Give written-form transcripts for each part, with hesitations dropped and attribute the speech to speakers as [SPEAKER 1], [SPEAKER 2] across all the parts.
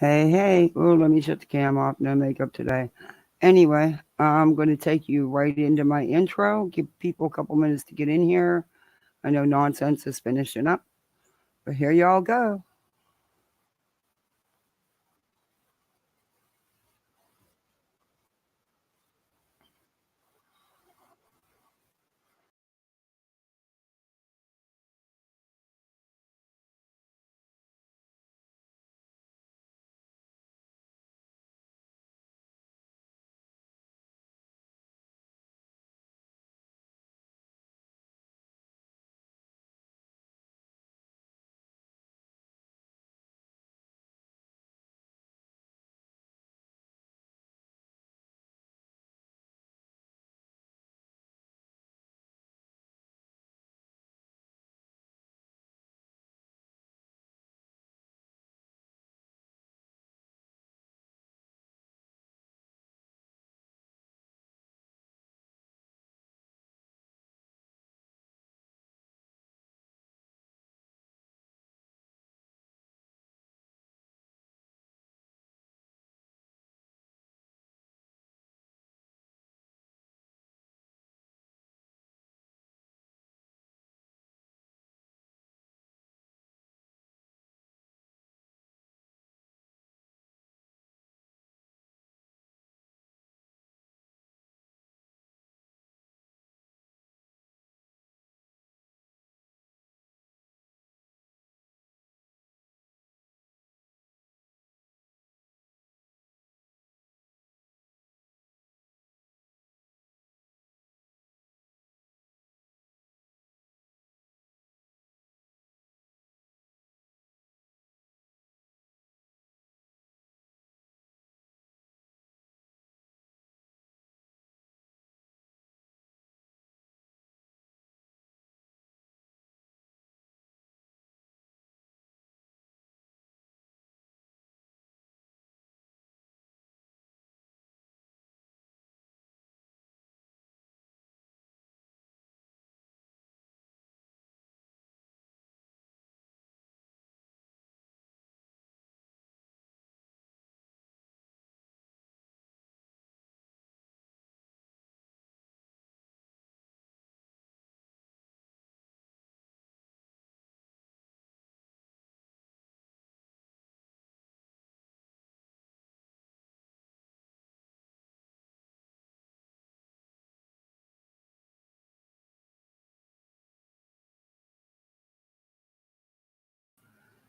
[SPEAKER 1] Hey. Ooh, let me shut the cam off. No makeup today. Anyway, I'm going to take you right into my intro. Give people a couple minutes to get in here. I know nonsense is finishing up, but here y'all go.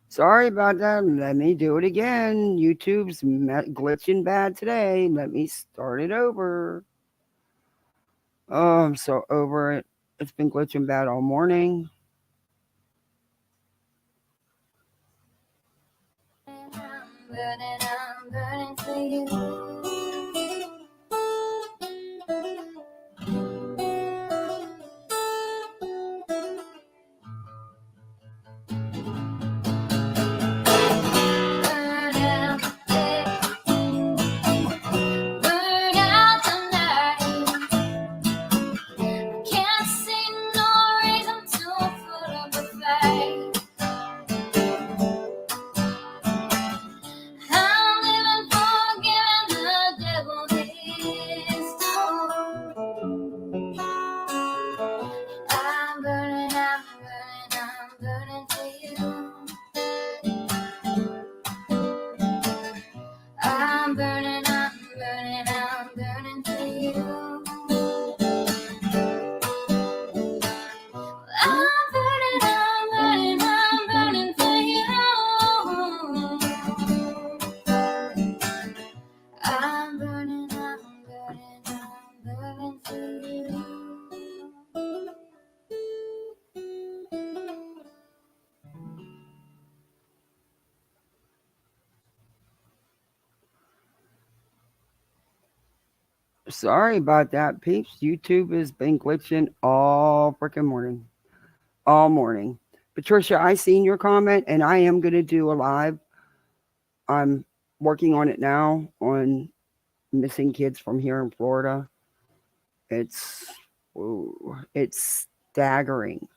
[SPEAKER 1] Sorry about that. Let me do it again. YouTube's glitching bad today. Let me start it over. Oh, I'm so over it. It's been glitching bad all morning.
[SPEAKER 2] I'm burning for you. Burn out, burn out tonight. Can't see no reason to put up a fight. I'm living for giving the devil his due. I'm burning, I'm burning for you. I'm burning, I'm burning for you. I'm burning, I'm burning for you. I'm burning, I'm burning for you.
[SPEAKER 1] Sorry about that, peeps. YouTube has been glitching all freaking morning. All morning. Patricia, I seen your comment and I am going to do a live. I'm working on it now on missing kids from here in Florida. It's it's staggering.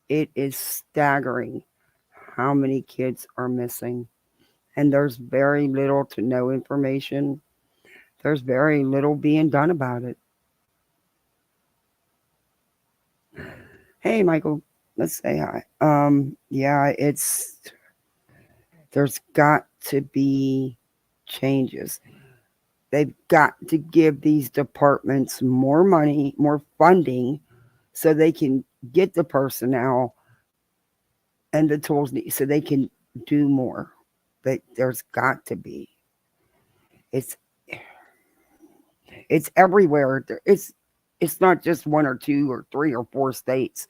[SPEAKER 1] It is staggering how many kids are missing. and there's very little to no information. There's very little being done about it. Hey, Michael, let's say hi. Yeah, there's got to be changes. They've got to give these departments more money, more funding, so they can get the personnel and the tools so they can do more. There's got to be. It's it's everywhere. It's not just one or two or three or four states.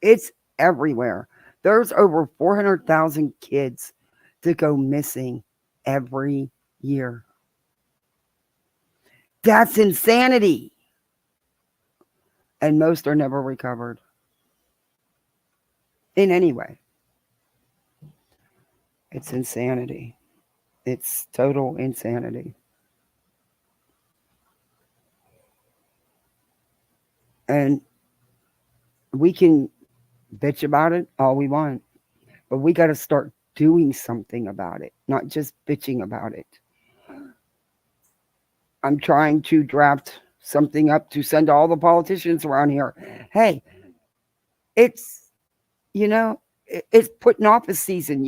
[SPEAKER 1] It's everywhere. There's over 400,000 kids that go missing every year. That's insanity. And most are never recovered in any way. It's insanity. It's total insanity. And we can bitch about it all we want, but we got to start doing something about it, not just bitching about it. I'm trying to draft something up to send to all the politicians around here. Hey, it's, it's putting office season,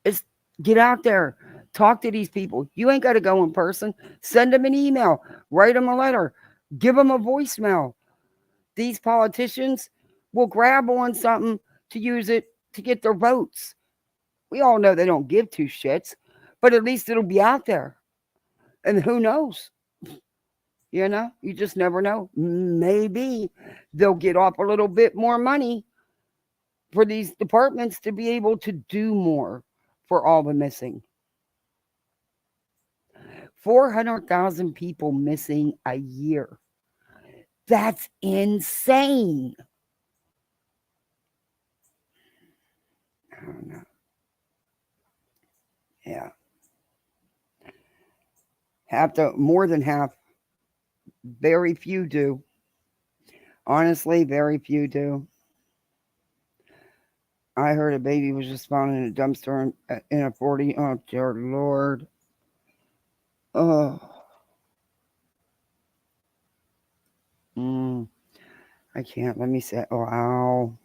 [SPEAKER 1] It's get out there, talk to these people. You ain't got to go in person. Send them an email, write them a letter, give them a voicemail. These politicians will grab on something to use it to get their votes. We all know they don't give two shits, but at least it'll be out there. And who knows? You just never know. Maybe they'll get off a little bit more money for these departments to be able to do more for all the missing. 400,000 people missing a year. That's insane. I don't know. Yeah. Have to, more than half, very few do. Honestly, very few do. I heard a baby was just found in a dumpster in a 40. Oh, dear Lord. Oh, mm, I can't. Let me say, oh, ow.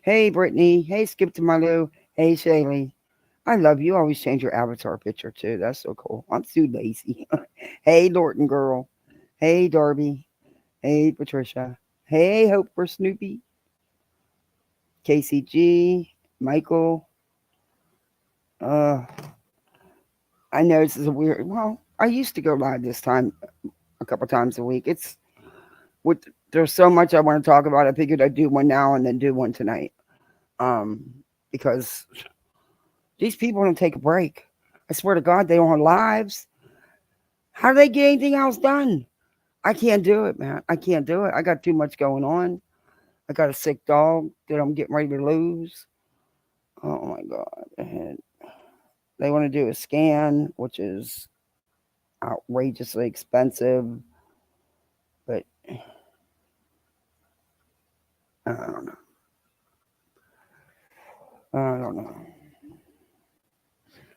[SPEAKER 1] Hey, Brittany. Hey, Skip to my Lou. Hey, Shaylee. I love you. Always change your avatar picture, too. That's so cool. I'm too lazy. Hey, Lorton girl. Hey, Darby. Hey, Patricia. Hey, Hope for Snoopy. KCG. Michael. Uh, I know this is a weird. Well, I used to go live this time a couple times a week. It's with there's so much I want to talk about. I figured I'd do one now and then do one tonight. Um, because these people don't take a break. I swear to God, they don't have lives. How do they get anything else done? I can't do it, man. I can't do it. I got too much going on. I got a sick dog that I'm getting ready to lose. Oh my God. And they want to do a scan, which is outrageously expensive. But I don't know. I don't know.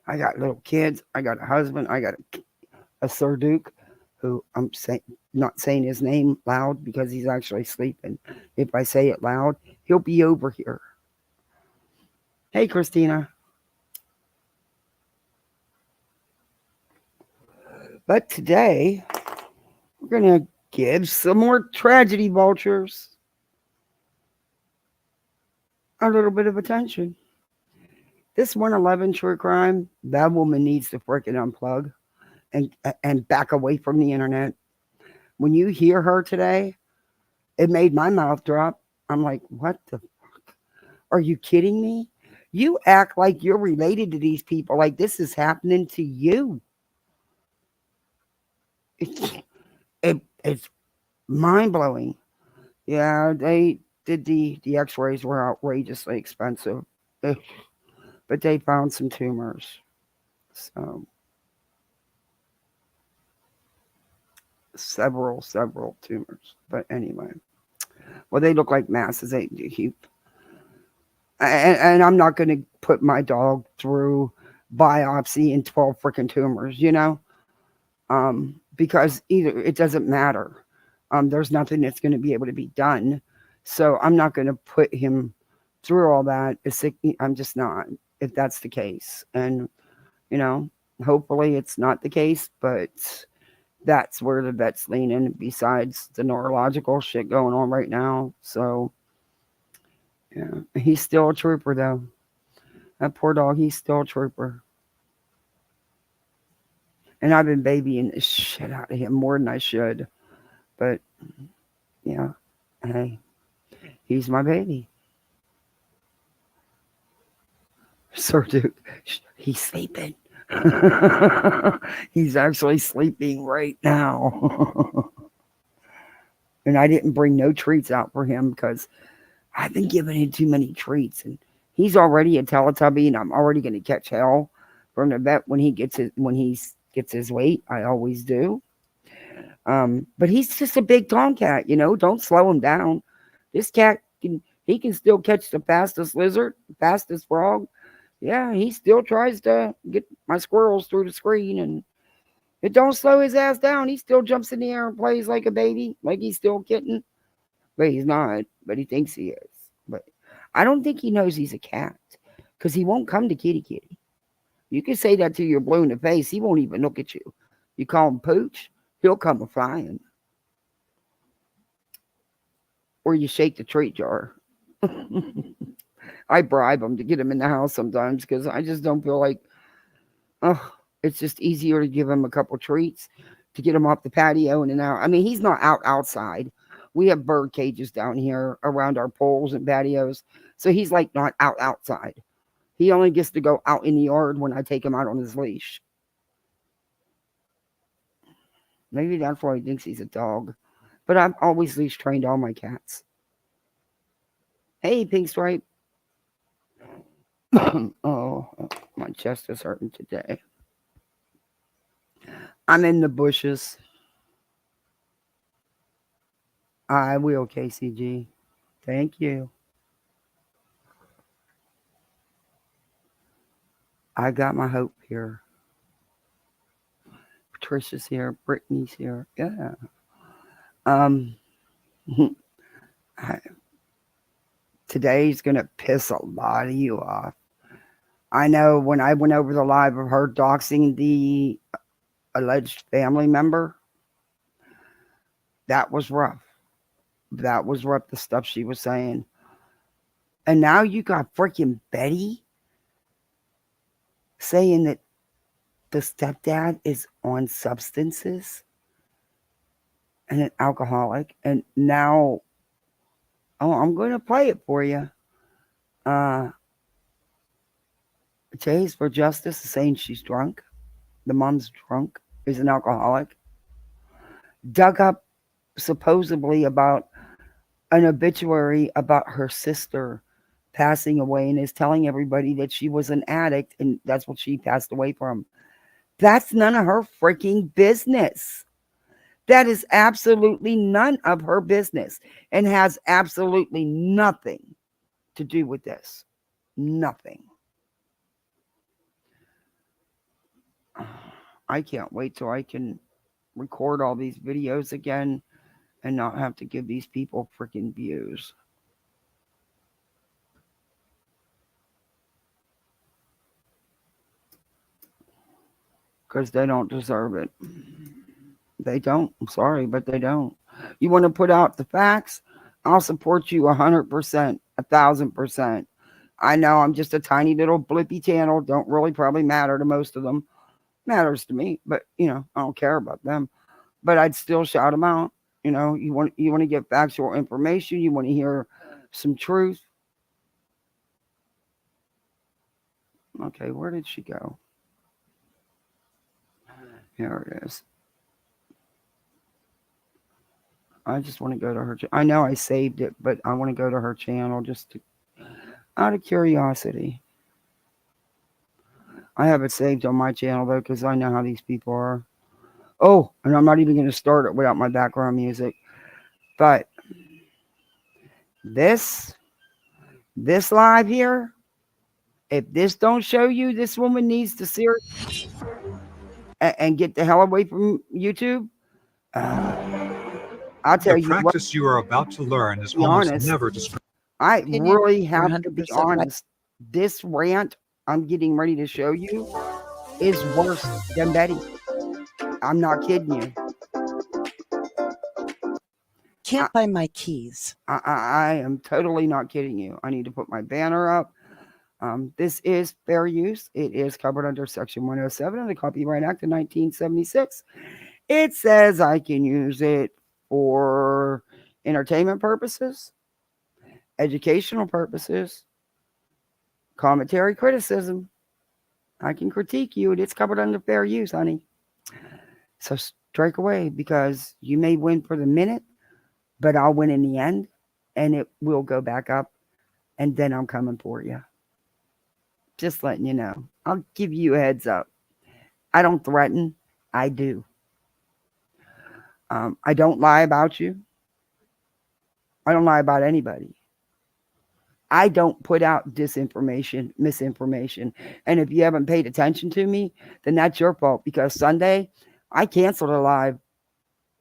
[SPEAKER 1] I got little kids. I got a husband. I got a Sir Duke who not saying his name loud because he's actually sleeping. If I say it loud, he'll be over here. Hey, Christina. But today, we're going to give some more tragedy vultures a little bit of attention. This 111 true crime, that woman needs to freaking unplug and back away from the internet. When you hear her today, it made my mouth drop. I'm like, what the fuck? Are you kidding me? You act like you're related to these people, like this is happening to you. It's, it's mind blowing. Yeah, they did the X-rays were outrageously expensive, Ugh. But they found some tumors. So several tumors. But anyway, well, they look like masses. And I'm not going to put my dog through biopsy and 12 freaking tumors, because either it doesn't matter. There's nothing that's going to be able to be done. So I'm not going to put him through all that. I'm just not, if that's the case. And, you know, hopefully it's not the case, but that's where the vet's leaning besides the neurological shit going on right now. So, yeah, he's still a trooper though. That poor dog, he's still a trooper. And I've been babying the shit out of him more than I should. But yeah, hey, he's my baby. Sir Duke, he's sleeping. He's actually sleeping right now. And I didn't bring no treats out for him because I've been giving him too many treats. And he's already a Teletubby, and I'm already going to catch hell from the vet when he gets his weight. I always do. But he's just a big tomcat, Don't slow him down. This cat can still catch the fastest lizard, fastest frog. Yeah, he still tries to get my squirrels through the screen, and it don't slow his ass down. He still jumps in the air and plays like a baby, like he's still a kitten. But he's not. But he thinks he is. But I don't think he knows he's a cat because he won't come to kitty kitty. You can say that to your blue in the face. He won't even look at you. You call him Pooch, he'll come a flying. Or you shake the treat jar. I bribe him to get him in the house sometimes because I just don't feel like, oh, it's just easier to give him a couple treats to get him off the patio and out. I mean, he's not outside. We have bird cages down here around our poles and patios. So he's like not outside. He only gets to go out in the yard when I take him out on his leash. Maybe that's why he thinks he's a dog. But I've always leash trained all my cats. Hey, Pink Stripe. Oh, my chest is hurting today. I'm in the bushes. I will, KCG. Thank you. I got my hope here. Patricia's here. Brittany's here. Yeah. Um, today's gonna piss a lot of you off. I know when I went over the live of her doxing the alleged family member, that was rough. That was rough, the stuff she was saying. And now you got freaking Betty saying that the stepdad is on substances and an alcoholic. And now, oh, I'm going to play it for you. Uh, Jay's for Justice is saying she's drunk. The mom's drunk, is an alcoholic. Dug up supposedly about an obituary about her sister passing away and is telling everybody that she was an addict and that's what she passed away from. That's none of her freaking business. That is absolutely none of her business and has absolutely nothing to do with this. Nothing. I can't wait till I can record all these videos again and not have to give these people freaking views. Because they don't deserve it. They don't. I'm sorry, but they don't. You want to put out the facts? I'll support you 100%, 1,000%. I know I'm just a tiny little blippy channel. Don't really probably matter to most of them. Matters to me, but I don't care about them. But I'd still shout them out. You want to get factual information. You want to hear some truth. Okay, where did she go? Here it is. I just want to go to her. I know I saved it, but I want to go to her channel just out of curiosity. I have it saved on my channel though, because I know how these people are. Oh, and I'm not even going to start it without my background music. But this This live here, if this don't show you this woman needs to see her and get the hell away from YouTube, uh, I'll
[SPEAKER 3] The
[SPEAKER 1] tell you what,
[SPEAKER 3] practice you are about to learn is
[SPEAKER 1] be
[SPEAKER 3] almost
[SPEAKER 1] honest,
[SPEAKER 3] never described.
[SPEAKER 1] I
[SPEAKER 4] Opinion,
[SPEAKER 1] really
[SPEAKER 4] you're
[SPEAKER 1] have to be
[SPEAKER 4] 100% right.
[SPEAKER 1] honest. This rant I'm getting ready to show you is worse than Betty. I'm not kidding you.
[SPEAKER 4] Can't
[SPEAKER 1] I,
[SPEAKER 4] find my keys.
[SPEAKER 1] I am totally not kidding you. I need to put my banner up. This is fair use. It is covered under Section 107 of the Copyright Act of 1976. It says I can use it for entertainment purposes, educational purposes, commentary, criticism. I can critique you, and it's covered under fair use, honey. So strike away because you may win for the minute, but I'll win in the end, and it will go back up, and then I'm coming for you. Just letting you know. I'll give you a heads up. I don't threaten, I do. I don't lie about you. I don't lie about anybody. I don't put out disinformation, misinformation. And if you haven't paid attention to me, then that's your fault because Sunday I canceled a live,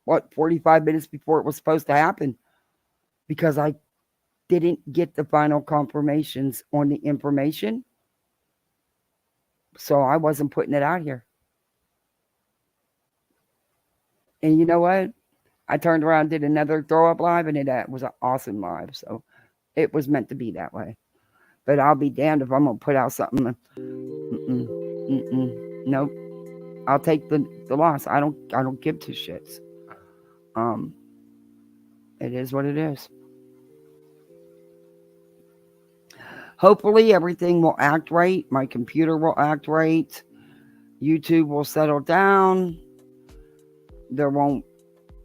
[SPEAKER 1] 45 minutes before it was supposed to happen because I didn't get the final confirmations on the information. So I wasn't putting it out here. And you know what? I turned around, did another throw up live, and it was an awesome live. So it was meant to be that way. But I'll be damned if I'm gonna put out something. Mm-mm, mm-mm, nope. I'll take the loss. I don't give two shits. Um, it is what it is. Hopefully everything will act right. My computer will act right. YouTube will settle down. There won't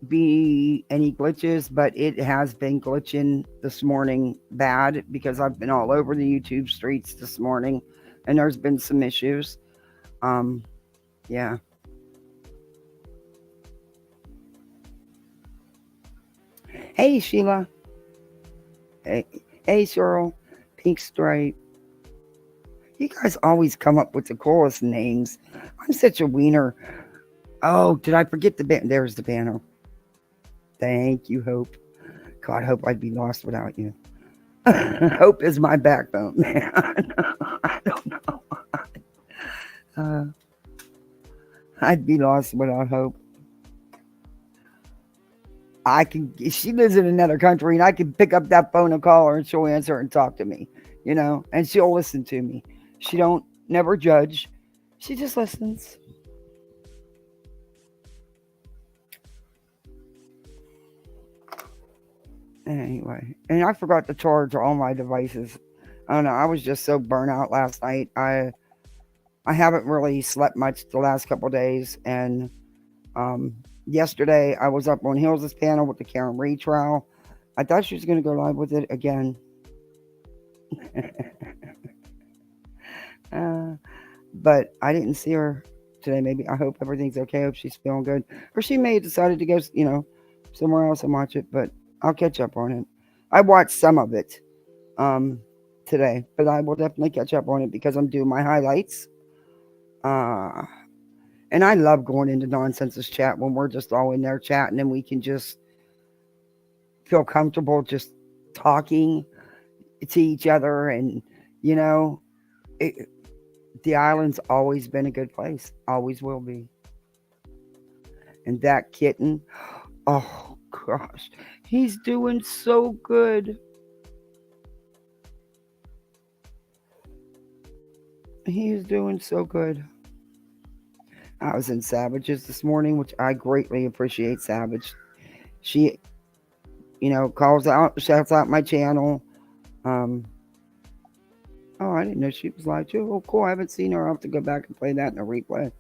[SPEAKER 1] be any glitches, but it has been glitching this morning bad because I've been all over the YouTube streets this morning and there's been some issues. Yeah. Hey Sheila. Hey, hey Cheryl. Pink Stripe. You guys always come up with the coolest names. I'm such a wiener. Oh, did I forget the band? There's the banner. Thank you, Hope. God, Hope I'd be lost without you. Hope is my backbone, man. I don't know. Uh, I'd be lost without Hope. She lives in another country and I can pick up that phone and call her and she'll answer and talk to me, and she'll listen to me. She don't never judge. She just listens. Anyway, and I forgot to charge all my devices. I don't know. I was just so burnt out last night. I haven't really slept much the last couple of days, and yesterday I was up on Hills' panel with the Karen Reed trial. I thought she was going to go live with it again. But I didn't see her today. Maybe I hope everything's okay. I hope she's feeling good. Or she may have decided to go, somewhere else and watch it. But I'll catch up on it. I watched some of it today, but I will definitely catch up on it because I'm doing my highlights. And I love going into Nonsense's chat when we're just all in there chatting and we can just feel comfortable just talking to each other. And, the island's always been a good place, always will be. And that kitten, oh gosh, he's doing so good. He's doing so good. I was in Savage's this morning, which I greatly appreciate Savage. She, calls out, shouts out my channel. Oh, I didn't know she was live too. Oh, cool. I haven't seen her. I'll have to go back and play that in a replay.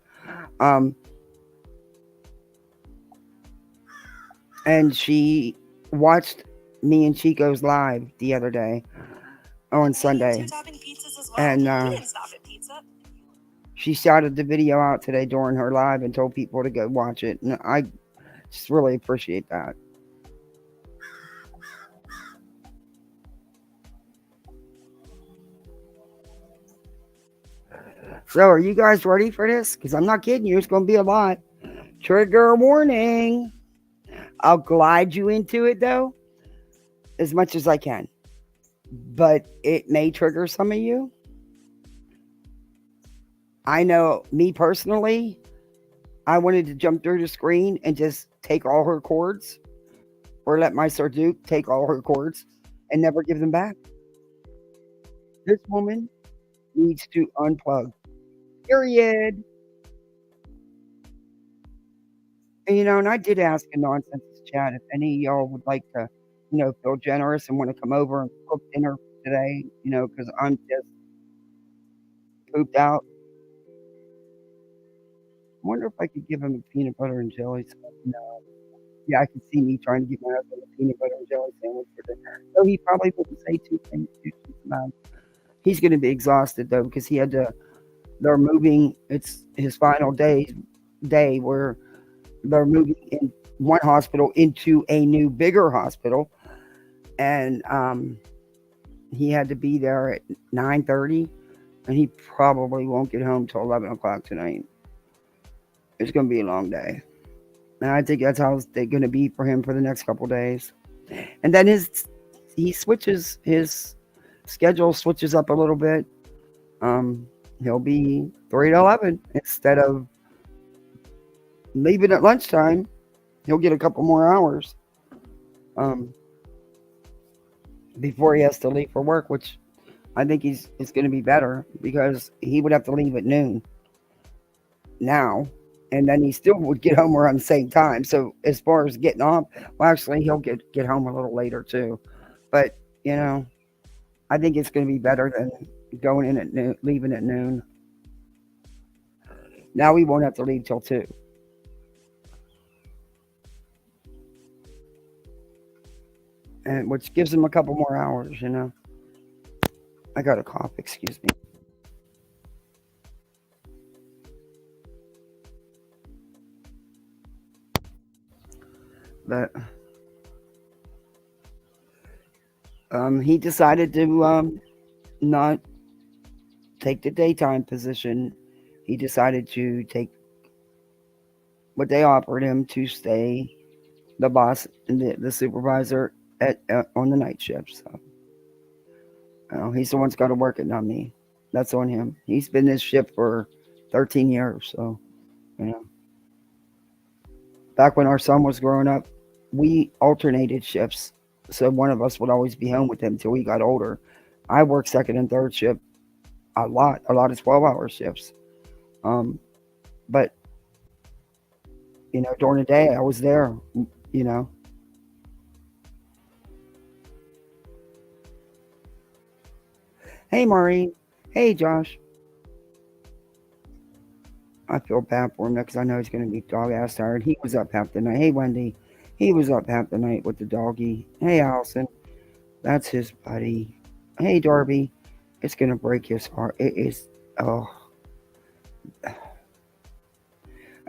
[SPEAKER 1] And she watched me and Chico's live the other day on Sunday. And she shouted the video out today during her live and told people to go watch it. And I just really appreciate that. So, are you guys ready for this? Because I'm not kidding you. It's going to be a lot. Trigger warning. I'll glide you into it though, as much as I can. But it may trigger some of you. I know me personally, I wanted to jump through the screen and just take all her cords, or let my Sir Duke take all her cords and never give them back. This woman needs to unplug. Period. And, and I did ask in Nonsense Chat if any of y'all would like to, feel generous and want to come over and cook dinner today, because I'm just pooped out. I wonder if I could give him a peanut butter and jelly sandwich. No. Yeah, I could see me trying to give my husband a peanut butter and jelly sandwich for dinner. So he probably wouldn't say two things too about. He's going to be exhausted though because he had to. They're moving. It's his final day where they're moving in one hospital into a new bigger hospital, and he had to be there at 9:30, and he probably won't get home till 11 o'clock tonight. It's going to be a long day. And I think that's how it's going to be for him for the next couple days. And then he switches his schedule switches up a little bit. Um, he'll be 3 to 11 instead of leaving at lunchtime. He'll get a couple more hours um, before he has to leave for work, which I think it's going to be better because he would have to leave at noon now, and then he still would get home around the same time. So as far as getting off, well, actually he'll get home a little later too. But you know, I think it's going to be better than going in at noon, leaving at noon. Now we won't have to leave till 2, and which gives him a couple more hours. I got a cough. Excuse me. But he decided to not take the daytime position. He decided to take what they offered him to stay the boss and the supervisor at on the night shift. So he's the one's got to work it, not me. That's on him. He's been this shift for 13 years. So you know, back when our son was growing up, we alternated shifts. So one of us would always be home with him till he got older. I worked second and third shift a lot of 12-hour shifts. Um, but during the day I was there. You know, hey Maureen, hey Josh. I feel bad for him because I know he's going to be dog ass tired. He was up half the night. Hey Wendy, he was up half the night with the doggy. Hey Allison, that's his buddy. Hey Darby, it's going to break his heart. It is. Oh, I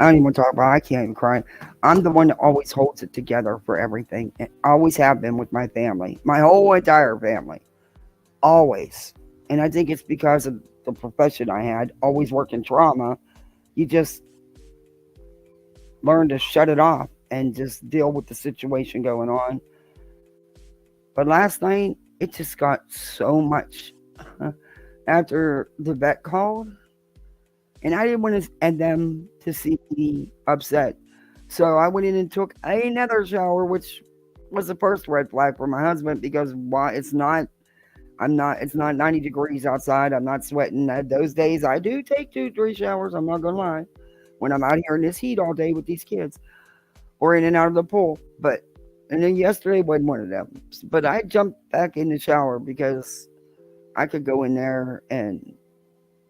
[SPEAKER 1] don't even want to talk about it. I can't even cry. I'm the one that always holds it together for everything. And I always have been with my family, my whole entire family. Always. And I think it's because of the profession I had, always working trauma. You just learn to shut it off and just deal with the situation going on. But last night, it just got so much after the vet called. And I didn't want to and them to see me upset. So I went in and took another shower, which was the first red flag for my husband because why it's not 90 degrees outside. I'm not sweating. Those days I do take 2, 3 showers. I'm not gonna lie. When I'm out here in this heat all day with these kids or in and out of the pool. And then yesterday wasn't one of them. But I jumped back in the shower because I could go in there and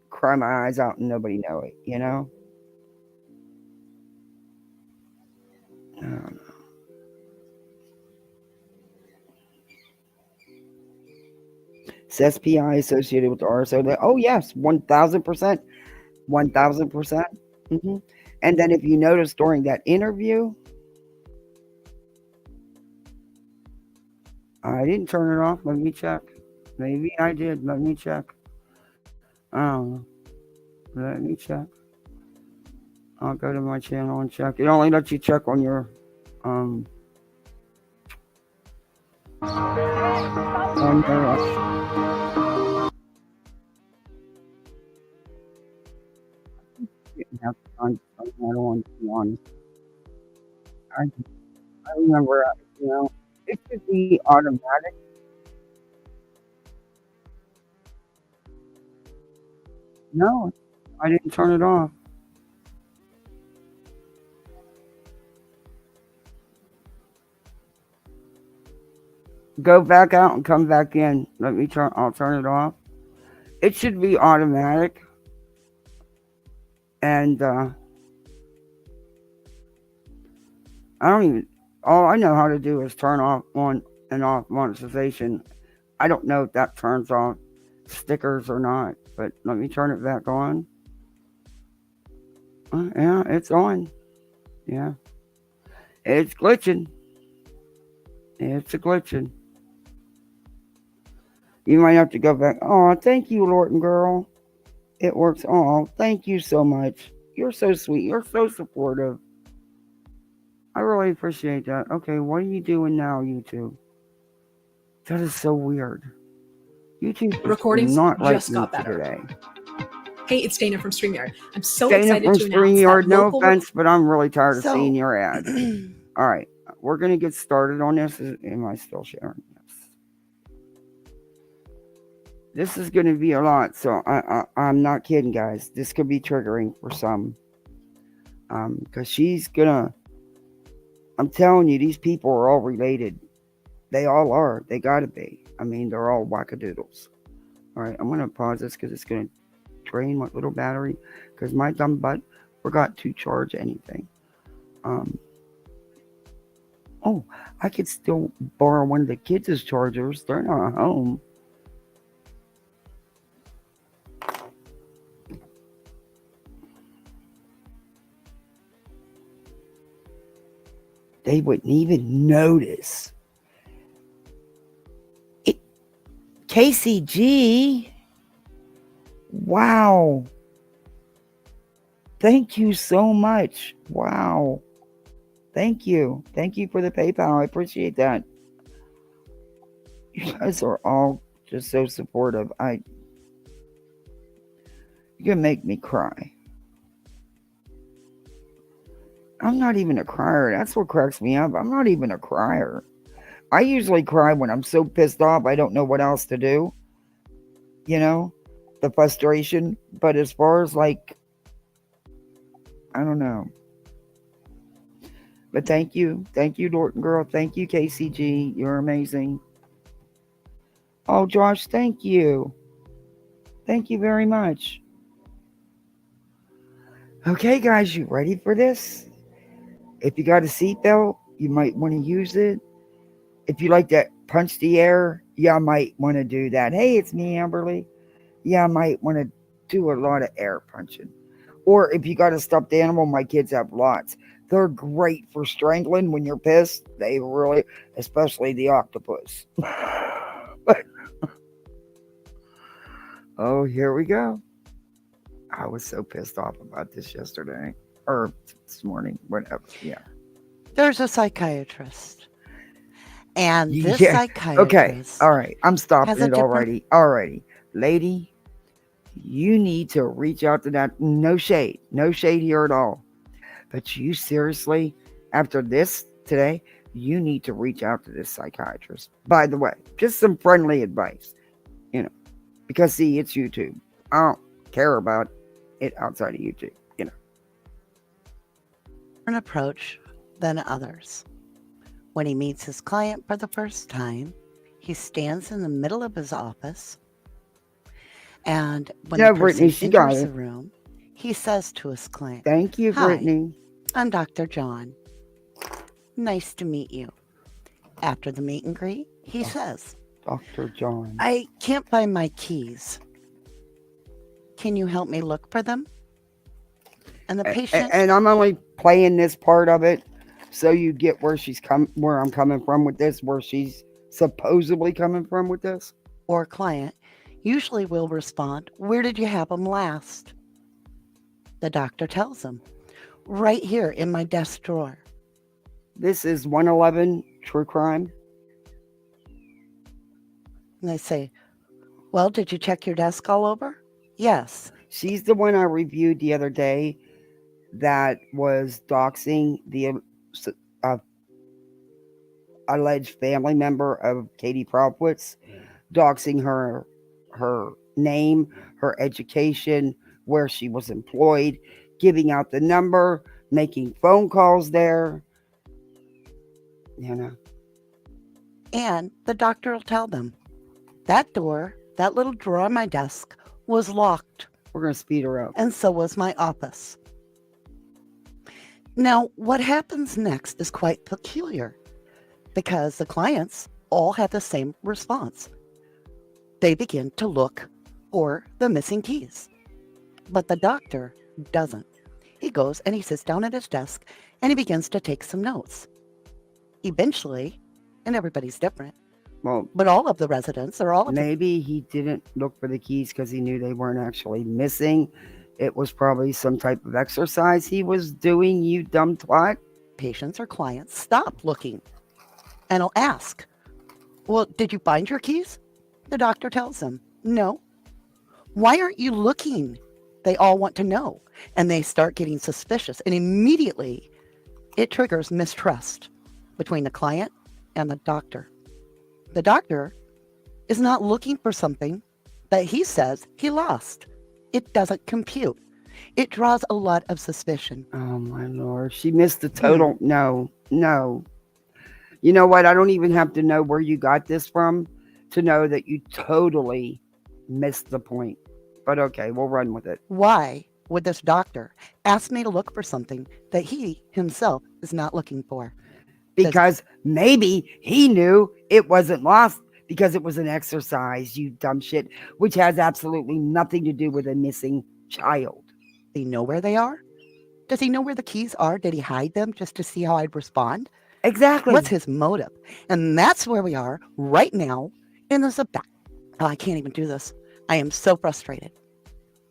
[SPEAKER 1] cry my eyes out and nobody know it. Um, it's SPI associated with the RSO. Oh yes, 1,000%, 1,000%. hmm And then if you notice during that interview, I didn't turn it off. Let me check. Maybe I did. Let me check. Oh, Let me check. I'll go to my channel and check. It only lets you check on your um on your didn't have to find another one to be honest. I I remember you know it should be automatic. No, I didn't turn it off. Go back out and come back in. Let me turn. I'll turn it off. It should be automatic, and I don't even. All I know how to do is turn off on and off monetization. I don't know if that turns off stickers or not, but let me turn it back on. Yeah, it's on. Yeah, it's glitching. It's a glitching. You might have to go back. Oh, thank you, Lorton girl. It works. Oh, thank you so much. You're so sweet. You're so supportive. I really appreciate that. Okay, what are you doing now, YouTube? That is so weird. YouTube does
[SPEAKER 3] Recordings
[SPEAKER 1] not like
[SPEAKER 3] just
[SPEAKER 1] me
[SPEAKER 3] got better.
[SPEAKER 1] today.
[SPEAKER 3] Hey, it's Dana from StreamYard. I'm so
[SPEAKER 1] Dana
[SPEAKER 3] excited
[SPEAKER 1] from
[SPEAKER 3] to announce
[SPEAKER 1] StreamYard,
[SPEAKER 3] that
[SPEAKER 1] no
[SPEAKER 3] local.
[SPEAKER 1] offense, but I'm really tired of
[SPEAKER 4] So,
[SPEAKER 1] seeing your ads. All right, we're gonna get started on this. Am I still sharing? Yes. This is gonna be a lot, so I'm not kidding, guys. This could be triggering for some, because she's gonna. I'm telling you, these people are all related. They all are. They gotta be. I mean, they're all wackadoodles. All right, I'm gonna pause this because it's gonna drain my little battery because my dumb butt forgot to charge anything. Um, oh, I could still borrow one of the kids' chargers. They're not home. They wouldn't even notice. It, KCG. Wow. Thank you so much. Wow. Thank you. Thank you for the PayPal. I appreciate that. You guys are all just so supportive. You're gonna make me cry. I'm not even a crier. That's what cracks me up. I'm not even a crier. I usually cry when I'm so pissed off I don't know what else to do. You know, the frustration. But as far as like, I don't know. But thank you. Thank you, Norton Girl. Thank you, KCG. You're amazing. Oh, Josh, thank you. Thank you very much. Okay, guys, you ready for this? If you got a seatbelt, you might want to use it. If you like to punch the air, you might want to do that. Hey, it's me, Amberly. I might want to do a lot of air punching. Or if you got a stuffed animal, my kids have lots. They're great for strangling when you're pissed. They really, especially the octopus. But, oh, here we go. I was so pissed off about this yesterday or this morning, whatever. Yeah.
[SPEAKER 4] there's a psychiatrist, and this
[SPEAKER 1] Yeah. Okay.
[SPEAKER 4] psychiatrist
[SPEAKER 1] All right. I'm
[SPEAKER 4] has
[SPEAKER 1] stopping
[SPEAKER 4] a
[SPEAKER 1] it
[SPEAKER 4] different.
[SPEAKER 1] already. Alrighty. Lady, you need to reach out to that. No shade. No shade here at all. But you seriously, after this today, you need to reach out to this psychiatrist. By the way, just some friendly advice, you know, because see, it's YouTube. I don't care about it outside of YouTube, you know.
[SPEAKER 4] An approach than others. When he meets his client for the first time, he stands in the middle of his office, and when
[SPEAKER 1] Yeah,
[SPEAKER 4] the
[SPEAKER 1] Brittany,
[SPEAKER 4] person
[SPEAKER 1] she got
[SPEAKER 4] enters the
[SPEAKER 1] it.
[SPEAKER 4] room, he says to his client,
[SPEAKER 1] Thank you,
[SPEAKER 4] "Hi,
[SPEAKER 1] Brittany.
[SPEAKER 4] I'm Dr. John. Nice to meet you." After the meet and greet, he says,
[SPEAKER 1] Dr. John.
[SPEAKER 4] "I can't find my keys. Can you help me look for them?" And the patient,
[SPEAKER 1] And I'm only playing this part of it so you get where I'm coming from with this, where she's supposedly coming from with this.
[SPEAKER 4] or client usually will respond, "Where did you have them last?" The doctor tells him, right here in my desk drawer.
[SPEAKER 1] This is 111 True Crime.
[SPEAKER 4] And they say, well, did you check your desk all over? Yes.
[SPEAKER 1] She's the one I reviewed the other day that was doxing the uh, alleged family member of Katie Propwitz, doxing her name, her education, where she was employed, giving out the number, making phone calls there. You know,
[SPEAKER 4] And the doctor will tell them, that door, that little drawer on my desk, was locked,
[SPEAKER 1] we're gonna speed her up.
[SPEAKER 4] and so was my office. Now, what happens next is quite peculiar because the clients all have the same response. They begin to look for the missing keys, but the doctor doesn't. He goes and he sits down at his desk and he begins to take some notes. Eventually, and everybody's different,
[SPEAKER 1] Well,
[SPEAKER 4] but all of the residents or all of the
[SPEAKER 1] maybe he didn't look for the keys because he knew they weren't actually missing. It was probably some type of exercise he was doing, you dumb twat.
[SPEAKER 4] patients or clients stop looking and will ask, well, did you find your keys? The doctor tells them, no. Why aren't you looking? They all want to know. And they start getting suspicious. And immediately it triggers mistrust between the client and the doctor. The doctor is not looking for something that he says he lost. It doesn't compute. It draws a lot of suspicion.
[SPEAKER 1] Oh my lord, she missed the total. No. You know what? I don't even have to know where you got this from to know that you totally missed the point. But okay, we'll run with it.
[SPEAKER 4] Why would this doctor ask me to look for something that he himself is not looking for?
[SPEAKER 1] Because maybe he knew it wasn't lost because it was an exercise, you dumb shit, which has absolutely nothing to do with a missing child.
[SPEAKER 4] Does he know where they are? Does he know where the keys are? Did he hide them just to see how I'd respond?
[SPEAKER 1] Exactly.
[SPEAKER 4] What's his motive? And that's where we are right now in this attack. Oh, I can't even do this. I am so frustrated.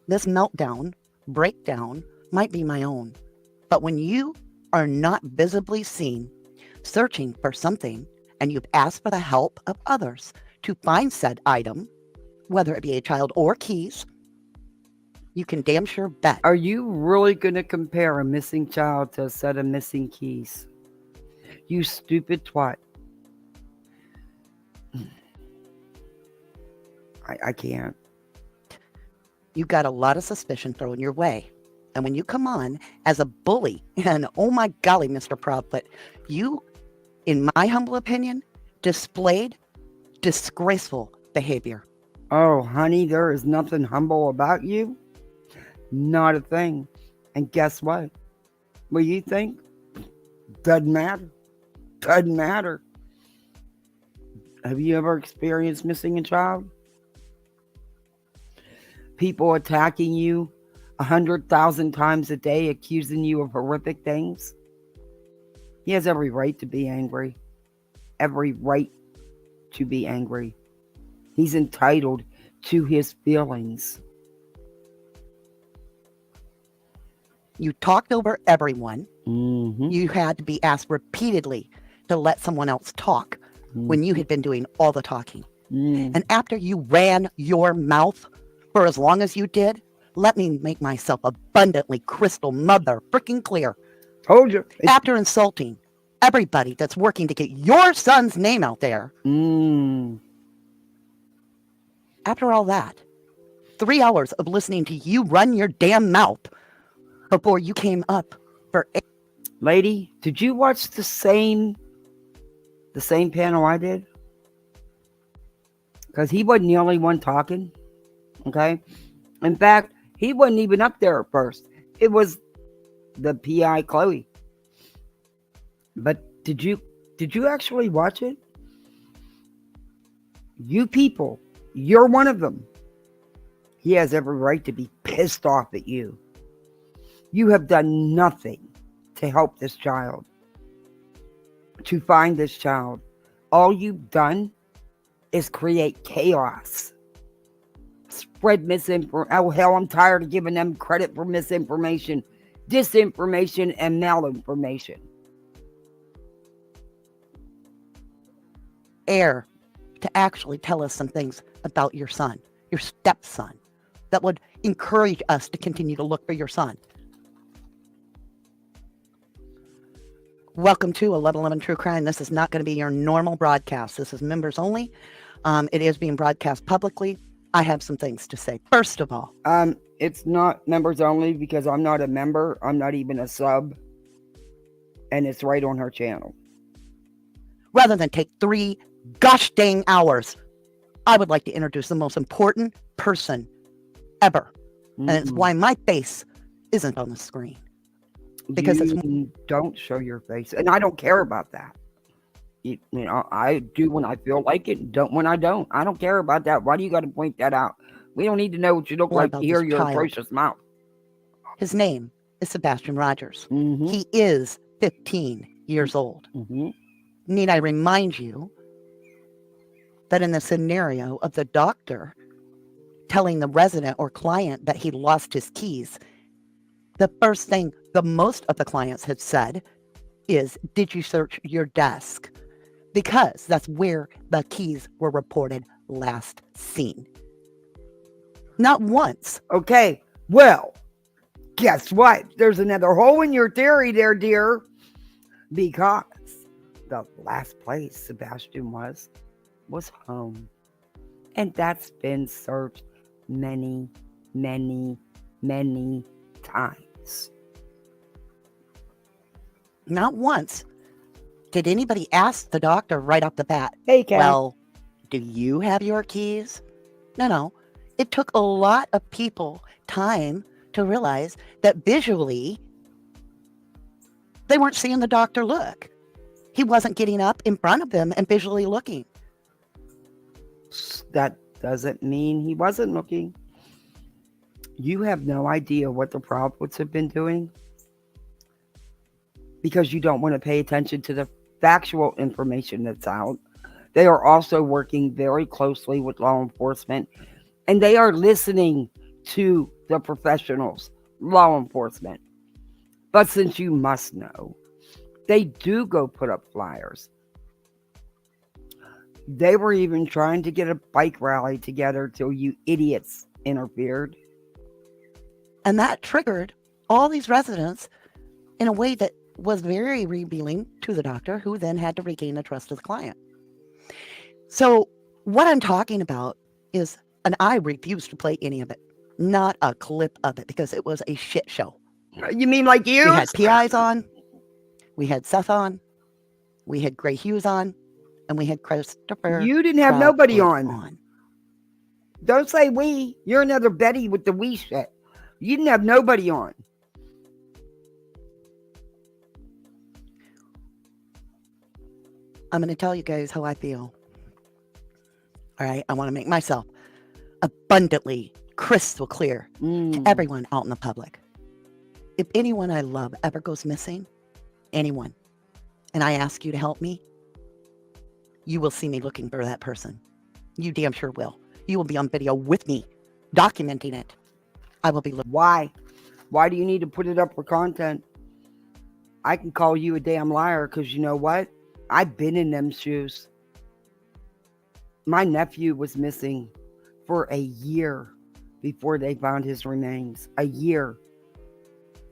[SPEAKER 4] This meltdown, breakdown might be my own. But when you are not visibly seen, searching for something, and you've asked for the help of others to find said item, whether it be a child or keys, you can damn sure bet.
[SPEAKER 1] Are you really going to compare a missing child to a set of missing keys? You stupid twat. I can't.
[SPEAKER 4] You got a lot of suspicion thrown your way. And when you come on as a bully, and oh my golly, Mr. Proudfoot, you, in my humble opinion, displayed disgraceful behavior.
[SPEAKER 1] Oh, honey, there is nothing humble about you. Not a thing. And guess what? What you think? Doesn't matter. Doesn't matter. Have you ever experienced missing a child? People attacking you 100,000 times a day, accusing you of horrific things? He has every right to be angry. Every right to be angry. He's entitled to his feelings.
[SPEAKER 4] You talked over everyone.
[SPEAKER 1] Mm-hmm.
[SPEAKER 4] You had to be asked repeatedly to let someone else talk when you had been doing all the talking. And after you ran your mouth for as long as you did, let me make myself abundantly crystal mother freaking clear.
[SPEAKER 1] Told you.
[SPEAKER 4] After insulting everybody that's working to get your son's name out there, after all that, 3 hours of listening to you run your damn mouth before you came up for
[SPEAKER 1] Lady, did you watch the same panel I did? Because he wasn't the only one talking. Okay? In fact, he wasn't even up there at first. It was the PI Chloe. But did you actually watch it? You people, you're one of them. He has every right to be pissed off at you. You have done nothing to help this child, to find this child. All you've done is create chaos. spread misinformation. Oh, hell, I'm tired of giving them credit for misinformation, disinformation, and malinformation.
[SPEAKER 4] Air to actually tell us some things about your son, your stepson, that would encourage us to continue to look for your son. Welcome to 1111 True Crime. This is not going to be your normal broadcast. This is members only. It is being broadcast publicly. I have some things to say. First of all,
[SPEAKER 1] it's not members only because I'm not a member. I'm not even a sub, and it's right on her channel.
[SPEAKER 4] Rather than take 3 gosh dang hours, I would like to introduce the most important person ever. And it's why my face isn't on the screen. Because
[SPEAKER 1] you don't show your face, and I don't care about that. You know, I do when I feel like it, don't when I don't. I don't care about that. Why do you got to point that out? We don't need to know what you look like to hear your atrocious mouth.
[SPEAKER 4] His name is Sebastian Rogers.
[SPEAKER 1] Mm-hmm.
[SPEAKER 4] He is 15 years old.
[SPEAKER 1] Mm-hmm.
[SPEAKER 4] Need I remind you that in the scenario of the doctor telling the resident or client that he lost his keys, the first thing the most of the clients had said is, did you search your desk? Because that's where the keys were reported last seen. Not once.
[SPEAKER 1] Okay, well, guess what? There's another hole in your theory there, dear. Because the last place Sebastian was home. And that's been searched many, many, many times.
[SPEAKER 4] Not once did anybody ask the doctor right off the bat,
[SPEAKER 1] hey, Kat.
[SPEAKER 4] Well, do you have your keys? No. It took a lot of people time to realize that visually they weren't seeing the doctor look. He wasn't getting up in front of them and visually looking.
[SPEAKER 1] That doesn't mean he wasn't looking. You have no idea what the Proudwoods have been doing because you don't want to pay attention to the factual information that's out. They are also working very closely with law enforcement, and they are listening to the professionals, law enforcement. But since you must know, they do go put up flyers. They were even trying to get a bike rally together till you idiots interfered.
[SPEAKER 4] And that triggered all these residents in a way that was very revealing to the doctor, who then had to regain the trust of the client. So what I'm talking about is, and I refuse to play any of it, not a clip of it, because it was a shit show.
[SPEAKER 1] You mean like you?
[SPEAKER 4] We had PIs on, we had Seth on, we had Gray Hughes on, and we had Christopher.
[SPEAKER 1] You didn't have nobody on. Don't say we. You're another Betty with the we shit. You didn't have nobody on.
[SPEAKER 4] I'm going to tell you guys how I feel. All right. I want to make myself abundantly crystal clear to everyone out in the public. If anyone I love ever goes missing, anyone, and I ask you to help me, you will see me looking for that person. You damn sure will. You will be on video with me, documenting it. I will be looking.
[SPEAKER 1] Why? Why do you need to put it up for content? I can call you a damn liar because you know what? I've been in them shoes. My nephew was missing for a year before they found his remains. A year.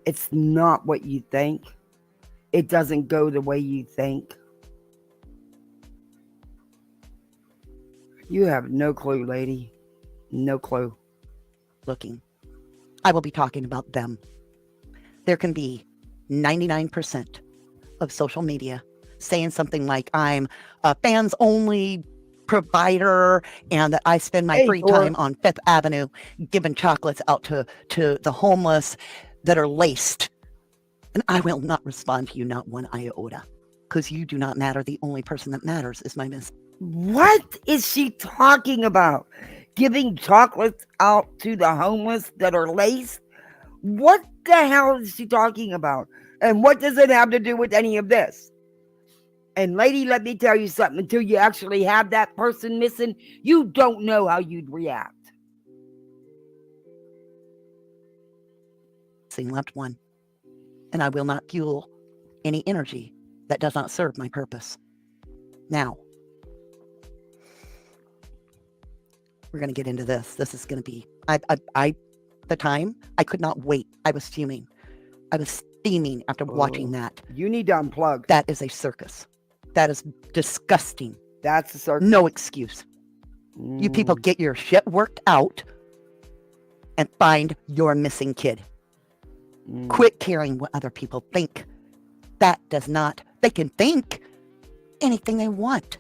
[SPEAKER 1] It's not what you think. It doesn't go the way you think. You have no clue, lady. No clue.
[SPEAKER 4] Looking. I will be talking about them. There can be 99% of social media saying something like, I'm a fans only provider and that I spend my free time on Fifth Avenue giving chocolates out to the homeless that are laced. And I will not respond to you, not one iota, because you do not matter. The only person that matters is my miss.
[SPEAKER 1] What is she talking about? Giving chocolates out to the homeless that are laced? What the hell is she talking about? And what does it have to do with any of this? And lady, let me tell you something. Until you actually have that person missing, you don't know how you'd react.
[SPEAKER 4] loved one, and I will not fuel any energy that does not serve my purpose. Now, we're going to get into this. This is going to be, the time, I could not wait. I was fuming. I was steaming after watching that.
[SPEAKER 1] You need to unplug.
[SPEAKER 4] That is a circus. That is disgusting.
[SPEAKER 1] That's a circus.
[SPEAKER 4] No excuse. You people get your shit worked out and find your missing kid. Quit caring what other people think. That does not, they can think anything they want.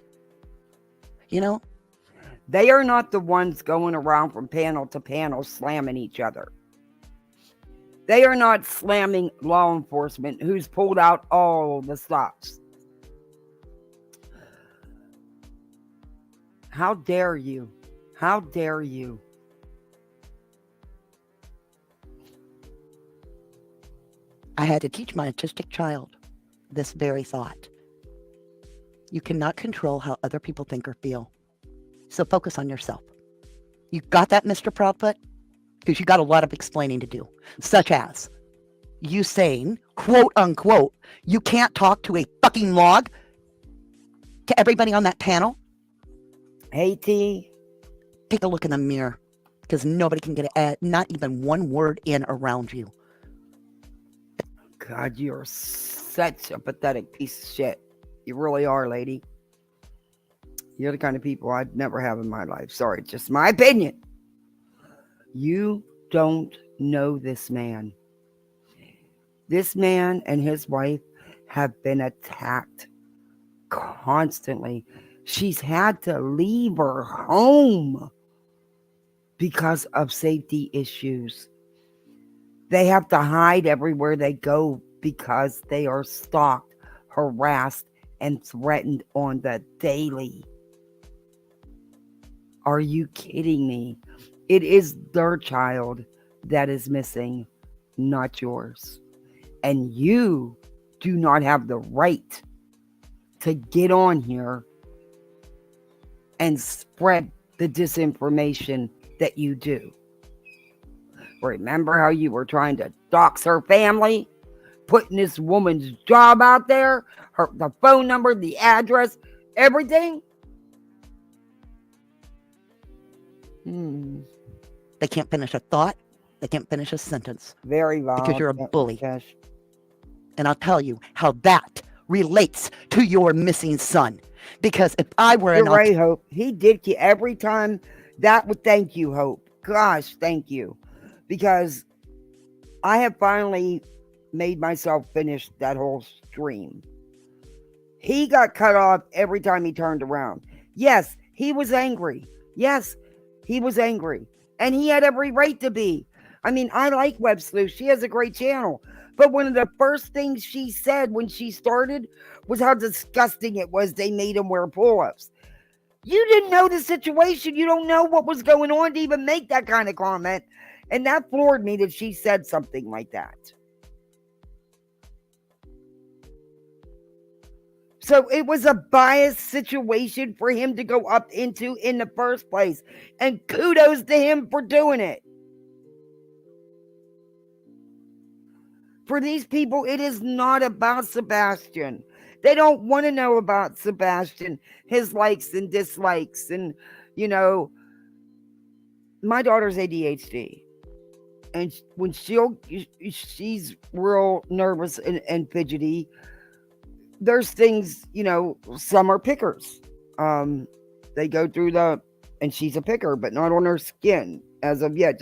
[SPEAKER 4] You know?
[SPEAKER 1] They are not the ones going around from panel to panel slamming each other. They are not slamming law enforcement who's pulled out all the stops. How dare you? How dare you?
[SPEAKER 4] I had to teach my autistic child this very thought. You cannot control how other people think or feel. So focus on yourself. You got that, Mr. Proudfoot? Because you got a lot of explaining to do, such as you saying, quote unquote, you can't talk to a fucking log to everybody on that panel.
[SPEAKER 1] Hey, T.
[SPEAKER 4] Take a look in the mirror, because nobody can get not even one word in around you.
[SPEAKER 1] God, you're such a pathetic piece of shit. You really are, lady. You're the kind of people I'd never have in my life. Sorry, just my opinion. You don't know this man. This man and his wife have been attacked constantly. She's had to leave her home because of safety issues. They have to hide everywhere they go because they are stalked, harassed, and threatened on the daily. Are you kidding me? It is their child that is missing, not yours. And you do not have the right to get on here and spread the disinformation that you do. Remember how you were trying to dox her family? Putting this woman's job out there? The phone number, the address, everything?
[SPEAKER 4] They can't finish a thought. They can't finish a sentence.
[SPEAKER 1] Very violent.
[SPEAKER 4] Because you're a bully.
[SPEAKER 1] Yes.
[SPEAKER 4] And I'll tell you how that relates to your missing son. Because if I were
[SPEAKER 1] You're right, Hope. He did you every time. That would thank you, Hope. Gosh, thank you. Because I have finally made myself finish that whole stream. He got cut off every time he turned around. Yes, he was angry. Yes, he was angry. And he had every right to be. I mean, I like Web Sleuth. She has a great channel. But one of the first things she said when she started was how disgusting it was they made him wear pull-ups. You didn't know the situation. You don't know what was going on to even make that kind of comment. And that floored me that she said something like that. So it was a biased situation for him to go up into in the first place. And kudos to him for doing it. For these people, it is not about Sebastian. They don't want to know about Sebastian, his likes and dislikes. And, you know, my daughter's ADHD. And when she's real nervous and fidgety, there's things, you know, some are pickers. They go through and she's a picker, but not on her skin as of yet.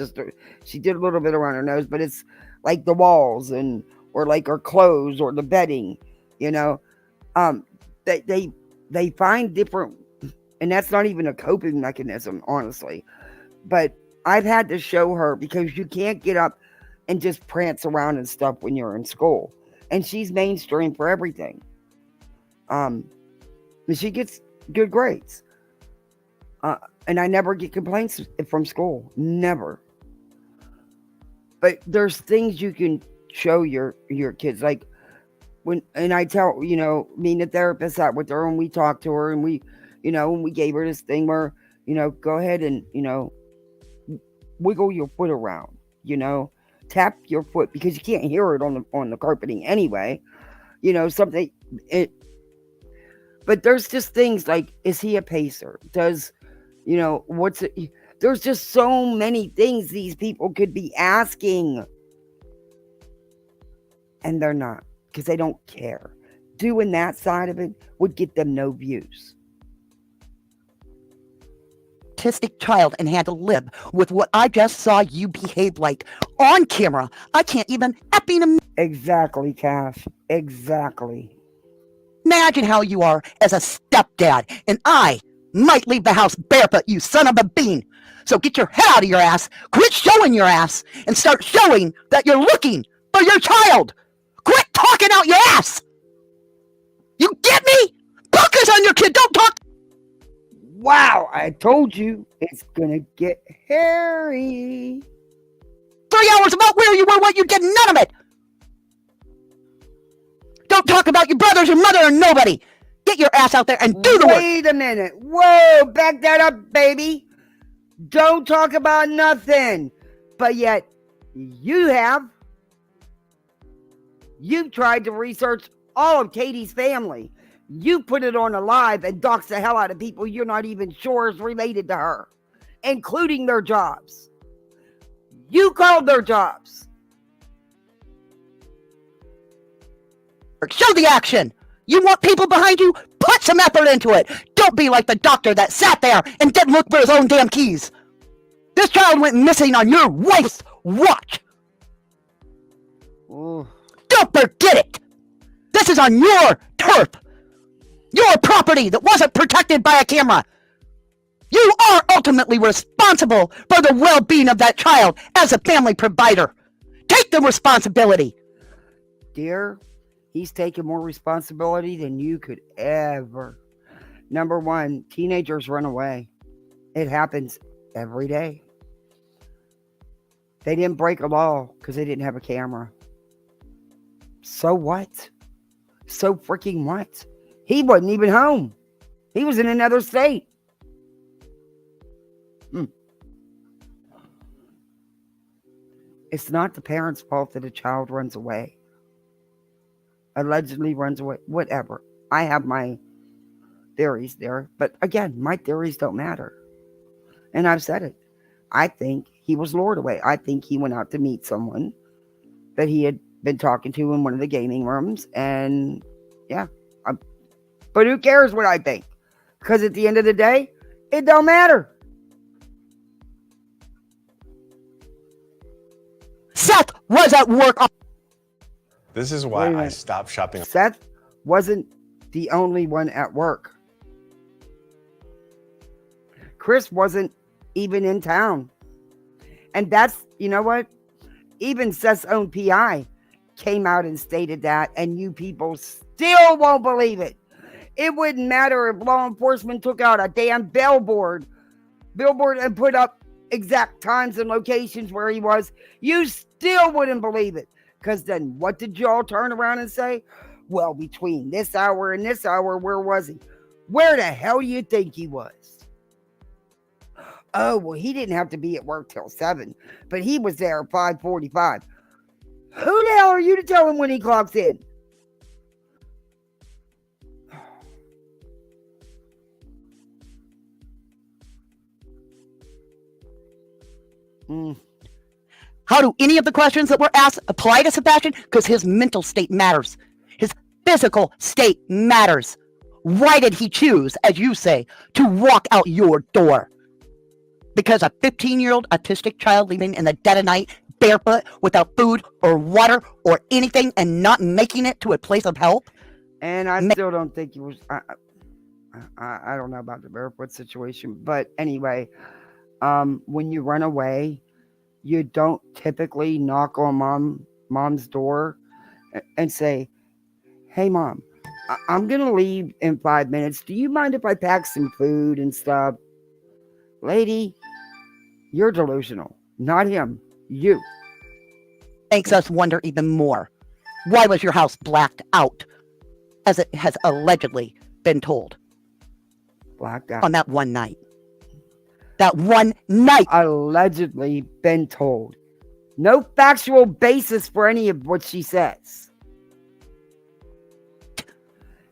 [SPEAKER 1] She did a little bit around her nose, but it's like the walls or like her clothes or the bedding, you know. They find different, and that's not even a coping mechanism, honestly. But I've had to show her, because you can't get up and just prance around and stuff when you're in school. And she's mainstream for everything. And she gets good grades. And I never get complaints from school. Never. But there's things you can show your kids. Like and I tell, you know, me and the therapist sat with her and we talked to her and we, you know, and we gave her this thing where, you know, go ahead and, you know, wiggle your foot around, you know, tap your foot because you can't hear it on the carpeting anyway. Something it. But there's just things like, is he a pacer? Does what's it? There's just so many things these people could be asking, and they're not because they don't care. Doing that side of it would get them no views.
[SPEAKER 4] Autistic child and had to live with what I just saw you behave like on camera. I can't even
[SPEAKER 1] Exactly, Cash. Exactly.
[SPEAKER 4] imagine how you are as a stepdad, and I might leave the house barefoot, you son of a bean. So get your head out of your ass, quit showing your ass, and start showing that you're looking for your child. Quit talking out your ass. You get me? Focus on your kid. Don't talk.
[SPEAKER 1] Wow, I told you it's gonna get hairy.
[SPEAKER 4] 3 hours about where you were, what you did, none of it. Don't talk about your brothers, your mother, or nobody. Get your ass out there and do the work.
[SPEAKER 1] Wait a minute. Whoa, back that up, baby. Don't talk about nothing. But yet, you've tried to research all of Katie's family. You put it on a live and dox the hell out of people you're not even sure is related to her, including their jobs. You called their jobs.
[SPEAKER 4] Show the action. You want people behind you? Put some effort into it. Don't be like the doctor that sat there and didn't look for his own damn keys. This child went missing on your wife's watch.
[SPEAKER 1] Ooh.
[SPEAKER 4] Don't forget it. This is on your turf. Your property that wasn't protected by a camera. You are ultimately responsible for the well-being of that child as a family provider. Take the responsibility.
[SPEAKER 1] Dear, he's taking more responsibility than you could ever. Number one, teenagers run away. It happens every day. They didn't break a law because they didn't have a camera. So what? So freaking what? He wasn't even home. He was in another state. It's not the parent's fault that a child runs away. Allegedly runs away. Whatever. I have my theories there. But again, my theories don't matter. And I've said it. I think he was lured away. I think he went out to meet someone that he had been talking to in one of the gaming rooms. And yeah. But who cares what I think? Because at the end of the day, it don't matter.
[SPEAKER 4] Seth was at work.
[SPEAKER 5] This is why I stopped shopping.
[SPEAKER 1] Seth wasn't the only one at work. Chris wasn't even in town. And that's, you know what? Even Seth's own PI came out and stated that, and you people still won't believe it. It wouldn't matter if law enforcement took out a damn billboard and put up exact times and locations where he was. You still wouldn't believe it. Because then what did y'all turn around and say? Well, between this hour and this hour, where was he? Where the hell do you think he was? Oh, well, he didn't have to be at work till 7, but he was there at 5:45. Who the hell are you to tell him when he clocks in?
[SPEAKER 4] How do any of the questions that were asked apply to Sebastian? Because his mental state matters. His physical state matters. Why did he choose, as you say, to walk out your door? Because a 15-year-old autistic child leaving in the dead of night, barefoot, without food or water or anything, and not making it to a place of help?
[SPEAKER 1] And I still don't think he was. I don't know about the barefoot situation, but anyway, when you run away, you don't typically knock on mom's door and say, "Hey, mom, I'm gonna leave in 5 minutes. Do you mind if I pack some food and stuff?" Lady, you're delusional, not him. You.
[SPEAKER 4] Makes us wonder even more. Why was your house blacked out, as it has allegedly been told,
[SPEAKER 1] Blacked out.
[SPEAKER 4] on that one night? That one night.
[SPEAKER 1] Allegedly been told. No factual basis for any of what she says.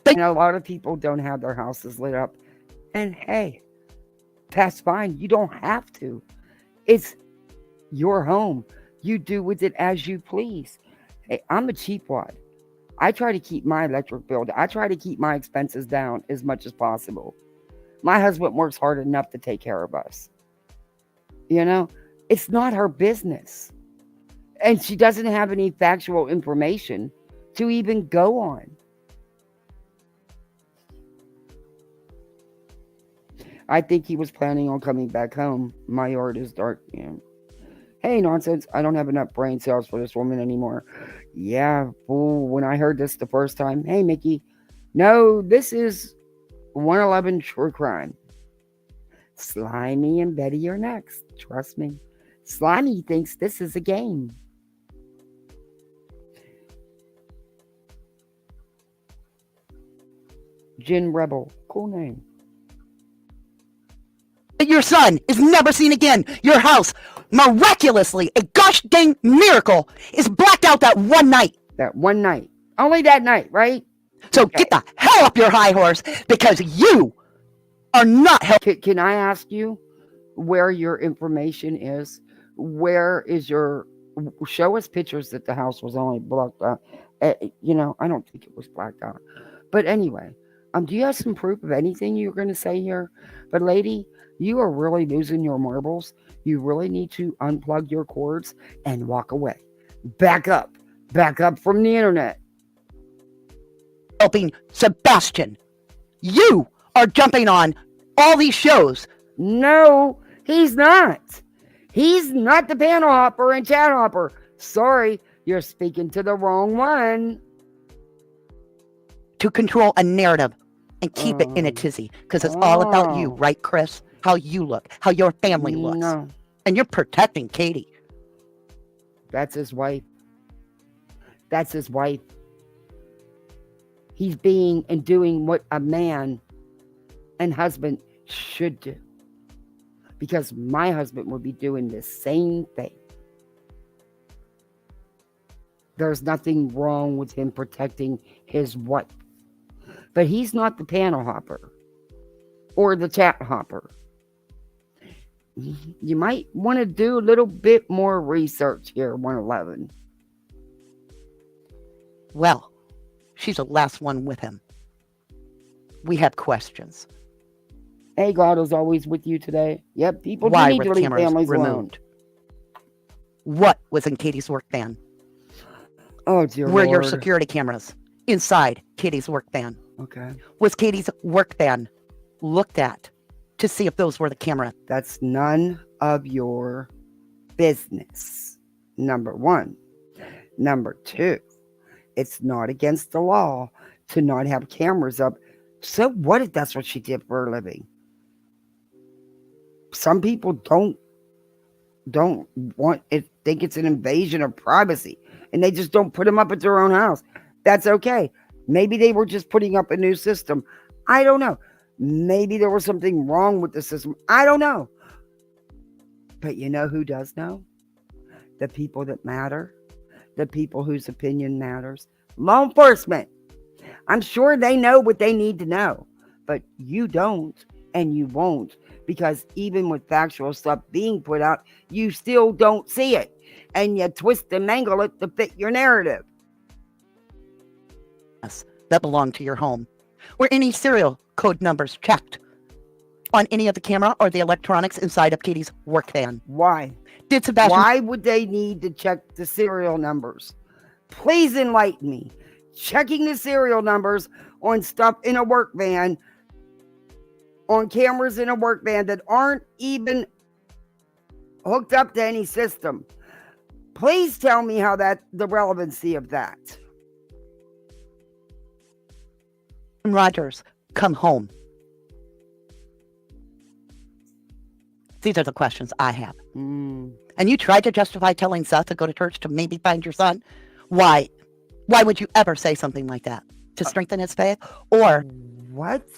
[SPEAKER 1] And a lot of people don't have their houses lit up. And hey, that's fine. You don't have to. It's your home. You do with it as you please. Hey, I'm a cheapwad. I try to keep my electric bill. I try to keep my expenses down as much as possible. My husband works hard enough to take care of us. You know, it's not her business. And she doesn't have any factual information to even go on. I think he was planning on coming back home. My yard is dark. Yeah. Hey, nonsense. I don't have enough brain cells for this woman anymore. Yeah, fool. When I heard this the first time, hey, Mickey. No, this is 111 True Crime. Slimy and Betty are next. Trust me. Slimy thinks this is a game. Jin Rebel. Cool name.
[SPEAKER 4] Your son is never seen again. Your house, miraculously, a gosh dang miracle, is blacked out that one night.
[SPEAKER 1] That one night. Only that night, right?
[SPEAKER 4] So
[SPEAKER 1] Okay.
[SPEAKER 4] get the hell up your high horse, because you are not helping.
[SPEAKER 1] Can I ask you where your information is? Where is your... Show us pictures that the house was only blocked out. You know, I don't think it was blacked out. But anyway, do you have some proof of anything you're going to say here? But lady, you are really losing your marbles. You really need to unplug your cords and walk away. Back up from the internet.
[SPEAKER 4] Helping Sebastian. You are jumping on all these shows.
[SPEAKER 1] No, he's not. He's not the panel hopper and chat hopper. Sorry, you're speaking to the wrong one.
[SPEAKER 4] To control a narrative and keep it in a tizzy, because it's all about you, right, Chris? How you look, how your family looks.
[SPEAKER 1] No,
[SPEAKER 4] and you're protecting Katie.
[SPEAKER 1] that's his wife. That's his wife. He's being and doing what a man and husband should do. Because my husband would be doing the same thing. There's nothing wrong with him protecting his wife. But he's not the panel hopper or the chat hopper. You might want to do a little bit more research here, 111.
[SPEAKER 4] Well, she's the last one with him. We have questions.
[SPEAKER 1] Hey, God is always with you today. Yep, people
[SPEAKER 4] Why
[SPEAKER 1] do need
[SPEAKER 4] were
[SPEAKER 1] to
[SPEAKER 4] the
[SPEAKER 1] leave
[SPEAKER 4] cameras
[SPEAKER 1] families alone.
[SPEAKER 4] removed? What was in Katie's work van?
[SPEAKER 1] Oh, dear
[SPEAKER 4] Were
[SPEAKER 1] Lord.
[SPEAKER 4] your security cameras inside Katie's work van?
[SPEAKER 1] Okay.
[SPEAKER 4] Was Katie's work van looked at to see if those were the camera?
[SPEAKER 1] That's none of your business. Number one. Number two, it's not against the law to not have cameras up. So what if that's what she did for a living? Some people don't want it, think it's an invasion of privacy, and they just don't put them up at their own house. That's okay. Maybe they were just putting up a new system. I don't know. Maybe there was something wrong with the system. I don't know. But you know who does know? The people that matter. The people whose opinion matters. Law enforcement. I'm sure they know what they need to know. But you don't, and you won't. Because even with factual stuff being put out, you still don't see it. And you twist and mangle it to fit your narrative.
[SPEAKER 4] That belonged to your home. Were any serial code numbers checked on any of the camera or the electronics inside of Katie's work van?
[SPEAKER 1] Why?
[SPEAKER 4] Did Sebastian...
[SPEAKER 1] Why would they need to check the serial numbers? Please enlighten me. Checking the serial numbers on stuff in a work van, on cameras in a work van that aren't even hooked up to any system. Please tell me how the relevancy of that.
[SPEAKER 4] Rogers come home? These are the questions I have. And you tried to justify telling Seth to go to church to maybe find your son. Why? Why would you ever say something like that? To strengthen his faith? Or...
[SPEAKER 1] What?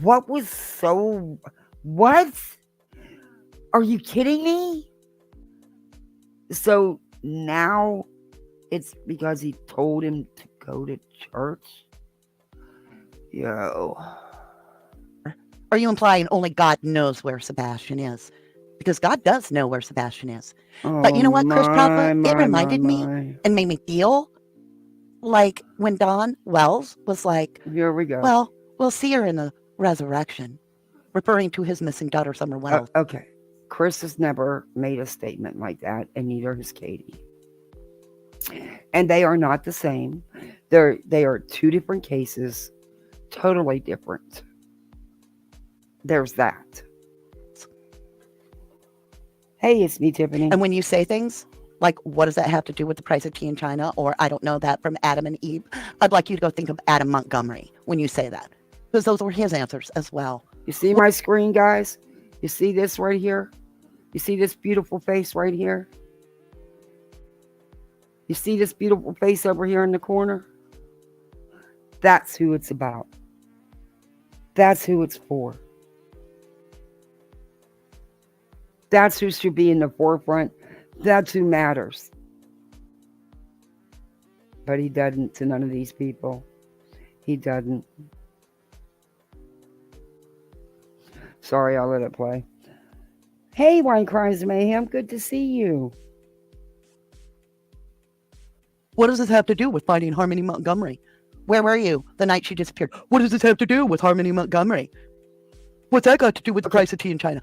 [SPEAKER 1] What was so... What? Are you kidding me? So now it's because he told him to go to church? Yo.
[SPEAKER 4] Are you implying only God knows where Sebastian is? Because God does know where Sebastian is. But
[SPEAKER 1] Oh,
[SPEAKER 4] you know what, Chris Proudfoot? It reminded me
[SPEAKER 1] my.
[SPEAKER 4] and made me feel like when Don Wells was like,
[SPEAKER 1] Here we go.
[SPEAKER 4] well, we'll see her in the resurrection, referring to his missing daughter, Summer Wells.
[SPEAKER 1] Okay. Chris has never made a statement like that, and neither has Katie. And they are not the same. They are two different cases, totally different. There's that. Hey, it's me, Tiffany.
[SPEAKER 4] And when you say things like, what does that have to do with the price of tea in China? Or I don't know that from Adam and Eve. I'd like you to go think of Adam Montgomery when you say that, because those were his answers as well.
[SPEAKER 1] You see my screen, guys? You see this right here? You see this beautiful face right here? You see this beautiful face over here in the corner? That's who it's about. That's who it's for. That's who should be in the forefront. That's who matters. But he doesn't to none of these people. He doesn't. Sorry, I'll let it play. Hey, Wine Crimes Mayhem, good to see you.
[SPEAKER 4] What does this have to do with finding Harmony Montgomery? Where were you the night she disappeared? What does this have to do with Harmony Montgomery? What's that got to do with the price of tea in China?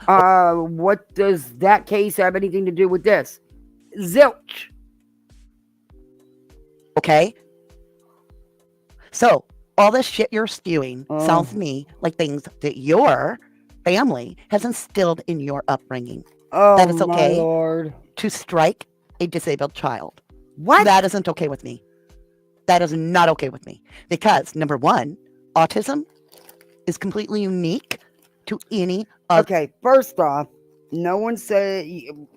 [SPEAKER 1] What does that case have anything to do with this? Zilch.
[SPEAKER 4] Okay. So all this shit you're spewing sounds to me like things that your family has instilled in your upbringing. That it's okay
[SPEAKER 1] my Lord.
[SPEAKER 4] to strike a disabled child.
[SPEAKER 1] What?
[SPEAKER 4] That isn't okay with me. That is not okay with me. Because, number one, autism is completely unique to any other.
[SPEAKER 1] Okay, first off, no one said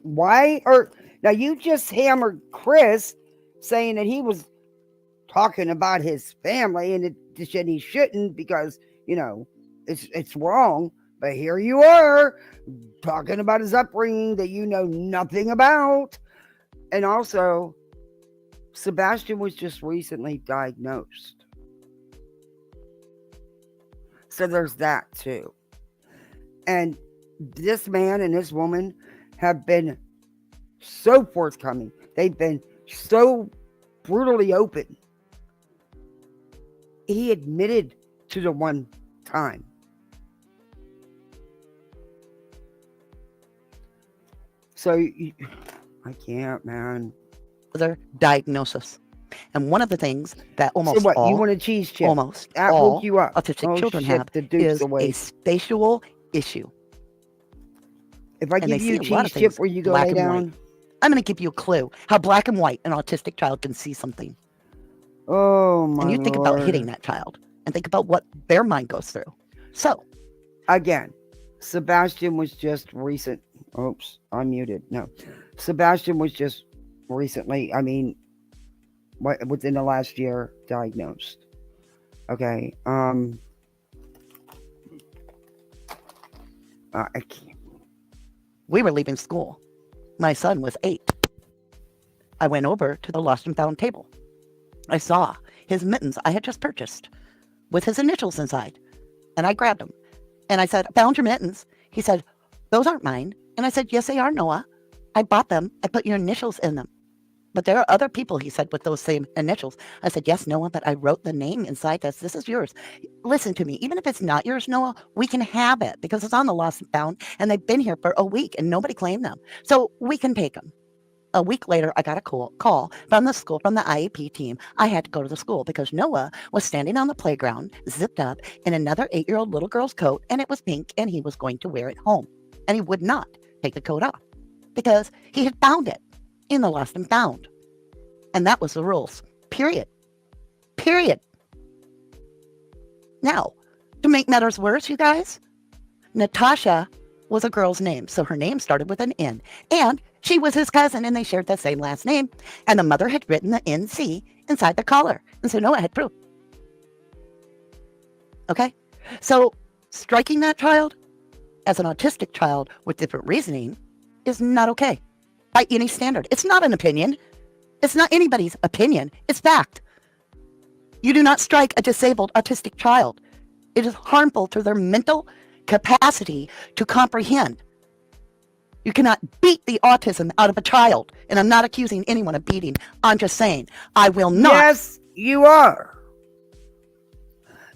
[SPEAKER 1] why, or now you just hammered Chris saying that he was talking about his family and he shouldn't because, you know, it's wrong. But here you are talking about his upbringing that you know nothing about. And also, Sebastian was just recently diagnosed. So there's that too. And this man and this woman have been so forthcoming. They've been so brutally open. He admitted to the one time. So I can't, man.
[SPEAKER 4] Other diagnosis. And one of the things that almost
[SPEAKER 1] So what,
[SPEAKER 4] all,
[SPEAKER 1] you want a cheese chip?
[SPEAKER 4] almost
[SPEAKER 1] That
[SPEAKER 4] all
[SPEAKER 1] woke you up.
[SPEAKER 4] autistic children
[SPEAKER 1] shit,
[SPEAKER 4] have
[SPEAKER 1] the Duke's
[SPEAKER 4] is
[SPEAKER 1] away.
[SPEAKER 4] a spatial issue.
[SPEAKER 1] If I
[SPEAKER 4] and they
[SPEAKER 1] give you a
[SPEAKER 4] see a lot
[SPEAKER 1] cheese
[SPEAKER 4] of
[SPEAKER 1] chip
[SPEAKER 4] things
[SPEAKER 1] where you go
[SPEAKER 4] black
[SPEAKER 1] lay
[SPEAKER 4] and
[SPEAKER 1] down.
[SPEAKER 4] white. I'm going to give you a clue how black and white an autistic child can see something.
[SPEAKER 1] Oh my
[SPEAKER 4] And you think
[SPEAKER 1] Lord.
[SPEAKER 4] about hitting that child and think about what their mind goes through. So,
[SPEAKER 1] again, Sebastian was just recent. Oops, I'm muted. No, Sebastian was just recently, I mean, within the last year, diagnosed. Okay. I can't.
[SPEAKER 4] we were leaving school. My son was 8. I went over to the lost and found table. I saw his mittens I had just purchased with his initials inside. And I grabbed them. And I said, "Found your mittens." He said, "Those aren't mine." And I said, "Yes, they are, Noah. I bought them. I put your initials in them." "But there are other people," he said, "with those same initials." I said, "Yes, Noah, but I wrote the name inside this. This is yours. Listen to me. Even if it's not yours, Noah, we can have it because it's on the lost and found. And they've been here for a week and nobody claimed them. So we can take them." A week later, I got a call from the school, from the IEP team. I had to go to the school because Noah was standing on the playground, zipped up in another 8-year-old little girl's coat, and it was pink, and he was going to wear it home. And he would not take the coat off because he had found it in the lost and found. And that was the rules. Period. Period. Now, to make matters worse, you guys, Natasha was a girl's name, so her name started with an N. And she was his cousin, and they shared the same last name. And the mother had written the NC inside the collar. And so Noah had proof. Okay? So striking that child as an autistic child with different reasoning is not okay. by any standard. It's not an opinion. It's not anybody's opinion. It's fact. You do not strike a disabled autistic child. It is harmful to their mental capacity to comprehend. You cannot beat the autism out of a child. And I'm not accusing anyone of beating. I'm just saying, I will not.
[SPEAKER 1] Yes, you are.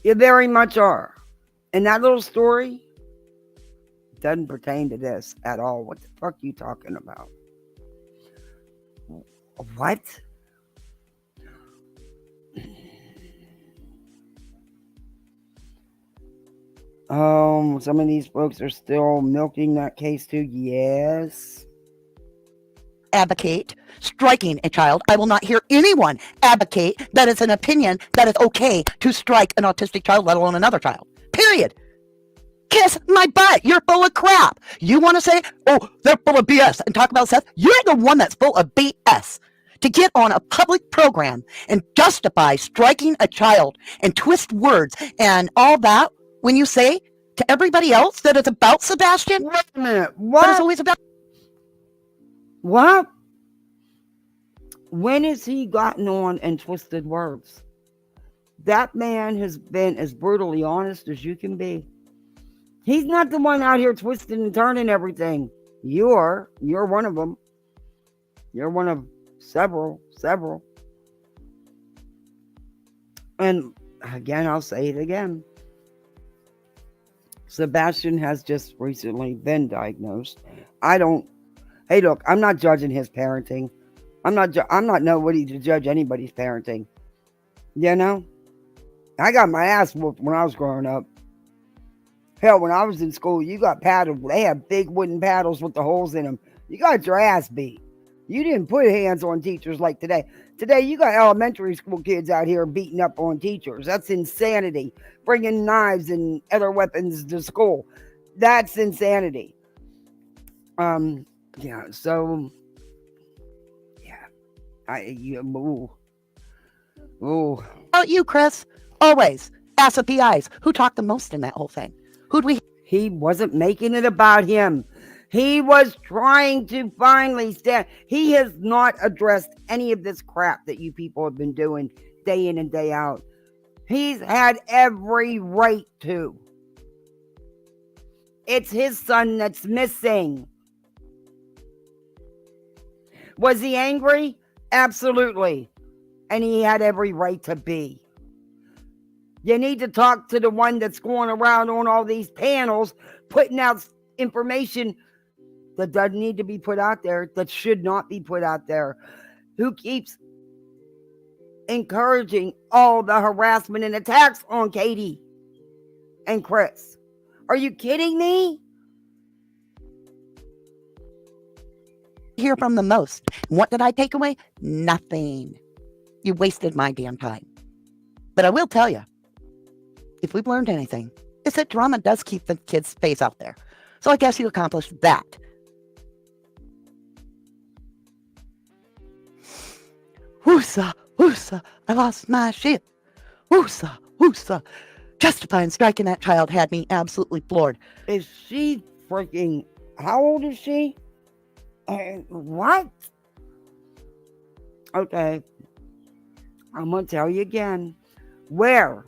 [SPEAKER 1] You very much are. And that little story doesn't pertain to this at all. What the fuck are you talking about? What? Some of these folks are still milking that case too. Yes.
[SPEAKER 4] Advocate striking a child. I will not hear anyone advocate that it's an opinion that it's okay to strike an autistic child, let alone another child. Period. Kiss my butt. You're full of crap. You want to say, oh, they're full of BS and talk about Seth? You're the one that's full of BS. To get on a public program and justify striking a child and twist words and all that when you say to everybody else that it's about Sebastian.
[SPEAKER 1] Wait a minute.
[SPEAKER 4] But
[SPEAKER 1] What?
[SPEAKER 4] it's always about.
[SPEAKER 1] What? When has he gotten on and twisted words? That man has been as brutally honest as you can be. He's not the one out here twisting and turning everything. You are. You're one of them. You're one of several. And again, I'll say it again. Sebastian has just recently been diagnosed. Hey, look, I'm not judging his parenting. I'm not nobody to judge anybody's parenting. You know? I got my ass whooped when I was growing up. Hell, when I was in school, you got paddled. They had big wooden paddles with the holes in them. You got your ass beat. You didn't put hands on teachers like today. Today, you got elementary school kids out here beating up on teachers. That's insanity. Bringing knives and other weapons to school. That's insanity. Yeah, so, yeah. Ooh.
[SPEAKER 4] About you, Chris. Always. Ask the PIs. Who talked the most in that whole thing? Who'd we?
[SPEAKER 1] He wasn't making it about him. He was trying to finally stand. He has not addressed any of this crap that you people have been doing day in and day out. He's had every right to. It's his son that's missing. Was he angry? Absolutely. And he had every right to be. You need to talk to the one that's going around on all these panels, putting out information that doesn't need to be put out there, that should not be put out there, who keeps encouraging all the harassment and attacks on Katie and Chris. Are you kidding me?
[SPEAKER 4] Hear from the most. What did I take away? Nothing. You wasted my damn time. But I will tell you, if we've learned anything, it's that drama does keep the kid's face out there. So I guess you accomplished that. Woosa, woosa, I lost my shit. Woosa, woosa. Justifying striking that child had me absolutely floored.
[SPEAKER 1] Is she freaking... How old is she? What? Okay. I'm going to tell you again. Where?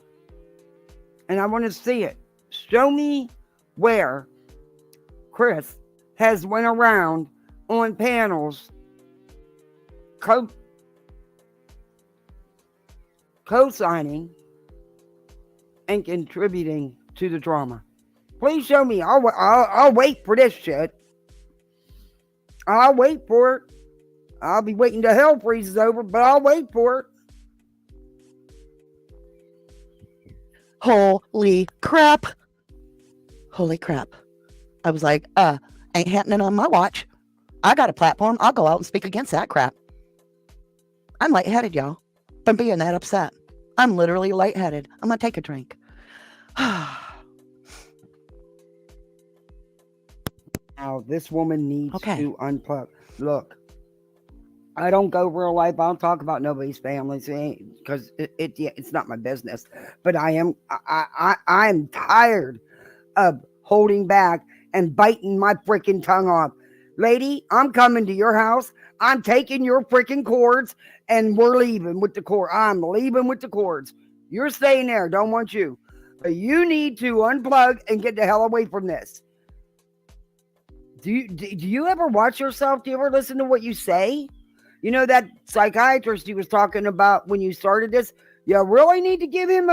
[SPEAKER 1] And I want to see it. Show me where Chris has went around on panels co-signing and contributing to the drama. Please show me. I'll wait for this shit. I'll wait for it. I'll be waiting till hell freezes over, but I'll wait for it.
[SPEAKER 4] Holy crap. Holy crap. I was like, ain't happening on my watch. I got a platform. I'll go out and speak against that crap. I'm lightheaded, y'all, from being that upset. I'm literally lightheaded. I'm going to take a drink.
[SPEAKER 1] Now, this woman needs
[SPEAKER 4] Okay.
[SPEAKER 1] to unplug. Look, I don't go real life. I don't talk about nobody's family because it's not my business. But I'm tired of holding back and biting my freaking tongue off Lady, I'm coming to your house. I'm taking your freaking cords and we're leaving with the cord. I'm leaving with the cords. You're staying there. Don't want you. But you need to unplug and get the hell away from this. Do you ever watch yourself? Do you ever listen to what you say? You know that psychiatrist you was talking about when you started this? You really need to give him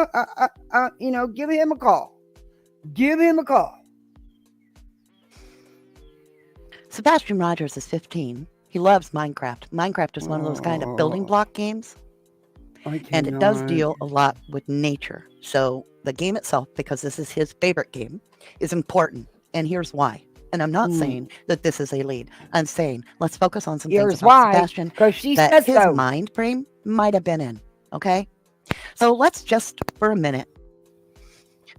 [SPEAKER 1] give him a call. Give him a call.
[SPEAKER 4] Sebastian Rogers is 15. He loves Minecraft. Minecraft is one of those kind of building block games. And it does deal a lot with nature. So the game itself, because this is his favorite game, is important. And here's why. And I'm not saying that this is a lead. I'm saying let's focus on some things about Sebastian that his mind frame might have been in. Okay? So let's just, for a minute,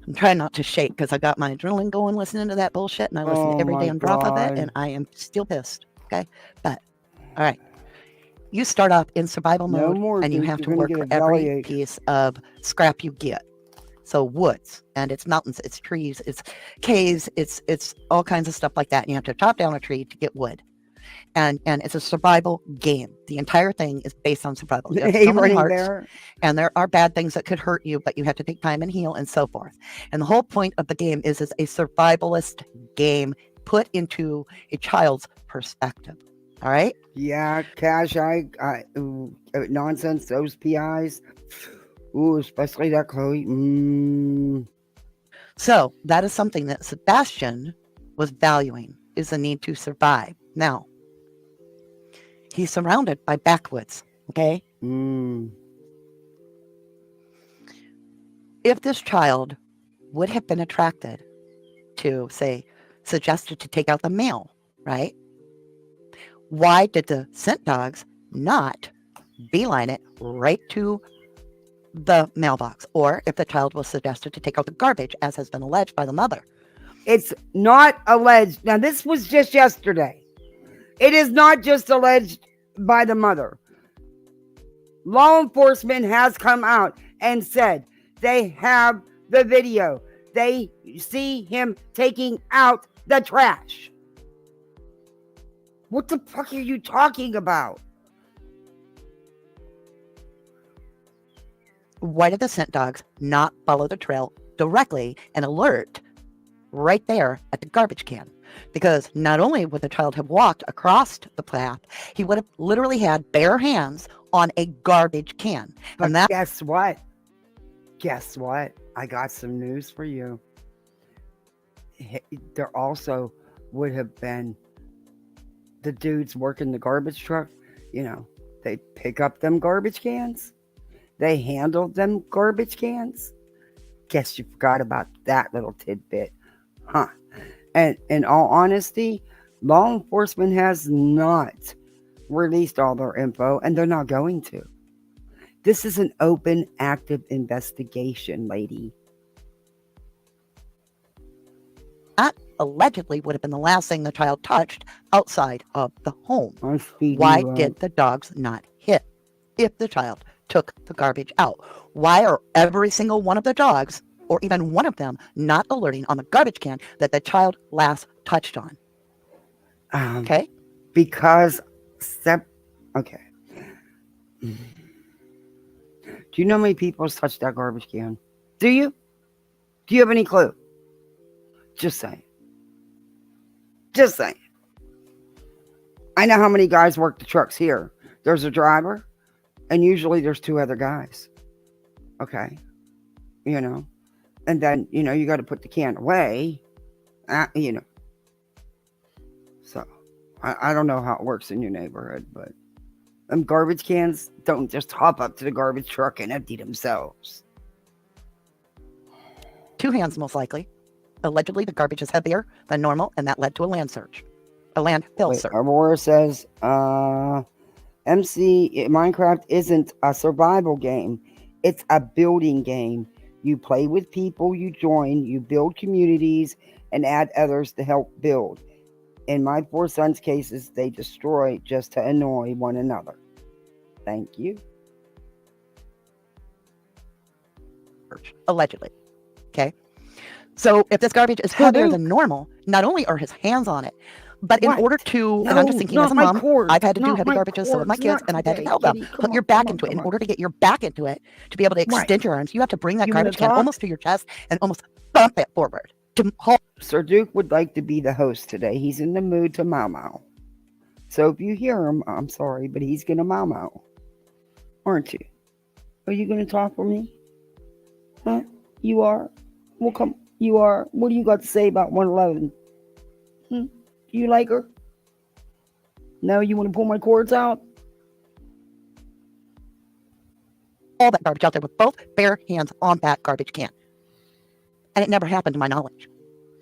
[SPEAKER 4] I'm trying not to shake because I got my adrenaline going listening to that bullshit, and I listen to every damn drop of it, and I am still pissed. Okay? But, all right. You start off in survival mode, and you have to work for every piece of scrap you get. So woods, and it's mountains, it's trees, it's caves, it's all kinds of stuff like that. And you have to chop down a tree to get wood. And it's a survival game. The entire thing is based on survival. You have so many hearts, and there are bad things that could hurt you, but you have to take time and heal and so forth. And the whole point of the game is a survivalist game put into a child's perspective. All right?
[SPEAKER 1] Yeah, Cash, nonsense, those PIs. Ooh, especially that Chloe.
[SPEAKER 4] So that is something that Sebastian was valuing, is the need to survive. Now, he's surrounded by backwoods, okay? If this child would have been attracted to, say, suggested to take out the mail, right? Why did the scent dogs not beeline it right to the mailbox? Or if the child was suggested to take out the garbage, as has been alleged by the mother.
[SPEAKER 1] It's not alleged. Now, this was just yesterday. It is not just alleged by the mother. Law enforcement has come out and said they have the video. They see him taking out the trash. What the fuck are you talking about?
[SPEAKER 4] Why did the scent dogs not follow the trail directly and alert right there at the garbage can? Because not only would the child have walked across the path, he would have literally had bare hands on a garbage can.
[SPEAKER 1] But and guess what? Guess what? I got some news for you. There also would have been the dudes working the garbage truck. You know, they pick up them garbage cans. They handle them garbage cans. Guess you forgot about that little tidbit. Huh. And in all honesty, law enforcement has not released all their info, and they're not going to. This is an open, active investigation, lady.
[SPEAKER 4] That allegedly would have been the last thing the child touched outside of the home. Why did the dogs not hit if the child took the garbage out? Why are every single one of the dogs, or even one of them, not alerting on the garbage can that the child last touched on? Okay?
[SPEAKER 1] Because, okay. Do you know how many people touched that garbage can? Do you? Do you have any clue? Just saying. Just saying. I know how many guys work the trucks here. There's a driver, and usually there's two other guys. Okay? You know? And then, you know, you got to put the can away. You know. So, I don't know how it works in your neighborhood, but garbage cans don't just hop up to the garbage truck and empty themselves.
[SPEAKER 4] Two hands, most likely. Allegedly, the garbage is heavier than normal, and that led to a landfill search.
[SPEAKER 1] Aurora says, MC, Minecraft isn't a survival game. It's a building game. You play with people, you join, you build communities, and add others to help build. In my four sons' cases, they destroy just to annoy one another. Thank you.
[SPEAKER 4] Allegedly. Okay? So if this garbage is heavier than normal, not only are his hands on it, But in
[SPEAKER 1] What?
[SPEAKER 4] order to, and
[SPEAKER 1] No,
[SPEAKER 4] I'm just thinking
[SPEAKER 1] not
[SPEAKER 4] as a
[SPEAKER 1] my
[SPEAKER 4] mom,
[SPEAKER 1] cords.
[SPEAKER 4] I've had to do
[SPEAKER 1] Not
[SPEAKER 4] heavy
[SPEAKER 1] my
[SPEAKER 4] garbages, so with my
[SPEAKER 1] cords.
[SPEAKER 4] kids,
[SPEAKER 1] Not
[SPEAKER 4] and I've had to
[SPEAKER 1] today,
[SPEAKER 4] tell them,
[SPEAKER 1] kitty. Come
[SPEAKER 4] put your
[SPEAKER 1] on,
[SPEAKER 4] back
[SPEAKER 1] come on,
[SPEAKER 4] into it.
[SPEAKER 1] come
[SPEAKER 4] In
[SPEAKER 1] on.
[SPEAKER 4] order to get your back into it, to be able to
[SPEAKER 1] Right.
[SPEAKER 4] extend your arms, you have to bring that
[SPEAKER 1] You wanna
[SPEAKER 4] garbage can
[SPEAKER 1] talk?
[SPEAKER 4] almost to your chest and almost bump it forward to hold.
[SPEAKER 1] Sir Duke would like to be the host today. He's in the mood to mow mow. So if you hear him, I'm sorry, but he's gonna mow mow, aren't you? Are you gonna talk for me? Huh? You are? Well, come. You are. What do you got to say about 111? Do you like her? No, you want to pull my cords out?
[SPEAKER 4] all that garbage out there with both bare hands on that garbage can. And it never happened to my knowledge.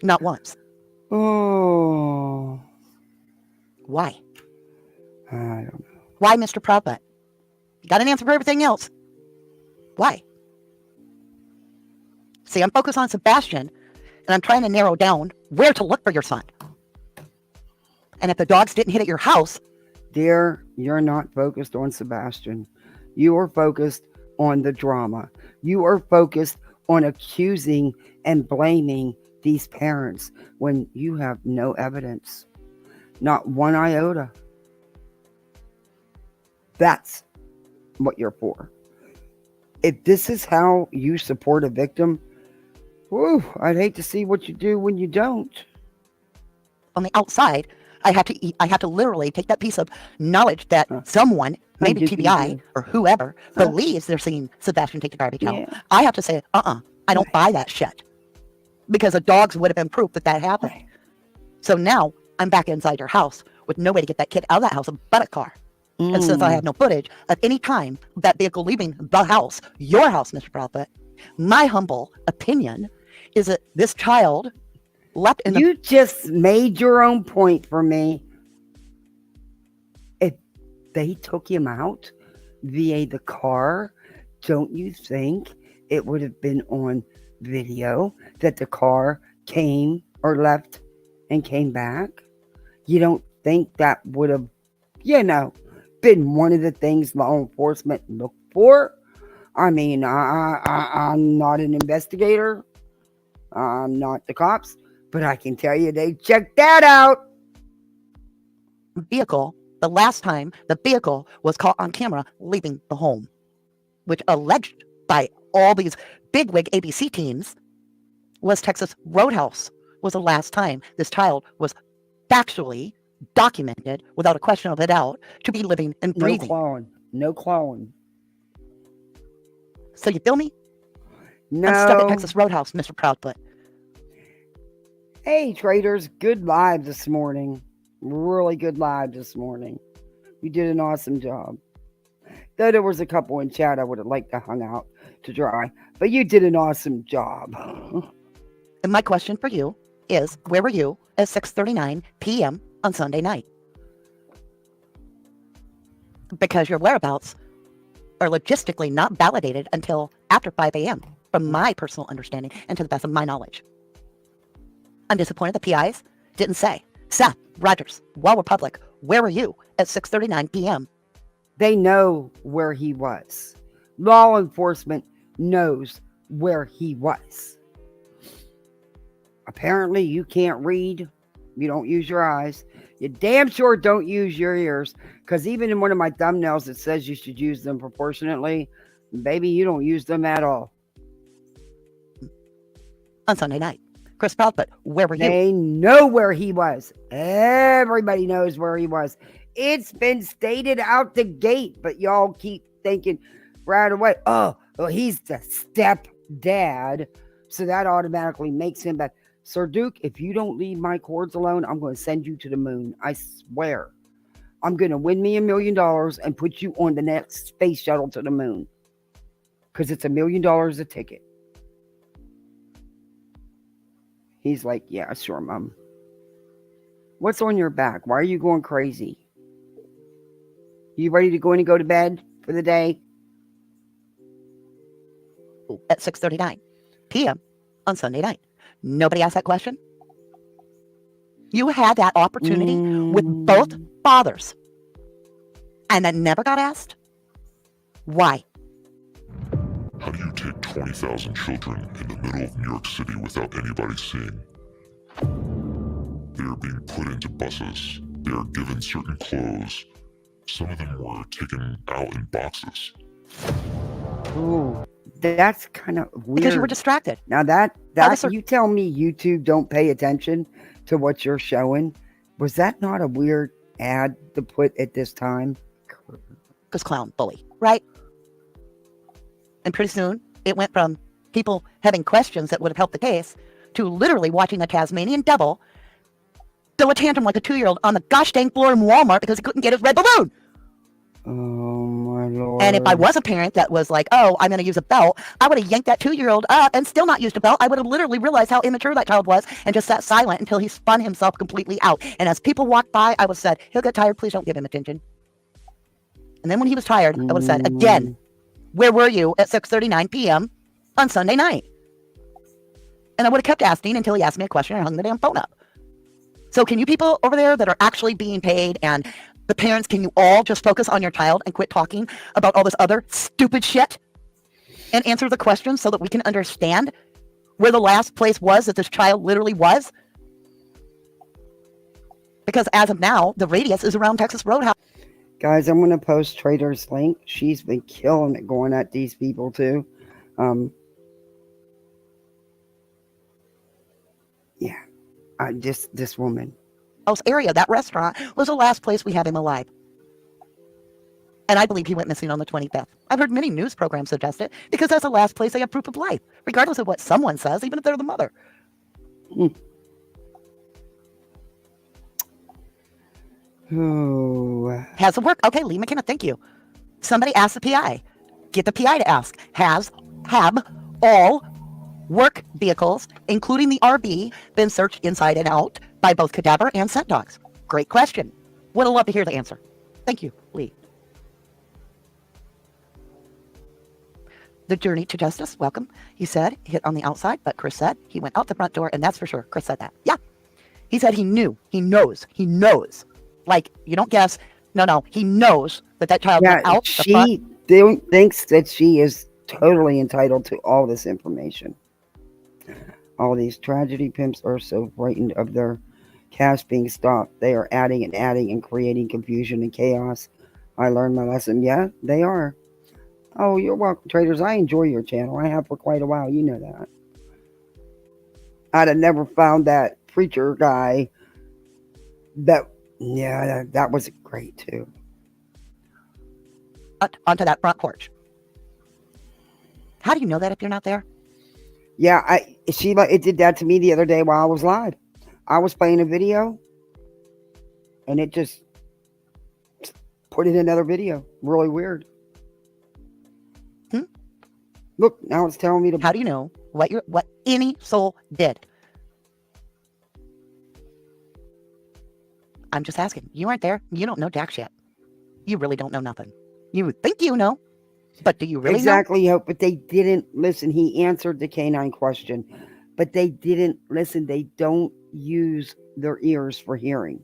[SPEAKER 4] Not once.
[SPEAKER 1] Oh,
[SPEAKER 4] Why?
[SPEAKER 1] I don't know.
[SPEAKER 4] Why, Mr. Proudbutt? You got an answer for everything else. Why? See, I'm focused on Sebastian, and I'm trying to narrow down where to look for your son. And if the dogs didn't hit at your house,
[SPEAKER 1] Dear, you're not focused on Sebastian. You are focused on the drama. You are focused on accusing and blaming these parents when you have no evidence. Not one iota. That's what you're for. If this is how you support a victim, whew, I'd hate to see what you do when you don't.
[SPEAKER 4] on the outside, I have to literally take that piece of knowledge that someone, maybe
[SPEAKER 1] did you
[SPEAKER 4] TBI
[SPEAKER 1] do?
[SPEAKER 4] or whoever, believes they're seeing Sebastian take the garbage out.
[SPEAKER 1] Yeah.
[SPEAKER 4] I have to say, I don't buy that shit. Because the dogs would have been proof that that happened. So now I'm back inside your house with no way to get that kid out of that house but a car. And since I have no footage of any time that vehicle leaving the house, your house, Mr. Proudfoot, my humble opinion is that this child left in the...
[SPEAKER 1] You just made your own point for me. If they took him out via the car, don't you think it would have been on video that the car came or left and came back? You don't think that would have, been one of the things law enforcement looked for? I mean, I'm not an investigator. I'm not the cops. But I can tell you they checked that out.
[SPEAKER 4] vehicle, the last time the vehicle was caught on camera leaving the home, which alleged by all these bigwig ABC teams was Texas Roadhouse, was the last time this child was factually documented without a question of a doubt to be living and breathing.
[SPEAKER 1] No clawing.
[SPEAKER 4] So you feel me?
[SPEAKER 1] No.
[SPEAKER 4] I'm stuck at Texas Roadhouse, Mr. Proudfoot.
[SPEAKER 1] Hey, traders, good live this morning. Really good live this morning. You did an awesome job. Though there was a couple in chat I would have liked to hung out to dry, but you did an awesome job.
[SPEAKER 4] And my question for you is, where were you at 6:39 p.m. on Sunday night? Because your whereabouts are logistically not validated until after 5 a.m., from my personal understanding and to the best of my knowledge. I'm disappointed the PIs didn't say, Seth, Rogers, Wall Republic, where were you at 6:39 p.m.?
[SPEAKER 1] They know where he was. Law enforcement knows where he was. Apparently, you can't read. You don't use your eyes. You damn sure don't use your ears. Because even in one of my thumbnails, it says you should use them proportionately. Baby, you don't use them at all.
[SPEAKER 4] On Sunday night. Chris Proudfoot, where were you?
[SPEAKER 1] They know where he was. Everybody knows where he was. It's been stated out the gate, but y'all keep thinking right away, oh, well, he's the stepdad. So that automatically makes him bad. Sir Duke, if you don't leave my cords alone, I'm going to send you to the moon. I swear. I'm going to win me $1 million and put you on the next space shuttle to the moon. Because it's $1 million a ticket. He's like, yeah, sure, Mom. What's on your back? Why are you going crazy? You ready to go in and go to bed for the day?
[SPEAKER 4] At 6:39 p.m. on Sunday night. Nobody asked that question? You had that opportunity with both fathers. And that never got asked? Why?
[SPEAKER 6] How do you take 20,000 children in the middle of New York City without anybody seeing? They are being put into buses. They are given certain clothes. Some of them were taken out in boxes.
[SPEAKER 1] Ooh, that's kind of weird.
[SPEAKER 4] Because you were distracted.
[SPEAKER 1] Now you tell me YouTube don't pay attention to what you're showing. Was that not a weird ad to put at this time?
[SPEAKER 4] Because clown, bully, right? And pretty soon, it went from people having questions that would have helped the case to literally watching a Tasmanian devil throw a tantrum like a 2-year-old on the gosh dang floor in Walmart because he couldn't get his red balloon.
[SPEAKER 1] Oh, my Lord.
[SPEAKER 4] And if I was a parent that was like, oh, I'm going to use a belt, I would have yanked that 2-year-old up and still not used a belt. I would have literally realized how immature that child was and just sat silent until he spun himself completely out. And as people walked by, I would have said, he'll get tired. Please don't give him attention. And then when he was tired, I would have said, again, where were you at 6:39 p.m. on Sunday night? And I would have kept asking until he asked me a question and hung the damn phone up. So can you people over there that are actually being paid and the parents, can you all just focus on your child and quit talking about all this other stupid shit and answer the questions so that we can understand where the last place was that this child literally was? Because as of now, the radius is around Texas Roadhouse.
[SPEAKER 1] Guys, I'm going to post Trader's link. She's been killing it going at these people too. Yeah, this woman.
[SPEAKER 4] Area, that restaurant was the last place we had him alive. And I believe he went missing on the 25th. I've heard many news programs suggest it because that's the last place they have proof of life, regardless of what someone says, even if they're the mother.
[SPEAKER 1] Oh.
[SPEAKER 4] Has it worked? Okay, Lee McKenna, thank you. Somebody ask the PI. Get the PI to ask. Have all work vehicles, including the RB, been searched inside and out by both cadaver and scent dogs? Great question. Would love to hear the answer. Thank you, Lee. The journey to justice, welcome. He said, hit on the outside, but Chris said he went out the front door, and that's for sure. Chris said that. Yeah. He said he knew. He knows. Like, you don't guess. No. He knows that child went out the front.
[SPEAKER 1] She thinks that she is totally entitled to all this information. All these tragedy pimps are so frightened of their cash being stopped. They are adding and creating confusion and chaos. I learned my lesson. Yeah, they are. Oh, you're welcome, traders. I enjoy your channel. I have for quite a while. You know that. I'd have never found that preacher guy. That was great too.
[SPEAKER 4] Onto that front porch. How do you know that if you're not there?
[SPEAKER 1] Yeah, it did that to me the other day while I was live. I was playing a video, and it just put in another video. Really weird. Look, now it's telling me to.
[SPEAKER 4] How do you know what any soul did? I'm just asking. You weren't there. You don't know jack shit. You really don't know nothing. You would think you know, but do you really
[SPEAKER 1] exactly know? But they didn't listen. He answered the canine question, but they didn't listen. They don't use their ears for hearing.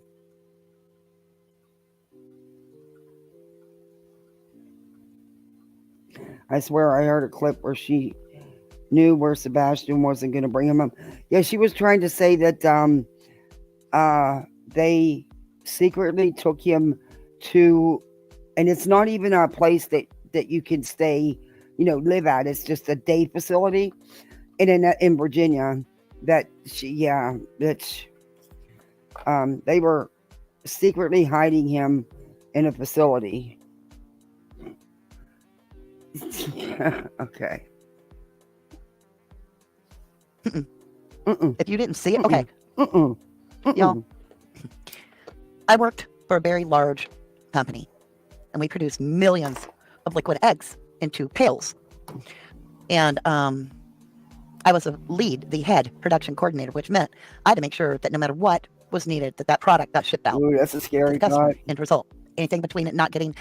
[SPEAKER 1] I swear I heard a clip where she knew where Sebastian wasn't going to bring him up. Yeah, she was trying to say that they secretly took him to, and it's not even a place that you can stay, live at. It's just a day facility in Virginia that they were secretly hiding him in a facility. Okay.
[SPEAKER 4] If you didn't see it, okay. Y'all, I worked for a very large company, and we produced millions of liquid eggs into pails. And I was the head production coordinator, which meant I had to make sure that no matter what was needed, that product got shipped out.
[SPEAKER 1] Ooh, that's a scary
[SPEAKER 4] to the customer.
[SPEAKER 1] thought.
[SPEAKER 4] End result. Anything between it not getting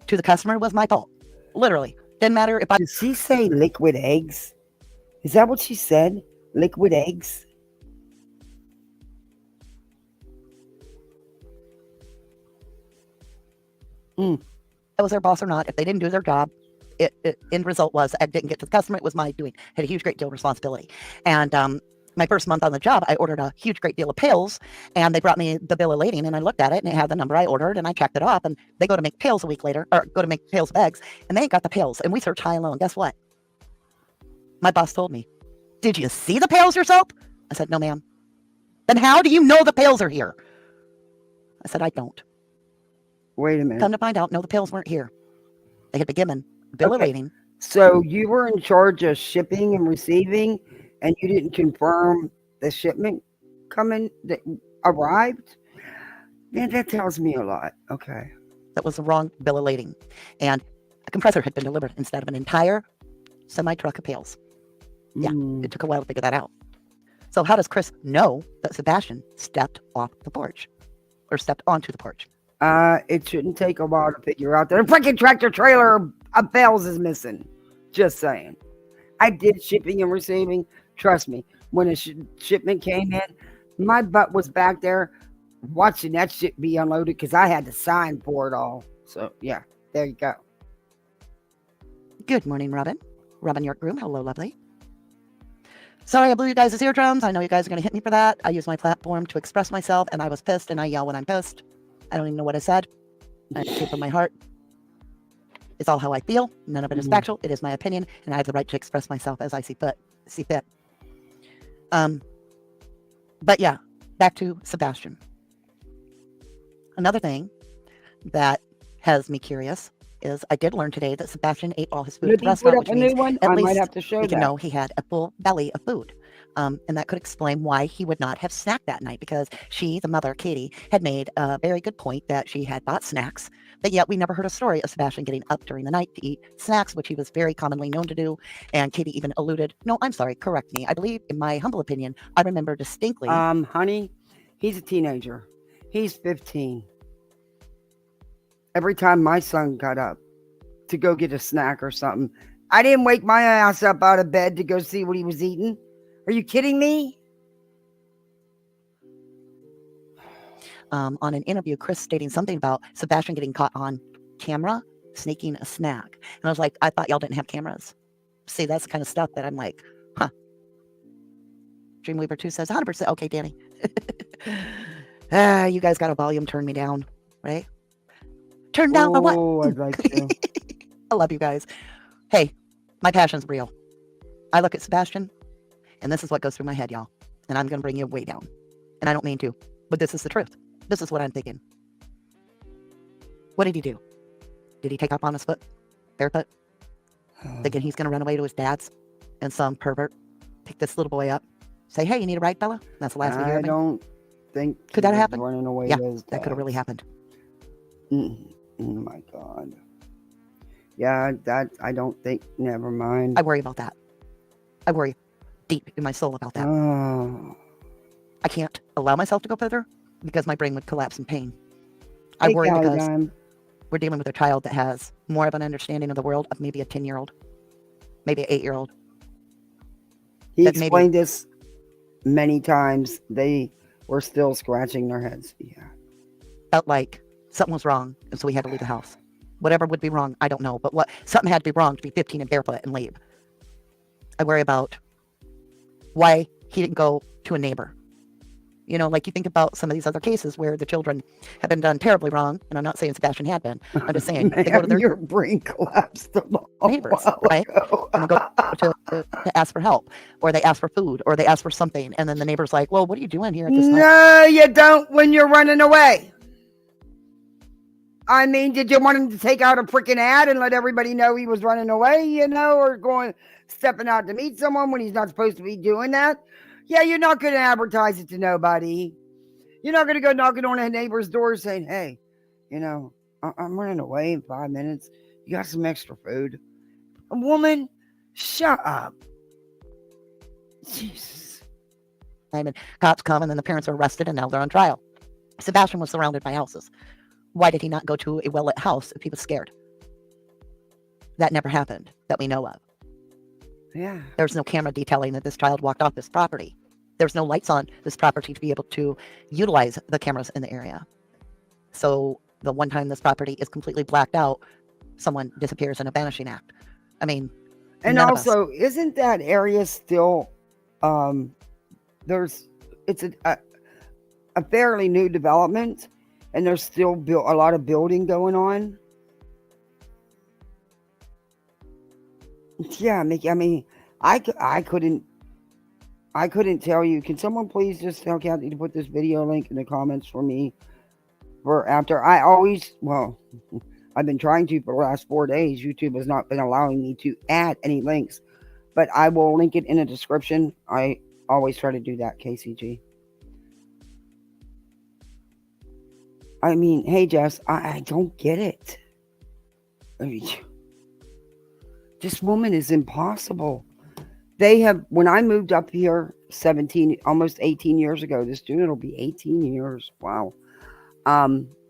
[SPEAKER 4] to the customer was my fault. Literally. Didn't matter if I...
[SPEAKER 1] Did she say liquid eggs? Is that what she said? Liquid eggs?
[SPEAKER 4] I was their boss or not. If they didn't do their job, end result was the egg didn't get to the customer. It was my doing. Had a huge, great deal of responsibility. And my first month on the job, I ordered a huge, great deal of pails, and they brought me the bill of lading, and I looked at it, and it had the number I ordered, and I checked it off, and they go to make pails a week later, or go to make pails of eggs, and they ain't got the pails, and we searched high and low, and guess what? My boss told me, did you see the pails yourself? I said, no, ma'am. Then how do you know the pails are here? I said, I don't.
[SPEAKER 1] Wait a minute.
[SPEAKER 4] Come to find out, no, the pails weren't here. They had been given bill of lading.
[SPEAKER 1] So you were in charge of shipping and receiving, and you didn't confirm the shipment that arrived? Man, that tells me a lot. Okay.
[SPEAKER 4] That was the wrong bill of lading. And a compressor had been delivered instead of an entire semi-truck of pails. Yeah, it took a while to figure that out. So how does Chris know that Sebastian stepped off the porch? Or stepped onto the porch?
[SPEAKER 1] It shouldn't take a while to figure out that a freaking tractor trailer of pails is missing. Just saying. I did shipping and receiving. Trust me, when a shipment came in, my butt was back there watching that shit be unloaded because I had to sign for it all. So, yeah, there you go.
[SPEAKER 4] Good morning, Robin. Robin York Groom. Hello, lovely. Sorry, I blew you guys' eardrums. I know you guys are going to hit me for that. I use my platform to express myself, and I was pissed, and I yell when I'm pissed. I don't even know what I said. I came from my heart. It's all how I feel. None of it is factual. It is my opinion, and I have the right to express myself as I see fit. But yeah, back to Sebastian. Another thing that has me curious is I did learn today that Sebastian ate all his food at the restaurant, which means at least
[SPEAKER 1] might have to show
[SPEAKER 4] we can
[SPEAKER 1] that.
[SPEAKER 4] know he had a full belly of food. And that could explain why he would not have snacked that night, because she, the mother, Katie, had made a very good point that she had bought snacks, but yet we never heard a story of Sebastian getting up during the night to eat snacks, which he was very commonly known to do. And Katie even alluded, no, I'm sorry, correct me. I believe, in my humble opinion, I remember distinctly.
[SPEAKER 1] Honey, he's a teenager. He's 15. Every time my son got up to go get a snack or something, I didn't wake my ass up out of bed to go see what he was eating. Are you kidding me?
[SPEAKER 4] On an interview, Chris stating something about Sebastian getting caught on camera sneaking a snack. And I was like, I thought y'all didn't have cameras. See, that's the kind of stuff that I'm like, huh. Dreamweaver 2 says 100%. Okay, Danny. You guys got a volume, turn me down, right? Turn down the what?
[SPEAKER 1] Oh, I'd like to.
[SPEAKER 4] I love you guys. Hey, my passion's real. I look at Sebastian, and this is what goes through my head, y'all. And I'm going to bring you way down. And I don't mean to, but this is the truth. This is what I'm thinking. What did he do? Did he take up on his foot? Barefoot? Thinking he's going to run away to his dad's, and some pervert pick this little boy up, say, hey, you need a ride, fella? That's the last we hear of
[SPEAKER 1] I
[SPEAKER 4] him.
[SPEAKER 1] don't think
[SPEAKER 4] Could that happen?
[SPEAKER 1] Running away
[SPEAKER 4] Yeah,
[SPEAKER 1] to his
[SPEAKER 4] that could have really
[SPEAKER 1] dad's.
[SPEAKER 4] happened.
[SPEAKER 1] Oh my God. Yeah, that I don't think. Never mind.
[SPEAKER 4] I worry about that. I worry deep in my soul about that.
[SPEAKER 1] Oh.
[SPEAKER 4] I can't allow myself to go further because my brain would collapse in pain. I
[SPEAKER 1] Hey,
[SPEAKER 4] worry
[SPEAKER 1] Callie
[SPEAKER 4] because
[SPEAKER 1] Dime.
[SPEAKER 4] we're dealing with a child that has more of an understanding of the world of maybe a 10-year-old, maybe an 8-year-old.
[SPEAKER 1] He
[SPEAKER 4] that maybe-
[SPEAKER 1] explained this many times. They were still scratching their heads. Yeah.
[SPEAKER 4] Felt like something was wrong, and so we had to leave the house. Whatever would be wrong, I don't know, but something had to be wrong to be 15 and barefoot and leave. I worry about why he didn't go to a neighbor. You know, like you think about some of these other cases where the children have been done terribly wrong, and I'm not saying Sebastian had been. I'm just saying they go to their
[SPEAKER 1] your brain collapsed a long
[SPEAKER 4] neighbors,
[SPEAKER 1] while
[SPEAKER 4] right?
[SPEAKER 1] ago.
[SPEAKER 4] And they go to ask for help, or they ask for food, or they ask for something, and then the neighbor's like, well, what are you doing here at this time?
[SPEAKER 1] No, you don't when you're running away. I mean, did you want him to take out a freaking ad and let everybody know he was running away, or stepping out to meet someone when he's not supposed to be doing that? Yeah, you're not going to advertise it to nobody. You're not going to go knocking on a neighbor's door saying, hey, I'm running away in 5 minutes. You got some extra food? A woman, shut up. Jesus.
[SPEAKER 4] And cops come, and then the parents are arrested, and now they're on trial. Sebastian was surrounded by houses. Why did he not go to a well-lit house if he was scared? That never happened that we know of.
[SPEAKER 1] Yeah.
[SPEAKER 4] There's no camera detailing that this child walked off this property. There's no lights on this property to be able to utilize the cameras in the area. So the one time this property is completely blacked out, someone disappears in a vanishing act. I mean,
[SPEAKER 1] And
[SPEAKER 4] none of us.
[SPEAKER 1] also, isn't that area still it's a fairly new development, and there's still a lot of building going on. Yeah, Mickey. I mean, I couldn't tell you. Can someone please just tell Kathy to put this video link in the comments for me for after? I've been trying to for the last 4 days. YouTube has not been allowing me to add any links, but I will link it in the description. I always try to do that, KCG. I mean, hey, Jess, I don't get it. I mean, this woman is impossible. When I moved up here 17, almost 18 years ago, this June it'll be 18 years. Wow.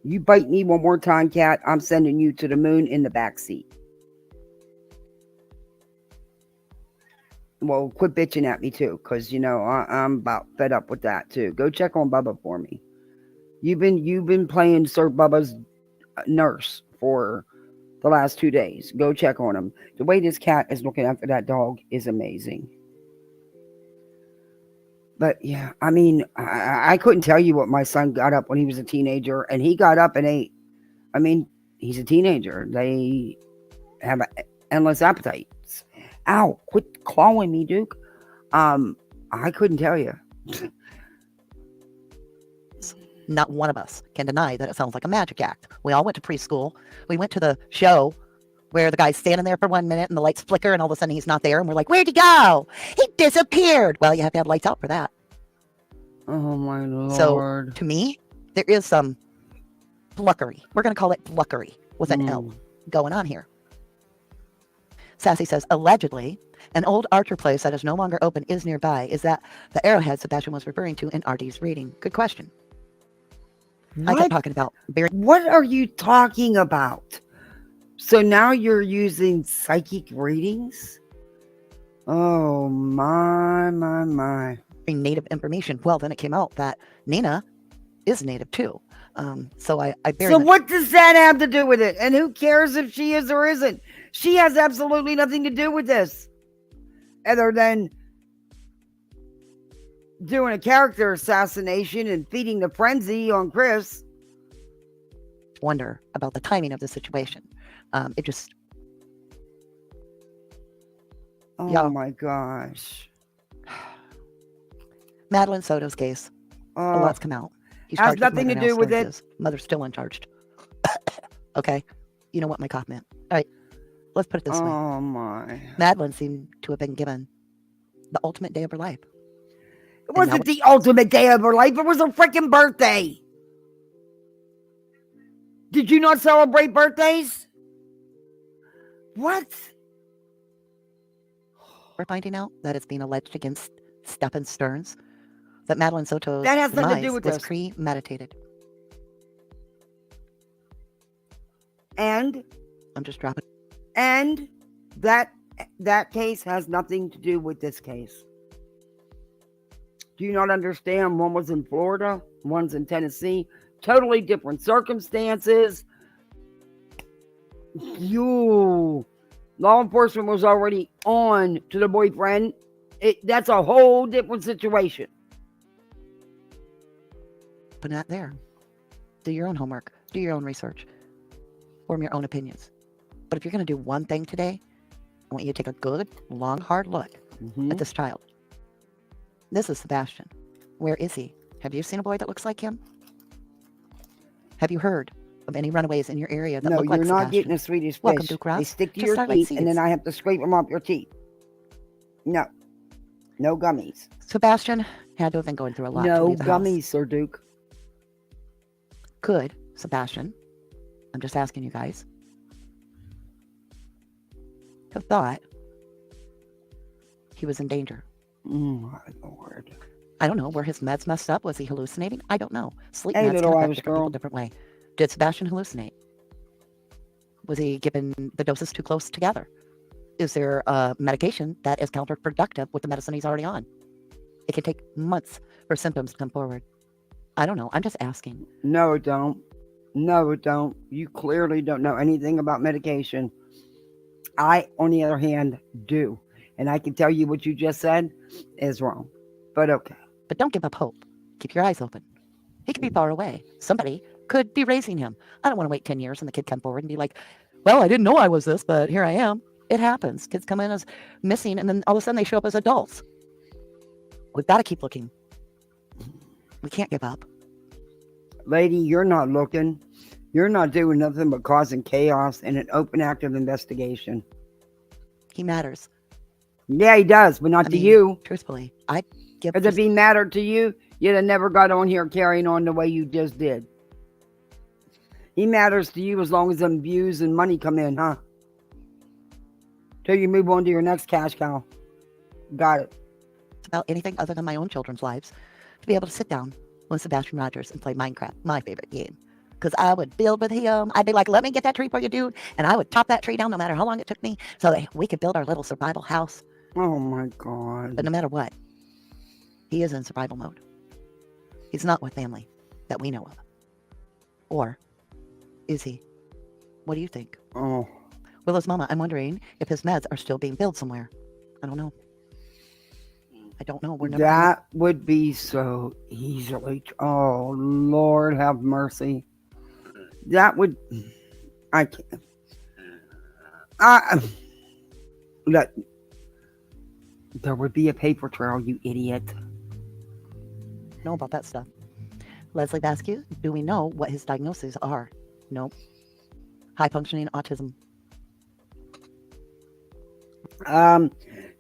[SPEAKER 1] You bite me one more time, Kat, I'm sending you to the moon in the back seat. Well, quit bitching at me too, because I'm about fed up with that too. Go check on Bubba for me. You've been playing Sir Bubba's nurse for the last 2 days. Go check on him. The way this cat is looking after that dog is amazing. But yeah, I mean, I couldn't tell you what my son got up when he was a teenager, and he got up and ate. I mean, he's a teenager. They have endless appetites. Ow, quit clawing me, Duke. I couldn't tell you.
[SPEAKER 4] Not one of us can deny that it sounds like a magic act. We all went to preschool. We went to the show where the guy's standing there for 1 minute and the lights flicker and all of a sudden he's not there. And we're like, where'd he go? He disappeared. Well, you have to have lights out for that.
[SPEAKER 1] Oh, my Lord.
[SPEAKER 4] So to me, there is some bluckery. We're going to call it bluckery with an L going on here. Sassy says, allegedly, an old Archer place that is no longer open is nearby. Is that the arrowhead Sebastian was referring to in RD's reading? Good question. I kept talking about
[SPEAKER 1] What are you talking about? So now you're using psychic readings? Oh, my.
[SPEAKER 4] native information. Well, then it came out that Nina is native too. So I buried.
[SPEAKER 1] So what does that have to do with it? And who cares if she is or isn't? She has absolutely nothing to do with this, other than doing a character assassination and feeding the frenzy on Chris.
[SPEAKER 4] Wonder about the timing of the situation. It just.
[SPEAKER 1] Oh my gosh.
[SPEAKER 4] Madeline Soto's case. A lot's come out. He's
[SPEAKER 1] has
[SPEAKER 4] charged with
[SPEAKER 1] nothing to
[SPEAKER 4] murder
[SPEAKER 1] do
[SPEAKER 4] now,
[SPEAKER 1] with
[SPEAKER 4] Stearns
[SPEAKER 1] it.
[SPEAKER 4] is. Mother's still uncharged. Okay. You know what my cough meant. All right. Let's put it this way.
[SPEAKER 1] Oh my.
[SPEAKER 4] Madeline seemed to have been given the ultimate day of her life.
[SPEAKER 1] It wasn't the ultimate day of her life. It was her freaking birthday. Did you not celebrate birthdays? What?
[SPEAKER 4] We're finding out that it's being alleged against Stephen Stearns that Madeline Soto's
[SPEAKER 1] That has nothing to do
[SPEAKER 4] demise
[SPEAKER 1] with
[SPEAKER 4] was
[SPEAKER 1] this.
[SPEAKER 4] premeditated.
[SPEAKER 1] And
[SPEAKER 4] I'm just dropping.
[SPEAKER 1] And that case has nothing to do with this case. Do you not understand? One was in Florida, one's in Tennessee. Totally different circumstances. Law enforcement was already on to the boyfriend. That's a whole different situation.
[SPEAKER 4] But not there. Do your own homework. Do your own research. Form your own opinions. But if you're going to do one thing today, I want you to take a good, long, hard look at this child. This is Sebastian. Where is he? Have you seen a boy that looks like him? Have you heard of any runaways in your area that
[SPEAKER 1] No,
[SPEAKER 4] look like
[SPEAKER 1] you're
[SPEAKER 4] Sebastian?
[SPEAKER 1] not getting a Swedish fish.
[SPEAKER 4] Welcome to Rants.
[SPEAKER 1] They stick to
[SPEAKER 4] Just
[SPEAKER 1] your
[SPEAKER 4] start like
[SPEAKER 1] teeth, and then
[SPEAKER 4] seeds.
[SPEAKER 1] I have to scrape them off your teeth. No. No gummies.
[SPEAKER 4] Sebastian had to have been going through a lot to
[SPEAKER 1] No
[SPEAKER 4] leave the house.
[SPEAKER 1] gummies, Sir Duke.
[SPEAKER 4] Could Sebastian, I'm just asking you guys, have thought he was in danger?
[SPEAKER 1] My Lord.
[SPEAKER 4] I don't know. Were his meds messed up? Was he hallucinating? I don't know. Sleep
[SPEAKER 1] Hey,
[SPEAKER 4] meds
[SPEAKER 1] little
[SPEAKER 4] can affect
[SPEAKER 1] Irish
[SPEAKER 4] different people
[SPEAKER 1] girl.
[SPEAKER 4] different way. Did Sebastian hallucinate? Was he given the doses too close together? Is there a medication that is counterproductive with the medicine he's already on? It can take months for symptoms to come forward. I don't know. I'm just asking.
[SPEAKER 1] No, it don't. No, it don't. You clearly don't know anything about medication. I, on the other hand, do. And I can tell you what you just said is wrong. But okay.
[SPEAKER 4] But don't give up hope. Keep your eyes open. He could be far away. Somebody could be raising him. I don't want to wait 10 years and the kid come forward and be like, well, I didn't know I was this, but here I am. It happens. Kids come in as missing, and then all of a sudden they show up as adults. We've got to keep looking. We can't give up.
[SPEAKER 1] Lady, you're not looking. You're not doing nothing but causing chaos in an open active investigation.
[SPEAKER 4] He matters.
[SPEAKER 1] Yeah, he does, but not
[SPEAKER 4] I
[SPEAKER 1] to
[SPEAKER 4] mean,
[SPEAKER 1] you.
[SPEAKER 4] Truthfully, I give.
[SPEAKER 1] Because if he mattered to you, you'd have never got on here carrying on the way you just did. He matters to you as long as them views and money come in, huh? Till you move on to your next cash cow. Got it.
[SPEAKER 4] About anything other than my own children's lives, to be able to sit down with Sebastian Rogers and play Minecraft, my favorite game. Because I would build with him. I'd be like, let me get that tree for you, dude. And I would chop that tree down no matter how long it took me so that we could build our little survival house.
[SPEAKER 1] Oh my God.
[SPEAKER 4] But no matter what, he is in survival mode. He's not with family that we know of. Or is he? What do you think?
[SPEAKER 1] Oh.
[SPEAKER 4] Willow's mama, I'm wondering if his meds are still being billed somewhere. I don't know. I don't know. We're never
[SPEAKER 1] That would be so easily. Oh, Lord have mercy. That would. I can't. Look, there would be a paper trail, you idiot.
[SPEAKER 4] know about that stuff. Leslie Basque, do we know what his diagnoses are? Nope. High functioning autism.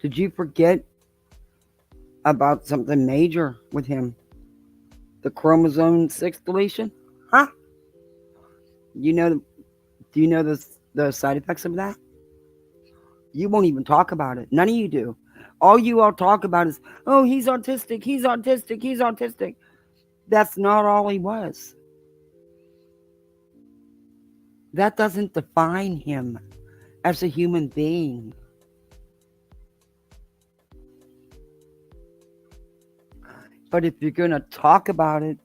[SPEAKER 1] Did you forget about something major with him? The chromosome 6 deletion? Huh? Do you know the side effects of that? You won't even talk about it. None of you do. All you all talk about is, oh, he's autistic, he's autistic, he's autistic. That's not all he was. That doesn't define him as a human being. But if you're going to talk about it,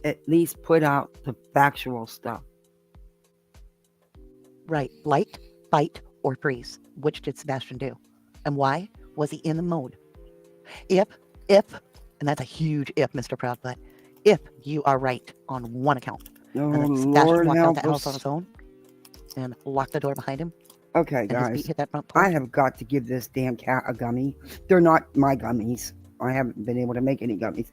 [SPEAKER 1] at least put out the factual stuff.
[SPEAKER 4] Right. Light, fight, or freeze. Which did Sebastian do? And why? Was he in the mode? If, and that's a huge if, Mr. Proudbutt, if you are right on one account,
[SPEAKER 1] Oh,
[SPEAKER 4] and then Sebastian
[SPEAKER 1] Lord
[SPEAKER 4] walked out
[SPEAKER 1] help
[SPEAKER 4] the house on
[SPEAKER 1] us.
[SPEAKER 4] his own and locked the door behind him,
[SPEAKER 1] Okay,
[SPEAKER 4] and his
[SPEAKER 1] guys.
[SPEAKER 4] feet hit that front porch.
[SPEAKER 1] I have got to give this damn cat a gummy. They're not my gummies. I haven't been able to make any gummies.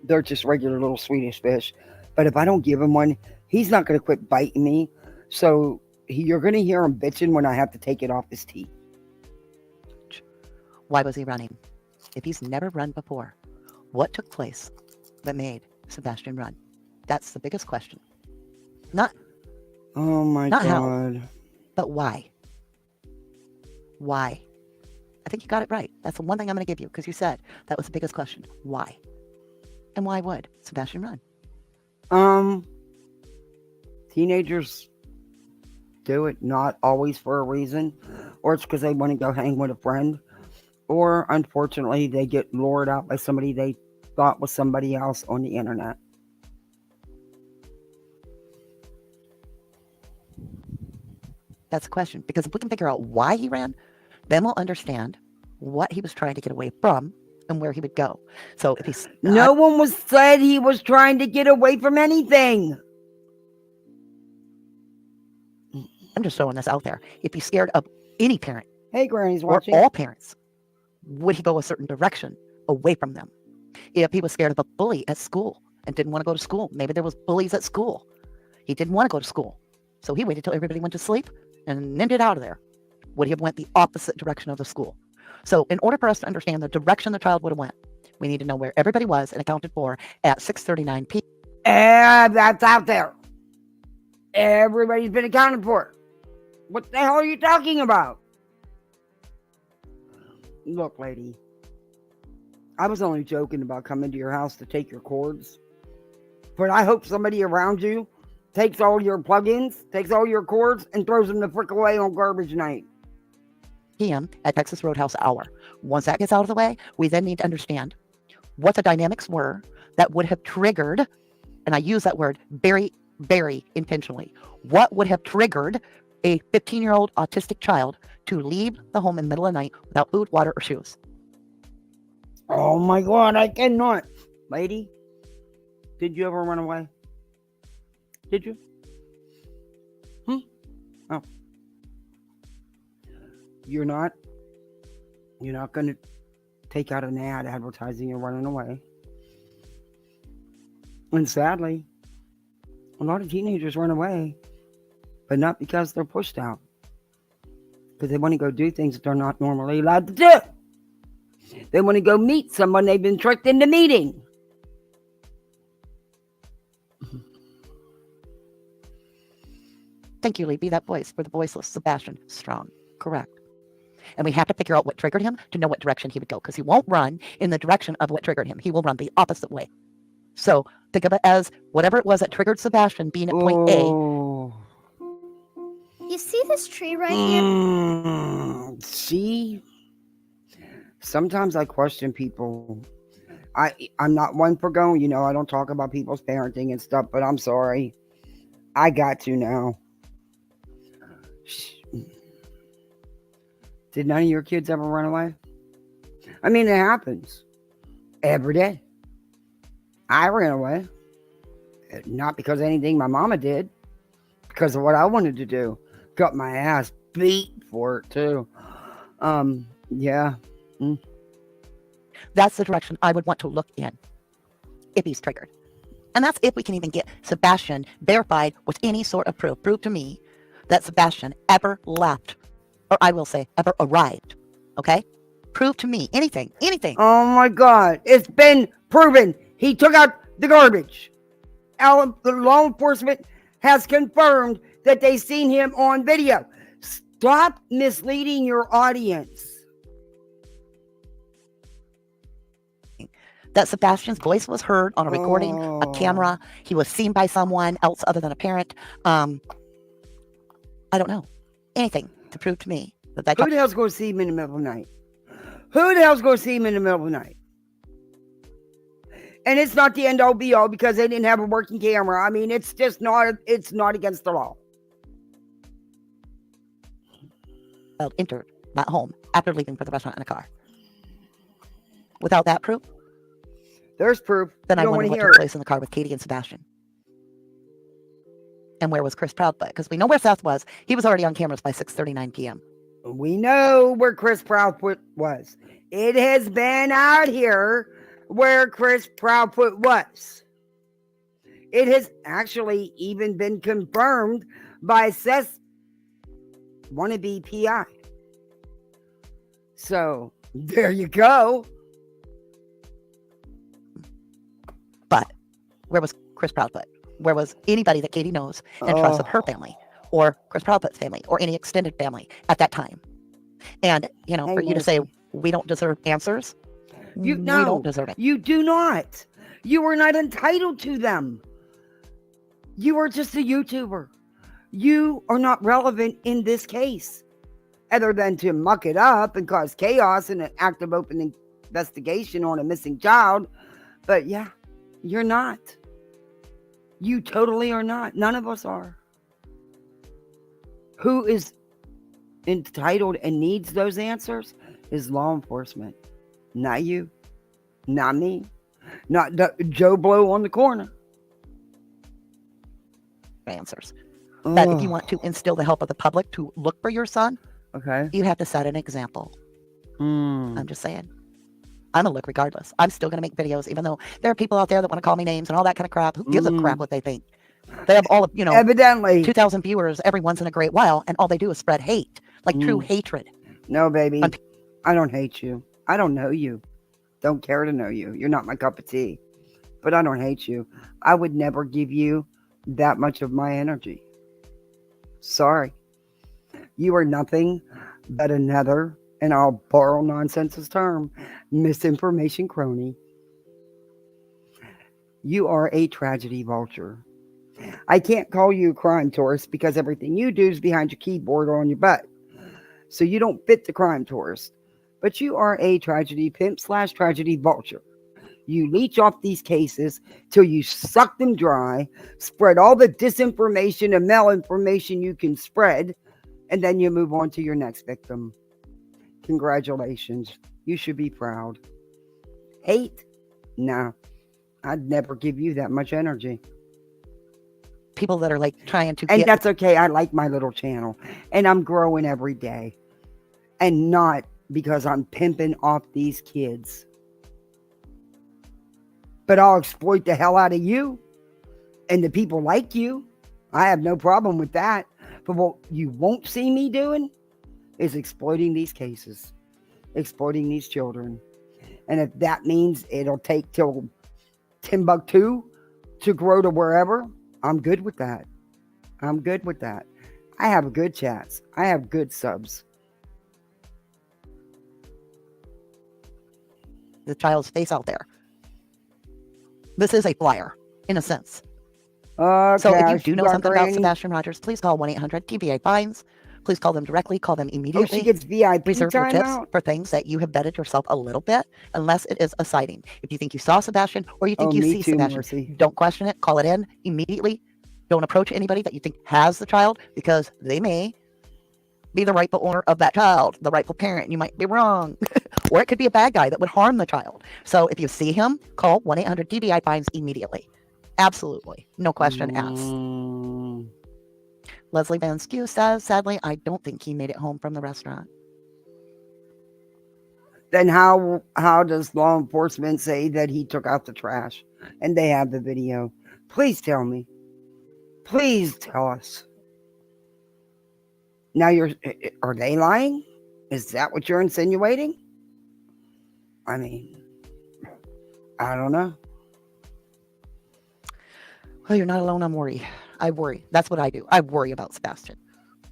[SPEAKER 1] They're just regular little Swedish fish. But if I don't give him one, he's not going to quit biting me. So you're going to hear him bitching when I have to take it off his teeth.
[SPEAKER 4] Why was he running? If he's never run before, what took place that made Sebastian run? That's the biggest question. Not
[SPEAKER 1] Oh my
[SPEAKER 4] Not how.
[SPEAKER 1] God.
[SPEAKER 4] But why? Why? I think you got it right. That's the one thing I'm going to give you, because you said that was the biggest question. Why? And why would Sebastian run?
[SPEAKER 1] Teenagers do it not always for a reason, or it's because they want to go hang with a friend, or unfortunately they get lured out by somebody they thought was somebody else on the internet.
[SPEAKER 4] That's the question. Because if we can figure out why he ran, then we'll understand what he was trying to get away from and where he would go. So if he's
[SPEAKER 1] No one was said he was trying to get away from anything.
[SPEAKER 4] I'm just throwing this out there. If he's scared of any parent
[SPEAKER 1] Hey, Granny's
[SPEAKER 4] or
[SPEAKER 1] watching.
[SPEAKER 4] all parents, would he go a certain direction away from them? If he was scared of a bully at school and didn't want to go to school, maybe there was bullies at school. He didn't want to go to school. So he waited till everybody went to sleep and then it out of there. Would he have went the opposite direction of the school? So in order for us to understand the direction the child would have went, we need to know where everybody was and accounted for at 6:39 p.m.
[SPEAKER 1] That's out there. Everybody's been accounted for. What the hell are you talking about? Look, lady. I was only joking about coming to your house to take your cords. But I hope somebody around you takes all your plugins, takes all your cords, and throws them the frick away on garbage night.
[SPEAKER 4] at Texas Roadhouse Hour. Once that gets out of the way, we then need to understand what the dynamics were that would have triggered, and I use that word very, very intentionally, what would have triggered a 15-year-old autistic child to leave the home in the middle of the night without food, water, or shoes?
[SPEAKER 1] Oh my God, I cannot. Lady, did you ever run away? Did you? Oh, you're not. You're not going to take out an ad advertising you're running away. And sadly, a lot of teenagers run away, but not because they're pushed out. Because they want to go do things that they're not normally allowed to do. They want to go meet someone they've been tricked into meeting.
[SPEAKER 4] Thank you, Lee. Be that voice for the voiceless Sebastian Strong. Correct. And we have to figure out what triggered him to know what direction he would go, because he won't run in the direction of what triggered him. He will run the opposite way. So think of it as whatever it was that triggered Sebastian being at point A.
[SPEAKER 1] Oh.
[SPEAKER 2] You see this tree right here?
[SPEAKER 1] See? Sometimes I question people. I'm not one for going, I don't talk about people's parenting and stuff, but I'm sorry. I got to now. Did none of your kids ever run away? I mean, it happens every day. I ran away. Not because of anything my mama did, because of what I wanted to do. Got my ass beat for it too. Yeah.
[SPEAKER 4] That's the direction I would want to look in if he's triggered. And that's if we can even get Sebastian verified with any sort of proof. Prove to me that Sebastian ever left, or I will say ever arrived. Okay? Prove to me anything.
[SPEAKER 1] Oh my God. It's been proven. He took out the garbage. The law enforcement has confirmed that they seen him on video. Stop misleading your audience.
[SPEAKER 4] That Sebastian's voice was heard on a recording, a camera. He was seen by someone else other than a parent. I don't know. Anything to prove to me that
[SPEAKER 1] Who the hell's going to see him in the middle of the night? Who the hell's going to see him in the middle of the night? And it's not the end all be all because they didn't have a working camera. I mean, it's just not, it's not against the law.
[SPEAKER 4] entered that home after leaving for the restaurant in a car. Without that proof,
[SPEAKER 1] there's proof.
[SPEAKER 4] then I
[SPEAKER 1] You don't
[SPEAKER 4] wonder
[SPEAKER 1] wanna
[SPEAKER 4] what
[SPEAKER 1] hear
[SPEAKER 4] took
[SPEAKER 1] it.
[SPEAKER 4] place in the car with Katie and Sebastian. And where was Chris Proudfoot? Because we know where Seth was. He was already on cameras by 6:39 p.m.
[SPEAKER 1] We know where Chris Proudfoot was. It has been out here where Chris Proudfoot was. It has actually even been confirmed by Seth's wannabe PI. So there you go.
[SPEAKER 4] But where was Chris Proudfoot? Where was anybody that Katie knows and trusts of her family or Chris Proudfoot's family or any extended family at that time? And, you know, for you to say we don't deserve answers, we don't deserve it.
[SPEAKER 1] You do not. You are not entitled to them. You are just a YouTuber. You are not relevant in this case, other than to muck it up and cause chaos in an active open investigation on a missing child. But yeah, you're not. You totally are not. None of us are. Who is entitled and needs those answers is law enforcement. Not you. Not me. Not Joe Blow on the corner.
[SPEAKER 4] Answers. That if you want to instill the help of the public to look for your son,
[SPEAKER 1] okay,
[SPEAKER 4] you have to set an example. I'm just saying. I'm gonna look regardless. I'm still gonna make videos, even though there are people out there that want to call me names and all that kind of crap. Who gives a crap what they think? They have all of, you know,
[SPEAKER 1] evidently
[SPEAKER 4] 2,000 viewers every once in a great while, and all they do is spread hate, like true hatred.
[SPEAKER 1] No, baby. I don't hate you. I don't know you. Don't care to know you. You're not my cup of tea. But I don't hate you. I would never give you that much of my energy. Sorry. You are nothing but another, and I'll borrow nonsense's term, misinformation crony. You are a tragedy vulture. I can't call you a crime tourist because everything you do is behind your keyboard or on your butt. So you don't fit the crime tourist. But you are a tragedy pimp / tragedy vulture. You leech off these cases till you suck them dry, spread all the disinformation and malinformation you can spread, and then you move on to your next victim. Congratulations. You should be proud. hate, no, I'd never give you that much energy.
[SPEAKER 4] People that are like trying to
[SPEAKER 1] And
[SPEAKER 4] get
[SPEAKER 1] that's okay. I like my little channel, and I'm growing every day, and not because I'm pimping off these kids. But I'll exploit the hell out of you and the people like you. I have no problem with that. But what you won't see me doing is exploiting these cases, exploiting these children. And if that means it'll take till Timbuktu to grow to wherever, I'm good with that. I'm good with that. I have good chats. I have good subs.
[SPEAKER 4] the child's face out there. This is a flyer, in a sense. So if you
[SPEAKER 1] Cash,
[SPEAKER 4] do know
[SPEAKER 1] got
[SPEAKER 4] something about
[SPEAKER 1] Granny.
[SPEAKER 4] Sebastian Rogers, please call 1-800-TBA Fines. Please call them directly. Call them
[SPEAKER 1] Oh, she
[SPEAKER 4] immediately.
[SPEAKER 1] gets VIP
[SPEAKER 4] Reserve your tips
[SPEAKER 1] timeout.
[SPEAKER 4] for things that you have vetted yourself a little bit, unless it is a sighting. If you think you saw Sebastian or you think
[SPEAKER 1] Oh,
[SPEAKER 4] you
[SPEAKER 1] me
[SPEAKER 4] see
[SPEAKER 1] too,
[SPEAKER 4] Sebastian,
[SPEAKER 1] Marcy.
[SPEAKER 4] don't question it. Call it in immediately. Don't approach anybody that you think has the child, because they may be the rightful owner of that child, the rightful parent. You might be wrong. Or it could be a bad guy that would harm the child. So if you see him, call 1-800-DBI Fines immediately. Absolutely. No question asked.
[SPEAKER 1] Mm.
[SPEAKER 4] Leslie Van Skew says, sadly, I don't think he made it home from the restaurant.
[SPEAKER 1] Then how does law enforcement say that he took out the trash and they have the video? Please tell me. Please tell us. Now are they lying? Is that what you're insinuating? I mean, I don't know.
[SPEAKER 4] Well, you're not alone on worry. I worry. That's what I do. I worry about Sebastian.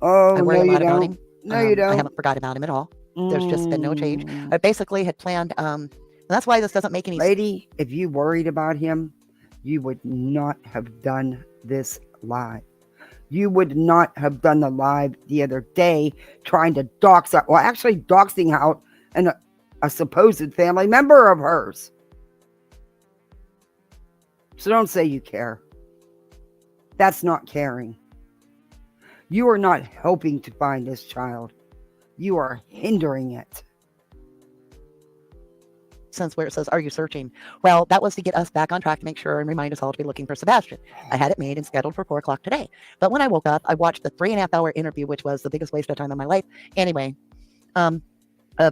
[SPEAKER 1] Oh,
[SPEAKER 4] I worry
[SPEAKER 1] no,
[SPEAKER 4] a
[SPEAKER 1] you
[SPEAKER 4] lot about
[SPEAKER 1] don't.
[SPEAKER 4] him.
[SPEAKER 1] No, you don't.
[SPEAKER 4] I haven't forgot about him at all. There's just been no change.
[SPEAKER 1] Mm.
[SPEAKER 4] I basically had planned, and that's why this doesn't make any sense.
[SPEAKER 1] Lady, if you worried about him, you would not have done this live. You would not have done the live the other day trying to dox out, well, actually doxing out a supposed family member of hers. So don't say you care. That's not caring. You are not helping to find this child. You are hindering it.
[SPEAKER 4] Sense where it says, are you searching? Well, that was to get us back on track to make sure and remind us all to be looking for Sebastian. I had it made and scheduled for 4 o'clock today. But when I woke up, I watched the 3.5-hour interview, which was the biggest waste of time of my life. Anyway,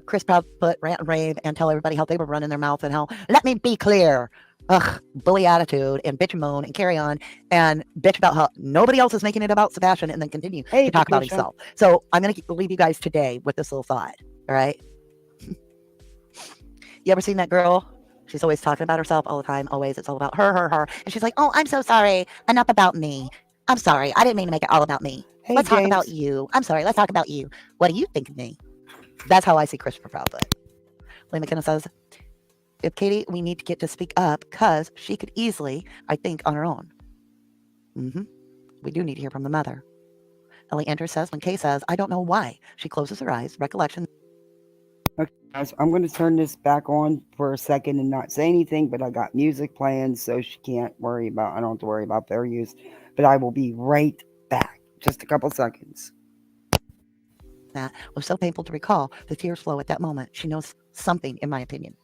[SPEAKER 4] Chris Proud put rant and rave and tell everybody how they were running their mouth and how, let me be clear. Ugh, bully attitude and bitch and moan and carry on and bitch about how nobody else is making it about Sebastian and then continue to talk about himself. So I'm going to leave you guys today with this little thought. All right. You ever seen that girl? She's always talking about herself all the time. Always. It's all about her. And she's like, oh, I'm so sorry. Enough about me. I'm sorry. I didn't mean to make it all about me.
[SPEAKER 1] Hey,
[SPEAKER 4] let's talk
[SPEAKER 1] James.
[SPEAKER 4] about you. I'm sorry. Let's talk about you. What do you think of me? That's how I see Christopher Proudfoot. Lee McKenna says, if Katie, we need to get to speak up because she could easily, I think, on her own. We do need to hear from the mother. Ellie Andrews says, when Kay says, I don't know why, she closes her eyes, recollection.
[SPEAKER 1] Okay, guys, I'm going to turn this back on for a second and not say anything, but I got music playing, so she can't worry about, I don't have to worry about fair use, but I will be right back. Just a couple seconds.
[SPEAKER 4] That was so painful to recall. The tears flow at that moment. She knows something, in my opinion.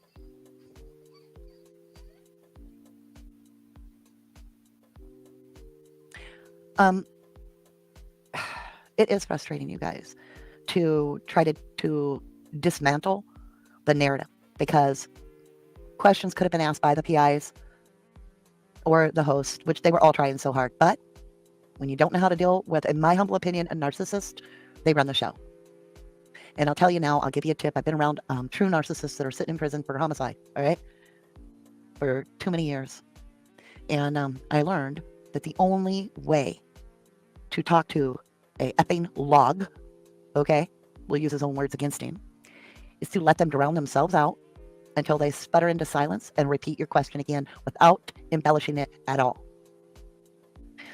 [SPEAKER 4] It is frustrating, you guys, to try to dismantle the narrative, because questions could have been asked by the PIs or the host, which they were all trying so hard. But when you don't know how to deal with, in my humble opinion, a narcissist, they run the show. And I'll tell you now, I'll give you a tip. I've been around true narcissists that are sitting in prison for homicide, all right, for too many years. And I learned that the only way to talk to a effing log, okay, we'll use his own words against him, is to let them drown themselves out until they sputter into silence and repeat your question again without embellishing it at all.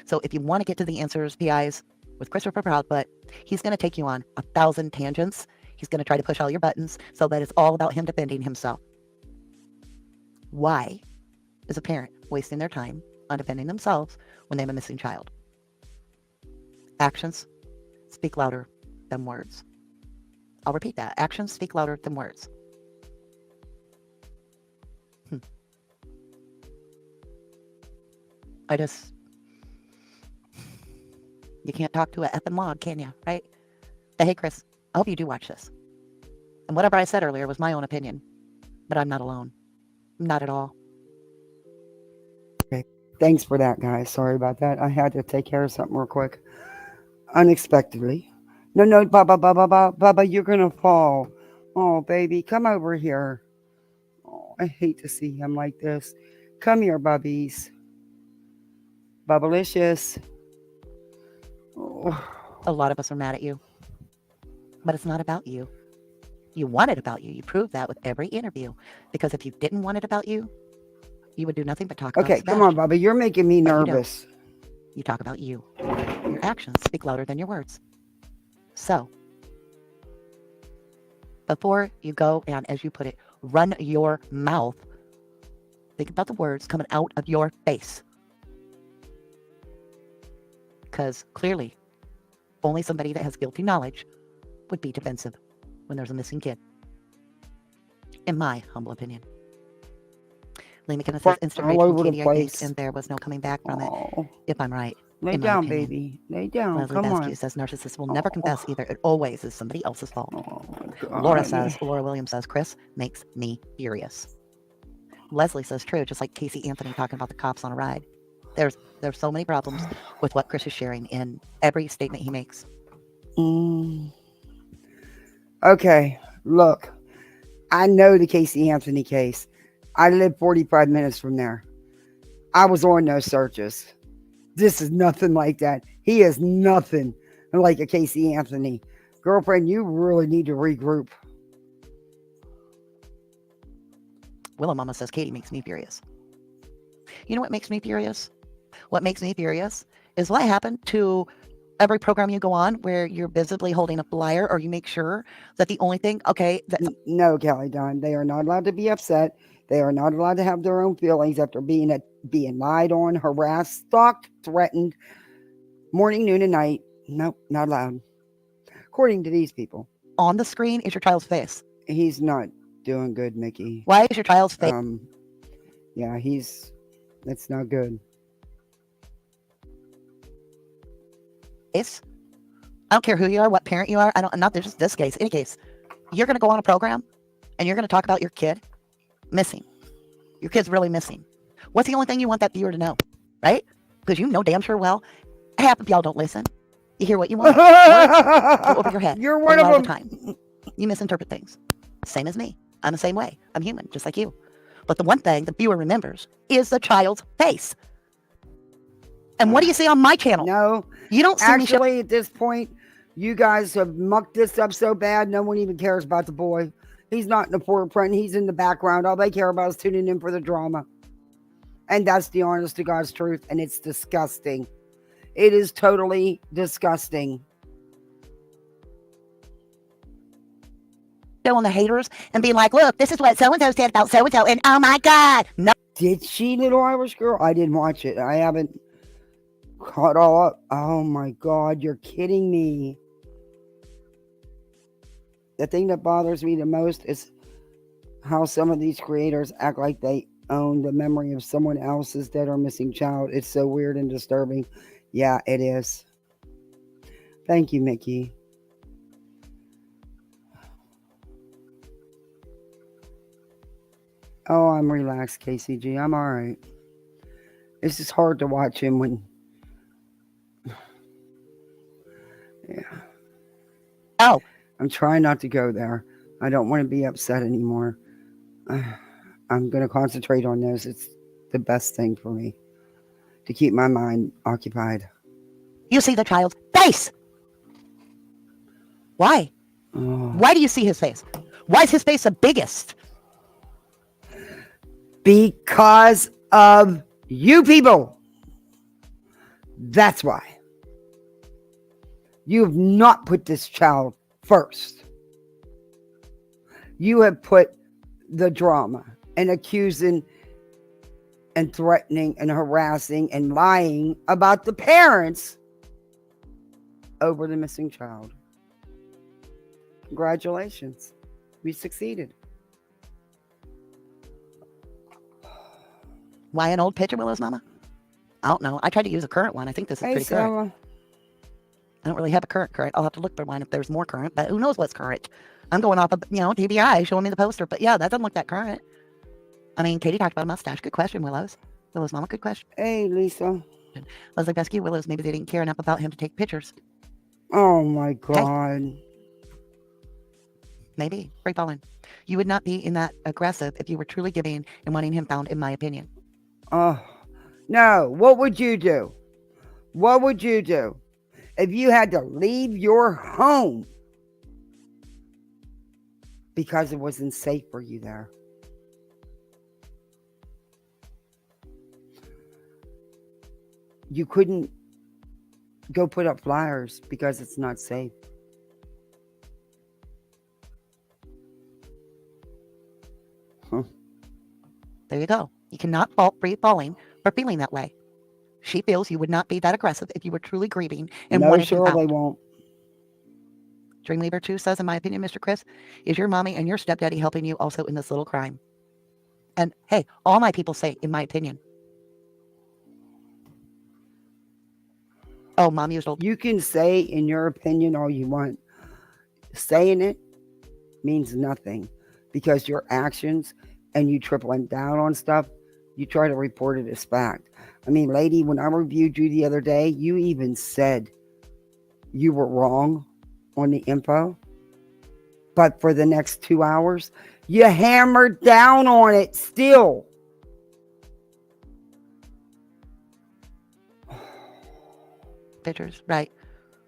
[SPEAKER 4] So if you want to get to the answers, PIs, with Christopher Proudfoot, he's going to take you on 1,000 tangents. He's going to try to push all your buttons so that it's all about him defending himself. Why is a parent wasting their time on defending themselves when they have a missing child? Actions speak louder than words. I'll repeat that. Actions speak louder than words. I just, you can't talk to an effing log, can you? Right? But hey, Chris, I hope you do watch this. And whatever I said earlier was my own opinion, but I'm not alone. Not at all.
[SPEAKER 1] Okay. Thanks for that, guys. Sorry about that. I had to take care of something real quick. Unexpectedly. No, Baba, you're gonna fall. Oh, baby, come over here. Oh, I hate to see him like this. Come here, Bubbies. Bubblicious. Oh.
[SPEAKER 4] A lot of us are mad at you, but it's not about you. You want it about you. You prove that with every interview. Because if you didn't want it about you, you would do nothing but talk about
[SPEAKER 1] Okay, come on, Bubba. You're making me
[SPEAKER 4] But you don't.
[SPEAKER 1] nervous.
[SPEAKER 4] You talk about you. Your actions speak louder than your words. So, before you go and, as you put it, run your mouth, think about the words coming out of your face. Because clearly, only somebody that has guilty knowledge would be defensive when there's a missing kid. In my humble opinion. Lee McKenna says instant rage
[SPEAKER 1] All
[SPEAKER 4] from
[SPEAKER 1] over the
[SPEAKER 4] Katie, I
[SPEAKER 1] place.
[SPEAKER 4] think, and there was no coming back from it,
[SPEAKER 1] Oh,
[SPEAKER 4] if I'm right.
[SPEAKER 1] lay
[SPEAKER 4] in my
[SPEAKER 1] down,
[SPEAKER 4] opinion.
[SPEAKER 1] baby. Lay down.
[SPEAKER 4] Leslie
[SPEAKER 1] Come
[SPEAKER 4] Basque
[SPEAKER 1] on.
[SPEAKER 4] says narcissists will never confess either. It always is somebody else's fault.
[SPEAKER 1] Oh, my God.
[SPEAKER 4] Laura Williams says, Chris makes me furious. Leslie says, true, just like Casey Anthony talking about the cops on a ride. There's so many problems with what Chris is sharing in every statement he makes.
[SPEAKER 1] Okay, look. I know the Casey Anthony case. I live 45 minutes from there. I was on those searches. This is nothing like that. He is nothing like a Casey Anthony. Girlfriend, you really need to regroup.
[SPEAKER 4] Willow Mama says, Katie makes me furious. You know what makes me furious? What makes me furious is what happened to every program you go on where you're visibly holding a flyer or you make sure that the only thing,
[SPEAKER 1] No, Kelly Don, they are not allowed to be upset. They are not allowed to have their own feelings after being lied on, harassed, stalked, threatened, morning, noon, and night. Nope, not allowed. According to these people.
[SPEAKER 4] On the screen is your child's face.
[SPEAKER 1] He's not doing good, Mickey.
[SPEAKER 4] Why is your child's face?
[SPEAKER 1] Yeah, that's not good.
[SPEAKER 4] I don't care who you are, what parent you are. Not just this case, any case. You're going to go on a program and you're going to talk about your kid missing. Your kid's really missing. What's the only thing you want that viewer to know, right? Because you know damn sure well, half of y'all don't listen. You hear what you want. Go over your head.
[SPEAKER 1] You're one of them.
[SPEAKER 4] All the time. You misinterpret things. Same as me. I'm the same way. I'm human, just like you. But the one thing the viewer remembers is the child's face. And what do you see on my channel?
[SPEAKER 1] No.
[SPEAKER 4] You don't see
[SPEAKER 1] Actually, at this point, you guys have mucked this up so bad, no one even cares about the boy. He's not in the forefront. He's in the background. All they care about is tuning in for the drama. And that's the honest to God's truth. And it's disgusting. It is totally disgusting.
[SPEAKER 4] On the haters and being like, look, this is what so-and-so said about so-and-so. And oh my God. No.
[SPEAKER 1] Did she, little Irish girl? I didn't watch it. I haven't caught all up. Oh my God. You're kidding me. The thing that bothers me the most is how some of these creators act like they own the memory of someone else's dead or missing child. It's so weird and disturbing. Yeah, it is. Thank you, Mickey. Oh, I'm relaxed, KCG. I'm all right. It's just hard to watch him when... Yeah.
[SPEAKER 4] Oh.
[SPEAKER 1] I'm trying not to go there. I don't want to be upset anymore. I'm going to concentrate on this. It's the best thing for me to keep my mind occupied.
[SPEAKER 4] You see the child's face. Why?
[SPEAKER 1] Oh.
[SPEAKER 4] Why do you see his face? Why is his face the biggest?
[SPEAKER 1] Because of you people. That's why. You have not put this child first. You have put the drama and accusing and threatening and harassing and lying about the parents over the missing child. Congratulations. We succeeded.
[SPEAKER 4] Why an old picture, Willow's mama? I don't know. I tried to use a current one. I think this is
[SPEAKER 1] Hey,
[SPEAKER 4] pretty current.
[SPEAKER 1] Selma.
[SPEAKER 4] I don't really have a current. I'll have to look for one if there's more current, but who knows what's current. I'm going off of, TBI showing me the poster, but yeah, that doesn't look that current. I mean, Katie talked about a mustache. Good question, Willow's mama, good question.
[SPEAKER 1] Hey, Lisa.
[SPEAKER 4] Leslie Besky, Willow's, maybe they didn't care enough about him to take pictures.
[SPEAKER 1] Oh my God.
[SPEAKER 4] Maybe. Free falling. You would not be in that aggressive if you were truly giving and wanting him found, in my opinion.
[SPEAKER 1] Oh, no. What would you do? What would you do if you had to leave your home because it wasn't safe for you there? You couldn't go put up flyers because it's not safe.
[SPEAKER 4] There you go. You cannot fault Free Falling for feeling that way. She feels you would not be that aggressive if you were truly grieving and
[SPEAKER 1] No,
[SPEAKER 4] wanting him
[SPEAKER 1] Shirley
[SPEAKER 4] found.
[SPEAKER 1] won't.
[SPEAKER 4] Dreamweaver 2 says, in my opinion, Mr. Chris, is your mommy and your stepdaddy helping you also in this little crime? And hey, all my people say, in my opinion. Oh, mom used old.
[SPEAKER 1] You can say in your opinion all you want. Saying it means nothing because your actions and you tripling down on stuff, you try to report it as fact. I mean, lady, when I reviewed you the other day, you even said you were wrong on the info. But for the next 2 hours, you hammered down on it still.
[SPEAKER 4] Pictures, right.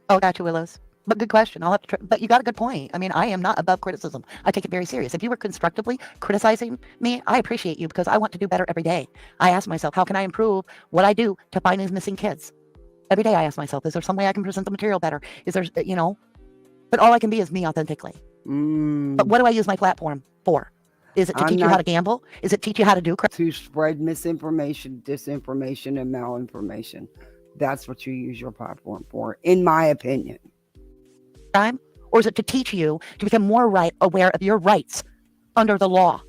[SPEAKER 4] Oh, gotcha, Willows. But good question. I'll have to but you got a good point. I mean, I am not above criticism. I take it very serious. If you were constructively criticizing me, I appreciate you because I want to do better every day. I ask myself, how can I improve what I do to find these missing kids? Every day I ask myself, is there some way I can present the material better? Is there, but all I can be is me authentically. But what do I use my platform for? Is it to teach you how to gamble? Is it teach you how to do crap?
[SPEAKER 1] To spread misinformation, disinformation, and malinformation. That's what you use your platform for, in my opinion.
[SPEAKER 4] Crime? Or is it to teach you to become more aware of your rights under the law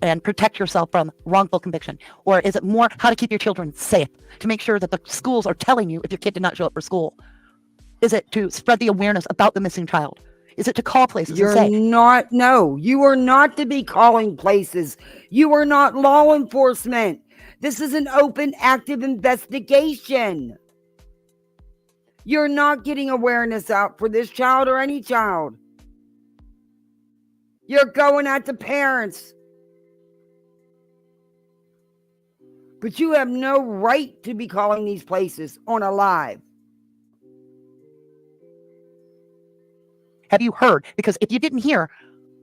[SPEAKER 4] and protect yourself from wrongful conviction? Or is it more how to keep your children safe, to make sure that the schools are telling you if your kid did not show up for school? Is it to spread the awareness about the missing child? Is it to call places and say,
[SPEAKER 1] you are not to be calling places. You are not law enforcement. This is an open, active investigation. You're not getting awareness out for this child or any child. You're going at the parents. But you have no right to be calling these places on a live.
[SPEAKER 4] have you heard? Because if you didn't hear,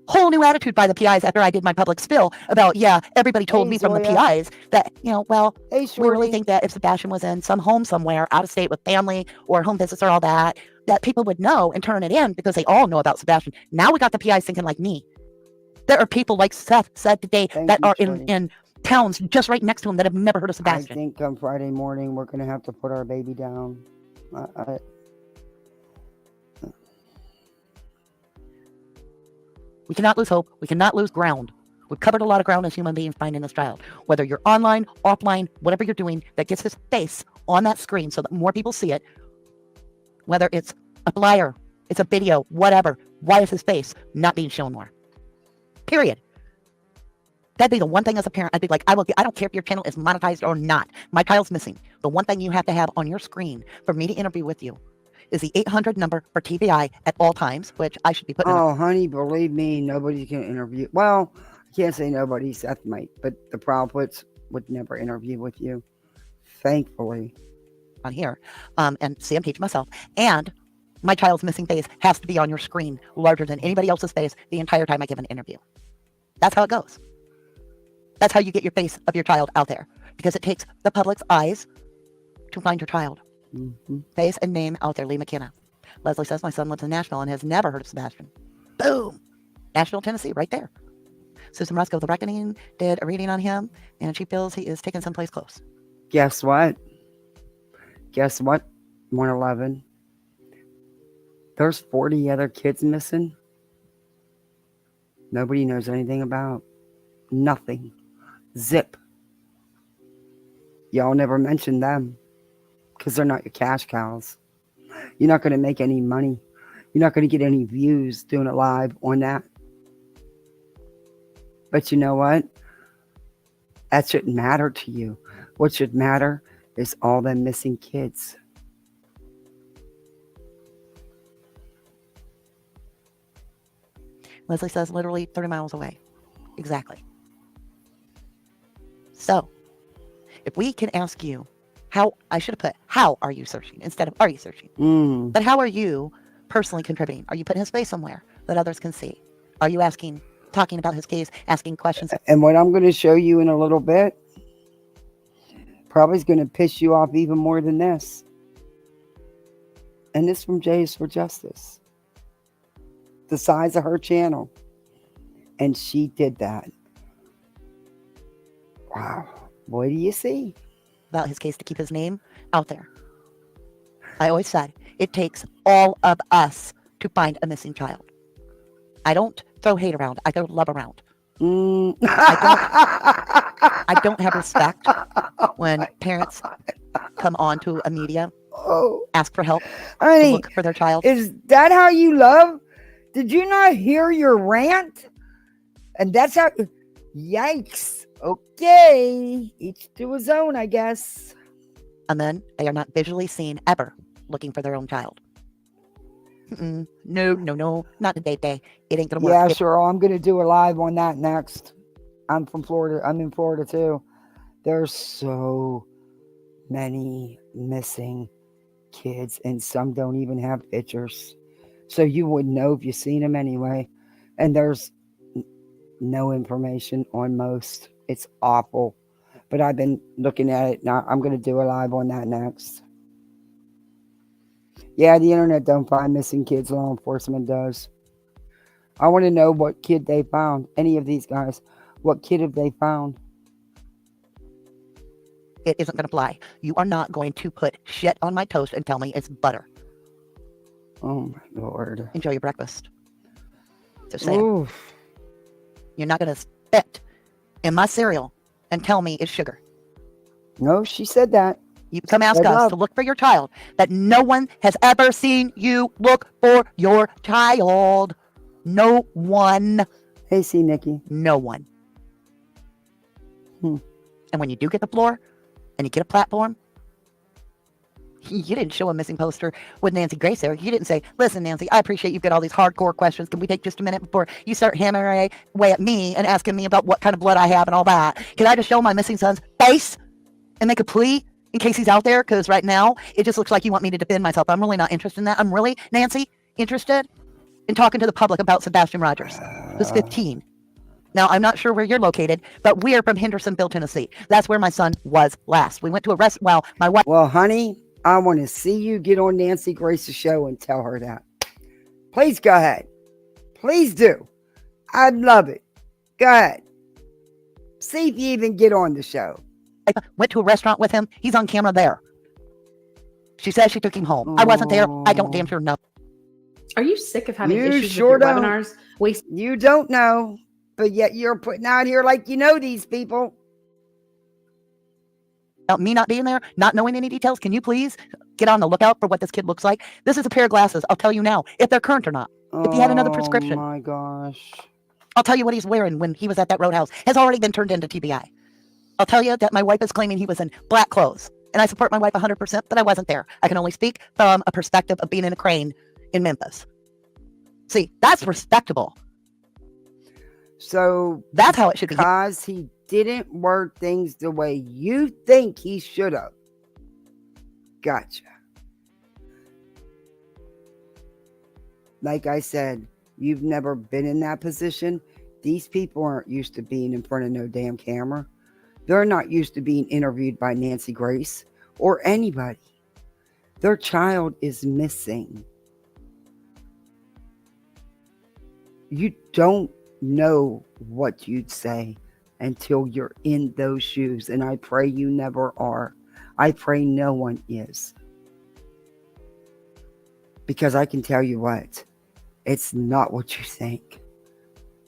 [SPEAKER 4] whole new attitude by the PIs after I did my public spill about, everybody told me from the PIs that, we really think that if Sebastian was in some home somewhere out of state with family or home visits or all that, that people would know and turn it in because they all know about Sebastian. Now we got the PIs thinking like me. There are people like Seth said today that are in towns just right next to him that have never heard of Sebastian.
[SPEAKER 1] I think on Friday morning we're going to have to put our baby down.
[SPEAKER 4] We cannot lose hope. We cannot lose ground. We've covered a lot of ground as human beings finding this child. Whether you're online, offline, whatever you're doing that gets his face on that screen so that more people see it, whether it's a flyer, it's a video, whatever, why is his face not being shown more? Period. That'd be the one thing as a parent, I'd be like, I don't care if your channel is monetized or not. My child's missing. The one thing you have to have on your screen for me to interview with you is the 800 number for TBI at all times, which I should be putting.
[SPEAKER 1] Oh, honey, believe me, nobody can interview. Well, I can't say nobody. Seth might, but the Proudfoots would never interview with you. Thankfully.
[SPEAKER 4] On here, and see him teach myself. And my child's missing face has to be on your screen larger than anybody else's face the entire time I give an interview. That's how it goes. That's how you get your face of your child out there, because it takes the public's eyes to find your child.
[SPEAKER 1] Mm-hmm.
[SPEAKER 4] Face and name out there. Lee McKenna. Leslie says my son lives in Nashville and has never heard of Sebastian. Boom. Nashville, Tennessee, right there. Susan Roscoe, The Reckoning, did a reading on him, and she feels he is taken someplace close.
[SPEAKER 1] Guess what? 111. There's 40 other kids missing. Nobody knows anything about. Nothing. Zip. Y'all never mention them because they're not your cash cows. You're not going to make any money. You're not going to get any views doing it live on that. But you know what? That shouldn't matter to you. What should matter is all them missing kids.
[SPEAKER 4] Leslie says literally 30 miles away. Exactly. So, if we can ask you, I should have put, how are you searching instead of are you searching? But how are you personally contributing? Are you putting his face somewhere that others can see? Are you talking about his case, asking questions?
[SPEAKER 1] And what I'm going to show you in a little bit probably is going to piss you off even more than this. And this from Jays for Justice. The size of her channel. And she did that. Wow. What do you see?
[SPEAKER 4] About his case to keep his name out there. I always said it takes all of us to find a missing child. I don't throw hate around. I throw love around. I don't have respect when parents come onto a media, ask for help,
[SPEAKER 1] Honey,
[SPEAKER 4] look for their child.
[SPEAKER 1] Is that how you love? Did you not hear your rant? And that's how... Yikes. Okay. Each to his own, I guess.
[SPEAKER 4] And then they are not visually seen ever looking for their own child. No. Not today. It ain't going to work.
[SPEAKER 1] Yeah, sure. I'm going to do a live on that next. I'm from Florida. I'm in Florida too. There's so many missing kids, and some don't even have pictures. So you wouldn't know if you seen them anyway. And there's no information on most. It's awful. But I've been looking at it now. I'm going to do a live on that next. Yeah, the internet don't find missing kids. Law enforcement does. I want to know what kid they found. Any of these guys. What kid have they found?
[SPEAKER 4] It isn't going to fly. You are not going to put shit on my toast and tell me it's butter.
[SPEAKER 1] Oh, my Lord.
[SPEAKER 4] Enjoy your breakfast. Just saying.
[SPEAKER 1] Oof.
[SPEAKER 4] You're not going to spit in my cereal and tell me it's sugar.
[SPEAKER 1] No, she said that.
[SPEAKER 4] You come ask us to look for your child that no one has ever seen you look for your child. No one.
[SPEAKER 1] Hey, see, Nikki.
[SPEAKER 4] No one. And when you do get the floor and you get a platform, you didn't show a missing poster with Nancy Grace there. You didn't say, listen, Nancy, I appreciate you've got all these hardcore questions. Can we take just a minute before you start hammering away at me and asking me about what kind of blood I have and all that? Can I just show my missing son's face and make a plea in case he's out there? Because right now, it just looks like you want me to defend myself. I'm really not interested in that. I'm really, Nancy, interested in talking to the public about Sebastian Rogers, who's 15. Now, I'm not sure where you're located, but we are from Hendersonville, Tennessee. That's where my son was last. We went to a my wife...
[SPEAKER 1] Well, honey, I want to see you get on Nancy Grace's show and tell her that. Please go ahead. Please do. I'd love it. Go ahead. See if you even get on the show.
[SPEAKER 4] I went to a restaurant with him. He's on camera there. She says she took him home. I wasn't there. I don't damn sure know.
[SPEAKER 3] Are you sick of having
[SPEAKER 1] You
[SPEAKER 3] issues
[SPEAKER 1] sure
[SPEAKER 3] with your
[SPEAKER 1] don't.
[SPEAKER 3] webinars?
[SPEAKER 1] You don't know, but yet you're putting out here like you know these people.
[SPEAKER 4] About me not being there, not knowing any details, can you please get on the lookout for what this kid looks like? This is a pair of glasses. I'll tell you now, if they're current or not. If he had another prescription.
[SPEAKER 1] Oh my gosh.
[SPEAKER 4] I'll tell you what he's wearing when he was at that roadhouse has already been turned into TBI. I'll tell you that my wife is claiming he was in black clothes. And I support my wife 100%, but I wasn't there. I can only speak from a perspective of being in a crane in Memphis. See, that's respectable.
[SPEAKER 1] So
[SPEAKER 4] that's how it should be.
[SPEAKER 1] Because he didn't word things the way you think he should have. Gotcha. Like I said, you've never been in that position. These people aren't used to being in front of no damn camera. They're not used to being interviewed by Nancy Grace or anybody. Their child is missing. You don't know what you'd say until you're in those shoes. And I pray you never are. I pray no one is. Because I can tell you what, it's not what you think.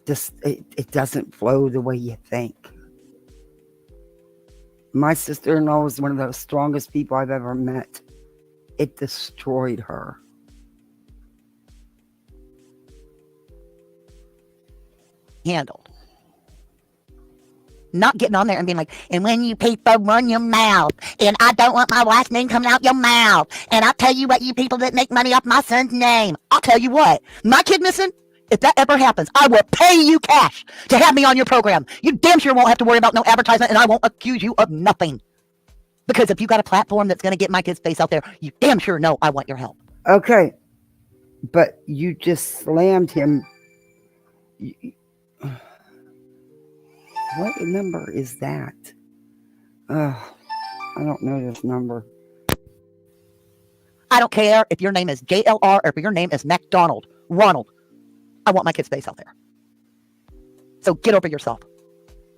[SPEAKER 1] It doesn't flow the way you think. My sister-in-law was one of the strongest people I've ever met. It destroyed her.
[SPEAKER 4] Handled. Not getting on there and being like, and when you people run your mouth, and I don't want my wife's name coming out your mouth, and I'll tell you what, you people that make money off my son's name. I'll tell you what, my kid missing, if that ever happens, I will pay you cash to have me on your program. You damn sure won't have to worry about no advertisement, and I won't accuse you of nothing. Because if you got a platform that's going to get my kid's face out there, you damn sure know I want your help.
[SPEAKER 1] Okay, but you just slammed him. What number is that? I don't know this number.
[SPEAKER 4] I don't care if your name is JLR or if your name is McDonald, Ronald. I want my kid's face out there. So get over yourself.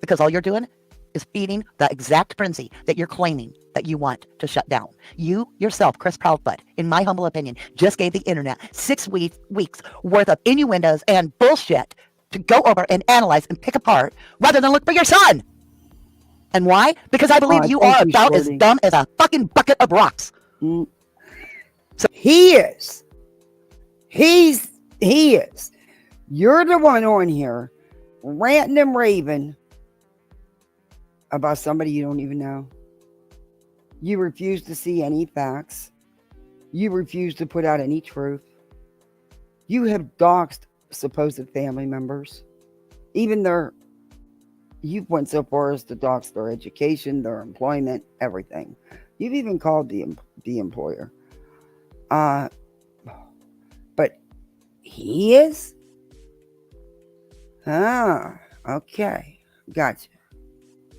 [SPEAKER 4] Because all you're doing is feeding the exact frenzy that you're claiming that you want to shut down. You yourself, Chris Proudfoot, in my humble opinion, just gave the internet 6 weeks worth of innuendos and bullshit to go over and analyze and pick apart rather than look for your son. And why? Because I believe you are about as dumb as a fucking bucket of rocks.
[SPEAKER 1] So he is. He is. You're the one on here ranting and raving about somebody you don't even know. You refuse to see any facts. You refuse to put out any truth. You have doxed supposed family members. Even you've went so far as to dox their education, their employment, everything. You've even called the employer. But he is? Ah, okay. Gotcha.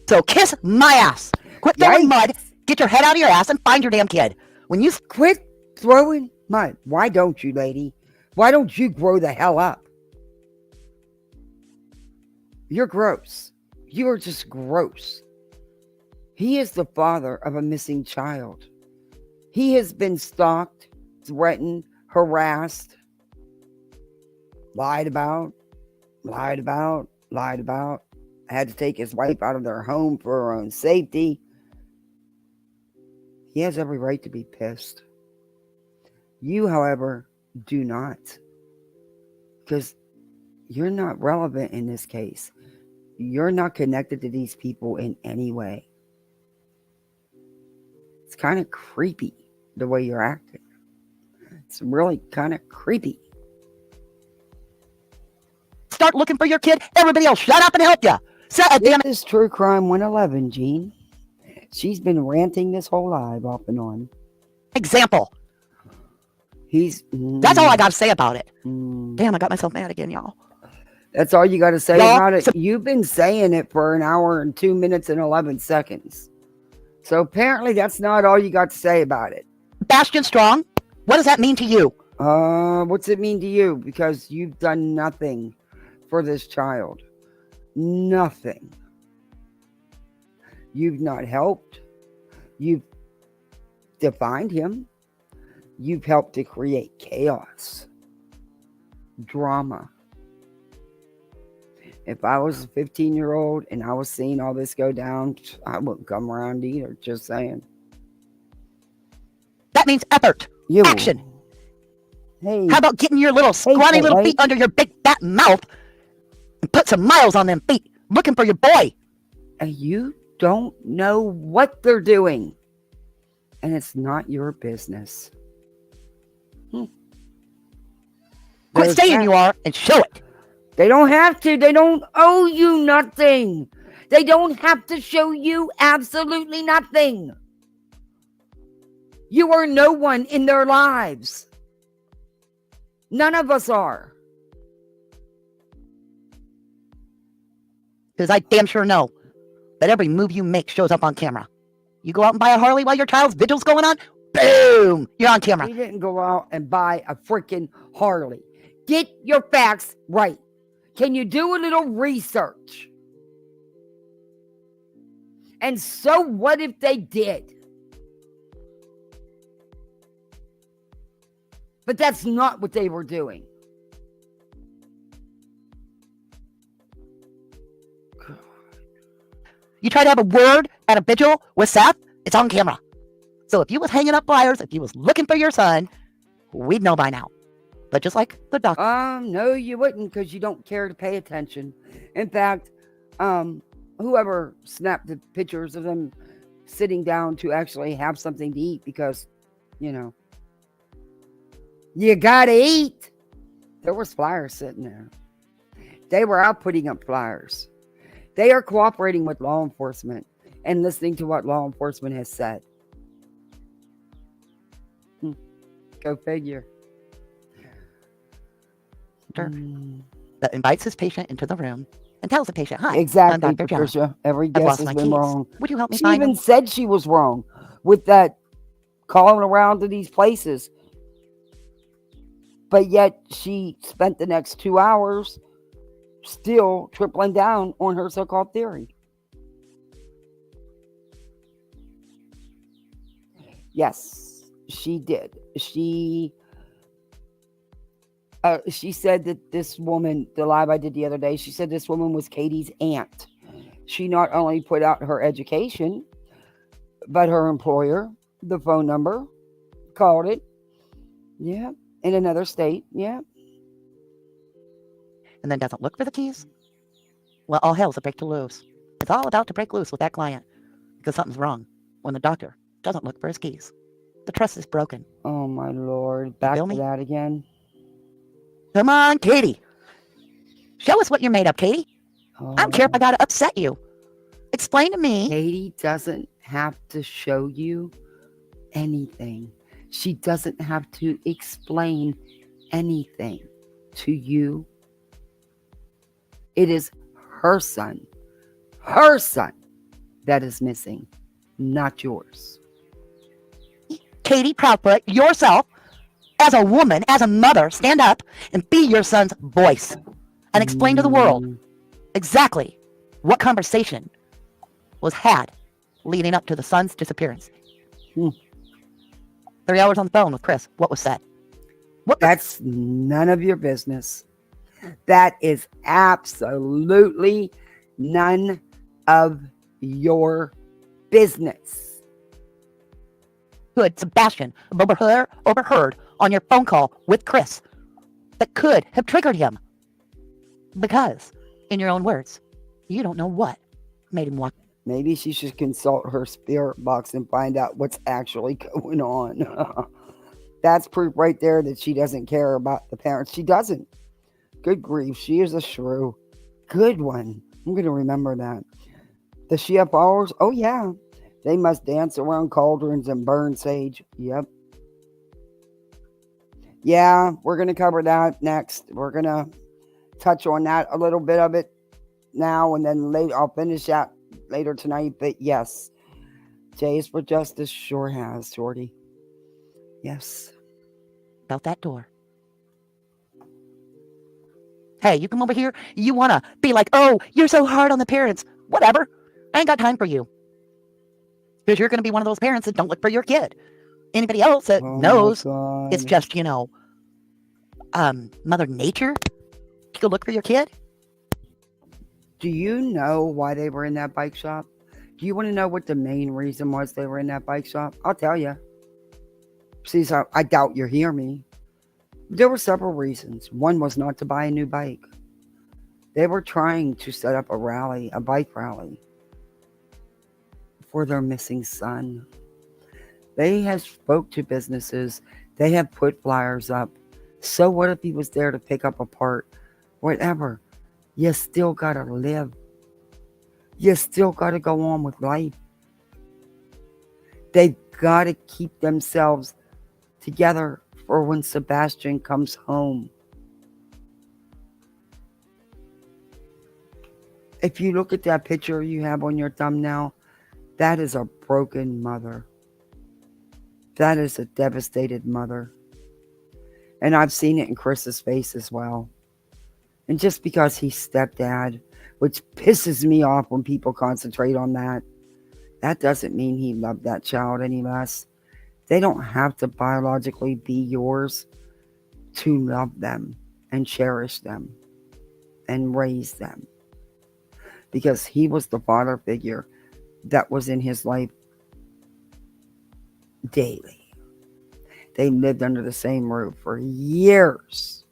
[SPEAKER 4] So kiss my ass. Quit throwing mud. Get your head out of your ass and find your damn kid. When you
[SPEAKER 1] quit throwing mud. Why don't you, lady? Why don't you grow the hell up? You're gross. You are just gross. He is the father of a missing child. He has been stalked, threatened, harassed, lied about, had to take his wife out of their home for her own safety. He has every right to be pissed. You, however, do not. Because you're not relevant in this case. You're not connected to these people in any way. It's kind of creepy the way you're acting. It's really kind of creepy.
[SPEAKER 4] Start looking for your kid. Everybody else, shut up and help you.
[SPEAKER 1] This is True Crime 111, Gene. She's been ranting this whole live off and on.
[SPEAKER 4] Example. That's all I got to say about it. Damn, I got myself mad again, y'all.
[SPEAKER 1] That's all you got to say about it? You've been saying it for an hour and 2 minutes and 11 seconds. So apparently that's not all you got to say about it.
[SPEAKER 4] Bastion Strong, what does that mean to you?
[SPEAKER 1] What's it mean to you? Because you've done nothing for this child. Nothing. You've not helped. You've defined him. You've helped to create chaos, drama. If I was a 15-year-old and I was seeing all this go down, I wouldn't come around either. Just saying.
[SPEAKER 4] That means effort. Action.
[SPEAKER 1] Hey.
[SPEAKER 4] How about getting your little scrawny little feet under your big fat mouth and put some miles on them feet, looking for your boy?
[SPEAKER 1] And you don't know what they're doing. And it's not your business.
[SPEAKER 4] Quit saying you are and show it.
[SPEAKER 1] They don't have to. They don't owe you nothing. They don't have to show you absolutely nothing. You are no one in their lives. None of us are.
[SPEAKER 4] Because I damn sure know that every move you make shows up on camera. You go out and buy a Harley while your child's vigil's going on? Boom! You're on camera.
[SPEAKER 1] You didn't go out and buy a freaking Harley. Get your facts right. Can you do a little research? And so what if they did? But that's not what they were doing. God.
[SPEAKER 4] You try to have a word at a vigil with Seth, it's on camera. So if you was hanging up flyers, if you was looking for your son, we'd know by now. But just like the doctor.
[SPEAKER 1] No, you wouldn't, because you don't care to pay attention. In fact, whoever snapped the pictures of them sitting down to actually have something to eat, because, you gotta eat. There was flyers sitting there. They were out putting up flyers. They are cooperating with law enforcement and listening to what law enforcement has said. Go figure.
[SPEAKER 4] That invites his patient into the room and tells the patient, "Hi,
[SPEAKER 1] Exactly,
[SPEAKER 4] I'm Dr. John.
[SPEAKER 1] Patricia. Every
[SPEAKER 4] I've
[SPEAKER 1] guess
[SPEAKER 4] lost
[SPEAKER 1] has
[SPEAKER 4] my
[SPEAKER 1] been
[SPEAKER 4] keys.
[SPEAKER 1] wrong.
[SPEAKER 4] Would you help me
[SPEAKER 1] She
[SPEAKER 4] find
[SPEAKER 1] even
[SPEAKER 4] them?"
[SPEAKER 1] said she was wrong with that calling around to these places. But yet she spent the next 2 hours still tripling down on her so-called theory. Yes, she did. She said that this woman, the live I did the other day, she said this woman was Katie's aunt. She not only put out her education, but her employer, the phone number, called it. Yeah. In another state. Yeah.
[SPEAKER 4] And then doesn't look for the keys. Well, all hell's a break to loose. It's all about to break loose with that client because something's wrong when the doctor doesn't look for his keys. The trust is broken.
[SPEAKER 1] Oh my Lord. Back
[SPEAKER 4] feel
[SPEAKER 1] to
[SPEAKER 4] me?
[SPEAKER 1] that again.
[SPEAKER 4] Come on, Katie. Show us what you're made of, Katie. I don't care if I gotta upset you. Explain to me.
[SPEAKER 1] Katie doesn't have to show you anything. She doesn't have to explain anything to you. It is her son that is missing, not yours.
[SPEAKER 4] Katie Proudfoot, yourself, as a woman, as a mother, stand up and be your son's voice and explain to the world exactly what conversation was had leading up to the son's disappearance. 3 hours on the phone with Chris. What was said?
[SPEAKER 1] That's none of your business. That is absolutely none of your business.
[SPEAKER 4] Could Sebastian have overheard on your phone call with Chris that could have triggered him? Because, in your own words, you don't know what made him walk.
[SPEAKER 1] Maybe she should consult her spirit box and find out what's actually going on. That's proof right there that she doesn't care about the parents. She doesn't. Good grief, she is a shrew. Good one. I'm going to remember that. Does she have followers? Oh, yeah. They must dance around cauldrons and burn sage. Yep. Yeah, we're going to cover that next. We're going to touch on that, a little bit of it now, and then later I'll finish that later tonight. But yes, Jays for Justice sure has, Shorty. Yes.
[SPEAKER 4] About that door. Hey, you come over here, you want to be like, oh, you're so hard on the parents. Whatever. I ain't got time for you. Because you're going to be one of those parents that don't look for your kid. Anybody else that knows it's just, Mother Nature to go look for your kid?
[SPEAKER 1] Do you know why they were in that bike shop? Do you want to know what the main reason was they were in that bike shop? I'll tell you. See, so I doubt you hear me. There were several reasons. One was not to buy a new bike. They were trying to set up a rally, a bike rally, for their missing son. They have spoke to businesses. They have put flyers up. So what if he was there to pick up a part? Whatever. You still gotta live. You still gotta go on with life. They've gotta keep themselves together for when Sebastian comes home. If you look at that picture you have on your thumbnail, that is a broken mother. That is a devastated mother. And I've seen it in Chris's face as well. And just because he's stepdad, which pisses me off when people concentrate on that, that doesn't mean he loved that child any less. They don't have to biologically be yours to love them and cherish them and raise them. because he was the father figure that was in his life daily. They lived under the same roof for years.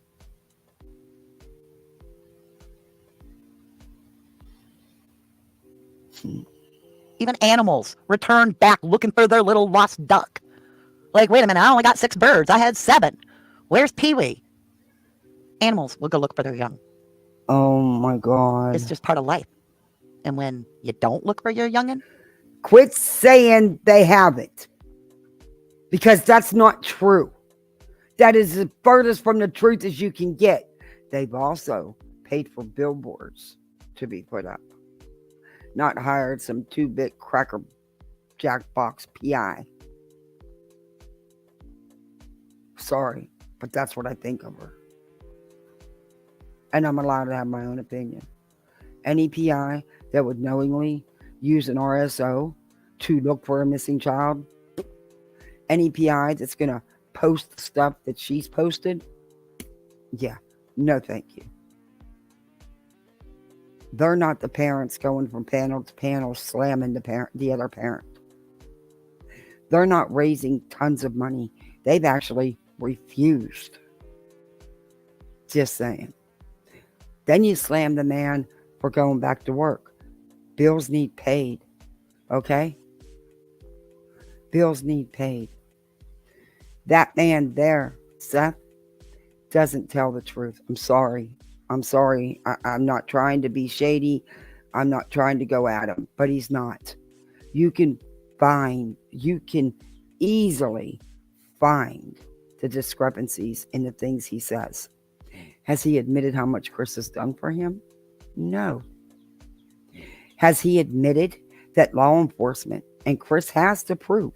[SPEAKER 4] Even animals return back looking for their little lost duck. Like, wait a minute, I only got 6 birds. I had 7. Where's Pee-wee? Animals will go look for their young.
[SPEAKER 1] Oh my God.
[SPEAKER 4] It's just part of life. And when you don't look for your youngin',
[SPEAKER 1] Quit saying they haven't. Because that's not true. That is as furthest from the truth as you can get. They've also paid for billboards to be put up. Not hired some 2-bit cracker jackbox PI. Sorry, but that's what I think of her. And I'm allowed to have my own opinion. Any PI that would knowingly use an RSO to look for a missing child, any PI that's going to post the stuff that she's posted, yeah, no thank you. They're not the parents going from panel to panel slamming the other parent. They're not raising tons of money. They've actually refused. Just saying. Then you slam the man for going back to work. Bills need paid. Okay? Bills need paid. That man there, Seth, doesn't tell the truth. I'm sorry. I'm sorry. I'm not trying to be shady. I'm not trying to go at him, but he's not. You can easily find the discrepancies in the things he says. Has he admitted how much Chris has done for him? No. Has he admitted that law enforcement, and Chris has to prove,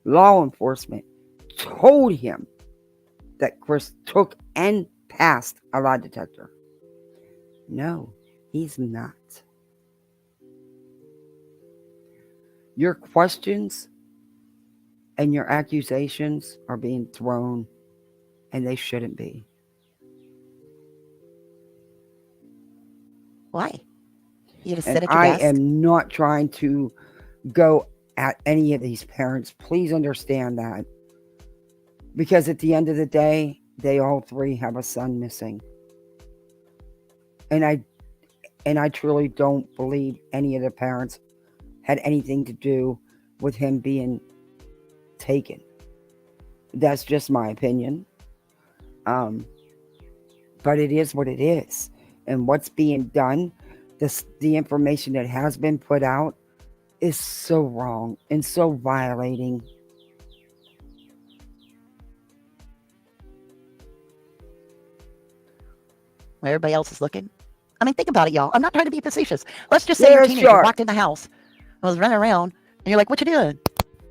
[SPEAKER 1] law enforcement told him that Chris took and passed a lie detector? No, he's not. Your questions and your accusations are being thrown, and they shouldn't be.
[SPEAKER 4] why? You just
[SPEAKER 1] And
[SPEAKER 4] sit at your
[SPEAKER 1] I
[SPEAKER 4] desk.
[SPEAKER 1] am not trying to go at any of these parents. Please understand that. Because at the end of the day, they all 3 have a son missing. And I truly don't believe any of the parents had anything to do with him being taken. That's just my opinion. But it is what it is. And what's being done, the information that has been put out is so wrong and so violating.
[SPEAKER 4] Where everybody else is looking. I mean, think about it, y'all. I'm not trying to be facetious. Let's just say your
[SPEAKER 1] Yeah,
[SPEAKER 4] teenager
[SPEAKER 1] sure.
[SPEAKER 4] walked in the house and was running around, and you're like, what you doing?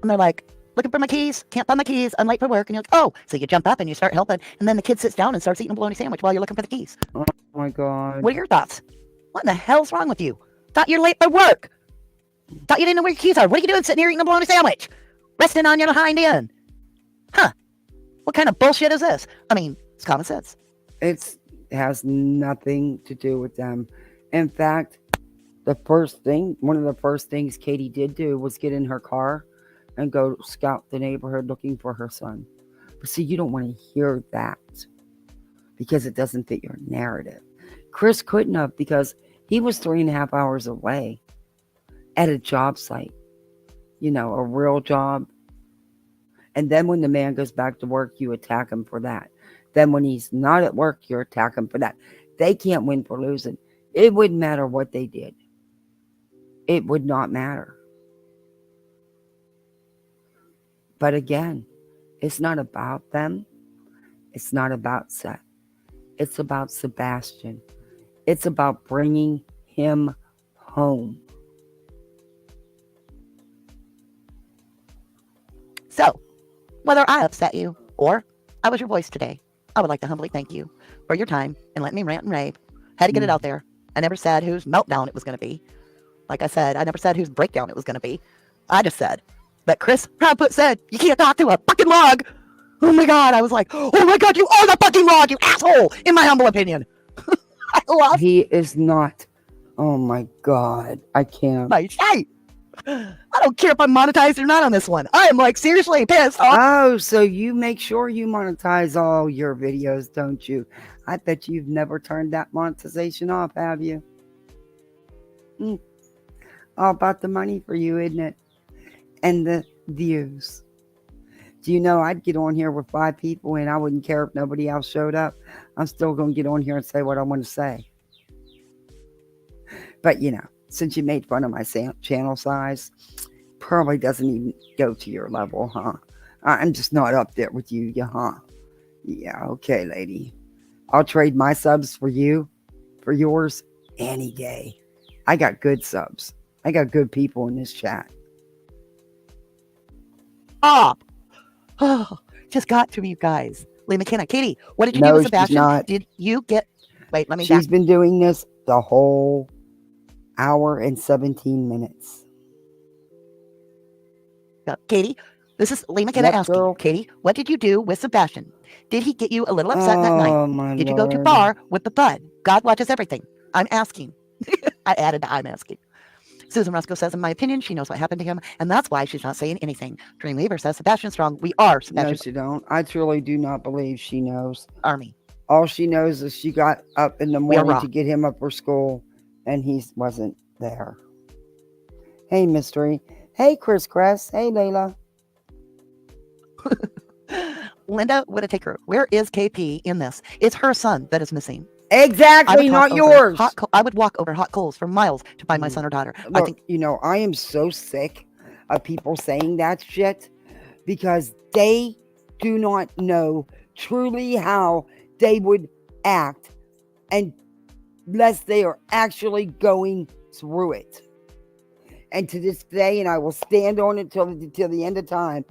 [SPEAKER 4] And they're like, looking for my keys. Can't find my keys. I'm late for work. And you're like, oh. So you jump up and you start helping, and then the kid sits down and starts eating a bologna sandwich while you're looking for the keys.
[SPEAKER 1] Oh my God.
[SPEAKER 4] What are your thoughts? What in the hell's wrong with you? Thought you're late for work. Thought you didn't know where your keys are. What are you doing sitting here eating a bologna sandwich? Resting on your hind end. Huh. What kind of bullshit is this? I mean, it's common sense.
[SPEAKER 1] It has nothing to do with them. In fact, one of the first things Katie did do was get in her car and go scout the neighborhood looking for her son. But see, you don't want to hear that because it doesn't fit your narrative. Chris couldn't have, because he was 3.5 hours away at a job site, a real job. And then when the man goes back to work, you attack him for that. Then when he's not at work, you attack him for that. They can't win for losing. It wouldn't matter what they did. It would not matter. But again, it's not about them. It's not about Seth. It's about Sebastian. It's about bringing him home.
[SPEAKER 4] So, whether I upset you or I was your voice today, I would like to humbly thank you for your time and letting me rant and rave. Had to get it out there. I never said whose meltdown it was going to be. Like I said, I never said whose breakdown it was going to be. I just said that Chris Proudfoot said, you can't talk to a fucking log. Oh my God. I was like, oh my God, you are the fucking log, you asshole, in my humble opinion. I lost.
[SPEAKER 1] He is not Oh my God. I can't.
[SPEAKER 4] My shite. I don't care if I'm monetized or not on this one. I am like seriously pissed off.
[SPEAKER 1] Oh, so you make sure you monetize all your videos, don't you? I bet you've never turned that monetization off, have you? Mm, all about the money for you, isn't it? And the views. Do you know I'd get on here with 5 people and I wouldn't care if nobody else showed up? I'm still going to get on here and say what I want to say. But, since you made fun of my channel size, probably doesn't even go to your level, huh? I'm just not up there with you, huh? Yeah, okay, lady. I'll trade my subs for yours, any day. I got good subs. I got good people in this chat.
[SPEAKER 4] Stop. Oh, just got to me, you guys. Lee McKenna. Katie, what did you do
[SPEAKER 1] No,
[SPEAKER 4] with
[SPEAKER 1] she's
[SPEAKER 4] Sebastian?
[SPEAKER 1] not.
[SPEAKER 4] Did you get... Wait, let me
[SPEAKER 1] She's
[SPEAKER 4] back.
[SPEAKER 1] been doing this the whole hour and 17 minutes.
[SPEAKER 4] Katie, this is Lee McKenna
[SPEAKER 1] Yep,
[SPEAKER 4] asking.
[SPEAKER 1] girl.
[SPEAKER 4] Katie, what did you do with Sebastian? Did he get you a little upset that night?
[SPEAKER 1] Oh, my
[SPEAKER 4] Did you go too
[SPEAKER 1] Lord.
[SPEAKER 4] far with the bud? God watches everything. I'm asking. I added the I'm asking. Susan Rusco says, in my opinion, she knows what happened to him, and that's why she's not saying anything. Dreamweaver says, Sebastian Strong, we are
[SPEAKER 1] No,
[SPEAKER 4] Sebastian
[SPEAKER 1] she don't. I truly do not believe she knows.
[SPEAKER 4] Army.
[SPEAKER 1] All she knows is she got up in the
[SPEAKER 4] We are
[SPEAKER 1] morning
[SPEAKER 4] raw.
[SPEAKER 1] to get him up for school, and he wasn't there. Hey, Mystery. Hey, Chris Cress. Hey, Layla.
[SPEAKER 4] Linda Whittaker, where is KP in this? It's her son that is missing.
[SPEAKER 1] Exactly, not yours.
[SPEAKER 4] I would walk over hot coals for miles to find my son or daughter.
[SPEAKER 1] Look,
[SPEAKER 4] I think
[SPEAKER 1] I am so sick of people saying that shit because they do not know truly how they would act unless they are actually going through it. And to this day, and I will stand on it till the end of time,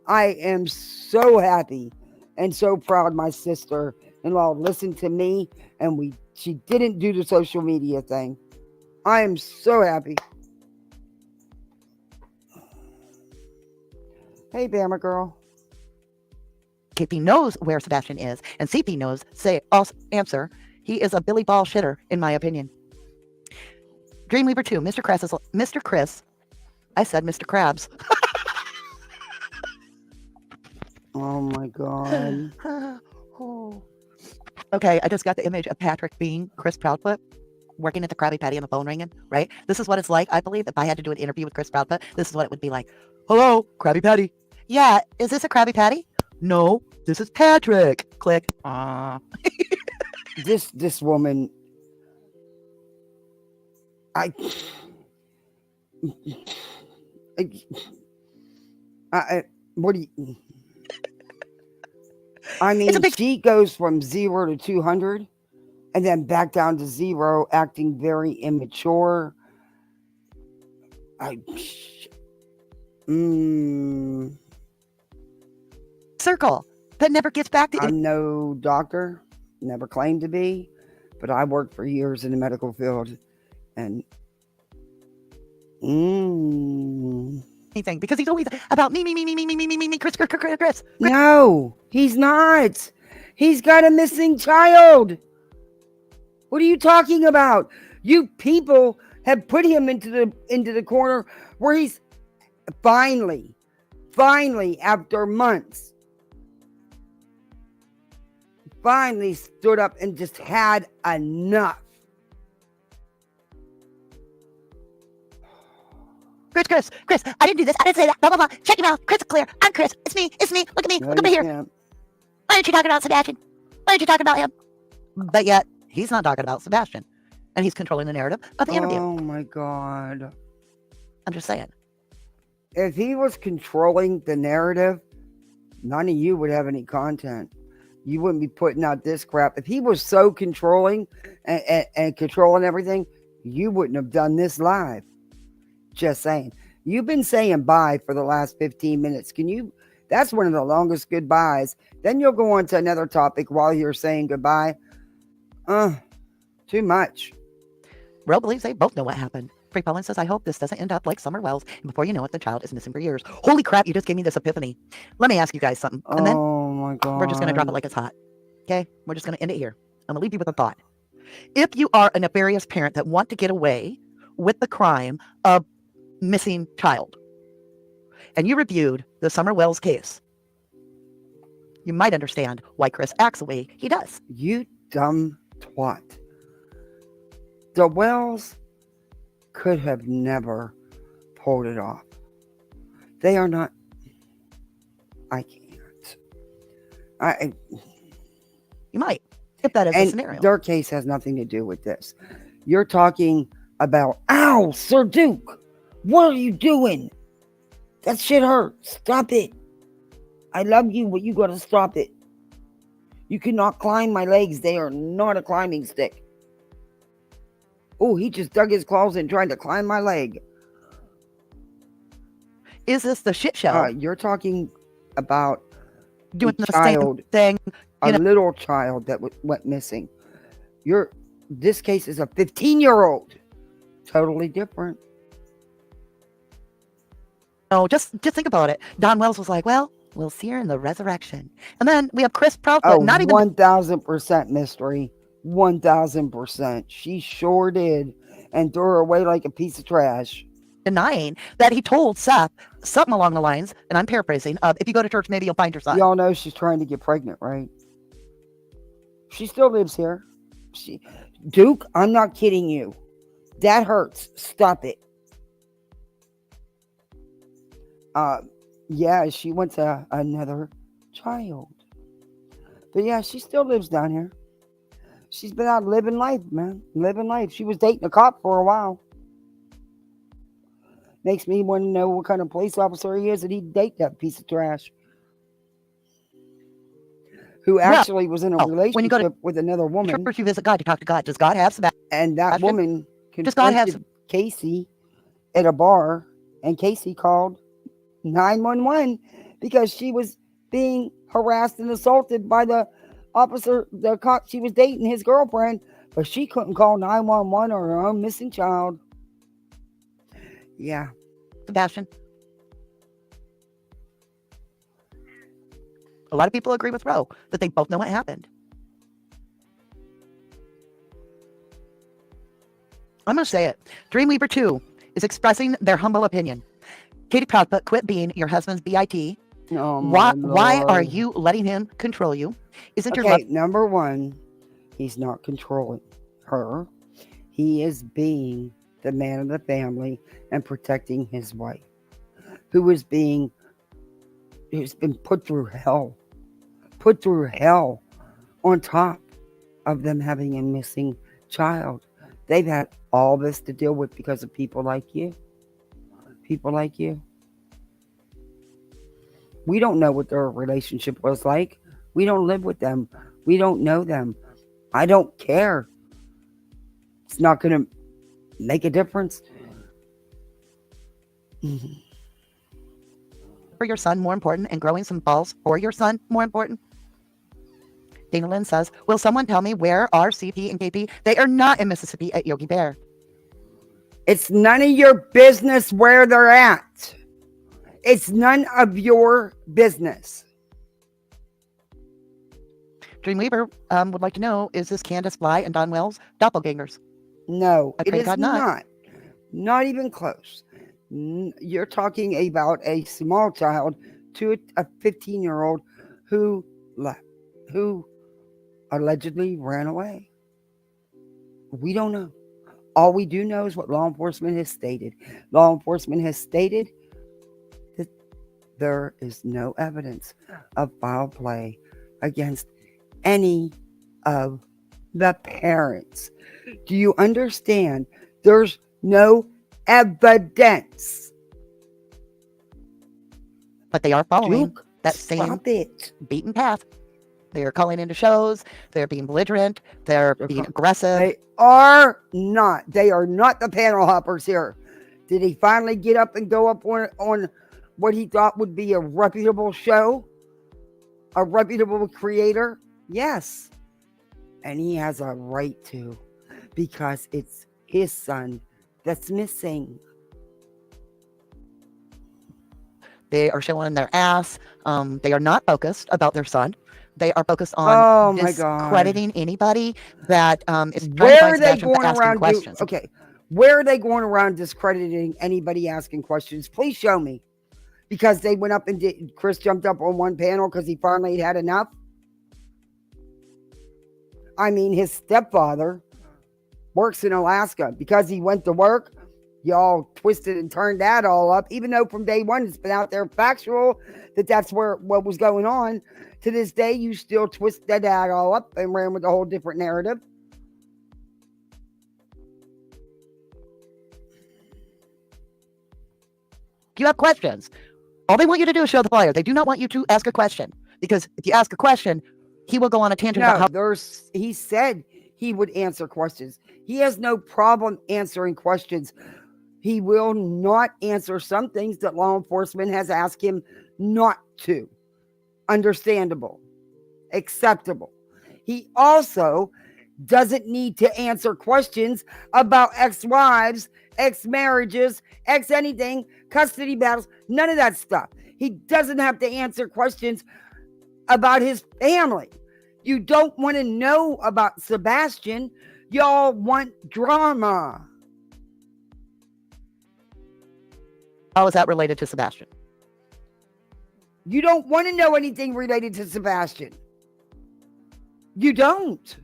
[SPEAKER 1] I am so happy and so proud my sister-in-law listened to me and she didn't do the social media thing. I am so happy. Hey, Bama girl.
[SPEAKER 4] KP knows where Sebastian is, and CP knows. Answer. He is a Billy Ball shitter, in my opinion. Dreamweaver 2, Mr. Chris. I said Mr. Krabs.
[SPEAKER 1] Oh my God.
[SPEAKER 4] Oh. Okay, I just got the image of Patrick being Chris Proudfoot working at the Krabby Patty and the phone ringing, right? This is what it's like, I believe, if I had to do an interview with Chris Proudfoot, this is what it would be like. Hello, Krabby Patty. Yeah, is this a Krabby Patty? No, this is Patrick. Click.
[SPEAKER 1] This woman, what do you... I mean, she goes from 0 to 200 and then back down to 0, acting very immature.
[SPEAKER 4] Circle that never gets back to...
[SPEAKER 1] I'm no doctor, never claimed to be, but I worked for years in the medical field and
[SPEAKER 4] anything because he's always about me, Chris.
[SPEAKER 1] No, he's not. He's got a missing child. What are you talking about? You people have put him into the corner where he's finally after months finally stood up and just had enough.
[SPEAKER 4] Chris, I didn't do this. I didn't say that. Blah, blah, blah. Check him out. Chris is clear. I'm Chris. It's me. Look at me.
[SPEAKER 1] No,
[SPEAKER 4] Look at me here.
[SPEAKER 1] Can't.
[SPEAKER 4] Why aren't you talking about Sebastian? Why aren't you talking about him? But yet, he's not talking about Sebastian. And he's controlling the narrative of the interview.
[SPEAKER 1] Oh my God.
[SPEAKER 4] I'm just saying.
[SPEAKER 1] If he was controlling the narrative, none of you would have any content. You wouldn't be putting out this crap. If he was so controlling and controlling everything, you wouldn't have done this live. Just saying. You've been saying bye for the last 15 minutes. That's one of the longest goodbyes. Then you'll go on to another topic while you're saying goodbye. Too much.
[SPEAKER 4] Ro believes they both know what happened. Free Pollen says, I hope this doesn't end up like Summer Wells, and before you know it, the child is missing for years. Holy crap, you just gave me this epiphany. Let me ask you guys something, and then
[SPEAKER 1] my God.
[SPEAKER 4] we're just going to drop it like it's hot. Okay? We're just going to end it here. I'm going to leave you with a thought. If you are a nefarious parent that want to get away with the crime of missing child, and you reviewed the Summer Wells case, you might understand why Chris acts the way he does.
[SPEAKER 1] You dumb twat. The Wells could have never pulled it off. They are not. I can't.
[SPEAKER 4] You might, if that is the
[SPEAKER 1] And
[SPEAKER 4] scenario.
[SPEAKER 1] their case has nothing to do with this. You're talking about, ow, Sir Duke, what are you doing? That shit hurts. Stop it. I love you, but you gotta stop it. You cannot climb my legs. They are not a climbing stick. Oh, he just dug his claws in trying to climb my leg.
[SPEAKER 4] Is this the shit show?
[SPEAKER 1] You're talking about
[SPEAKER 4] Doing
[SPEAKER 1] a
[SPEAKER 4] the
[SPEAKER 1] child,
[SPEAKER 4] same thing.
[SPEAKER 1] a little child that went missing. This case is a 15-year-old. Totally different.
[SPEAKER 4] No, just think about it. Don Wells was like, well, we'll see her in the resurrection. And then we have Chris Proudfoot, not even
[SPEAKER 1] 1,000% mystery. 1,000%. She sure did. And threw her away like a piece of trash.
[SPEAKER 4] denying that he told Seth something along the lines, and I'm paraphrasing, of if you go to church, maybe you'll find your son.
[SPEAKER 1] Y'all know she's trying to get pregnant, right? She still lives here. Duke, I'm not kidding you. That hurts. Stop it. Yeah, she went to another child. But yeah, she still lives down here. She's been out living life, man. Living life. She was dating a cop for a while. Makes me want to know what kind of police officer he is, and he'd date that piece of trash. Who actually was in a relationship
[SPEAKER 4] when you go to
[SPEAKER 1] with another woman.
[SPEAKER 4] church, you visit God, you talk to God. Does God have some?
[SPEAKER 1] And that woman
[SPEAKER 4] Does God have
[SPEAKER 1] confronted Casey at a bar, and Casey called 911 because she was being harassed and assaulted by the officer, the cop she was dating, his girlfriend, but she couldn't call 911 or her own missing child. Yeah.
[SPEAKER 4] Sebastian? A lot of people agree with Roe that they both know what happened. I'm going to say it. Dreamweaver 2 is expressing their humble opinion. Katie Proudfoot, quit being your husband's BIT.
[SPEAKER 1] Oh,
[SPEAKER 4] Why are you letting him control you? Isn't your love?
[SPEAKER 1] Number one, he's not controlling her. He is being the man of the family and protecting his wife, who's been put through hell on top of them having a missing child. They've had all this to deal with because of people like you. We don't know what their relationship was like. We don't live with them. We don't know them. I don't care. It's not going to make a difference.
[SPEAKER 4] For your son more important and growing some balls for your son more important? Dana Lynn says, will someone tell me where are CP and KP? They are not in Mississippi at Yogi Bear.
[SPEAKER 1] It's none of your business where they're at. It's none of your business.
[SPEAKER 4] Dreamweaver would like to know, is this Candace Bly and Don Wells doppelgangers?
[SPEAKER 1] No,
[SPEAKER 4] I
[SPEAKER 1] it
[SPEAKER 4] pray
[SPEAKER 1] is
[SPEAKER 4] God not.
[SPEAKER 1] Not even close. You're talking about a small child to a 15-year-old who left, who allegedly ran away. We don't know. All we do know is what law enforcement has stated. Law enforcement has stated that there is no evidence of foul play against any of the parents. Do you understand? There's no evidence.
[SPEAKER 4] But they are following
[SPEAKER 1] Duke,
[SPEAKER 4] that same
[SPEAKER 1] stop it.
[SPEAKER 4] beaten path. They're calling into shows. They're being belligerent. They're being aggressive.
[SPEAKER 1] They are not. They are not the panel hoppers here. Did he finally get up and go up on what he thought would be a reputable show? A reputable creator? Yes. And he has a right to, because it's his son that's missing.
[SPEAKER 4] They are showing their ass. They are not focused about their son. They are focused
[SPEAKER 1] Oh
[SPEAKER 4] on
[SPEAKER 1] my God.
[SPEAKER 4] discrediting anybody that is trying to
[SPEAKER 1] Where
[SPEAKER 4] find
[SPEAKER 1] are they
[SPEAKER 4] Sebastian for
[SPEAKER 1] going
[SPEAKER 4] asking
[SPEAKER 1] around
[SPEAKER 4] questions.
[SPEAKER 1] okay. Where are they going around discrediting anybody asking questions? Please show me. Because they went up and Chris jumped up on one panel because he finally had enough. I mean, his stepfather works in Alaska. Because he went to work, y'all twisted and turned that all up, even though from day one it's been out there factual that that's what was going on. To this day, you still twisted that all up and ran with a whole different narrative.
[SPEAKER 4] You have questions. All they want you to do is show the flyer. They do not want you to ask a question, because if you ask a question, he will go on a tangent about how.
[SPEAKER 1] He said he would answer questions. He has no problem answering questions. He will not answer some things that law enforcement has asked him not to. Understandable. Acceptable. He also doesn't need to answer questions about ex-wives, ex-marriages, ex-anything, custody battles, none of that stuff. He doesn't have to answer questions about his family. You don't want to know about Sebastian. Y'all want drama.
[SPEAKER 4] How is that related to Sebastian?
[SPEAKER 1] You don't want to know anything related to Sebastian. You don't.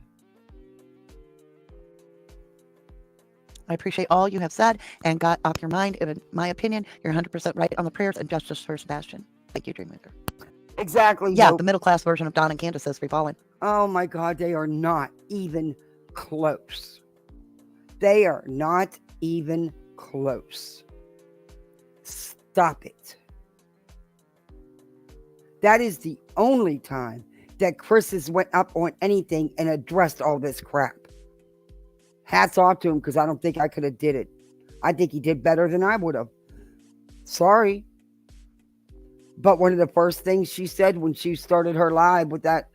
[SPEAKER 4] I appreciate all you have said and got off your mind. In my opinion, you're 100% right on the prayers and justice for Sebastian. Thank you, Dreamweaver.
[SPEAKER 1] Exactly.
[SPEAKER 4] Yeah,
[SPEAKER 1] Hope.
[SPEAKER 4] the middle class version of Don and Candace says free falling.
[SPEAKER 1] Oh my God, they are not even close. They are not even close. Stop it. That is the only time that Chris has went up on anything and addressed all this crap. Hats off to him, because I don't think I could have did it. I think he did better than I would have. Sorry. But one of the first things she said when she started her live with that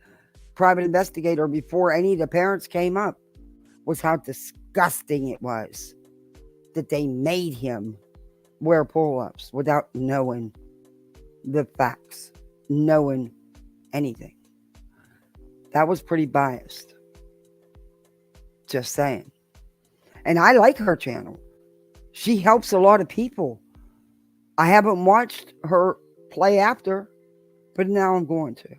[SPEAKER 1] private investigator before any of the parents came up was how disgusting it was that they made him wear pull-ups without knowing the facts, knowing anything. That was pretty biased. Just saying. And I like her channel. She helps a lot of people. I haven't watched her play after, but now I'm going to.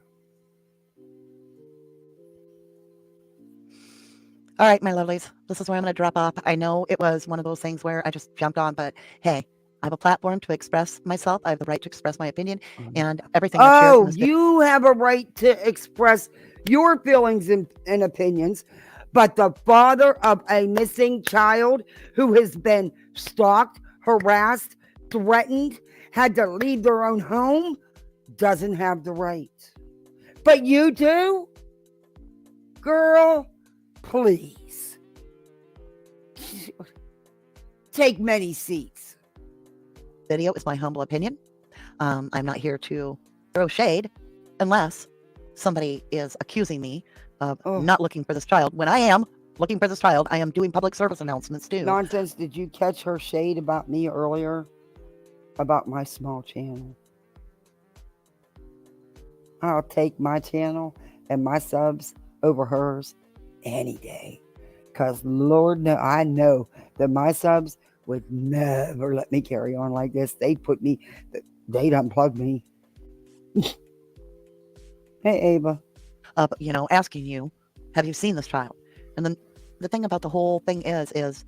[SPEAKER 4] All right, my lovelies, this is where I'm going to drop off. I know it was one of those things where I just jumped on, but hey, I have a platform to express myself. I have the right to express my opinion, and everything I've shared in this video.
[SPEAKER 1] You have a right to express your feelings and opinions, but the father of a missing child who has been stalked, harassed, threatened, had to leave their own home doesn't have the right. But you do? Girl, please. Take many seats.
[SPEAKER 4] Video is my humble opinion. I'm not here to throw shade unless somebody is accusing me of not looking for this child. When I am looking for this child, I am doing public service announcements too.
[SPEAKER 1] Nonsense. Did you catch her shade about me earlier? About my small channel? I'll take my channel and my subs over hers any day. Because Lord, no, I know that my subs would never let me carry on like this. They'd unplug me. Hey, Ava.
[SPEAKER 4] Asking you, have you seen this child? And then the thing about the whole thing is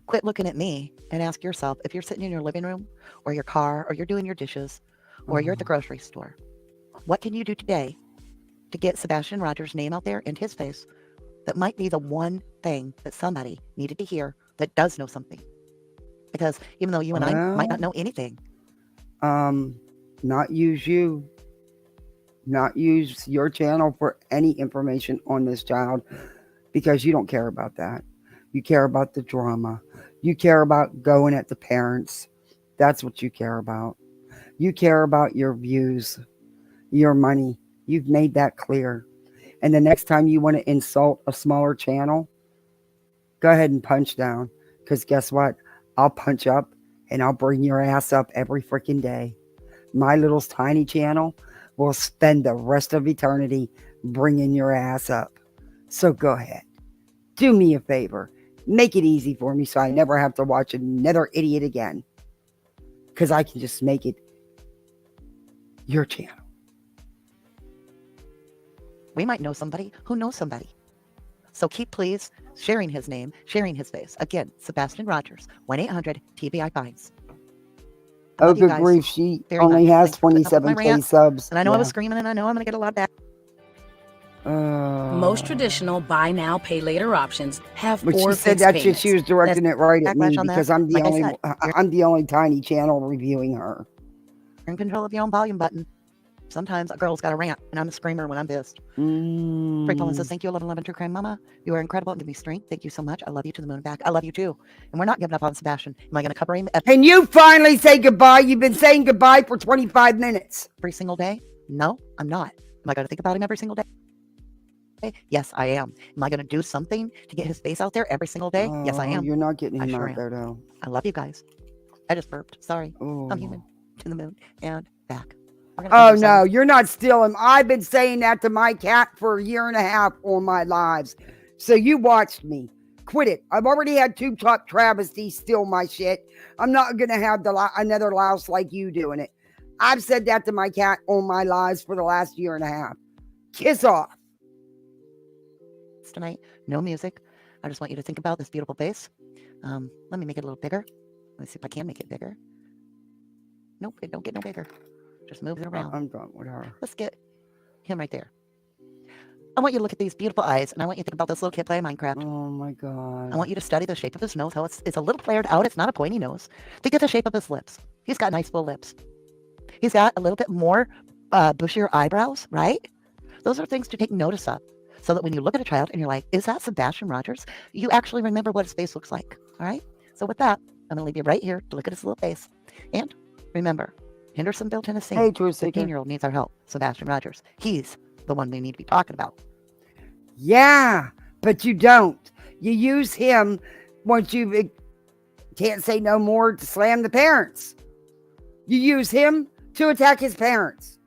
[SPEAKER 4] quit looking at me and ask yourself, if you're sitting in your living room or your car or you're doing your dishes or you're at the grocery store, what can you do today to get Sebastian Rogers' name out there and his face? That might be the one thing that somebody needed to hear that does know something. Because even though you and I might not know anything.
[SPEAKER 1] Not use you. Not use your channel for any information on this child, because you don't care about that. You care about the drama. You care about going at the parents. That's what you care about. You care about your views, your money. You've made that clear. And the next time you want to insult a smaller channel, go ahead and punch down. Because guess what? I'll punch up and I'll bring your ass up every freaking day. My little tiny channel will spend the rest of eternity bringing your ass up. So go ahead. Do me a favor. Make it easy for me so I never have to watch another idiot again. Because I can just make it your channel.
[SPEAKER 4] We might know somebody who knows somebody. So keep, please, sharing his name, sharing his face. Again, Sebastian Rogers, 1-800-TBI-FINES. I
[SPEAKER 1] Oh,
[SPEAKER 4] love you
[SPEAKER 1] good
[SPEAKER 4] guys
[SPEAKER 1] grief. She
[SPEAKER 4] very
[SPEAKER 1] only
[SPEAKER 4] much.
[SPEAKER 1] has
[SPEAKER 4] Thanks for putting up with my
[SPEAKER 1] 27K
[SPEAKER 4] rant.
[SPEAKER 1] subs.
[SPEAKER 4] And I know I was screaming, and I know I'm going to get a lot back.
[SPEAKER 2] Most traditional buy now, pay later options have
[SPEAKER 1] But she
[SPEAKER 2] 4
[SPEAKER 1] said
[SPEAKER 2] fixed
[SPEAKER 1] that
[SPEAKER 2] payments.
[SPEAKER 1] she was directing it right at me
[SPEAKER 4] Backlash on that.
[SPEAKER 1] because I'm the
[SPEAKER 4] Like I
[SPEAKER 1] only
[SPEAKER 4] said, you're
[SPEAKER 1] I'm the only tiny channel reviewing her.
[SPEAKER 4] in control of your own volume button. Sometimes a girl's got a rant, and I'm a screamer when I'm pissed. Frank Collins says, thank you, 1111 True Crime Mama. You are incredible and give me strength. Thank you so much. I love you to the moon and back. I love you too. And we're not giving up on Sebastian. Am I going to cover him
[SPEAKER 1] Can you finally say goodbye? You've been saying goodbye for 25 minutes.
[SPEAKER 4] every single day? No, I'm not. Am I going to think about him every single day? Yes, I am. Am I going to do something to get his face out there every single day? Yes, I am.
[SPEAKER 1] You're not getting
[SPEAKER 4] I
[SPEAKER 1] him
[SPEAKER 4] sure
[SPEAKER 1] out
[SPEAKER 4] am.
[SPEAKER 1] there, though.
[SPEAKER 4] I love you guys. I just burped. Sorry.
[SPEAKER 1] Oh.
[SPEAKER 4] I'm human. To the moon and back.
[SPEAKER 1] Oh, no, you're not stealing. I've been saying that to my cat for a year and a half on my lives. So you watched me. Quit it. I've already had two top travesties steal my shit. I'm not going to have another louse like you doing it. I've said that to my cat on my lives for the last year and a half. Kiss off.
[SPEAKER 4] Tonight, no music. I just want you to think about this beautiful face. Let me make it a little bigger. Let's see if I can make it bigger. Nope, it don't get no bigger. Just move it around.
[SPEAKER 1] I'm done with her.
[SPEAKER 4] Let's get him right there. I want you to look at these beautiful eyes, and I want you to think about this little kid playing Minecraft.
[SPEAKER 1] Oh my God.
[SPEAKER 4] I want you to study the shape of his nose, how it's a little flared out. It's not a pointy nose. Think of the shape of his lips. He's got nice full lips. He's got a little bit more bushier eyebrows, right? Those are things to take notice of, so that when you look at a child and you're like, is that Sebastian Rogers? You actually remember what his face looks like, all right? So with that, I'm going to leave you right here to look at his little face. And remember, Hendersonville, Tennessee,
[SPEAKER 1] Hey, Truth Seeker.
[SPEAKER 4] 15-year-old needs our help. Sebastian Rogers. He's the one we need to be talking about.
[SPEAKER 1] Yeah, but you don't. You use him once you can't say no more to slam the parents. You use him to attack his parents.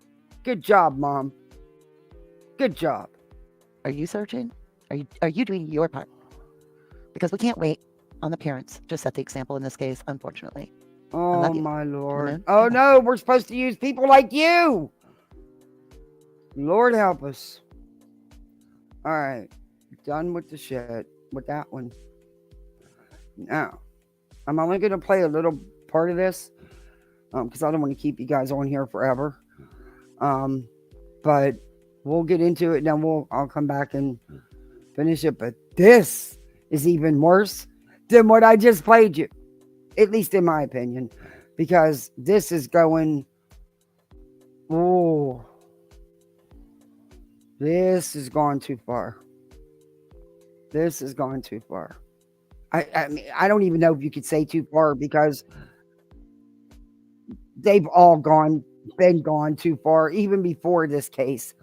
[SPEAKER 1] Good job, Mom. Good job.
[SPEAKER 4] Are you searching? Are you doing your part? Because we can't wait on the parents to set the example in this case, unfortunately.
[SPEAKER 1] Oh,
[SPEAKER 4] love you.
[SPEAKER 1] my Lord.
[SPEAKER 4] Amen.
[SPEAKER 1] Oh, no, we're supposed to use people like you. Lord help us. All right. Done with the shit. With that one. Now, I'm only going to play a little part of this. Because I don't want to keep you guys on here forever. But we'll get into it and then I'll come back and finish it. But this is even worse than what I just played you. At least in my opinion. Because this is going... Oh. This has gone too far. This has gone too far. I mean, I don't even know if you could say too far because they've all been gone too far, even before this case.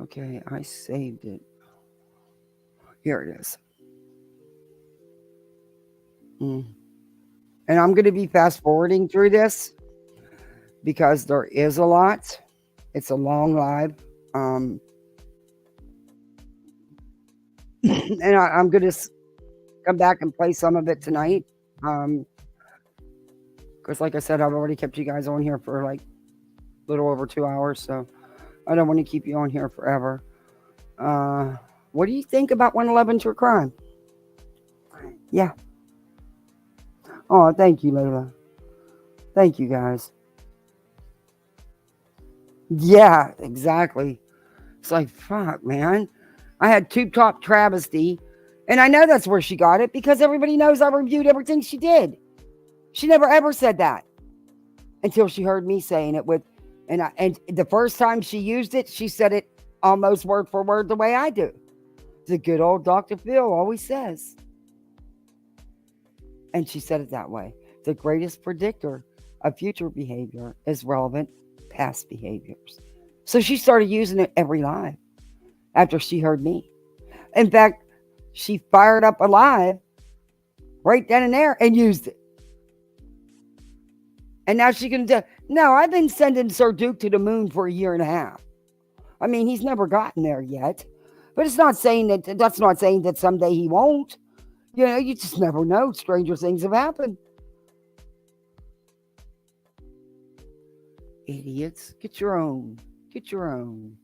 [SPEAKER 1] Okay, I saved it. Here it is. And I'm going to be fast forwarding through this because there is a lot. It's a long live. And I'm going to come back and play some of it tonight. Because like I said, I've already kept you guys on here for like a little over 2 hours. So I don't want to keep you on here forever. What do you think about 111 True Crime? Yeah. Oh, thank you, Layla. Thank you, guys. Yeah, exactly. It's like, fuck, man. I had Tube Top Travesty, and I know that's where she got it because everybody knows I reviewed everything she did. She never ever said that until she heard me saying it and the first time she used it, she said it almost word for word the way I do. The good old Dr. Phil always says. And she said it that way. The greatest predictor of future behavior is relevant past behaviors. So she started using it every live after she heard me. In fact, she fired up a live right then and there and used it. And now she can do. No, I've been sending Sir Duke to the moon for a year and a half. I mean, he's never gotten there yet. But it's not saying that's not saying that someday he won't. You know, you just never know. Stranger things have happened. Idiots. Get your own. Get your own.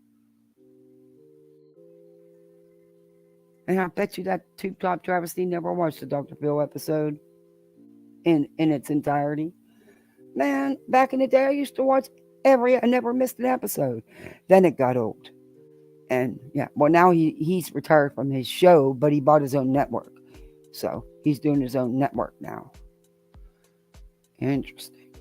[SPEAKER 1] And I bet you that Tube Top Travesty never watched the Dr. Phil episode in its entirety. Man, back in the day, I used to watch I never missed an episode. Then it got old. And yeah, well, now he's retired from his show, but he bought his own network. So he's doing his own network now. Interesting.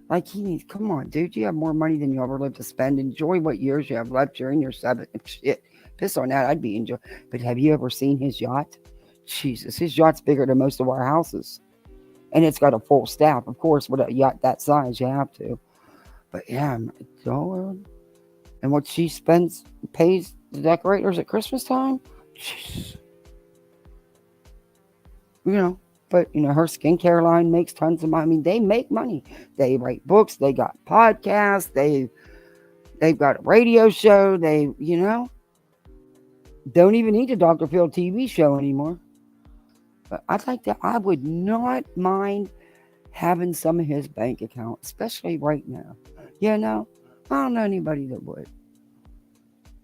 [SPEAKER 1] Like he needs, come on, dude, you have more money than you ever live to spend. Enjoy what years you have left. You're in your 7th. Shit, piss on that. I'd be enjoying. But have you ever seen his yacht? Jesus, his yacht's bigger than most of our houses. And it's got a full staff. Of course, with a yacht that size, you have to. But yeah, $1. And what she pays the decorators at Christmas time? Jeez. You know, but you know, her skincare line makes tons of money. I mean, they make money. They write books, they got podcasts, they've got a radio show, they, you know, don't even need a Dr. Phil TV show anymore. But I would not mind having some of his bank account, especially right now. You know, I don't know anybody that would.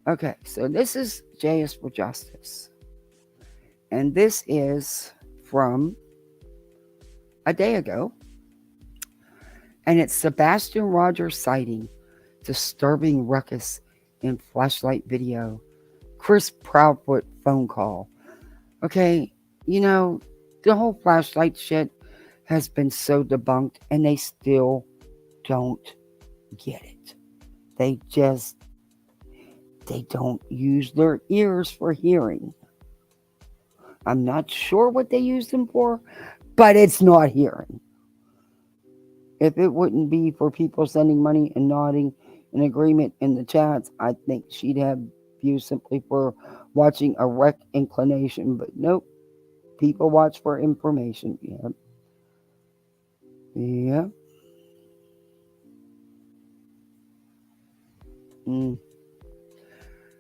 [SPEAKER 1] Okay, so this is J is for Justice. And this is from a day ago. And it's Sebastian Rogers sighting, disturbing ruckus in flashlight video, Chris Proudfoot phone call. Okay, you know, the whole flashlight shit has been so debunked and they still don't get it. They don't use their ears for hearing. I'm not sure what they use them for, but it's not hearing. If it wouldn't be for people sending money and nodding in agreement in the chats, I think she'd have views simply for watching a wreck inclination. But nope. People watch for information. Yep. Yep.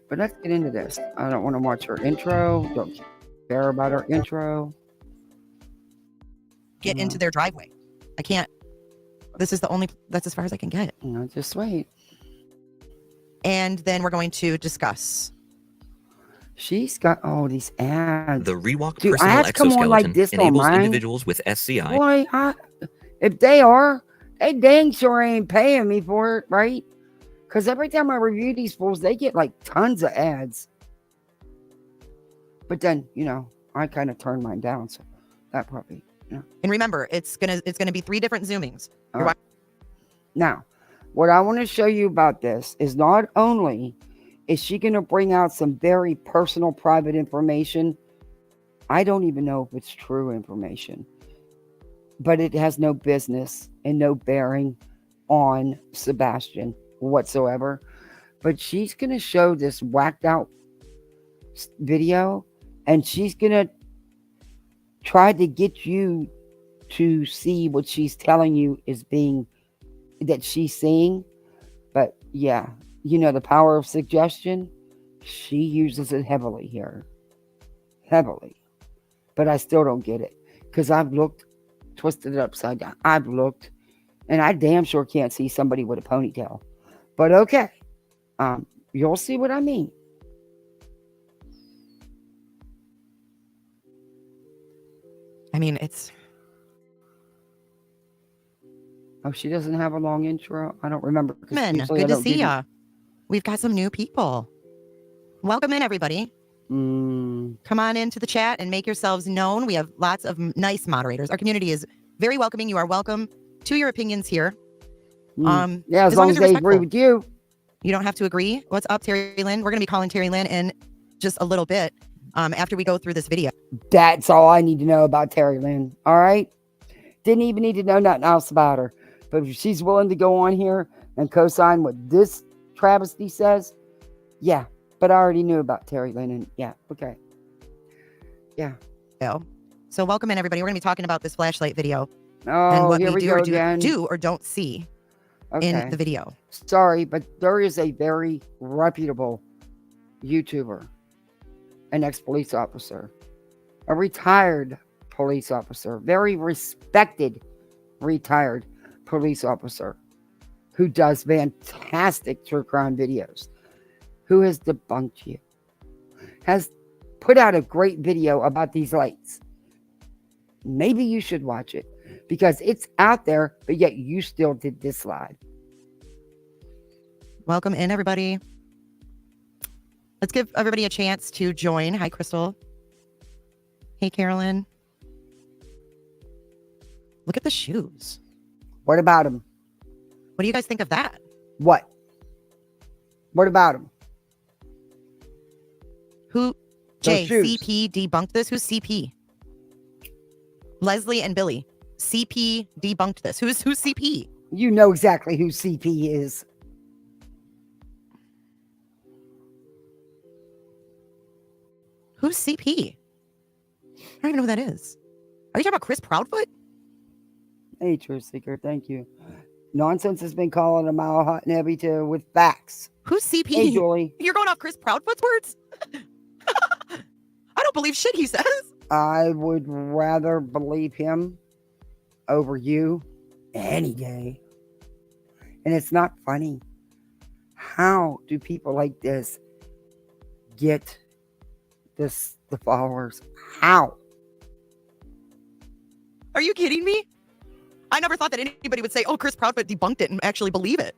[SPEAKER 1] But let's get into this. I don't want to watch her intro. Don't care about her intro.
[SPEAKER 7] Get into their driveway. I can't. That's as far as I can get.
[SPEAKER 1] No, just wait.
[SPEAKER 7] And then we're going to discuss.
[SPEAKER 1] She's got all these ads.
[SPEAKER 8] The Rewalk
[SPEAKER 1] Dude,
[SPEAKER 8] personal
[SPEAKER 1] ads come on like
[SPEAKER 8] exoskeleton
[SPEAKER 1] this on
[SPEAKER 8] enables
[SPEAKER 1] mine.
[SPEAKER 8] individuals with SCI.
[SPEAKER 1] Boy, if they are, they dang sure ain't paying me for it, right? Because every time I review these fools, they get like tons of ads. But then, you know, I kind of turned mine down, so that probably, you know.
[SPEAKER 7] And remember, it's gonna be 3 different zoomings.
[SPEAKER 1] Right. Now, what I want to show you about this is not only is she going to bring out some very personal, private information. I don't even know if it's true information, but it has no business and no bearing on Sebastian whatsoever. But she's going to show this whacked out video, and she's going to try to get you to see what she's telling you is that she's seeing. But yeah, you know, the power of suggestion, she uses it heavily here. Heavily. But I still don't get it. Because I've looked, twisted it upside down. I've looked, and I damn sure can't see somebody with a ponytail. But okay. You'll see what I mean.
[SPEAKER 7] I mean, it's...
[SPEAKER 1] Oh, she doesn't have a long intro? I don't remember.
[SPEAKER 7] Men, good to see ya. We've got some new people. Welcome in, everybody. Come on into the chat and make yourselves known. We have lots of nice moderators. Our community is very welcoming. You are welcome to your opinions here.
[SPEAKER 1] Yeah, as long as they agree with you.
[SPEAKER 7] You don't have to agree. What's up, Terry Lynn? We're going to be calling Terry Lynn in just a little bit after we go through this video.
[SPEAKER 1] That's all I need to know about Terry Lynn. All right? Didn't even need to know nothing else about her. But if she's willing to go on here and co-sign what this travesty says, yeah. But I already knew about Terry Lynn. And yeah, okay. Yeah.
[SPEAKER 7] So welcome in, everybody. We're going to be talking about this flashlight video. and
[SPEAKER 1] Oh,
[SPEAKER 7] what
[SPEAKER 1] here
[SPEAKER 7] we
[SPEAKER 1] we
[SPEAKER 7] do
[SPEAKER 1] go
[SPEAKER 7] or
[SPEAKER 1] again.
[SPEAKER 7] do or don't see
[SPEAKER 1] Okay.
[SPEAKER 7] in the video.
[SPEAKER 1] Sorry, but there is a very reputable YouTuber, an ex-police officer, a retired police officer, very respected retired police officer who does fantastic true crime videos, who has debunked you, has put out a great video about these lights. Maybe you should watch it because it's out there, but yet you still did this slide.
[SPEAKER 7] Welcome in, everybody. Let's give everybody a chance to join. Hi, Crystal. Hey, Carolyn. Look at the shoes.
[SPEAKER 1] What about him?
[SPEAKER 7] What do you guys think of that?
[SPEAKER 1] What? What about him?
[SPEAKER 7] Who?
[SPEAKER 1] Those
[SPEAKER 7] Jay,
[SPEAKER 1] shoes.
[SPEAKER 7] CP debunked this. Who's CP? Leslie and Billy. CP debunked this. Who's CP?
[SPEAKER 1] You know exactly who CP is.
[SPEAKER 7] Who's CP? I don't even know who that is. Are you talking about Chris Proudfoot?
[SPEAKER 1] Hey, Truth Seeker, thank you. Nonsense has been calling a mile hot and heavy too with facts.
[SPEAKER 7] Who's CP?
[SPEAKER 1] Hey, Julie.
[SPEAKER 7] You're going off Chris Proudfoot's words? I don't believe shit he says.
[SPEAKER 1] I would rather believe him over you any day. And it's not funny. How do people like this get the followers? How?
[SPEAKER 7] Are you kidding me? I never thought that anybody would say, oh, Chris Proudfoot debunked it and actually believe it.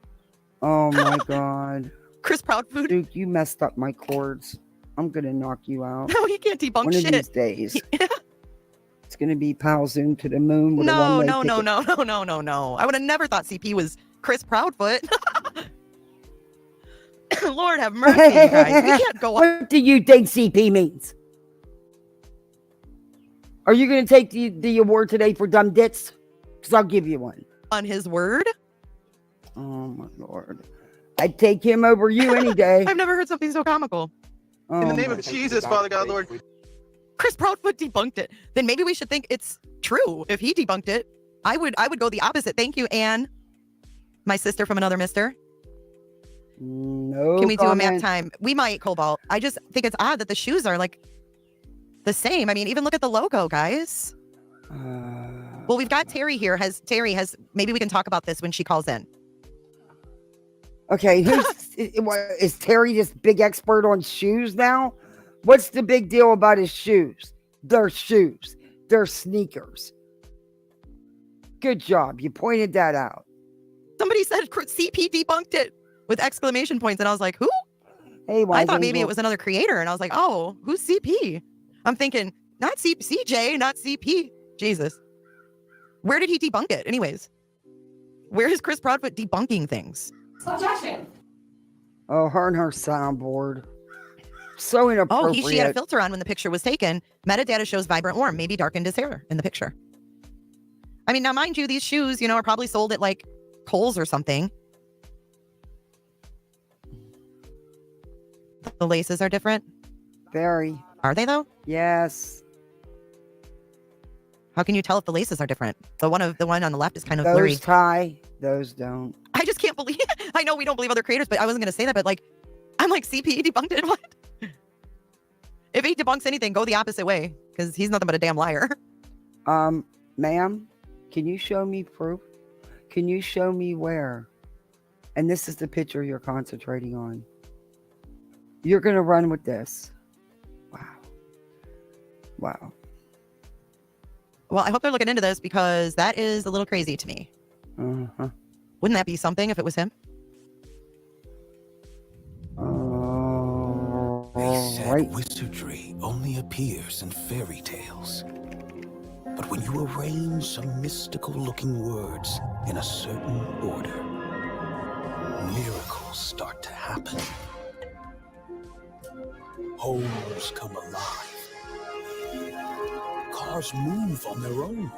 [SPEAKER 1] Oh my God.
[SPEAKER 7] Chris Proudfoot?
[SPEAKER 1] Dude, you messed up my chords. I'm going to knock you out.
[SPEAKER 7] No, he can't debunk
[SPEAKER 1] One
[SPEAKER 7] shit.
[SPEAKER 1] of these days. It's going to be Pal Zoom to the moon with a
[SPEAKER 7] No.
[SPEAKER 1] one-way ticket.
[SPEAKER 7] I would have never thought CP was Chris Proudfoot. Lord have mercy, you guys. We can't go on.
[SPEAKER 1] What do you think CP means? Are you going to take the award today for dumb dits? Because I'll give you one.
[SPEAKER 7] On his word.
[SPEAKER 1] Oh, my Lord. I'd take him over you any day.
[SPEAKER 7] I've never heard something so comical.
[SPEAKER 1] Oh,
[SPEAKER 8] In the name
[SPEAKER 1] my
[SPEAKER 8] of Jesus, Father God, Lord.
[SPEAKER 7] Chris Proudfoot debunked it. Then maybe we should think it's true. If he debunked it, I would go the opposite. Thank you, Anne. My sister from another mister.
[SPEAKER 1] No.
[SPEAKER 7] Can we do a map
[SPEAKER 1] comment.
[SPEAKER 7] time? We might, Cobalt. I just think it's odd that the shoes are like the same. I mean, even look at the logo, guys. Well, we've got Terry here. Terry has maybe we can talk about this when she calls in.
[SPEAKER 1] Okay, is Terry this big expert on shoes now? What's the big deal about his shoes? They're shoes. They're sneakers. Good job. You pointed that out.
[SPEAKER 7] Somebody said CP debunked it with exclamation points, and I was like, who?
[SPEAKER 1] Hey,
[SPEAKER 7] I thought maybe it was another creator, and I was like, oh, who's CP? I'm thinking, not CJ, not CP. Jesus. Where did he debunk it? Anyways, where is Chris Proudfoot debunking things?
[SPEAKER 1] Oh, her and her soundboard. So inappropriate.
[SPEAKER 7] She had a filter on when the picture was taken. Metadata shows vibrant warm, maybe darkened his hair in the picture. I mean, now mind you, these shoes, are probably sold at like Kohl's or something. The laces are different.
[SPEAKER 1] Very.
[SPEAKER 7] Are they though?
[SPEAKER 1] Yes.
[SPEAKER 7] How can you tell if the laces are different? The one on the left is kind of
[SPEAKER 1] Those
[SPEAKER 7] blurry.
[SPEAKER 1] tie. Those don't.
[SPEAKER 7] I just can't believe. I know we don't believe other creators, but I wasn't going to say that. But like, I'm like, CP debunked it. What? If he debunks anything, go the opposite way because he's nothing but a damn liar.
[SPEAKER 1] Ma'am, can you show me proof? Can you show me where? And this is the picture you're concentrating on. You're going to run with this. Wow. Wow.
[SPEAKER 7] Well, I hope they're looking into this because that is a little crazy to me.
[SPEAKER 1] Uh-huh.
[SPEAKER 7] Wouldn't that be something if it was him?
[SPEAKER 9] They said
[SPEAKER 1] Right.
[SPEAKER 9] wizardry only appears in fairy tales. But when you arrange some mystical-looking words in a certain order, miracles start to happen. Homes come alive. Cars move on their own.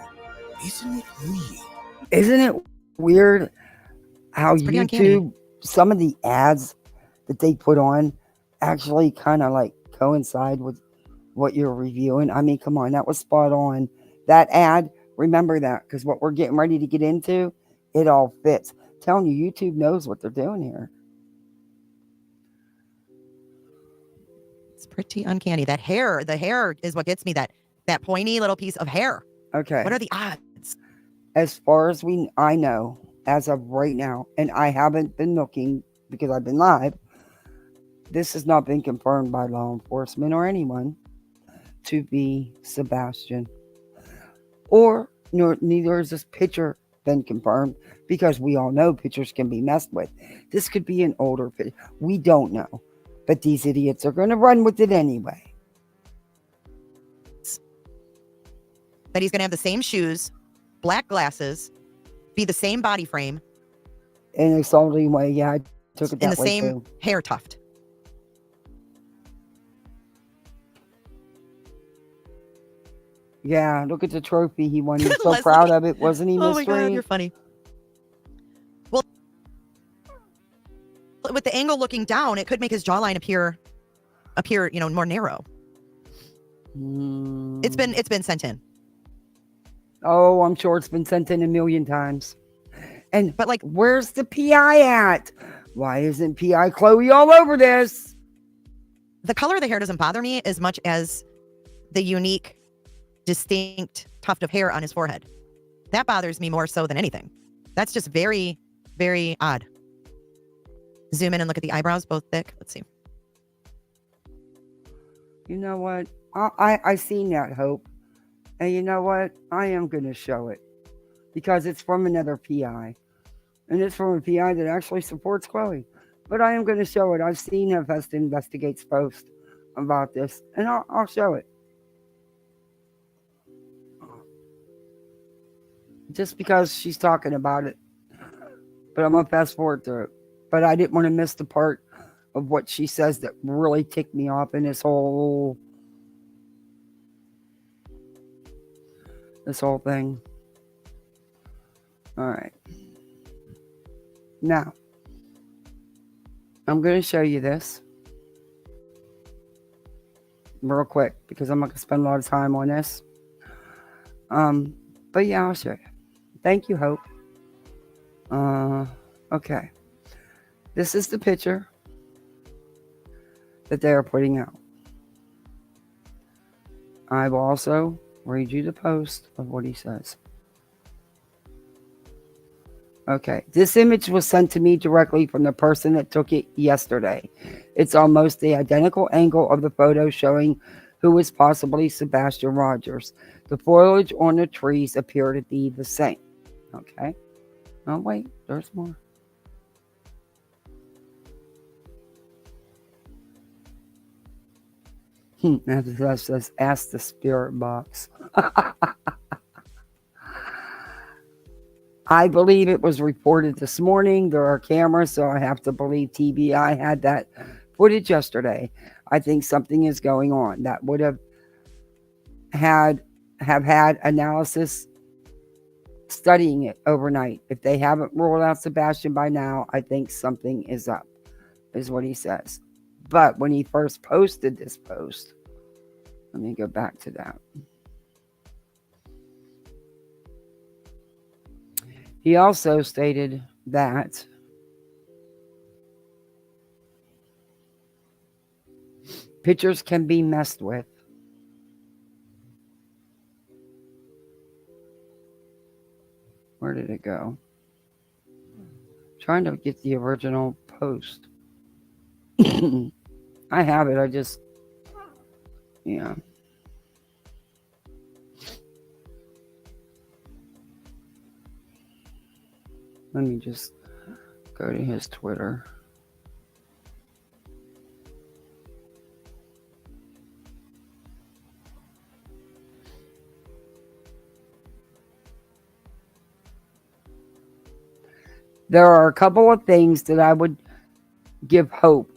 [SPEAKER 9] Isn't it real?
[SPEAKER 1] Isn't it weird how
[SPEAKER 7] It's pretty
[SPEAKER 1] YouTube,
[SPEAKER 7] uncanny.
[SPEAKER 1] some of the ads that they put on actually kind of like coincide with what you're reviewing? I mean, come on, that was spot on. That ad Remember that, because what we're getting ready to get into, it all fits. Telling you, YouTube knows what they're doing here.
[SPEAKER 7] It's pretty uncanny. That hair, the hair is what gets me. That pointy little piece of hair.
[SPEAKER 1] Okay.
[SPEAKER 7] What are the odds?
[SPEAKER 1] As far as I know, as of right now, and I haven't been looking because I've been live, this has not been confirmed by law enforcement or anyone to be Sebastian. Or neither has this picture been confirmed, because we all know pictures can be messed with. This could be an older picture. We don't know. But these idiots are going to run with it anyway.
[SPEAKER 7] That he's going to have the same shoes, black glasses, be the same body frame.
[SPEAKER 1] In a salty way, yeah, I took it that
[SPEAKER 7] in the
[SPEAKER 1] way
[SPEAKER 7] same
[SPEAKER 1] too.
[SPEAKER 7] hair tuft.
[SPEAKER 1] Yeah, look at the trophy he won. He was so
[SPEAKER 7] Leslie.
[SPEAKER 1] proud of it, wasn't he,
[SPEAKER 7] Oh
[SPEAKER 1] Mystery?
[SPEAKER 7] my God, you're funny. Well, with the angle looking down, it could make his jawline appear, more narrow. It's been sent in.
[SPEAKER 1] Oh, I'm sure it's been sent in a million times. But
[SPEAKER 7] like,
[SPEAKER 1] where's the PI at? Why isn't PI Chloe all over this?
[SPEAKER 7] The color of the hair doesn't bother me as much as the unique, distinct tuft of hair on his forehead. That bothers me more so than anything. That's just very, very odd. Zoom in and look at the eyebrows, both thick. Let's see.
[SPEAKER 1] You know what? I seen that, Hope. And you know what? I am going to show it. Because it's from another PI. And it's from a PI that actually supports Chloe. But I am going to show it. I've seen Hephaestus Investigates post about this. And I'll show it. Just because she's talking about it. But I'm going to fast forward through it. But I didn't want to miss the part of what she says that really ticked me off in this whole thing. All right. Now, I'm going to show you this real quick because I'm not going to spend a lot of time on this. But yeah, I'll show you. Thank you, Hope. Okay. This is the picture that they are putting out. I will also read you the post of what he says. Okay, this image was sent to me directly from the person that took it yesterday. It's almost the identical angle of the photo showing who is possibly Sebastian Rogers. The foliage on the trees appear to be the same. Okay. Oh, wait, there's more. That says, ask the spirit box. I believe it was reported this morning. There are cameras, so I have to believe TBI had that footage yesterday. I think something is going on. That would have had analysis studying it overnight. If they haven't ruled out Sebastian by now, I think something is up, is what he says. But when he first posted this post, let me go back to that. He also stated that pictures can be messed with. Where did it go? Trying to get the original post. I have it. Yeah. Let me just go to his Twitter. There are a couple of things that I would give hope.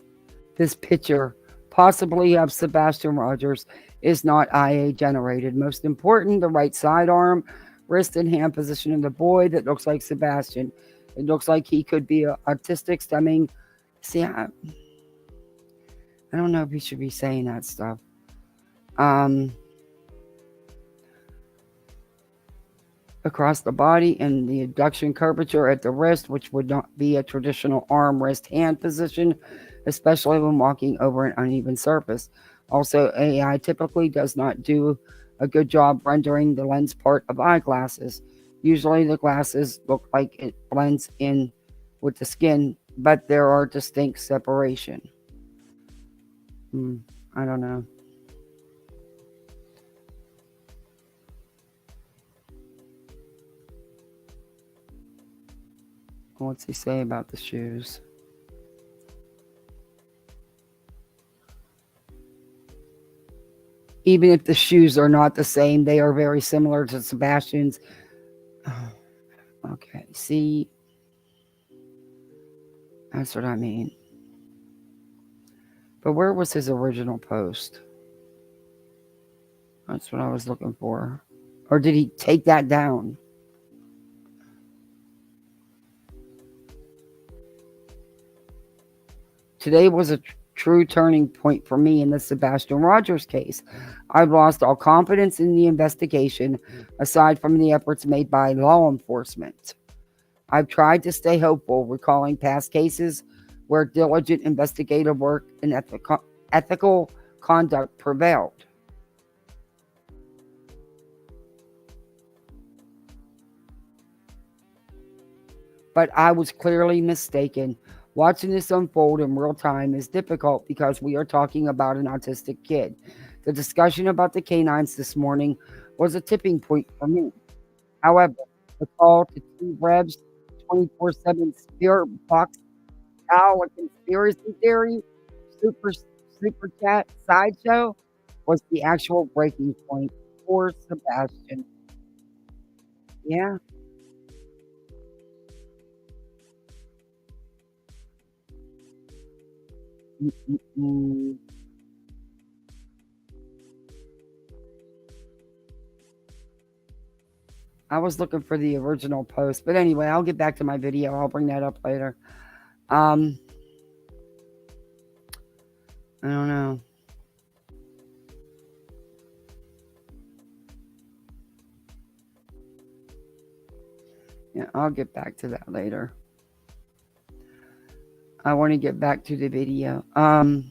[SPEAKER 1] This picture, possibly of Sebastian Rogers, is not IA generated. Most important, the right sidearm, wrist and hand position of the boy that looks like Sebastian. It looks like he could be autistic stemming. See, I don't know if he should be saying that stuff. across the body and the abduction curvature at the wrist, which would not be a traditional arm, wrist, hand position, especially when walking over an uneven surface. Also, AI typically does not do a good job rendering the lens part of eyeglasses. Usually, the glasses look like it blends in with the skin, but there are distinct separation. I don't know. What's he say about the shoes? Even if the shoes are not the same, they are very similar to Sebastian's. Okay, see, that's what I mean. But where was his original post? That's what I was looking for. Or did he take that down? Today was a true turning point for me in the Sebastian Rogers case. I've lost all confidence in the investigation, aside from the efforts made by law enforcement. I've tried to stay hopeful, recalling past cases where diligent investigative work and ethical conduct prevailed. But I was clearly mistaken. Watching this unfold in real time is difficult because we are talking about an autistic kid. The discussion about the canines this morning was a tipping point for me. However, the call to T Rev's 24/7 Spirit Box Owl, a conspiracy theory, super chat sideshow was the actual breaking point for Sebastian. Yeah. I was looking for the original post, but anyway, I'll get back to my video. I'll bring that up later. I don't know. Yeah, I'll get back to that later. I want to get back to the video. Oh,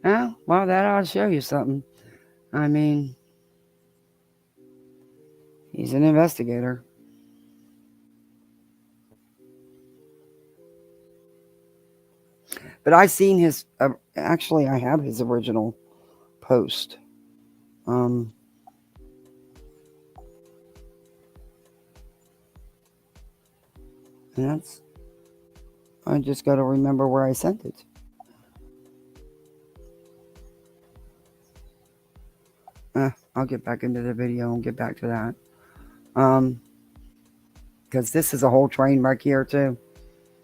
[SPEAKER 1] well, that ought to show you something. I mean, he's an investigator. But I've seen his, actually, I have his original post. And that's, I just got to remember where I sent it. I'll get back into the video and get back to that. Because this is a whole train wreck here too.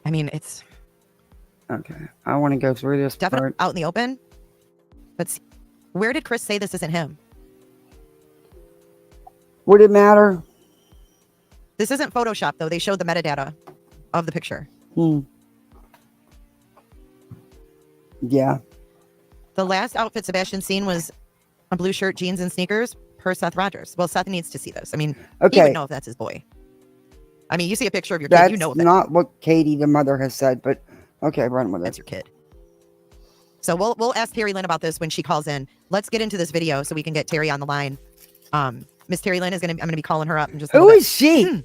[SPEAKER 7] I mean, it's
[SPEAKER 1] okay. I want to go through this
[SPEAKER 7] definitely
[SPEAKER 1] part.
[SPEAKER 7] out in the open. But where did Chris say this isn't him?
[SPEAKER 1] Would it matter?
[SPEAKER 7] This isn't Photoshop, though. They showed the metadata of the picture.
[SPEAKER 1] Yeah.
[SPEAKER 7] The last outfit Sebastian seen was a blue shirt, jeans, and sneakers per Seth Rogers. Well, Seth needs to see this. I mean, he would know if that's his boy. I mean, you see a picture of your kid,
[SPEAKER 1] That's
[SPEAKER 7] you know
[SPEAKER 1] not what Katie, the mother, has said, but okay, run with it.
[SPEAKER 7] That's your kid. So we'll ask Terry Lynn about this when she calls in. Let's get into this video so we can get Terry on the line. Miss Terry Lynn I'm gonna be calling her up in just a
[SPEAKER 1] Who
[SPEAKER 7] little bit.
[SPEAKER 1] is she?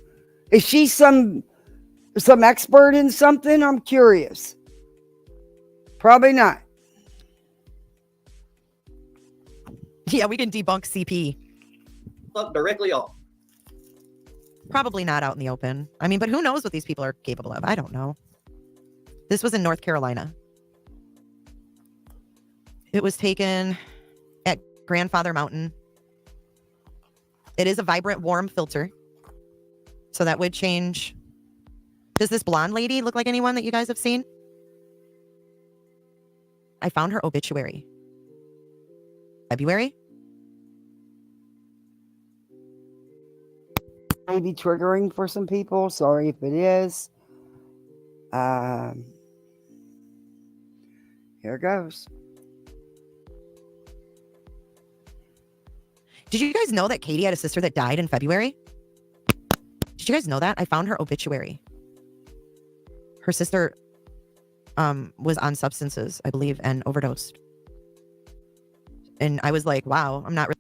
[SPEAKER 1] Is she some expert in something? I'm curious. Probably not.
[SPEAKER 7] Yeah, we can debunk CP.
[SPEAKER 8] Look directly off.
[SPEAKER 7] Probably not out in the open. I mean, but who knows what these people are capable of? I don't know. This was in North Carolina. It was taken at Grandfather Mountain. It is a vibrant, warm filter. So that would change. Does this blonde lady look like anyone that you guys have seen? I found her obituary. February?
[SPEAKER 1] Maybe triggering for some people. Sorry if it is. Here goes.
[SPEAKER 7] Did you guys know that Katie had a sister that died in February? Did you guys know that? I found her obituary. Her sister was on substances, I believe, and overdosed. And I was like, wow, I'm not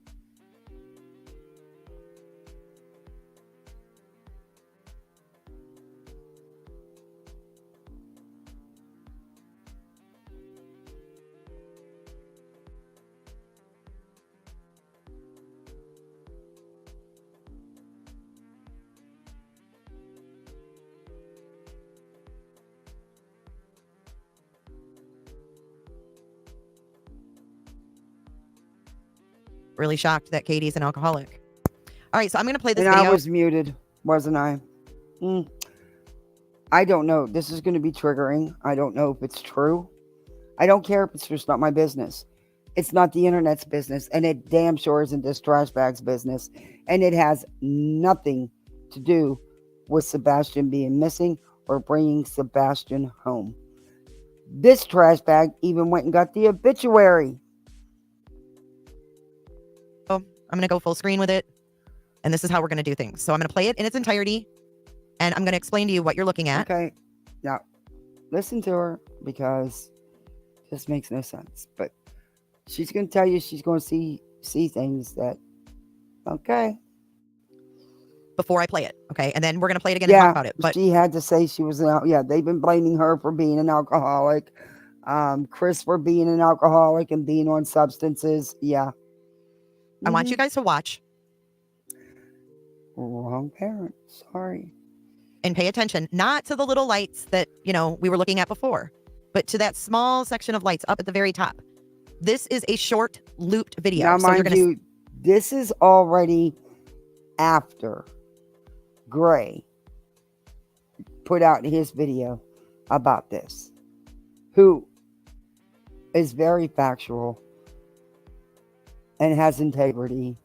[SPEAKER 7] really shocked that Katie's an alcoholic. All right, so I'm going to play this
[SPEAKER 1] And
[SPEAKER 7] video.
[SPEAKER 1] I was muted, wasn't I? I don't know. This is going to be triggering. I don't know if it's true. I don't care if it's just not my business. It's not the internet's business, and it damn sure isn't this trash bag's business. And it has nothing to do with Sebastian being missing or bringing Sebastian home. This trash bag even went and got the obituary.
[SPEAKER 7] I'm going to go full screen with it. And this is how we're going to do things. So I'm going to play it in its entirety. And I'm going to explain to you what you're looking at.
[SPEAKER 1] Okay. Now, listen to her, because this makes no sense. But she's going to tell you she's going to see things that, okay.
[SPEAKER 7] Before I play it. Okay. And then we're going to play it again and talk about it. But
[SPEAKER 1] she had to say she was they've been blaming her for being an alcoholic. Chris for being an alcoholic and being on substances. Yeah.
[SPEAKER 7] I want you guys to watch.
[SPEAKER 1] Wrong parent. Sorry.
[SPEAKER 7] And pay attention, not to the little lights that, we were looking at before, but to that small section of lights up at the very top. This is a short looped video.
[SPEAKER 1] Now,
[SPEAKER 7] so
[SPEAKER 1] mind you, this is already after Gray put out his video about this, who is very factual and has integrity,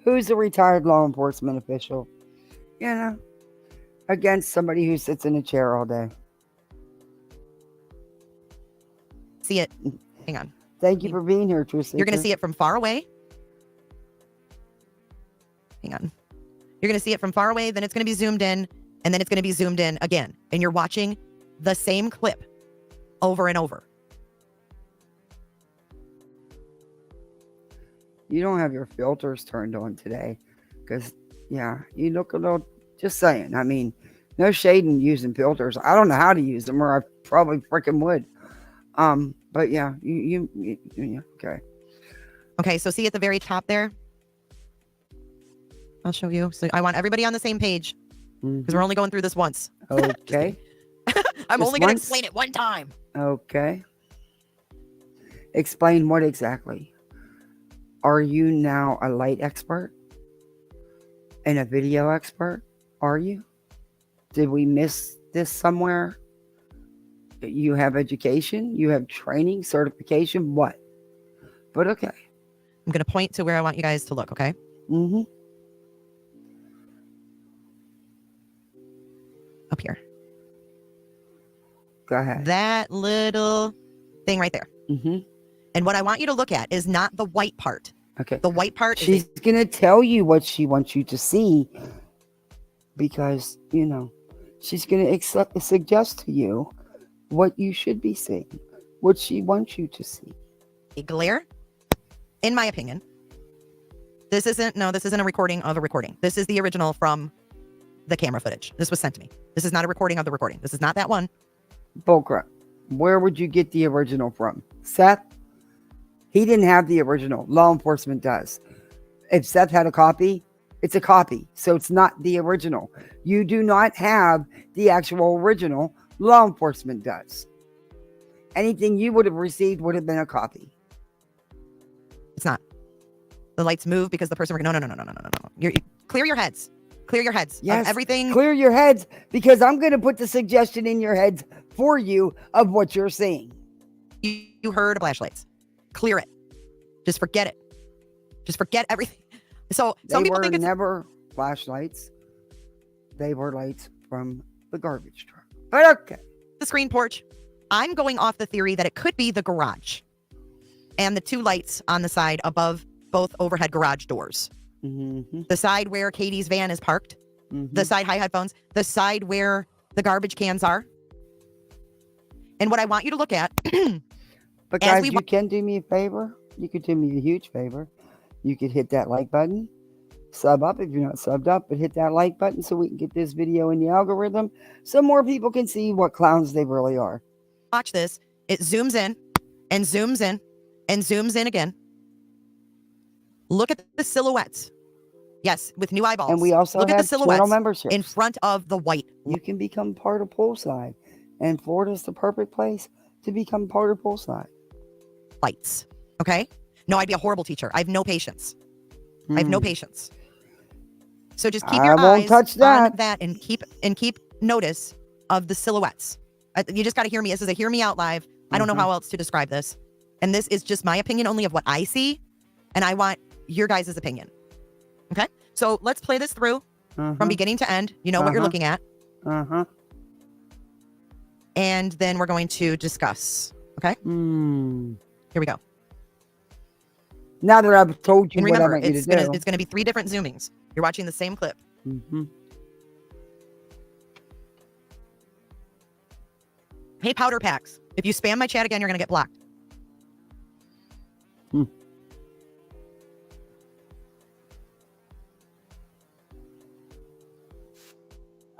[SPEAKER 1] who's a retired law enforcement official, against somebody who sits in a chair all day.
[SPEAKER 7] See it. Hang on.
[SPEAKER 1] Thank you for being here, Tristan.
[SPEAKER 7] You're going to see it from far away. Hang on. You're going to see it from far away, then it's going to be zoomed in, and then it's going to be zoomed in again. And you're watching the same clip over and over.
[SPEAKER 1] You don't have your filters turned on today, because, you look a little, just saying. I mean, no shade in using filters. I don't know how to use them, or I probably freaking would. But yeah, okay.
[SPEAKER 7] Okay, so see at the very top there? I'll show you. So I want everybody on the same page, because we're only going through this once.
[SPEAKER 1] Okay.
[SPEAKER 7] I'm
[SPEAKER 1] Just
[SPEAKER 7] only going to
[SPEAKER 1] once?
[SPEAKER 7] explain it one time.
[SPEAKER 1] Okay. Explain what exactly? Are you now a light expert and a video expert? Are you? Did we miss this somewhere? You have education, you have training, certification, what? But okay.
[SPEAKER 7] I'm going to point to where I want you guys to look, okay? Up here.
[SPEAKER 1] Go ahead.
[SPEAKER 7] That little thing right there. And what I want you to look at is not the white part.
[SPEAKER 1] Okay.
[SPEAKER 7] The white part
[SPEAKER 1] She's going to tell you what she wants you to see, because, she's going to suggest to you what you should be seeing, what she wants you to see.
[SPEAKER 7] A glare, in my opinion. This isn't a recording of a recording. This is the original from the camera footage. This was sent to me. This is not a recording of the recording. This is not that one.
[SPEAKER 1] Bullcrap. Where would you get the original from? Seth? He didn't have the original. Law enforcement does. If Seth had a copy, it's a copy. So it's not the original. You do not have the actual original. Law enforcement does. Anything you would have received would have been a copy.
[SPEAKER 7] It's not. The lights move because the person... No. You clear your heads. Clear your heads.
[SPEAKER 1] Yes,
[SPEAKER 7] everything.
[SPEAKER 1] Clear your heads, because I'm going to put the suggestion in your heads for you of what you're seeing.
[SPEAKER 7] You heard flashlights. Clear it. Just forget it. Just forget everything. So some people think it's
[SPEAKER 1] never flashlights. They were lights from the garbage truck. But okay.
[SPEAKER 7] The screen porch. I'm going off the theory that it could be the garage and the two lights on the side above both overhead garage doors. The side where Katie's van is parked. The side high headphones. The side where the garbage cans are. And what I want you to look at.
[SPEAKER 1] But guys, you can do me a favor. You could do me a huge favor. You could hit that like button. Sub up if you're not subbed up, but hit that like button so we can get this video in the algorithm so more people can see what clowns they really are.
[SPEAKER 7] Watch this. It zooms in and zooms in and zooms in again. Look at the silhouettes. Yes, with new eyeballs.
[SPEAKER 1] And we also
[SPEAKER 7] look
[SPEAKER 1] have
[SPEAKER 7] at the silhouettes
[SPEAKER 1] channel memberships
[SPEAKER 7] in front of the white.
[SPEAKER 1] You can become part of Poolside, and Florida's the perfect place to become part of Poolside.
[SPEAKER 7] Lights. Okay? No, I'd be a horrible teacher. I have no patience. I have no patience. So just keep your eyes on that and keep notice of the silhouettes. You just got to hear me. This is a hear me out live. I don't know how else to describe this. And this is just my opinion only of what I see. And I want your guys' opinion. Okay? So let's play this through from beginning to end. You know what you're looking at. And then we're going to discuss. Okay? Here we go.
[SPEAKER 1] Now that I've told you
[SPEAKER 7] and remember,
[SPEAKER 1] what I want you to do.
[SPEAKER 7] It's going to be 3 different zoomings. You're watching the same clip. Hey, powder packs. If you spam my chat again, you're going to get blocked.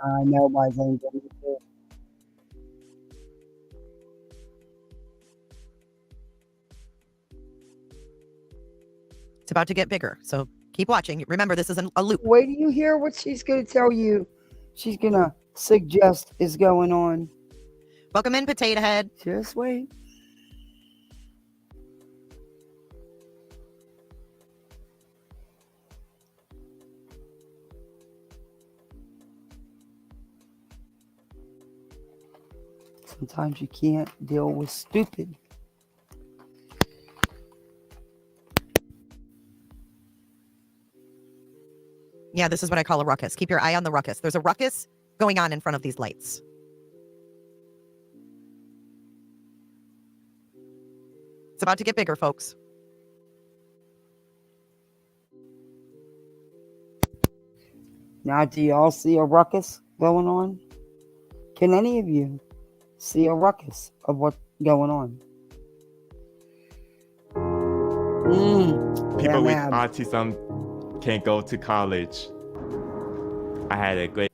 [SPEAKER 1] I know my thing.
[SPEAKER 7] It's about to get bigger, so keep watching. Remember, this is a loop.
[SPEAKER 1] Wait till you hear what she's going to tell you. She's going to suggest is going on.
[SPEAKER 7] Welcome in, Potato Head.
[SPEAKER 1] Just wait. Sometimes you can't deal with stupid.
[SPEAKER 7] Yeah, this is what I call a ruckus. Keep your eye on the ruckus. There's a ruckus going on in front of these lights. It's about to get bigger, folks.
[SPEAKER 1] Now, do y'all see a ruckus going on? Can any of you see a ruckus of what's going on?
[SPEAKER 10] People with autism can't go to college. I had a great...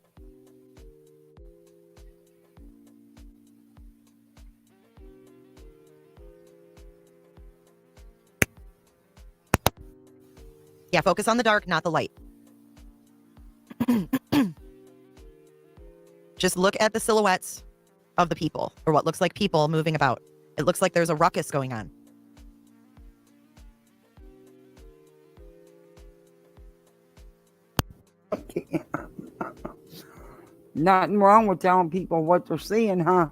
[SPEAKER 7] Yeah, focus on the dark, not the light. Just look at the silhouettes of the people, or what looks like people moving about. It looks like there's a ruckus going on.
[SPEAKER 1] Nothing wrong with telling people what they're seeing, huh?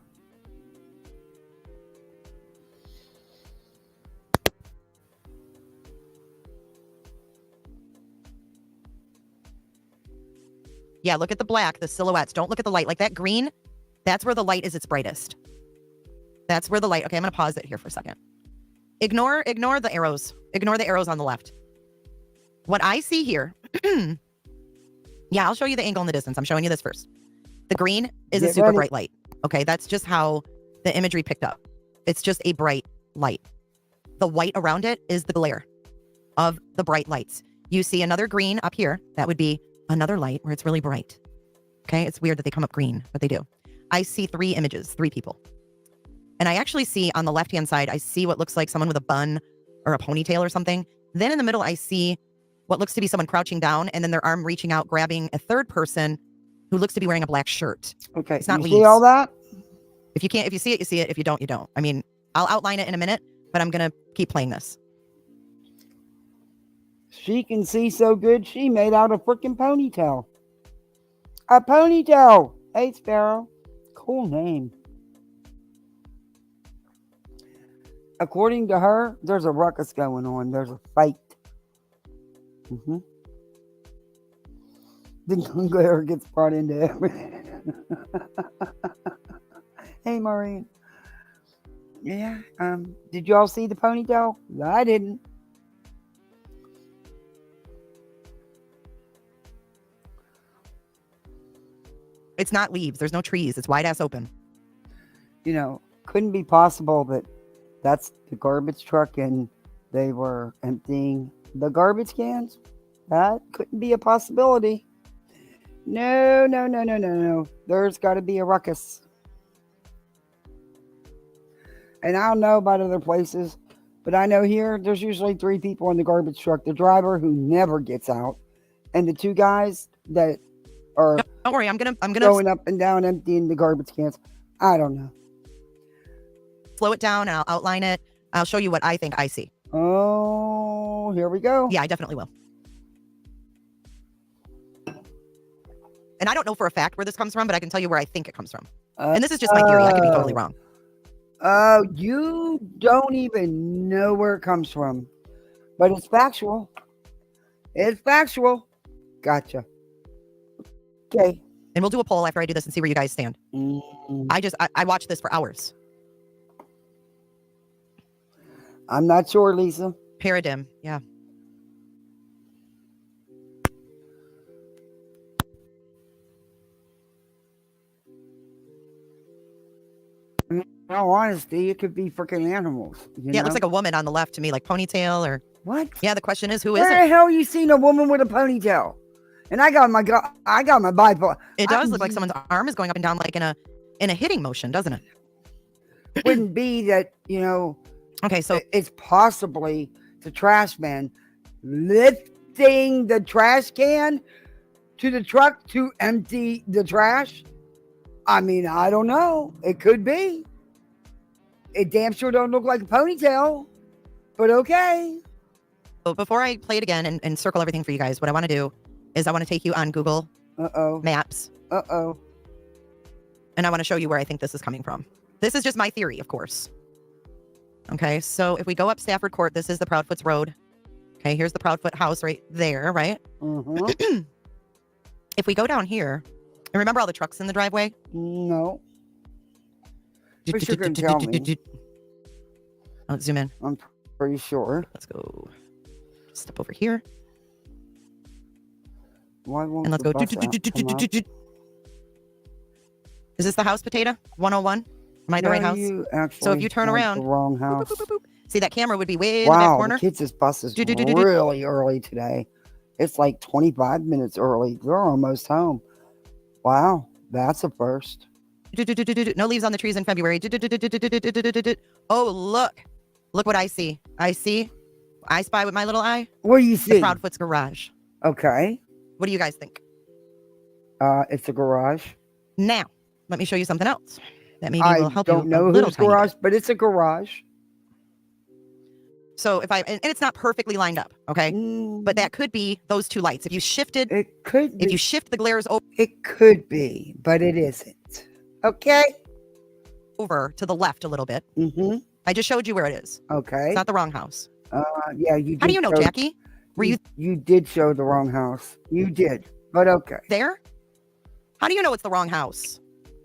[SPEAKER 7] Yeah, look at the black, the silhouettes. Don't look at the light. Like that green, that's where the light is its brightest. That's where the light... Okay, I'm going to pause it here for a second. Ignore the arrows. Ignore the arrows on the left. What I see here... yeah, I'll show you the angle in the distance. I'm showing you this first. The green is a super bright light. Okay, that's just how the imagery picked up. It's just a bright light. The white around it is the glare of the bright lights. You see another green up here. That would be another light where it's really bright. Okay, it's weird that they come up green, but they do. I see 3 images, 3 people. And I actually see on the left-hand side, I see what looks like someone with a bun or a ponytail or something. Then in the middle, I see what looks to be someone crouching down and then their arm reaching out, grabbing a third person who looks to be wearing a black shirt.
[SPEAKER 1] Okay,
[SPEAKER 7] it's not
[SPEAKER 1] you
[SPEAKER 7] leaves.
[SPEAKER 1] see all that?
[SPEAKER 7] If you see it, you see it. If you don't, you don't. I mean, I'll outline it in a minute, but I'm going to keep playing this.
[SPEAKER 1] She can see so good, she made out a freaking ponytail. A ponytail! Hey, Sparrow. Cool name. According to her, there's a ruckus going on. There's a fight. The glare gets brought into everything. Hey, Maureen. Yeah, did y'all see the ponytail? I didn't.
[SPEAKER 7] It's not leaves. There's no trees. It's wide ass open.
[SPEAKER 1] You know, couldn't be possible that that's the garbage truck and they were emptying the garbage cans. That couldn't be a possibility. No. There's got to be a ruckus. And I don't know about other places, but I know here there's usually 3 people in the garbage truck. The driver who never gets out, and the 2 guys that are
[SPEAKER 7] Don't worry, I'm gonna
[SPEAKER 1] going up and down emptying the garbage cans. I don't know.
[SPEAKER 7] slow it down and I'll outline it. I'll show you what I think I see.
[SPEAKER 1] Oh, here we go.
[SPEAKER 7] Yeah, I definitely will. And I don't know for a fact where this comes from, but I can tell you where I think it comes from. And this is just my theory. I could be totally wrong.
[SPEAKER 1] Oh, you don't even know where it comes from. But it's factual. It's factual. Gotcha. Okay.
[SPEAKER 7] And we'll do a poll after I do this and see where you guys stand. I watched this for hours.
[SPEAKER 1] I'm not sure, Lisa.
[SPEAKER 7] Paradigm, yeah.
[SPEAKER 1] In all honesty, it could be freaking animals.
[SPEAKER 7] Yeah, it looks like a woman on the left to me, like ponytail or...
[SPEAKER 1] What?
[SPEAKER 7] Yeah, the question is, who is
[SPEAKER 1] Where
[SPEAKER 7] it?
[SPEAKER 1] the hell you seen a woman with a ponytail? And I got my bipolar.
[SPEAKER 7] It does look like someone's arm is going up and down like in a hitting motion, doesn't it?
[SPEAKER 1] Wouldn't be that, you know...
[SPEAKER 7] Okay, so...
[SPEAKER 1] It's possibly the trash man lifting the trash can to the truck to empty the trash. I mean, I don't know. It could be. It damn sure don't look like a ponytail, but okay.
[SPEAKER 7] So before I play it again and circle everything for you guys, what I want to do is I want to take you on Google Maps. And I want to show you where I think this is coming from. This is just my theory, of course. Okay, so if we go up Stafford Court, this is the Proudfoot's Road. Okay, here's the Proudfoot house right there, right?
[SPEAKER 1] Mm-hmm.
[SPEAKER 7] If we go down here, and remember all the trucks in the driveway?
[SPEAKER 1] No. But you're going to tell me.
[SPEAKER 7] Let's zoom in.
[SPEAKER 1] I'm pretty sure.
[SPEAKER 7] Let's go step over here.
[SPEAKER 1] Why won't
[SPEAKER 7] and let's
[SPEAKER 1] the
[SPEAKER 7] go.
[SPEAKER 1] bus app come up?
[SPEAKER 7] Is this the house, Potato? 101? Am I the right house?
[SPEAKER 1] You actually
[SPEAKER 7] So if you turn
[SPEAKER 1] went
[SPEAKER 7] around,
[SPEAKER 1] the wrong house.
[SPEAKER 7] boop, boop, boop, boop. See, that camera would be way in the back
[SPEAKER 1] Wow,
[SPEAKER 7] corner.
[SPEAKER 1] the kids' bus is really early today. It's like 25 minutes early. They're almost home. Wow, that's a first.
[SPEAKER 7] No leaves on the trees in February. Oh, look. Look what I see. I spy with my little eye.
[SPEAKER 1] What do you see?
[SPEAKER 7] The Proudfoot's garage.
[SPEAKER 1] Okay.
[SPEAKER 7] What do you guys think?
[SPEAKER 1] It's a garage.
[SPEAKER 7] Now, let me show you something else that maybe will help you.
[SPEAKER 1] I don't know whose garage, but it's a garage.
[SPEAKER 7] So if and it's not perfectly lined up, okay? But that could be those 2 lights. If you shifted,
[SPEAKER 1] it could be.
[SPEAKER 7] If you shift the glares over,
[SPEAKER 1] it could be, but it isn't. Okay.
[SPEAKER 7] Over to the left a little bit.
[SPEAKER 1] Mm-hmm.
[SPEAKER 7] I just showed you where it is.
[SPEAKER 1] Okay.
[SPEAKER 7] It's not the wrong house.
[SPEAKER 1] Yeah, you did.
[SPEAKER 7] How do you know, Jackie? Were
[SPEAKER 1] you did show the wrong house. You did, but okay.
[SPEAKER 7] There? How do you know it's the wrong house?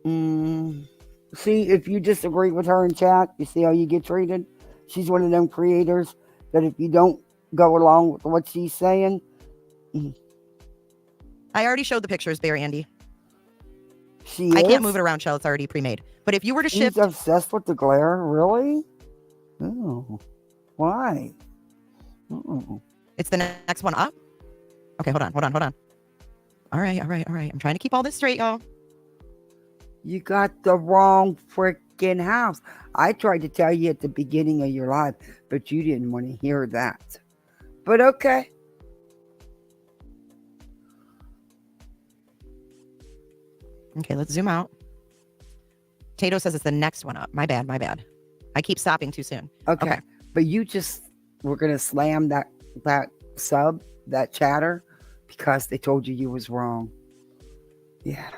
[SPEAKER 1] See, if you disagree with her in chat, you see how you get treated? She's one of them creators that if you don't go along with what she's saying.
[SPEAKER 7] I already showed the pictures there, Andy.
[SPEAKER 1] I
[SPEAKER 7] can't move it around, Shell. It's already pre-made. But if you were to shift...
[SPEAKER 1] She's obsessed with the glare? Really? Oh. Why? Oh.
[SPEAKER 7] It's the next one up? Okay, hold on. All right. I'm trying to keep all this straight, y'all.
[SPEAKER 1] You got the wrong freaking house. I tried to tell you at the beginning of your live, but you didn't want to hear that. But okay.
[SPEAKER 7] Okay, let's zoom out. Tato says it's the next one up. My bad. I keep stopping too soon.
[SPEAKER 1] Okay. But you just were going to slam that sub, that chatter, because they told you was wrong. Yeah.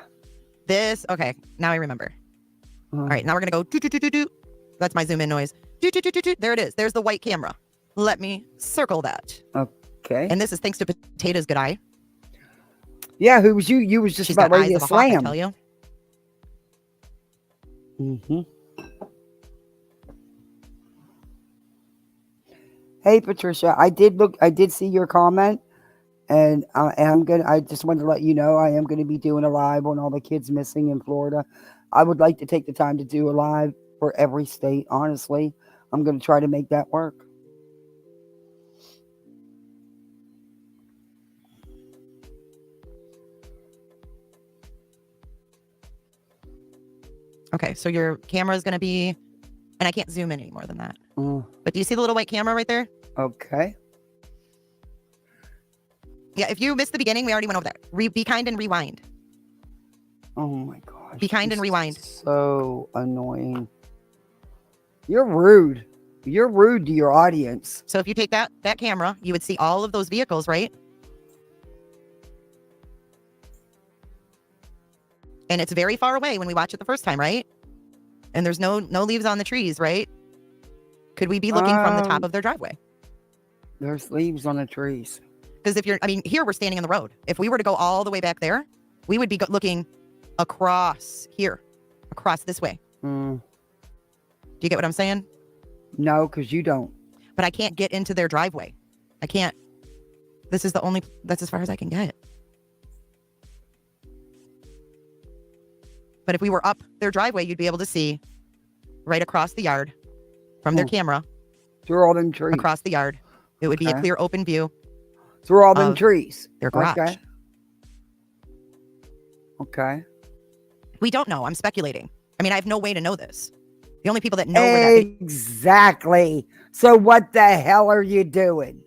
[SPEAKER 7] Okay, now I remember. All right, now we're going to go do. That's my zoom in noise. Do. There it is. There's the white camera. Let me circle that.
[SPEAKER 1] Okay.
[SPEAKER 7] And this is thanks to Potato's good eye.
[SPEAKER 1] Yeah, who was you? You was just about ready to slam.
[SPEAKER 7] I tell you.
[SPEAKER 1] Mm-hmm. Hey, Patricia, I did see your comment, And I just wanted to let you know I am going to be doing a live on all the kids missing in Florida. I would like to take the time to do a live for every state, honestly. I'm going to try to make that work.
[SPEAKER 7] Okay, so your camera is going to be, and I can't zoom in any more than that.
[SPEAKER 1] Mm.
[SPEAKER 7] But do you see the little white camera right there?
[SPEAKER 1] Okay.
[SPEAKER 7] Yeah, if you missed the beginning, we already went over that. Be kind and rewind.
[SPEAKER 1] Oh my gosh.
[SPEAKER 7] Be kind and rewind.
[SPEAKER 1] So annoying. You're rude. You're rude to your audience.
[SPEAKER 7] So if you take that camera, you would see all of those vehicles, right? And it's very far away when we watch it the first time, right? And there's no leaves on the trees, right? Could we be looking from the top of their driveway?
[SPEAKER 1] There's leaves on the trees.
[SPEAKER 7] Because here we're standing on the road. If we were to go all the way back there, we would be looking across here, across this way.
[SPEAKER 1] Mm.
[SPEAKER 7] Do you get what I'm saying?
[SPEAKER 1] No, because you don't.
[SPEAKER 7] But I can't get into their driveway. I can't. That's as far as I can get. But if we were up their driveway, you'd be able to see right across the yard from their camera.
[SPEAKER 1] Through all them trees.
[SPEAKER 7] Across the yard. It would be a clear, open view.
[SPEAKER 1] Through all them trees.
[SPEAKER 7] Their garage.
[SPEAKER 1] Okay. Okay.
[SPEAKER 7] We don't know. I'm speculating. I mean, I have no way to know this. The only people that know where that
[SPEAKER 1] Exactly. So what the hell are you doing?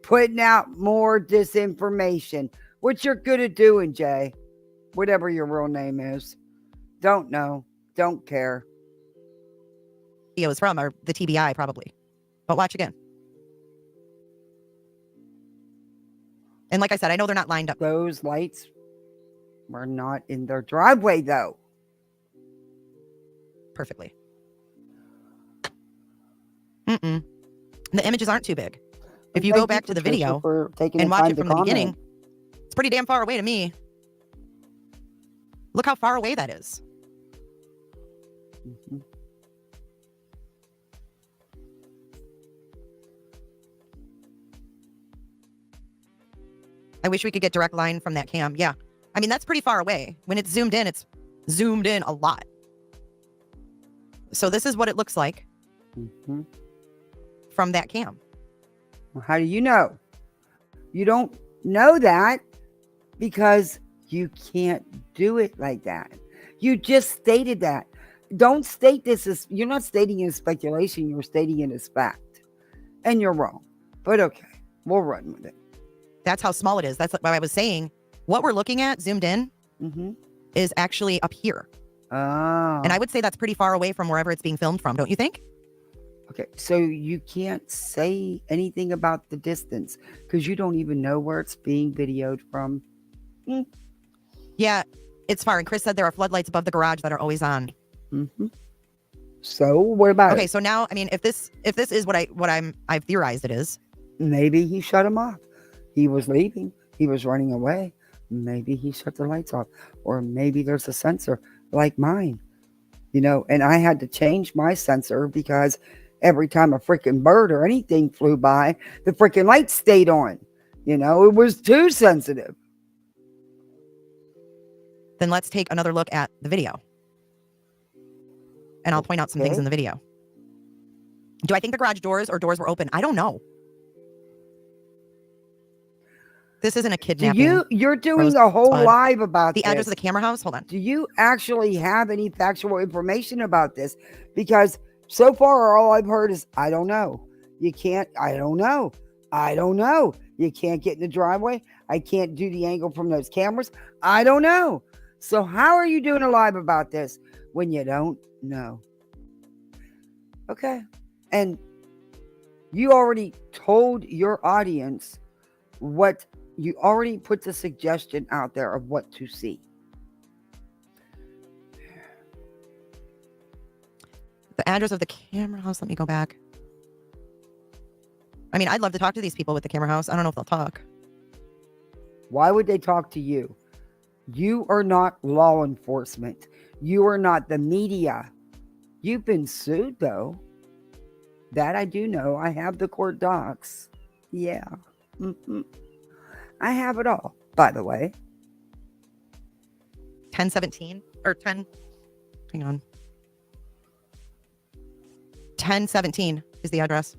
[SPEAKER 1] Putting out more disinformation. What you're good at doing, Jay. Whatever your real name is. Don't know. Don't care.
[SPEAKER 7] video is from, or the TBI probably. But watch again. And like I said, I know they're not lined up.
[SPEAKER 1] Those lights were not in their driveway, though.
[SPEAKER 7] Perfectly. The images aren't too big. If you go back to the video and watch it from the beginning, it's pretty damn far away to me. Look how far away that is. I wish we could get direct line from that cam. Yeah. I mean, that's pretty far away. When it's zoomed in a lot. So this is what it looks like from that cam.
[SPEAKER 1] Well, how do you know? You don't know that because you can't do it like that. You just stated that. Don't state this as, you're not stating it as speculation, you're stating it as fact. And you're wrong. But okay, we'll run with it.
[SPEAKER 7] That's how small it is. That's what I was saying. What we're looking at, zoomed in, is actually up here.
[SPEAKER 1] Oh.
[SPEAKER 7] And I would say that's pretty far away from wherever it's being filmed from, don't you think?
[SPEAKER 1] Okay, so you can't say anything about the distance because you don't even know where it's being videoed from.
[SPEAKER 7] Yeah, it's far. And Chris said there are floodlights above the garage that are always on.
[SPEAKER 1] So what about
[SPEAKER 7] Okay,
[SPEAKER 1] it?
[SPEAKER 7] so now, I mean, if this is what I've theorized it is.
[SPEAKER 1] Maybe he shut him off. He was leaving. He was running away. Maybe he shut the lights off. Or maybe there's a sensor like mine. You know, and I had to change my sensor because every time a freaking bird or anything flew by, the freaking light stayed on. You know, it was too sensitive.
[SPEAKER 7] Then let's take another look at the video. And I'll point out some things in the video. Do I think the garage doors were open? I don't know. This isn't a kidnapping.
[SPEAKER 1] You're doing a whole live about
[SPEAKER 7] the
[SPEAKER 1] this.
[SPEAKER 7] address of the camera house. Hold on.
[SPEAKER 1] Do you actually have any factual information about this? Because so far, all I've heard is, I don't know. You can't, I don't know. I don't know. You can't get in the driveway. I can't do the angle from those cameras. I don't know. So how are you doing a live about this when you don't know? Okay. And you already told your audience what you already put the suggestion out there of what to see.
[SPEAKER 7] The address of the camera house. Let me go back. I mean, I'd love to talk to these people with the camera house. I don't know if they'll talk.
[SPEAKER 1] Why would they talk to you? You are not law enforcement. You are not the media. You've been sued, though. That I do know. I have the court docs. Yeah. I have it all, by the way.
[SPEAKER 7] 1017 or 10. Hang on. 1017 is the address.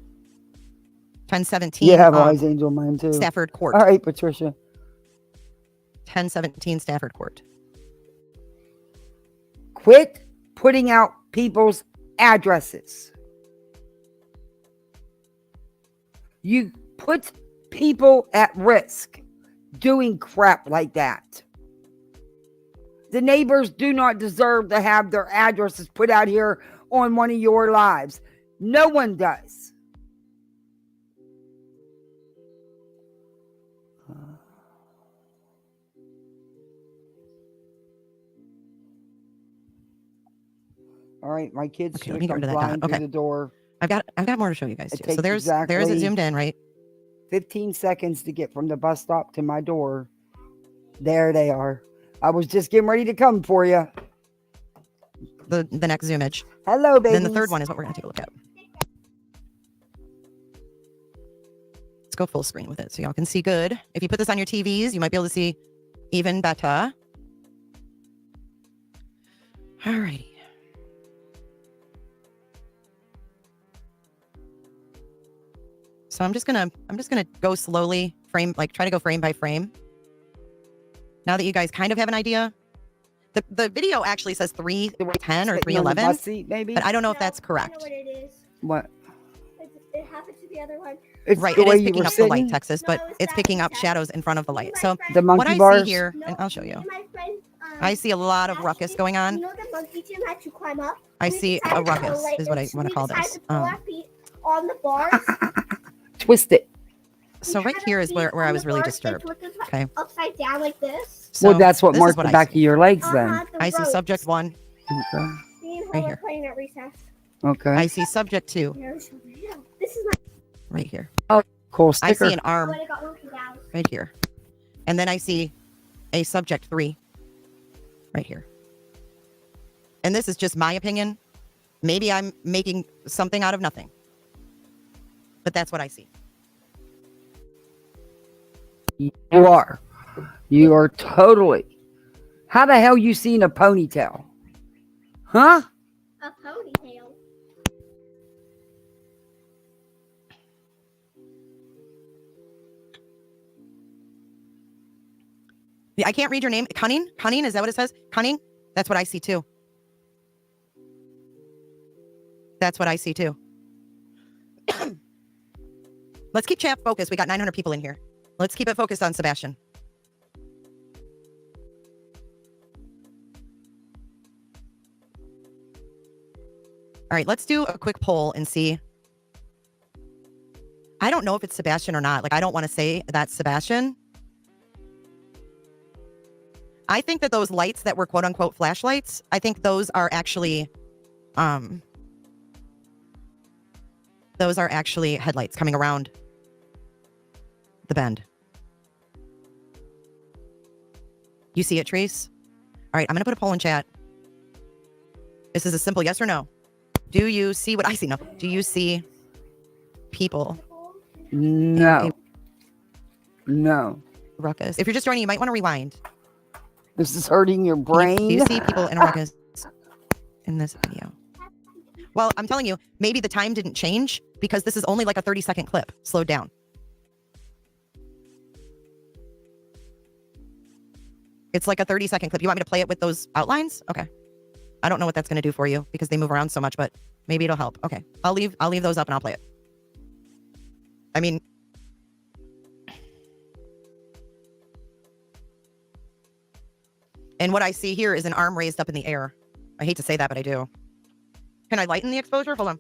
[SPEAKER 7] 1017.
[SPEAKER 1] You have Wise Angel mine too.
[SPEAKER 7] Stafford Court.
[SPEAKER 1] All right, Patricia.
[SPEAKER 7] 1017 Stafford Court.
[SPEAKER 1] Quit putting out people's addresses. You put people at risk doing crap like that. The neighbors do not deserve to have their addresses put out here on one of your lives. No one does. All right, my kids
[SPEAKER 7] Okay,
[SPEAKER 1] should
[SPEAKER 7] let me
[SPEAKER 1] have
[SPEAKER 7] get
[SPEAKER 1] come
[SPEAKER 7] rid of that
[SPEAKER 1] flying
[SPEAKER 7] dot.
[SPEAKER 1] through
[SPEAKER 7] Okay.
[SPEAKER 1] the door.
[SPEAKER 7] I've got more to show you guys
[SPEAKER 1] It
[SPEAKER 7] too. So
[SPEAKER 1] takes
[SPEAKER 7] there's it
[SPEAKER 1] exactly
[SPEAKER 7] zoomed in, right?
[SPEAKER 1] 15 seconds to get from the bus stop to my door. There they are. I was just getting ready to come for you.
[SPEAKER 7] The next zoomage.
[SPEAKER 1] Hello, baby.
[SPEAKER 7] Then the third one is what we're gonna take a look at. Let's go full screen with it so y'all can see good. If you put this on your TVs, you might be able to see even better. Alrighty. So I'm just gonna go slowly, try to go frame by frame. Now that you guys kind of have an idea. The video actually says 310 or 311,
[SPEAKER 1] maybe?
[SPEAKER 7] but I don't know if that's correct.
[SPEAKER 2] I know what it is.
[SPEAKER 1] What?
[SPEAKER 2] It happened to the other one.
[SPEAKER 1] It's
[SPEAKER 7] Right,
[SPEAKER 1] the
[SPEAKER 7] it
[SPEAKER 1] way
[SPEAKER 7] is
[SPEAKER 1] you
[SPEAKER 7] picking
[SPEAKER 1] were
[SPEAKER 7] up the light,
[SPEAKER 1] sitting?
[SPEAKER 7] Texas,
[SPEAKER 2] No,
[SPEAKER 7] but
[SPEAKER 2] it's
[SPEAKER 7] it's
[SPEAKER 2] not
[SPEAKER 7] picking up
[SPEAKER 2] exact.
[SPEAKER 7] shadows in front of the light. So
[SPEAKER 1] The
[SPEAKER 7] what
[SPEAKER 1] monkey
[SPEAKER 7] I
[SPEAKER 1] bars?
[SPEAKER 7] see here,
[SPEAKER 2] No,
[SPEAKER 7] and I'll show you.
[SPEAKER 2] my friend,
[SPEAKER 7] I see a lot of ruckus going on.
[SPEAKER 2] You know the monkey gym had to climb up?
[SPEAKER 7] I
[SPEAKER 2] We
[SPEAKER 7] see
[SPEAKER 2] decided
[SPEAKER 7] a
[SPEAKER 2] to
[SPEAKER 7] ruckus
[SPEAKER 2] lay-
[SPEAKER 7] is what I
[SPEAKER 2] we
[SPEAKER 7] want to call
[SPEAKER 2] decided
[SPEAKER 7] this.
[SPEAKER 2] to put our feet on the bars.
[SPEAKER 1] Twist it.
[SPEAKER 7] So
[SPEAKER 2] We
[SPEAKER 7] right
[SPEAKER 2] had
[SPEAKER 7] here
[SPEAKER 2] our
[SPEAKER 7] is where
[SPEAKER 2] feet
[SPEAKER 7] I
[SPEAKER 2] on
[SPEAKER 7] was
[SPEAKER 2] the
[SPEAKER 7] really
[SPEAKER 2] bars, they
[SPEAKER 7] disturbed.
[SPEAKER 2] put them
[SPEAKER 7] Okay.
[SPEAKER 2] upside down like this.
[SPEAKER 7] So
[SPEAKER 1] Well, that's what
[SPEAKER 7] this is
[SPEAKER 1] marked
[SPEAKER 7] what
[SPEAKER 1] the
[SPEAKER 7] I
[SPEAKER 1] back
[SPEAKER 7] see.
[SPEAKER 1] of your legs then.
[SPEAKER 2] The
[SPEAKER 7] I see
[SPEAKER 2] ropes.
[SPEAKER 7] subject 1
[SPEAKER 1] Okay.
[SPEAKER 2] Me and
[SPEAKER 7] right
[SPEAKER 2] her were
[SPEAKER 7] here.
[SPEAKER 2] playing at recess.
[SPEAKER 1] Okay.
[SPEAKER 7] I see subject 2
[SPEAKER 2] This is my.
[SPEAKER 7] right here.
[SPEAKER 1] Cool
[SPEAKER 7] I
[SPEAKER 1] sticker.
[SPEAKER 7] see an
[SPEAKER 2] I
[SPEAKER 7] arm
[SPEAKER 2] would have got monkey down.
[SPEAKER 7] right here. And then I see a subject 3 right here. And this is just my opinion. Maybe I'm making something out of nothing. But that's what I see.
[SPEAKER 1] You are. You are totally. How the hell you seen a ponytail? Huh?
[SPEAKER 2] A ponytail.
[SPEAKER 7] Yeah, I can't read your name. Cunning? Cunning? Is that what it says? Cunning? That's what I see too. That's what I see too. Let's keep chat focused. We got 900 people in here. Let's keep it focused on Sebastian. All right, let's do a quick poll and see. I don't know if it's Sebastian or not. Like, I don't want to say that's Sebastian. I think that those lights that were quote unquote flashlights, I think those are actually headlights coming around the bend. You see it, Trace? All right, I'm going to put a poll in chat. This is a simple yes or no. Do you see what I see? No. Do you see people?
[SPEAKER 1] No. No.
[SPEAKER 7] Ruckus. If you're just joining, you might want to rewind.
[SPEAKER 1] This is hurting your brain.
[SPEAKER 7] Do you see people in a ruckus in this video? Well, I'm telling you, maybe the time didn't change because this is only like a 30-second clip. Slowed down. It's like a 30-second clip. You want me to play it with those outlines? Okay. I don't know what that's going to do for you because they move around so much, but maybe it'll help. Okay. I'll leave those up and I'll play it. I mean, and what I see here is an arm raised up in the air. I hate to say that, but I do. Can I lighten the exposure? Hold on.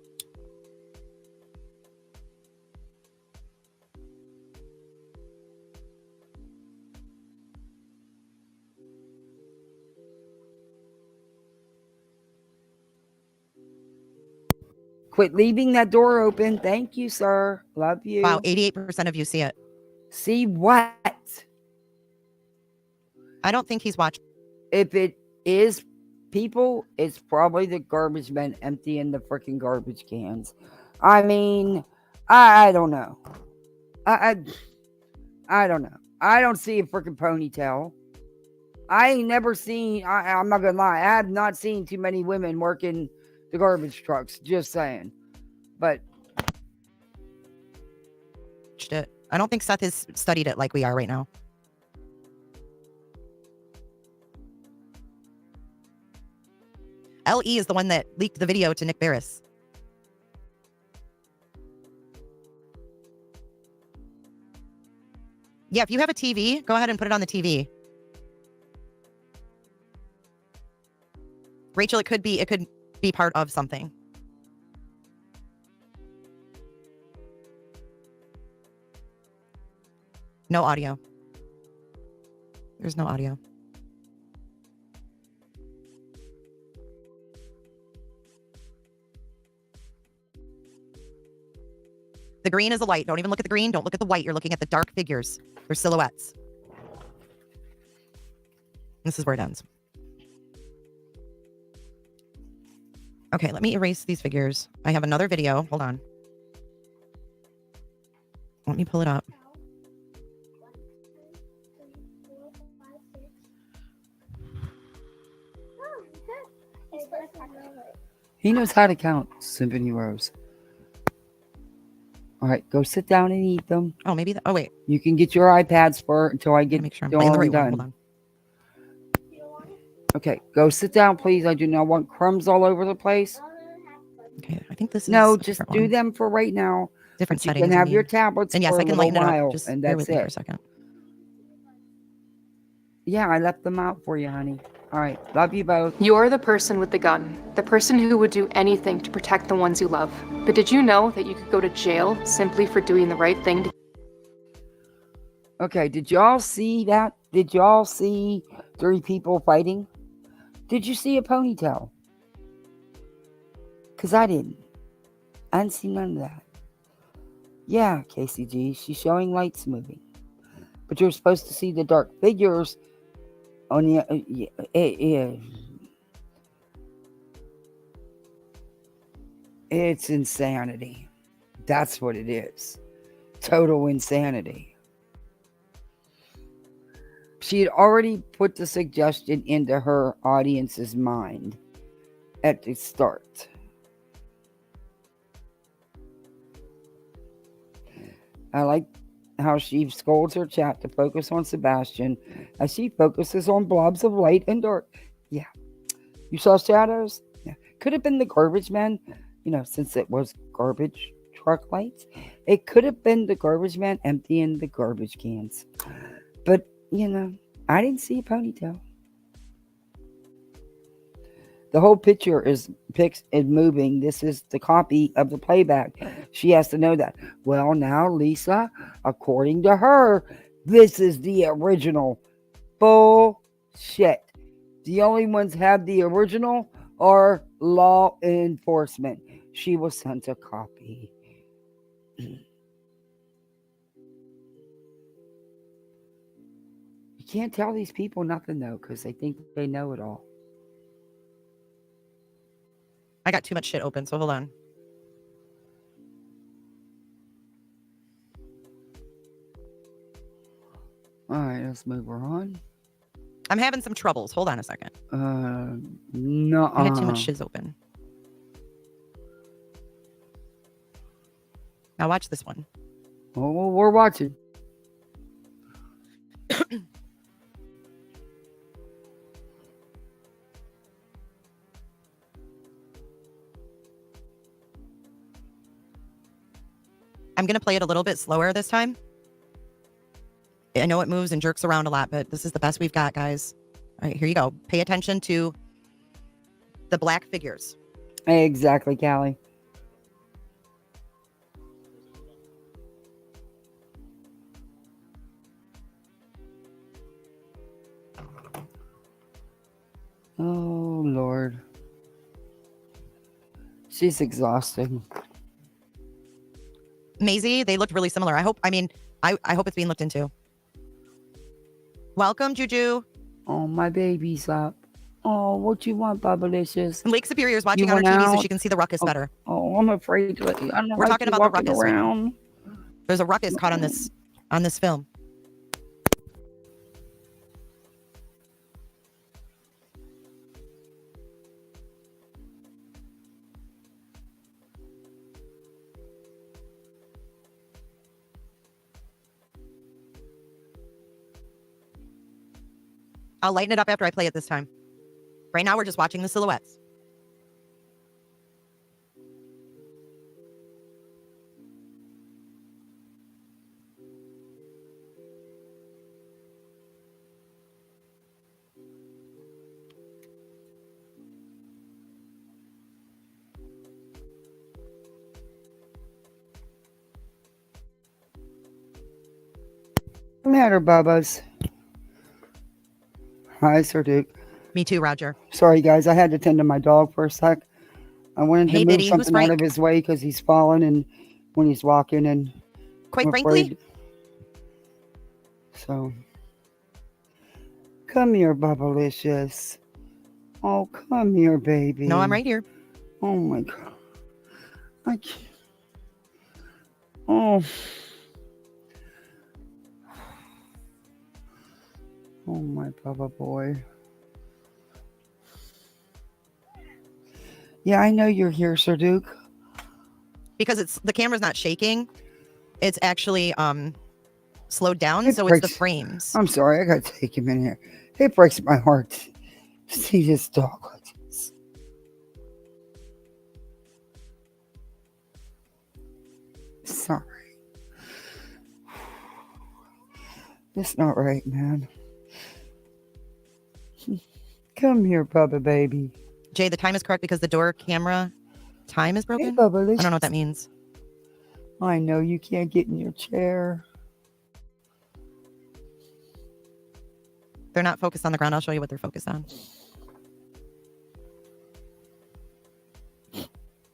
[SPEAKER 1] Quit leaving that door open. Thank you, sir. Love you.
[SPEAKER 7] Wow, 88% of you see it.
[SPEAKER 1] See what?
[SPEAKER 7] I don't think he's watching.
[SPEAKER 1] If it is people, it's probably the garbage men emptying the freaking garbage cans. I mean, I don't know. I don't know. I don't see a freaking ponytail. I ain't never seen, I'm not gonna lie, I have not seen too many women working the garbage trucks, just saying. But
[SPEAKER 7] I don't think Seth has studied it like we are right now. LE is the one that leaked the video to Nick Barris. Yeah, if you have a TV, go ahead and put it on the TV. Rachel, it could be part of something. No audio. There's no audio. The green is a light. Don't even look at the green. Don't look at the white. You're looking at the dark figures. They're silhouettes. This is where it ends. Okay, let me erase these figures. I have another video. Hold on. Let me pull it up.
[SPEAKER 1] he knows how to count, Symphony Rose. All right, go sit down and eat them.
[SPEAKER 7] Oh, maybe. Oh, wait.
[SPEAKER 1] You can get your iPads for until I get
[SPEAKER 7] Make sure I'm
[SPEAKER 1] all
[SPEAKER 7] playing the right
[SPEAKER 1] done.
[SPEAKER 7] one. Hold on.
[SPEAKER 1] Okay, go sit down, please. I do not want crumbs all over the place.
[SPEAKER 7] Okay, I think this is
[SPEAKER 1] No,
[SPEAKER 7] a
[SPEAKER 1] just
[SPEAKER 7] different
[SPEAKER 1] do
[SPEAKER 7] one.
[SPEAKER 1] them for right now.
[SPEAKER 7] Different
[SPEAKER 1] But you
[SPEAKER 7] settings.
[SPEAKER 1] can have your tablets
[SPEAKER 7] and yes,
[SPEAKER 1] for
[SPEAKER 7] I
[SPEAKER 1] a
[SPEAKER 7] can
[SPEAKER 1] little
[SPEAKER 7] lighten it
[SPEAKER 1] while,
[SPEAKER 7] up. Just
[SPEAKER 1] and
[SPEAKER 7] bear
[SPEAKER 1] that's
[SPEAKER 7] with me for a
[SPEAKER 1] it.
[SPEAKER 7] second.
[SPEAKER 1] Yeah, I left them out for you, honey. All right, love you both.
[SPEAKER 3] You're the person with the gun, the person who would do anything to protect the ones you love. But did you know that you could go to jail simply for doing the right thing?
[SPEAKER 1] Okay, did y'all see that? Did y'all see 3 people fighting? Did you see a ponytail? Because I didn't. I didn't see none of that. Yeah, KCG, she's showing lights moving. But you're supposed to see the dark figures on the... It's insanity. That's what it is. Total insanity. She had already put the suggestion into her audience's mind at the start. I like how she scolds her chat to focus on Sebastian as she focuses on blobs of light and dark. Yeah. You saw shadows? Yeah. Could have been the garbage man, since it was garbage truck lights. It could have been the garbage man emptying the garbage cans. But, I didn't see a ponytail. The whole picture is moving. This is the copy of the playback. She has to know that. Well, now, Lisa, according to her, this is the original. Bullshit. The only ones have the original are law enforcement. She was sent a copy. You can't tell these people nothing, though, because they think they know it all.
[SPEAKER 7] I got too much shit open, so hold on.
[SPEAKER 1] All right, let's move her on.
[SPEAKER 7] I'm having some troubles. Hold on a second.
[SPEAKER 1] No.
[SPEAKER 7] I got too much shiz open. Now watch this one.
[SPEAKER 1] Oh, we're watching.
[SPEAKER 7] I'm going to play it a little bit slower this time. I know it moves and jerks around a lot, but this is the best we've got, guys. All right, here you go. Pay attention to the black figures.
[SPEAKER 1] Exactly, Callie. Oh, Lord. She's exhausting.
[SPEAKER 7] Maisie, they looked really similar. I hope it's being looked into. Welcome, Juju.
[SPEAKER 1] Oh, my baby's up. Oh, what you want, Bubblicious?
[SPEAKER 7] Lake Superior's watching on her TV so she can see the ruckus better.
[SPEAKER 1] Oh, I'm afraid to let you. I don't
[SPEAKER 7] We're talking about the ruckus
[SPEAKER 1] around.
[SPEAKER 7] There's a ruckus caught on this film. I'll lighten it up after I play it this time. Right now, we're just watching the silhouettes.
[SPEAKER 1] Matter, Bubba's. Hi, Sir Duke.
[SPEAKER 7] Me too, Roger.
[SPEAKER 1] Sorry, guys. I had to tend to my dog for a sec. I wanted to
[SPEAKER 7] Hey,
[SPEAKER 1] move
[SPEAKER 7] Biddy, who's
[SPEAKER 1] something out of
[SPEAKER 7] Frank?
[SPEAKER 1] his way because he's falling and when he's walking, and
[SPEAKER 7] Quite
[SPEAKER 1] I'm
[SPEAKER 7] frankly,
[SPEAKER 1] afraid. So, come here, Bubbalicious. Oh, come here, baby.
[SPEAKER 7] no, I'm right here.
[SPEAKER 1] Oh my God. I can't. Oh. Oh my Bubba boy. Yeah, I know you're here, Sir Duke.
[SPEAKER 7] Because the camera's not shaking. It's actually slowed down,
[SPEAKER 1] It
[SPEAKER 7] so
[SPEAKER 1] breaks,
[SPEAKER 7] it's the frames.
[SPEAKER 1] I'm sorry, I gotta take him in here. It breaks my heart to see this dog like this. Sorry. It's not right, man. Come here, Bubba baby.
[SPEAKER 7] Jay, the time is correct because the door camera time is broken.
[SPEAKER 1] Hey, Bubba,
[SPEAKER 7] I don't know what that means.
[SPEAKER 1] I know you can't get in your chair.
[SPEAKER 7] They're not focused on the ground. I'll show you what they're focused on.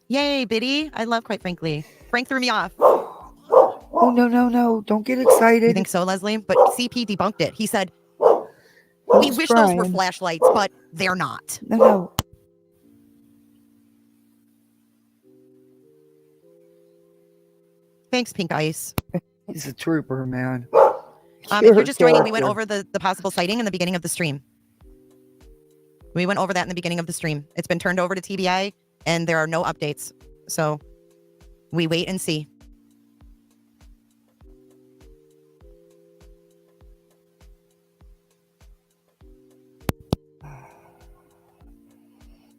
[SPEAKER 7] Yay, Biddy. I love, quite frankly. Frank threw me off.
[SPEAKER 1] Oh, no. Don't get excited.
[SPEAKER 7] You think so, Leslie? But CP debunked it. He said, we wish those were flashlights, but they're not.
[SPEAKER 1] No.
[SPEAKER 7] Thanks, Pink Ice.
[SPEAKER 1] He's a trooper, man.
[SPEAKER 7] If you're just joining, we went over the possible sighting in the beginning of the stream. We went over that in the beginning of the stream. It's been turned over to TBI, and there are no updates. So we wait and see.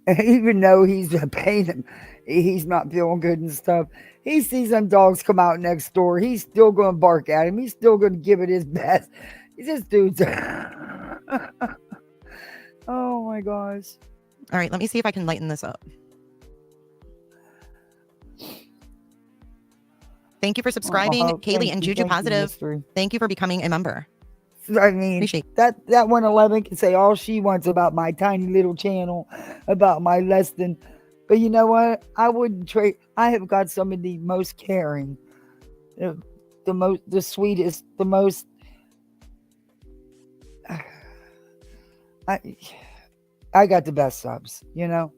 [SPEAKER 1] Even though he's paying, he's not feeling good and stuff. He sees them dogs come out next door. He's still going to bark at him. He's still going to give it his best. This dude's. Oh my gosh.
[SPEAKER 7] All right, let me see if I can lighten this up. Thank you for subscribing, Kaylee and Juju Positive. Thank you for becoming a member.
[SPEAKER 1] I mean, that 111 can say all she wants about my tiny little channel, about my less than. But you know what? I wouldn't trade. I have got some of the most caring, the sweetest, the most. I got the best subs. You know,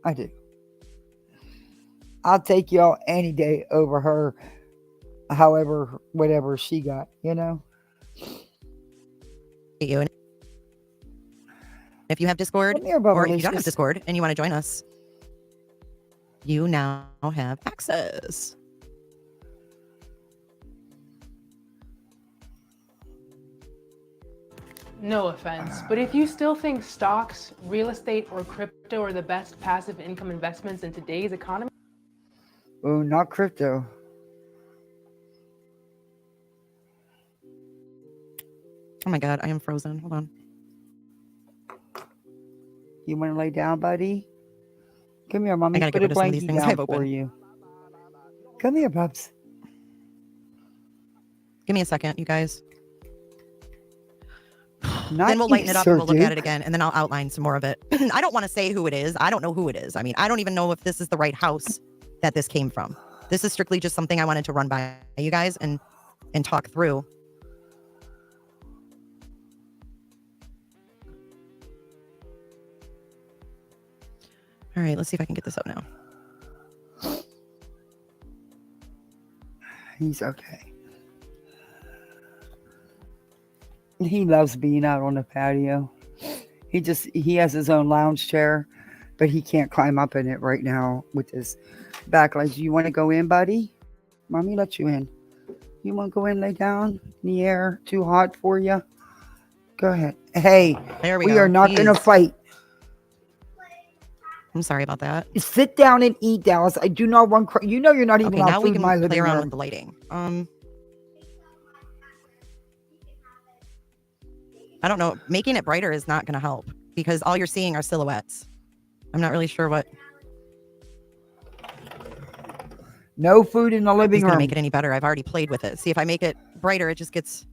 [SPEAKER 1] I do. I'll take y'all any day over her. However, whatever she got. You know.
[SPEAKER 7] You. And if you have Discord, or if you don't have Discord and you want to join us, you now have access.
[SPEAKER 11] No offense, but if you still think stocks, real estate, or crypto are the best passive income investments in today's economy.
[SPEAKER 1] Oh, not crypto.
[SPEAKER 7] Oh my God, I am frozen. Hold on.
[SPEAKER 1] You want to lay down, buddy? Come here, mommy.
[SPEAKER 7] I gotta
[SPEAKER 1] Put
[SPEAKER 7] get
[SPEAKER 1] a
[SPEAKER 7] rid of some of these
[SPEAKER 1] blankie
[SPEAKER 7] things
[SPEAKER 1] down
[SPEAKER 7] I've
[SPEAKER 1] for
[SPEAKER 7] opened.
[SPEAKER 1] you. Come here, pups.
[SPEAKER 7] Give me a second, you guys.
[SPEAKER 1] Not
[SPEAKER 7] then we'll lighten it up
[SPEAKER 1] Sir
[SPEAKER 7] and we'll look at it
[SPEAKER 1] Duke.
[SPEAKER 7] again, and then I'll outline some more of it. I don't want to say who it is. I don't know who it is. I mean, I don't even know if this is the right house that this came from. This is strictly just something I wanted to run by you guys and talk through. All right, let's see if I can get this up now.
[SPEAKER 1] He's okay. He loves being out on the patio. He has his own lounge chair, but he can't climb up in it right now with his back legs. You want to go in, buddy? Mommy let you in. You want to go in, lay down in the air? Too hot for you? Go ahead. Hey,
[SPEAKER 7] There we
[SPEAKER 1] we
[SPEAKER 7] go.
[SPEAKER 1] are not going to
[SPEAKER 7] Jeez.
[SPEAKER 1] fight.
[SPEAKER 7] I'm sorry about that.
[SPEAKER 1] Sit down and eat, Dallas. I do not want. You know you're not even
[SPEAKER 7] Okay,
[SPEAKER 1] allowed
[SPEAKER 7] now we
[SPEAKER 1] food in
[SPEAKER 7] can
[SPEAKER 1] my
[SPEAKER 7] play
[SPEAKER 1] living
[SPEAKER 7] around
[SPEAKER 1] room.
[SPEAKER 7] with the lighting. I don't know. Making it brighter is not going to help because all you're seeing are silhouettes. I'm not really sure what.
[SPEAKER 1] No food in the living
[SPEAKER 7] He's going to
[SPEAKER 1] room.
[SPEAKER 7] make it any better. I've already played with it. See, if I make it brighter, it just gets.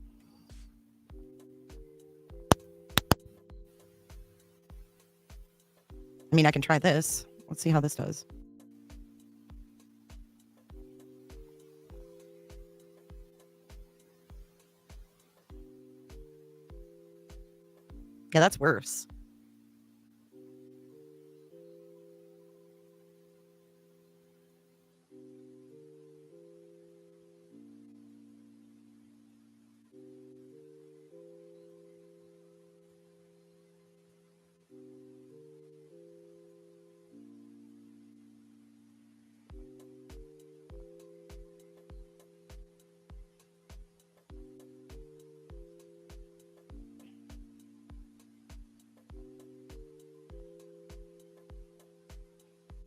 [SPEAKER 7] I mean, I can try this. Let's see how this does. Yeah, that's worse.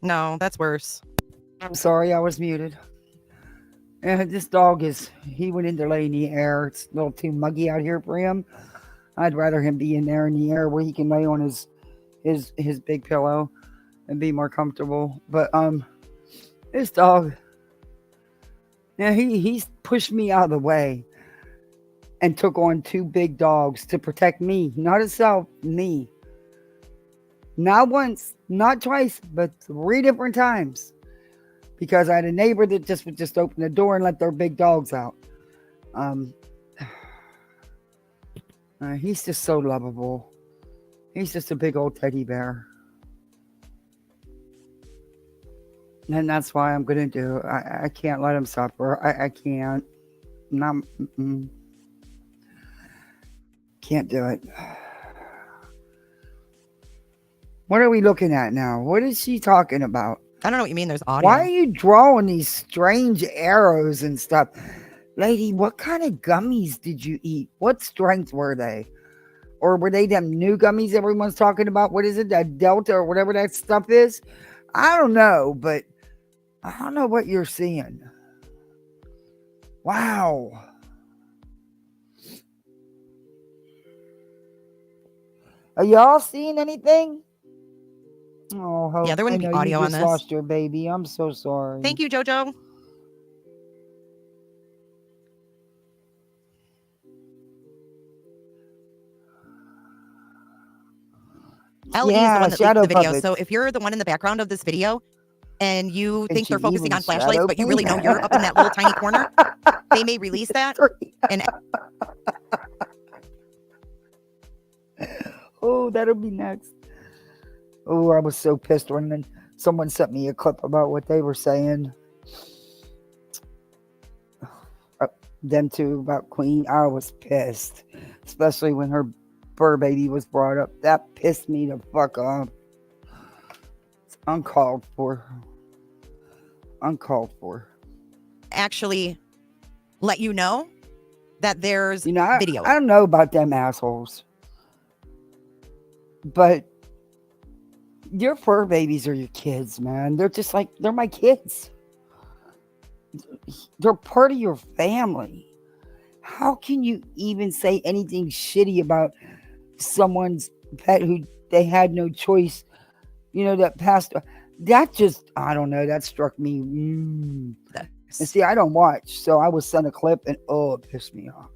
[SPEAKER 7] No, that's worse.
[SPEAKER 1] I'm sorry, I was muted. And this dog he went into lay in the air. It's a little too muggy out here for him. I'd rather him be in there where he can lay on his big pillow and be more comfortable. But this dog, yeah, he's pushed me out of the way and took on two big dogs to protect me, not himself, me. Not once, not twice, but 3 different times. Because I had a neighbor that would just open the door and let their big dogs out. He's just so lovable. He's just a big old teddy bear. And that's why I'm going to do it. I can't let him suffer. I can't. Not, can't do it. What are we looking at now? What is she talking about?
[SPEAKER 7] I don't know what you mean. There's audio.
[SPEAKER 1] Why are you drawing these strange arrows and stuff? Lady, what kind of gummies did you eat? What strength were they? Or were they them new gummies everyone's talking about? What is it? That Delta or whatever that stuff is? I don't know, but I don't know what you're seeing. Wow. Are y'all seeing anything? Oh, Hope,
[SPEAKER 7] yeah, there wouldn't be audio on this.
[SPEAKER 1] You just lost your baby. I'm so sorry.
[SPEAKER 7] Thank you, JoJo. LE is the one that leaked the video. So if you're the one in the background of this video and you think they're focusing on flashlights, but you really know you're up in that little tiny corner, they may release that. And
[SPEAKER 1] oh, that'll be next. Oh, I was so pissed when someone sent me a clip about what they were saying. Them two about Queen. I was pissed, especially when her fur baby was brought up. That pissed me the fuck off. It's uncalled for. Uncalled for.
[SPEAKER 7] Actually let you know that there's video.
[SPEAKER 1] I don't know about them assholes, but your fur babies are your kids, man. They're just like, they're my kids. They're part of your family. How can you even say anything shitty about someone's pet who they had no choice, that passed? That just, I don't know, that struck me. And see, I don't watch, so I was sent a clip and it pissed me off.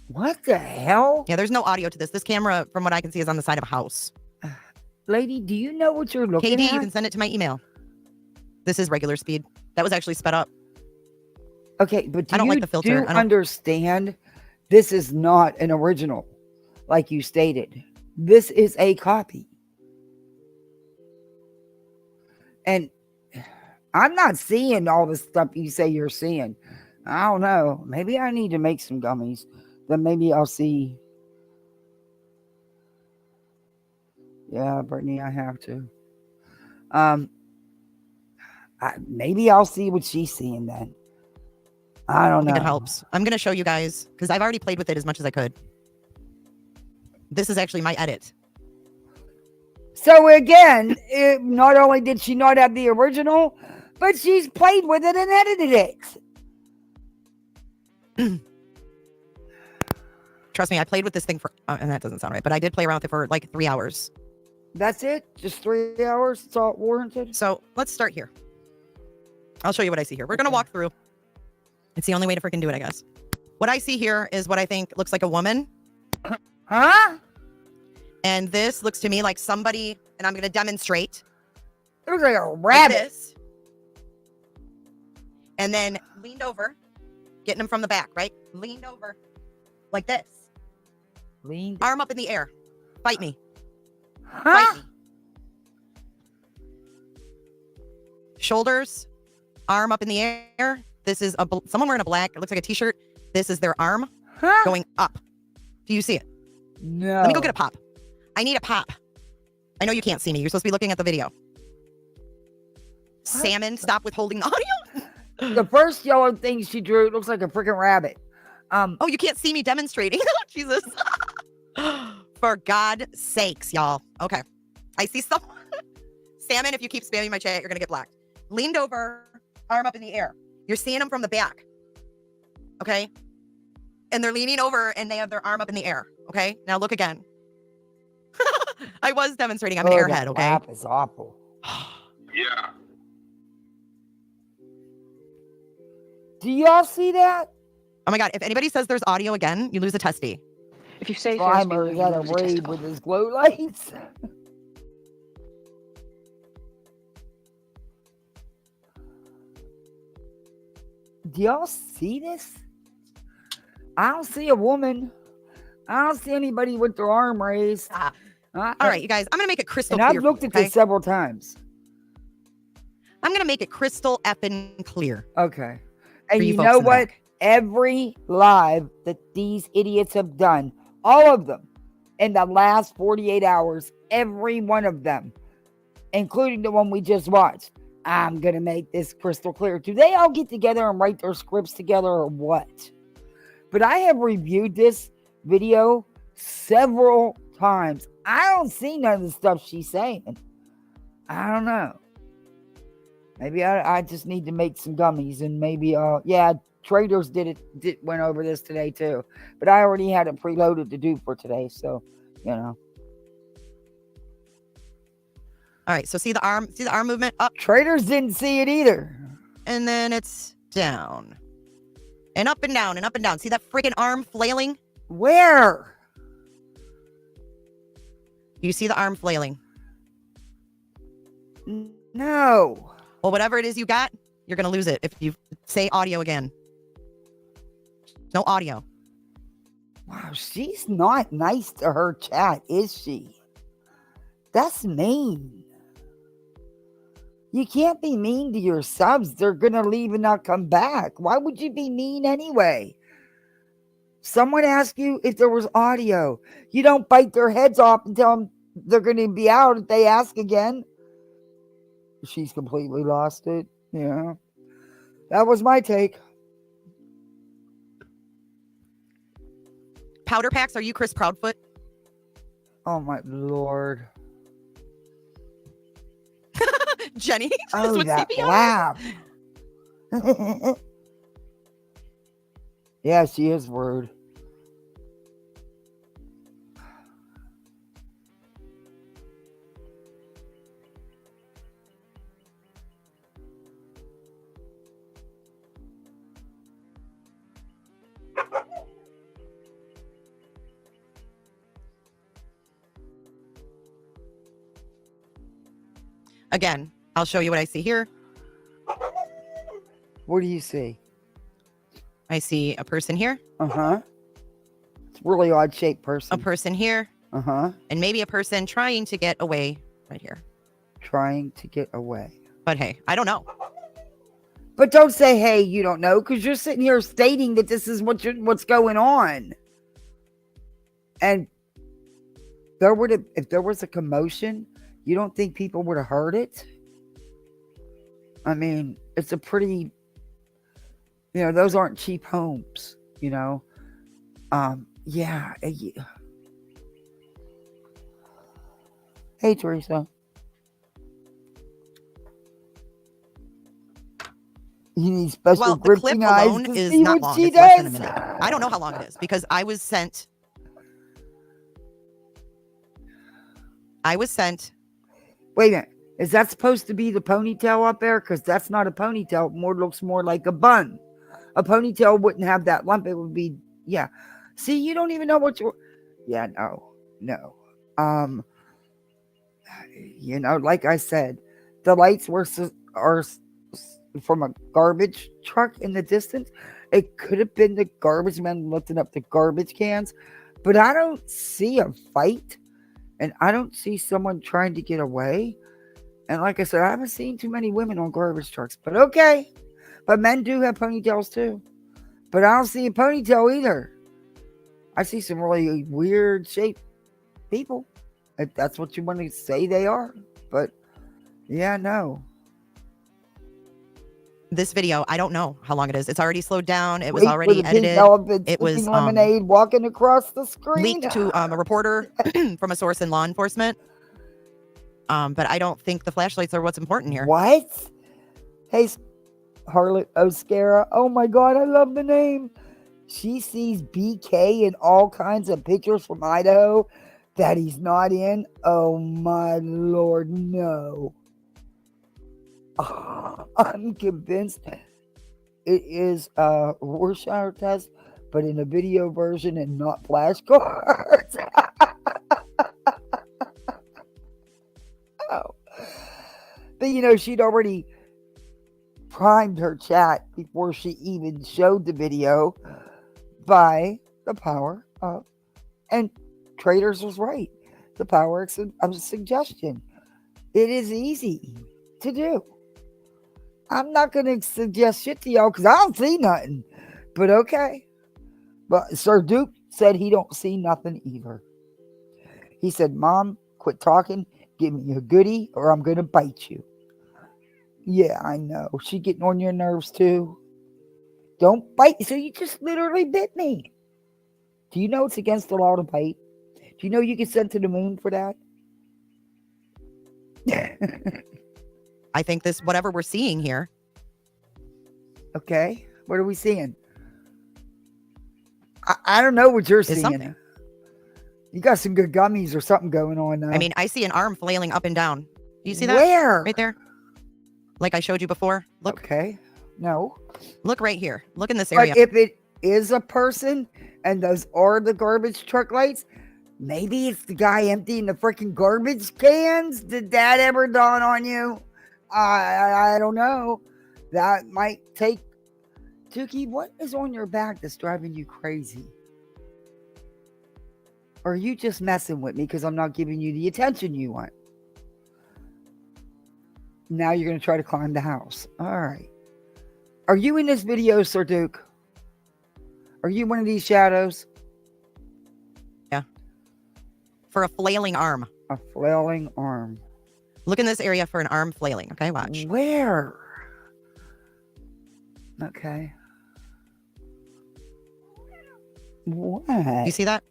[SPEAKER 1] What the hell?
[SPEAKER 7] Yeah, there's no audio to this. This camera, from what I can see, is on the side of a house.
[SPEAKER 1] Lady, do you know what you're looking
[SPEAKER 7] KD,
[SPEAKER 1] at?
[SPEAKER 7] you can send it to my email. This is regular speed. That was actually sped up.
[SPEAKER 1] Okay, but
[SPEAKER 7] I don't like the filter.
[SPEAKER 1] Do understand this is not an original, like you stated. This is a copy. And I'm not seeing all the stuff you say you're seeing. I don't know. Maybe I need to make some gummies. Then maybe I'll see. Yeah, Brittany, I have to. Maybe I'll see what she's seeing then. I don't know.
[SPEAKER 7] I think it helps. I'm going to show you guys because I've already played with it as much as I could. This is actually my edit.
[SPEAKER 1] So again, not only did she not have the original, but she's played with it and edited it.
[SPEAKER 7] Trust me, I played with this thing for, and that doesn't sound right, but I did play around with it for like 3 hours.
[SPEAKER 1] That's it? Just 3 hours? It's all warranted?
[SPEAKER 7] So let's start here. I'll show you what I see here. We're going to walk through. It's the only way to freaking do it, I guess. What I see here is what I think looks like a woman.
[SPEAKER 1] Huh?
[SPEAKER 7] And this looks to me like somebody, and I'm going to demonstrate.
[SPEAKER 1] It looks like a rabbit.
[SPEAKER 7] Like this. And then leaned over, getting him from the back, right? Leaned over like this.
[SPEAKER 1] Leaned.
[SPEAKER 7] Arm up in the air. Fight me.
[SPEAKER 1] Huh?
[SPEAKER 7] Fight me. Shoulders, arm up in the air. This is someone wearing a black, it looks like a t-shirt. This is their arm going up. Do you see it?
[SPEAKER 1] No.
[SPEAKER 7] Let me go get a pop. I need a pop. I know you can't see me. You're supposed to be looking at the video. What? Salmon, stop withholding the audio.
[SPEAKER 1] The first yellow thing she drew looks like a freaking rabbit.
[SPEAKER 7] Oh, you can't see me demonstrating. Jesus. For God's sakes, y'all. Okay. I see someone. Salmon, if you keep spamming my chat, you're going to get blocked. Leaned over, arm up in the air. You're seeing them from the back. Okay? And they're leaning over and they have their arm up in the air. Okay? Now look again. I was demonstrating. I'm an airhead, okay?
[SPEAKER 1] That is awful.
[SPEAKER 6] Yeah.
[SPEAKER 1] Do y'all see that?
[SPEAKER 7] Oh my God. If anybody says there's audio again, you lose a testy.
[SPEAKER 11] If you say
[SPEAKER 1] Slimer got a raid with his glow lights. Do y'all see this? I don't see a woman. I don't see anybody with their arm raised.
[SPEAKER 7] All right, you guys. I'm going to make it crystal
[SPEAKER 1] and
[SPEAKER 7] clear.
[SPEAKER 1] I've looked at this several times.
[SPEAKER 7] I'm going to make it crystal effing clear.
[SPEAKER 1] Okay. And you know what? Every live that these idiots have done, all of them, in the last 48 hours, every one of them, including the one we just watched, I'm going to make this crystal clear. Do they all get together and write their scripts together or what? But I have reviewed this video several times. I don't see none of the stuff she's saying. I don't know. Maybe I just need to make some gummies and maybe, yeah, Traders went over this today too. But I already had it preloaded to do for today. So, you know.
[SPEAKER 7] All right, so see the arm movement up?
[SPEAKER 1] Traders didn't see it either.
[SPEAKER 7] And then it's down. And up and down and up and down. See that freaking arm flailing?
[SPEAKER 1] Where?
[SPEAKER 7] You see the arm flailing?
[SPEAKER 1] No.
[SPEAKER 7] Well, whatever it is you got, you're going to lose it if you say audio again. No audio.
[SPEAKER 1] Wow, she's not nice to her chat, is she? That's mean. You can't be mean to your subs. They're going to leave and not come back. Why would you be mean anyway? Someone asked you if there was audio. You don't bite their heads off and tell them they're going to be out if they ask again. She's completely lost it. Yeah. That was my take.
[SPEAKER 7] Powder packs, are you Chris Proudfoot?
[SPEAKER 1] Oh my Lord.
[SPEAKER 7] Jenny?
[SPEAKER 1] Oh, that laugh. Yeah, she is rude.
[SPEAKER 7] Again, I'll show you what I see here.
[SPEAKER 1] What do you see?
[SPEAKER 7] I see a person here.
[SPEAKER 1] Uh-huh. It's a really odd shaped person.
[SPEAKER 7] A person here.
[SPEAKER 1] Uh-huh.
[SPEAKER 7] And maybe a person trying to get away right here.
[SPEAKER 1] Trying to get away.
[SPEAKER 7] But hey, I don't know.
[SPEAKER 1] But don't say, hey, you don't know, because you're sitting here stating that this is what's going on. And if there was a commotion, you don't think people would have heard it? I mean, it's a pretty You know, those aren't cheap homes, you know. Yeah. Hey, Teresa. You need special
[SPEAKER 7] Well, the clip
[SPEAKER 1] gripping eyes
[SPEAKER 7] alone
[SPEAKER 1] to
[SPEAKER 7] is
[SPEAKER 1] see
[SPEAKER 7] not
[SPEAKER 1] what
[SPEAKER 7] long.
[SPEAKER 1] she
[SPEAKER 7] It's less than a
[SPEAKER 1] does.
[SPEAKER 7] minute. I don't know how long it is because I was sent.
[SPEAKER 1] Wait a minute. Is that supposed to be the ponytail up there? Because that's not a ponytail. It looks more like a bun. A ponytail wouldn't have that lump. It would be, yeah. See, you don't even know what you're. Yeah, no. You know, like I said, the lights are from a garbage truck in the distance. It could have been the garbage men lifting up the garbage cans, but I don't see a fight, and I don't see someone trying to get away. And like I said, I haven't seen too many women on garbage trucks, but okay. But men do have ponytails too. But I don't see a ponytail either. I see some really weird shaped people, if that's what you want to say they are. But yeah, no.
[SPEAKER 7] This video, I don't know how long it is. It's already slowed down. It was
[SPEAKER 1] Wait for
[SPEAKER 7] already
[SPEAKER 1] the pink
[SPEAKER 7] edited.
[SPEAKER 1] elephant
[SPEAKER 7] It was
[SPEAKER 1] sipping lemonade walking across the screen.
[SPEAKER 7] leaked to a reporter from a source in law enforcement. But I don't think the flashlights are what's important here.
[SPEAKER 1] What? Hey, Harlot Oscara. Oh my God, I love the name. She sees BK in all kinds of pictures from Idaho that he's not in. Oh my Lord, no. I'm convinced it is a Rorschach test, but in a video version and not flashcards. Oh. But you know, she'd already primed her chat before she even showed the video by the power of, and Traders was right, the power of suggestion. It is easy to do. I'm not going to suggest shit to y'all because I don't see nothing. But okay. But Sir Duke said he don't see nothing either. He said, Mom, quit talking. Give me a goodie or I'm going to bite you. Yeah, I know. She getting on your nerves too. Don't bite. So you just literally bit me. Do you know it's against the law to bite? Do you know you get sent to the moon for that?
[SPEAKER 7] I think this, whatever we're seeing here.
[SPEAKER 1] Okay. What are we seeing? I don't know what you're seeing.
[SPEAKER 7] Something.
[SPEAKER 1] You got some good gummies or something going on now.
[SPEAKER 7] I mean, I see an arm flailing up and down. Do you see that?
[SPEAKER 1] Where?
[SPEAKER 7] Right there. Like I showed you before. Look.
[SPEAKER 1] Okay. No.
[SPEAKER 7] Look right here. Look in this area.
[SPEAKER 1] But if it is a person and those are the garbage truck lights, maybe it's the guy emptying the freaking garbage cans. Did that ever dawn on you? I don't know. That might take. Tukey, what is on your back that's driving you crazy? Or are you just messing with me because I'm not giving you the attention you want? Now you're going to try to climb the house. All right. Are you in this video, Sir Duke? Are you one of these shadows?
[SPEAKER 7] Yeah. For a flailing arm.
[SPEAKER 1] A flailing arm.
[SPEAKER 7] Look in this area for an arm flailing. Okay, watch.
[SPEAKER 1] Where? Okay. What?
[SPEAKER 7] You see that?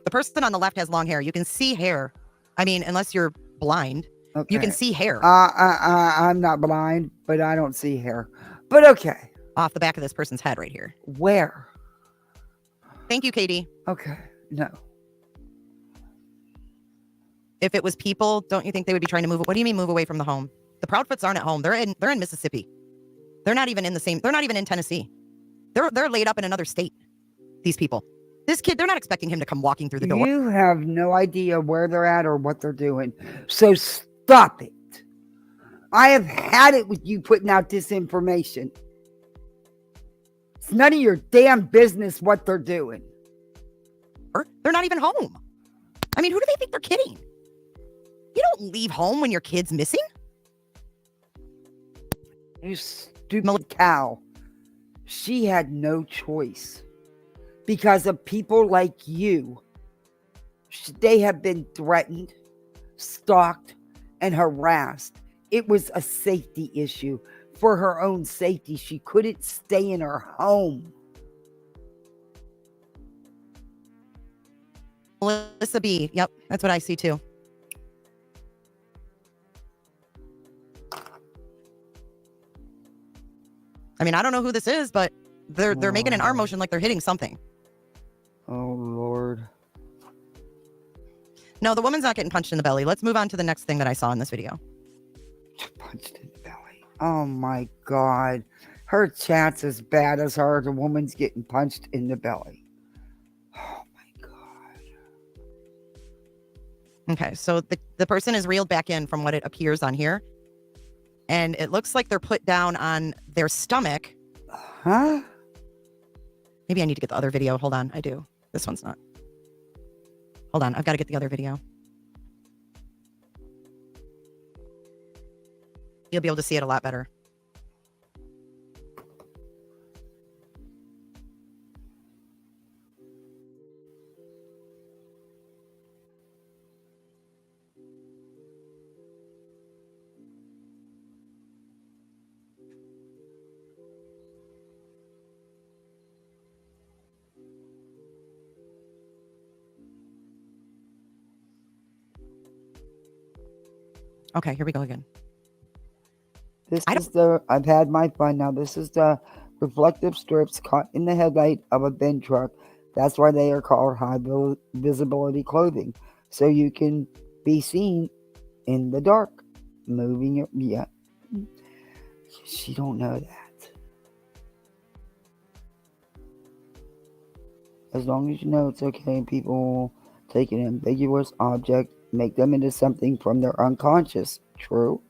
[SPEAKER 7] The person on the left has long hair. You can see hair. I mean, unless you're blind,
[SPEAKER 1] okay.
[SPEAKER 7] You can see hair.
[SPEAKER 1] I'm not blind, but I don't see hair. But okay.
[SPEAKER 7] Off the back of this person's head right here.
[SPEAKER 1] Where?
[SPEAKER 7] Thank you, Katie.
[SPEAKER 1] Okay. No.
[SPEAKER 7] If it was people, don't you think they would be trying to move? What do you mean move away from the home? The Proudfoots aren't at home. They're in Mississippi. They're not even in the same. They're not even in Tennessee. They're laid up in another state. These people. This kid, they're not expecting him to come walking through the door.
[SPEAKER 1] You have no idea where they're at or what they're doing. So stop it. I have had it with you putting out disinformation. It's none of your damn business what they're doing.
[SPEAKER 7] They're not even home. I mean, who do they think they're kidding? You don't leave home when your kid's missing.
[SPEAKER 1] You stupid cow. She had no choice. Because of people like you. They have been threatened. stalked and harassed. It was a safety issue. For her own safety, she couldn't stay in her home.
[SPEAKER 7] Melissa B. Yep, that's what I see too. I mean, I don't know who this is, but they're making an arm motion like they're hitting something.
[SPEAKER 1] Oh, Lord.
[SPEAKER 7] No, the woman's not getting punched in the belly. Let's move on to the next thing that I saw in this video.
[SPEAKER 1] Punched in the belly. Oh, my God. Her chat's as bad as her. The woman's getting punched in the belly. Oh, my God.
[SPEAKER 7] Okay, so the person is reeled back in from what it appears on here. And it looks like they're put down on their stomach.
[SPEAKER 1] Huh?
[SPEAKER 7] Maybe I need to get the other video. Hold on, I do. This one's not. Hold on, I've got to get the other video. You'll be able to see it a lot better. Okay, here we go again.
[SPEAKER 1] I've had my fun now. This is the reflective strips caught in the headlight of a bin truck. That's why they are called high visibility clothing. So you can be seen in the dark. Moving your, yeah. She don't know that. As long as you know it's okay, people take an ambiguous object, make them into something from their unconscious. True.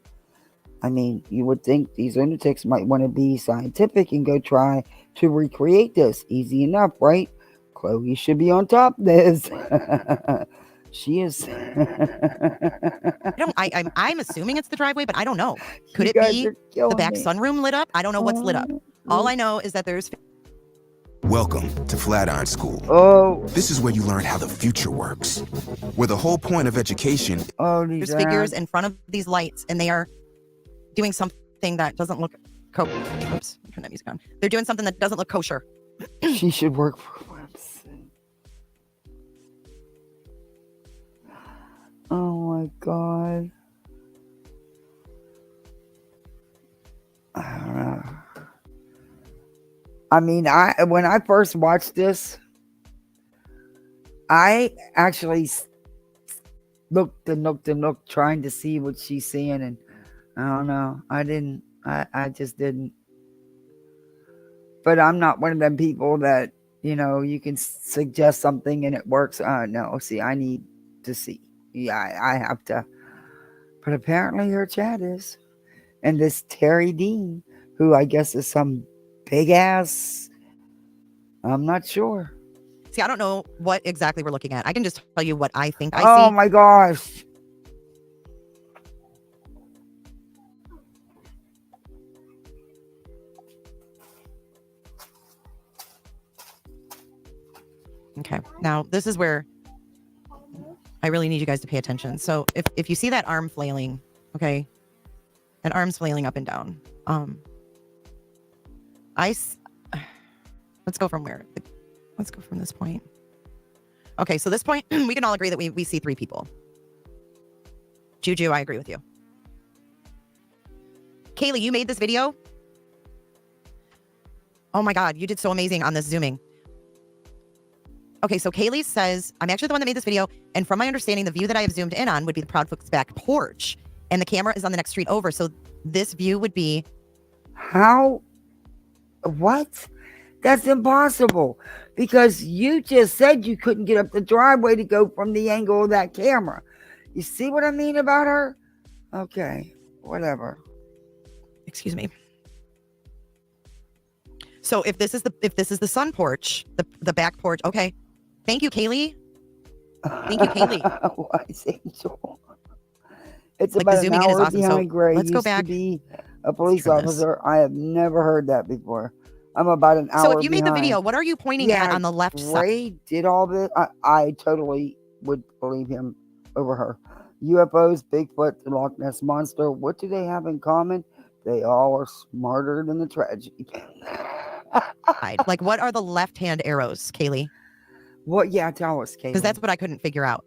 [SPEAKER 1] I mean, you would think these lunatics might want to be scientific and go try to recreate this. Easy enough, right? Chloe should be on top of this. She is.
[SPEAKER 7] I'm assuming it's the driveway, but I don't know. Could it be the back sunroom lit up? I don't know what's lit up. All I know is that there's...
[SPEAKER 12] Welcome to Flatiron School.
[SPEAKER 1] Oh.
[SPEAKER 12] This is where you learn how the future works. Where the whole point of education...
[SPEAKER 7] There's figures in front of these lights, and they are doing something that doesn't look... Oops, turn that music on. They're doing something that doesn't look kosher.
[SPEAKER 1] She should work for Webson. Oh my God. I don't know. I mean, when I first watched this, I actually looked and looked, trying to see what she's seeing, and I don't know. I just didn't. But I'm not one of them people that, you know, you can suggest something and it works. No, see, I need to see. Yeah, I have to. But apparently her chat is. And this Terry Dean, who I guess is some big ass, I'm not sure.
[SPEAKER 7] See, I don't know what exactly we're looking at. I can just tell you what I think I see.
[SPEAKER 1] Oh my gosh.
[SPEAKER 7] Okay, now this is where I really need you guys to pay attention. So if you see that arm flailing, okay, that arm's flailing up and down. Let's go from where? Let's go from this point. Okay, so this point, we can all agree that we see three people. Juju, I agree with you. Kaylee, you made this video? Oh my God, you did so amazing on this zooming. Okay, so Kaylee says, I'm actually the one that made this video, and from my understanding, the view that I have zoomed in on would be the Proudfoot's back porch, and the camera is on the next street over, so this view would be...
[SPEAKER 1] How? What? That's impossible, because you just said you couldn't get up the driveway to go from the angle of that camera. You see what I mean about her? Okay, whatever.
[SPEAKER 7] Excuse me. So if this is the sun porch, the back porch, okay. Thank you, Kaylee. Thank you, Kaylee.
[SPEAKER 1] Wise Angel. It's
[SPEAKER 7] like
[SPEAKER 1] about
[SPEAKER 7] the
[SPEAKER 1] an
[SPEAKER 7] zooming in is
[SPEAKER 1] hour
[SPEAKER 7] awesome.
[SPEAKER 1] behind
[SPEAKER 7] So
[SPEAKER 1] Gray.
[SPEAKER 7] let's go
[SPEAKER 1] Used
[SPEAKER 7] back.
[SPEAKER 1] to be a police officer. I have never heard that before. I'm about an hour.
[SPEAKER 7] So if you made the
[SPEAKER 1] behind.
[SPEAKER 7] video, what are you pointing at on the left side?
[SPEAKER 1] Gray did all this. I totally would believe him over her, UFOs, Bigfoot, the Loch Ness Monster. What do they have in common? They all are smarter than the tragedy.
[SPEAKER 7] Like, what are the left-hand arrows, Kaylee?
[SPEAKER 1] What? Yeah, tell us, Kaylee.
[SPEAKER 7] Because that's what I couldn't figure out.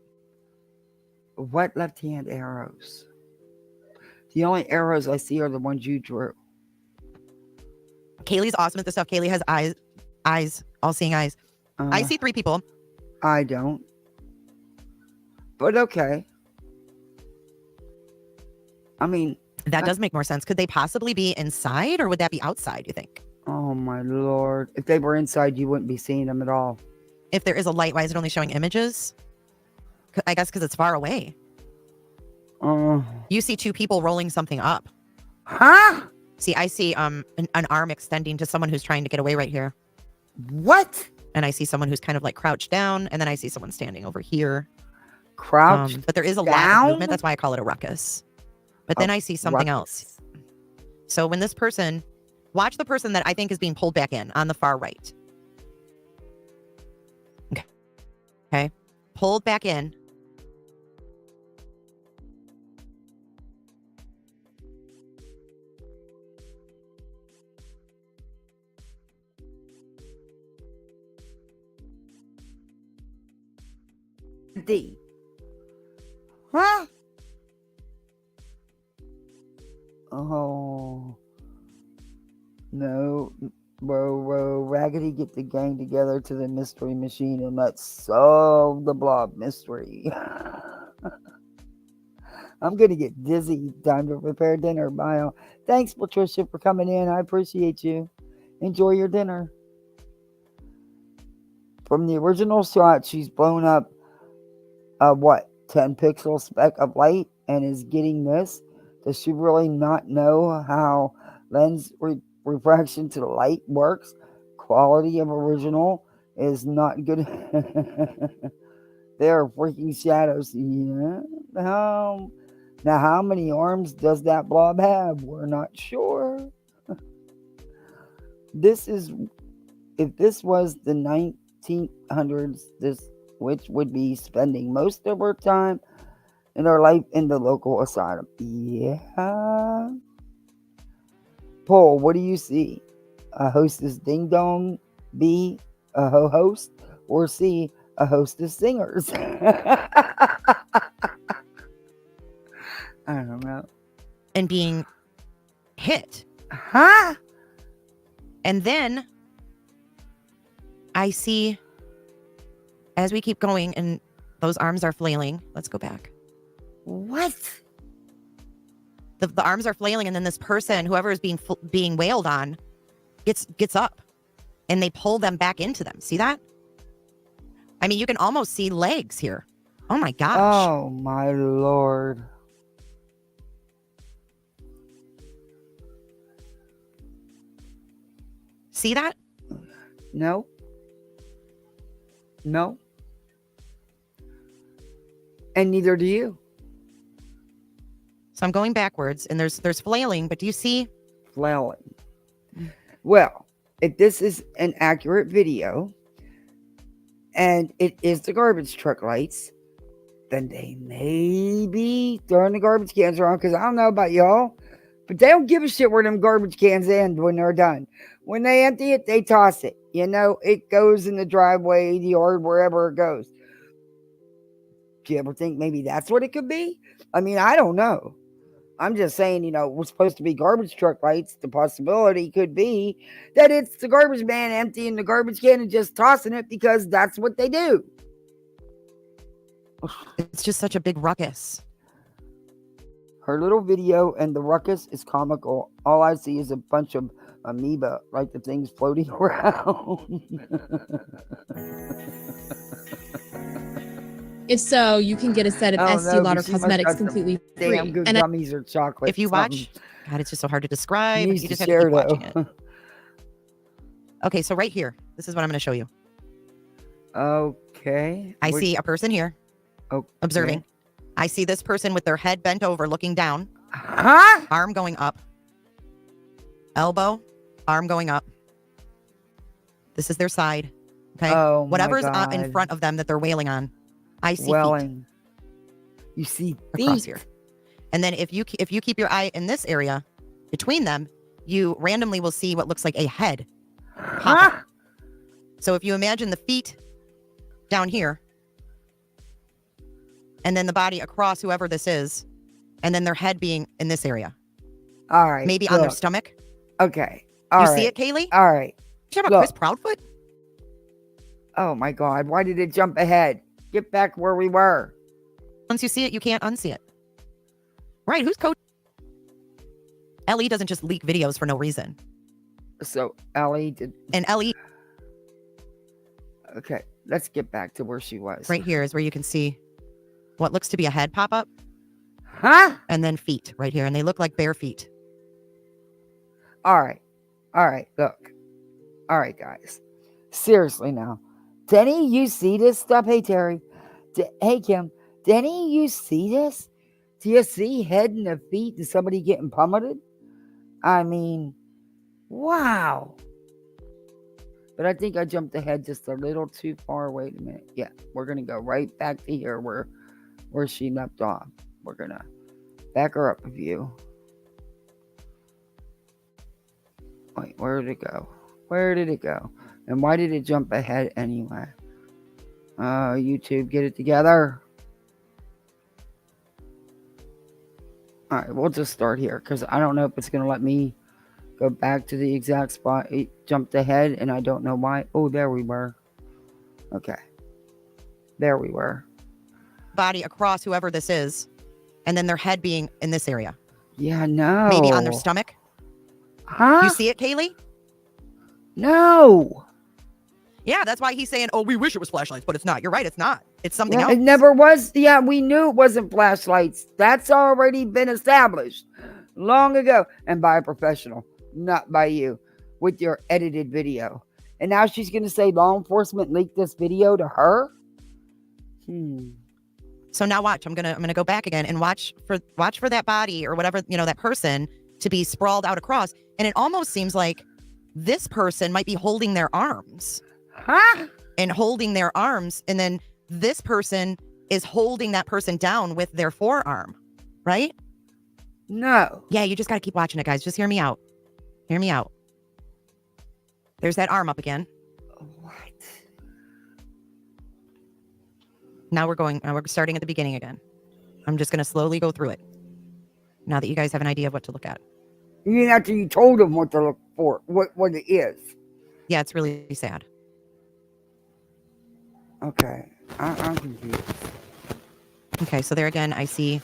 [SPEAKER 1] What left-hand arrows? The only arrows I see are the ones you drew.
[SPEAKER 7] Kaylee's awesome at this stuff. Kaylee has eyes, all-seeing eyes. I see 3 people.
[SPEAKER 1] I don't. But okay. I mean...
[SPEAKER 7] That does make more sense. Could they possibly be inside, or would that be outside, you think?
[SPEAKER 1] Oh, my Lord. If they were inside, you wouldn't be seeing them at all.
[SPEAKER 7] If there is a light, why is it only showing images? I guess because it's far away. You see 2 people rolling something up.
[SPEAKER 1] Huh?
[SPEAKER 7] See, I see an arm extending to someone who's trying to get away right here.
[SPEAKER 1] What?
[SPEAKER 7] And I see someone who's kind of like crouched down, and then I see someone standing over here.
[SPEAKER 1] Crouched
[SPEAKER 7] but there is a lot of movement. That's why I call it a ruckus. But then I see something else. So when this person, watch the person that I think is being pulled back in on the far right. Okay. Pulled back in.
[SPEAKER 1] D. Huh? Oh. No. Whoa, Raggedy, get the gang together to the mystery machine and let's solve the blob mystery. I'm going to get dizzy. Time to prepare dinner. Bye. Thanks, Patricia, for coming in. I appreciate you. Enjoy your dinner. From the original shot, she's blown up 10 pixel speck of light and is getting this. Does she really not know how lens refraction to the light works? Quality of original is not good. They are freaking shadows. Yeah. Now, how many arms does that blob have? We're not sure. If this was the 1900s, which would be spending most of her time in her life in the local asylum. Yeah. Paul, what do you see? A hostess ding dong, B, a host, or C, a hostess singers? I don't know.
[SPEAKER 7] And being hit.
[SPEAKER 1] Huh?
[SPEAKER 7] And then I see, as we keep going, and those arms are flailing. Let's go back.
[SPEAKER 1] What?
[SPEAKER 7] The arms are flailing, and then this person, whoever is being wailed on, gets up, and they pull them back into them. See that? I mean, you can almost see legs here. Oh my gosh.
[SPEAKER 1] Oh my Lord.
[SPEAKER 7] See that?
[SPEAKER 1] No. No. And neither do you.
[SPEAKER 7] So I'm going backwards, and there's flailing, but do you see?
[SPEAKER 1] Flailing. Well, if this is an accurate video, and it is the garbage truck lights, then they may be throwing the garbage cans around, because I don't know about y'all, but they don't give a shit where them garbage cans end when they're done. When they empty it, they toss it. You know, it goes in the driveway, the yard, wherever it goes. Do you ever think maybe that's what it could be? I mean, I don't know. I'm just saying, we're supposed to be garbage truck lights. The possibility could be that it's the garbage man emptying the garbage can and just tossing it because that's what they do.
[SPEAKER 7] It's just such a big ruckus.
[SPEAKER 1] Her little video and the ruckus is comical. All I see is a bunch of amoeba, like the things floating around.
[SPEAKER 13] If so, you can get a set of Estee Lauder Cosmetics completely free.
[SPEAKER 1] Damn good gummies or chocolate.
[SPEAKER 7] If you watch, God, it's just so hard to describe. You just have to
[SPEAKER 1] share,
[SPEAKER 7] keep watching it. Okay, so right here, this is what I'm going to show you.
[SPEAKER 1] Okay.
[SPEAKER 7] I see a person here observing.
[SPEAKER 1] Okay.
[SPEAKER 7] I see this person with their head bent over looking down.
[SPEAKER 1] Huh?
[SPEAKER 7] Arm going up. Elbow, arm going up. This is their side. Okay.
[SPEAKER 1] Oh,
[SPEAKER 7] whatever's
[SPEAKER 1] my God.
[SPEAKER 7] in front of them that they're wailing on. I see
[SPEAKER 1] Welling.
[SPEAKER 7] feet.
[SPEAKER 1] You see
[SPEAKER 7] across
[SPEAKER 1] feet.
[SPEAKER 7] here. And then if you keep your eye in this area between them, you randomly will see what looks like a head pop up. So if you imagine the feet down here, and then the body across whoever this is, and then their head being in this area.
[SPEAKER 1] All right.
[SPEAKER 7] Maybe on their stomach.
[SPEAKER 1] Okay.
[SPEAKER 7] You see it, Kaylee?
[SPEAKER 1] All right.
[SPEAKER 7] You talking about Chris Proudfoot?
[SPEAKER 1] Oh my God. Why did it jump ahead? Get back where we were.
[SPEAKER 7] Once you see it, you can't unsee it. Right. Who's coach? Ellie doesn't just leak videos for no reason.
[SPEAKER 1] So Ellie did.
[SPEAKER 7] And Ellie.
[SPEAKER 1] Okay. Let's get back to where she was.
[SPEAKER 7] Right here is where you can see what looks to be a head pop up.
[SPEAKER 1] Huh?
[SPEAKER 7] And then feet right here. And they look like bare feet.
[SPEAKER 1] All right. All right. Look. All right, guys. Seriously now. Denny, you see this stuff? Hey, Terry. Hey, Kim. Denny, you see this? Do you see head and the feet and somebody getting pummeled? I mean, wow. But I think I jumped ahead just a little too far. Wait a minute. Yeah, we're going to go right back to here where she left off. We're going to back her up a view. Wait, where did it go? Where did it go? And why did it jump ahead anyway? YouTube, get it together. All right, we'll just start here because I don't know if it's going to let me go back to the exact spot. It jumped ahead and I don't know why. Oh, there we were. Okay. There we were.
[SPEAKER 7] Body across whoever this is. And then their head being in this area.
[SPEAKER 1] Yeah, no.
[SPEAKER 7] Maybe on their stomach.
[SPEAKER 1] Huh?
[SPEAKER 7] You see it, Kaylee?
[SPEAKER 1] No.
[SPEAKER 7] Yeah, that's why he's saying, oh, we wish it was flashlights, but it's not. You're right, it's not. It's something else.
[SPEAKER 1] It never was. Yeah, we knew it wasn't flashlights. That's already been established long ago. And by a professional, not by you, with your edited video. And now she's going to say law enforcement leaked this video to her?
[SPEAKER 7] So now watch. I'm gonna go back again and watch for that body or whatever, that person to be sprawled out across. And it almost seems like this person might be holding their arms.
[SPEAKER 1] Huh?
[SPEAKER 7] And holding their arms, and then this person is holding that person down with their forearm, right?
[SPEAKER 1] No.
[SPEAKER 7] Yeah, you just got to keep watching it, guys. Just hear me out. Hear me out. There's that arm up again.
[SPEAKER 1] What?
[SPEAKER 7] Now we're starting at the beginning again. I'm just going to slowly go through it. Now that you guys have an idea of what to look at.
[SPEAKER 1] You mean after you told them what to look for, what it is?
[SPEAKER 7] Yeah, it's really sad.
[SPEAKER 1] Okay, I'm confused.
[SPEAKER 7] Okay, so there again, I see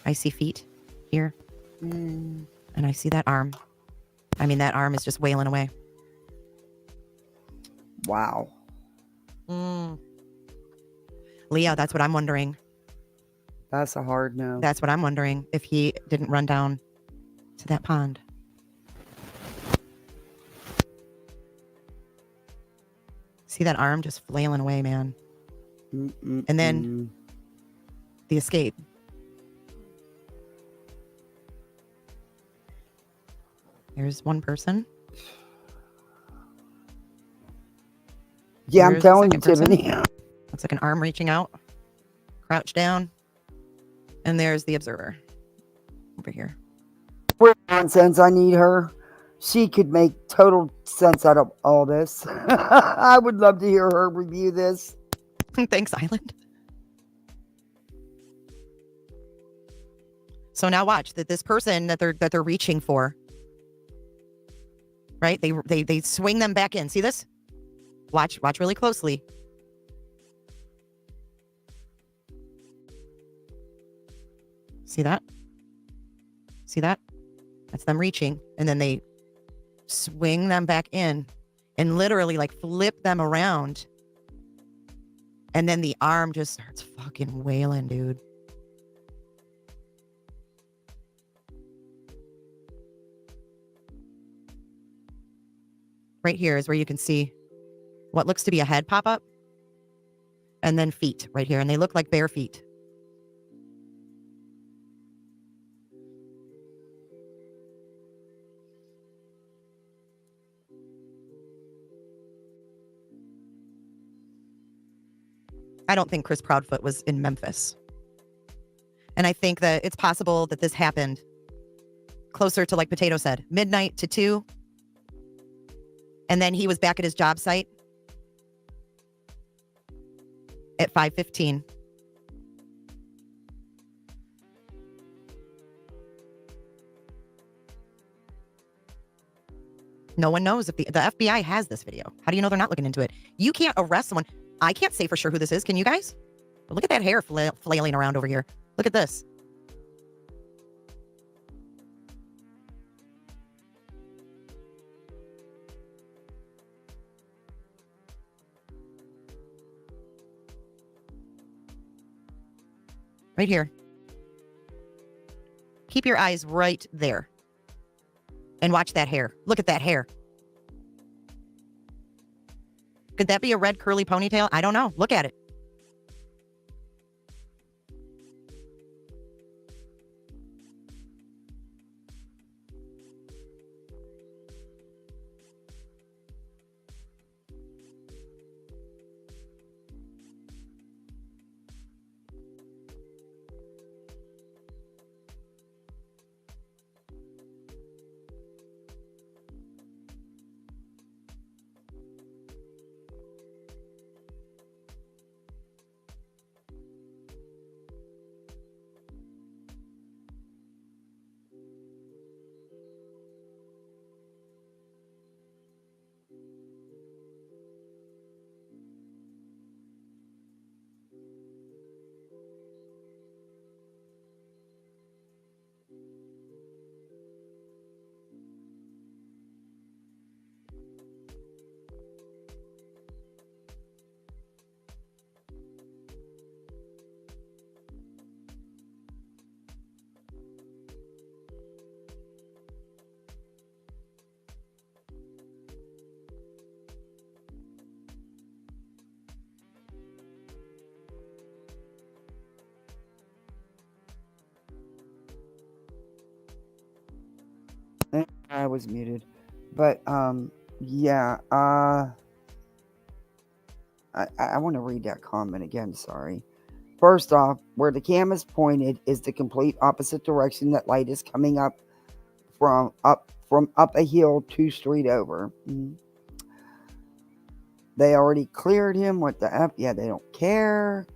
[SPEAKER 7] feet here, and I see that arm. I mean, that arm is just wailing away.
[SPEAKER 1] Wow.
[SPEAKER 7] Leah, that's what I'm wondering.
[SPEAKER 1] That's a hard no.
[SPEAKER 7] That's what I'm wondering, if he didn't run down to that pond. See that arm just flailing away, man. And then the escape. There's one person.
[SPEAKER 1] Yeah,
[SPEAKER 7] Here's
[SPEAKER 1] I'm telling
[SPEAKER 7] the
[SPEAKER 1] you,
[SPEAKER 7] second person.
[SPEAKER 1] Tiffany.
[SPEAKER 7] Looks like an arm reaching out. Crouch down. And there's the observer. Over here.
[SPEAKER 1] Nonsense, I need her. She could make total sense out of all this. I would love to hear her review this.
[SPEAKER 7] Thanks, Island. So now watch that this person that they're reaching for, right? They swing them back in. See this? Watch really closely. See that? See that? That's them reaching, and then they swing them back in and literally like flip them around. And then the arm just starts fucking wailing, dude. Right here is where you can see what looks to be a head pop up. And then feet right here. And they look like bare feet. I don't think Chris Proudfoot was in Memphis. And I think that it's possible that this happened closer to, like Potato said, midnight to 2. And then he was back at his job site at 5:15. No one knows if the FBI has this video. How do you know they're not looking into it? You can't arrest someone. I can't say for sure who this is. Can you guys? Look at that hair flailing around over here. Look at this. Right here. Keep your eyes right there. And watch that hair. Look at that hair. Could that be a red curly ponytail? I don't know. Look at it.
[SPEAKER 1] I was muted. But yeah, I want to read that comment again, sorry. First off, where the cam is pointed is the complete opposite direction that light is coming up from up a hill 2 street over. They already cleared him. What the F? Yeah, they don't care.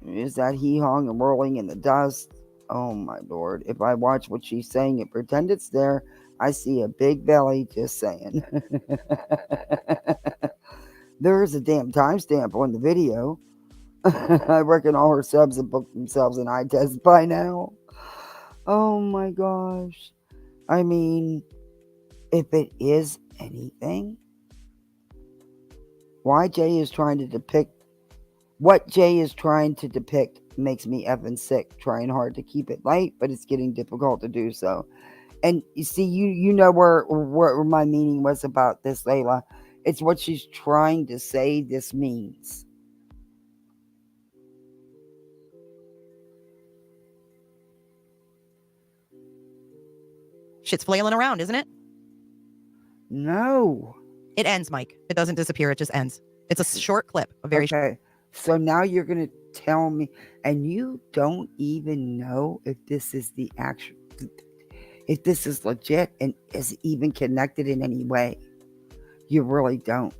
[SPEAKER 1] Is that he hung and rolling in the dust? Oh my lord. If I watch what she's saying and pretend it's there, I see a big belly, just saying. There is a damn timestamp on the video. I reckon all her subs have booked themselves an eye test by now. Oh my gosh. I mean, if it is anything, why Jay is trying to depict what Jay is trying to depict makes me effing sick. Trying hard to keep it light, but it's getting difficult to do so. And you see, you know where my meaning was about this, Layla. It's what she's trying to say this means.
[SPEAKER 7] Shit's flailing around, isn't it?
[SPEAKER 1] No.
[SPEAKER 7] It ends, Mike. It doesn't disappear. It just ends. It's a short clip. A very
[SPEAKER 1] okay. So now you're going to tell me, and you don't even know if this is the actual, if this is legit and is even connected in any way. You really don't.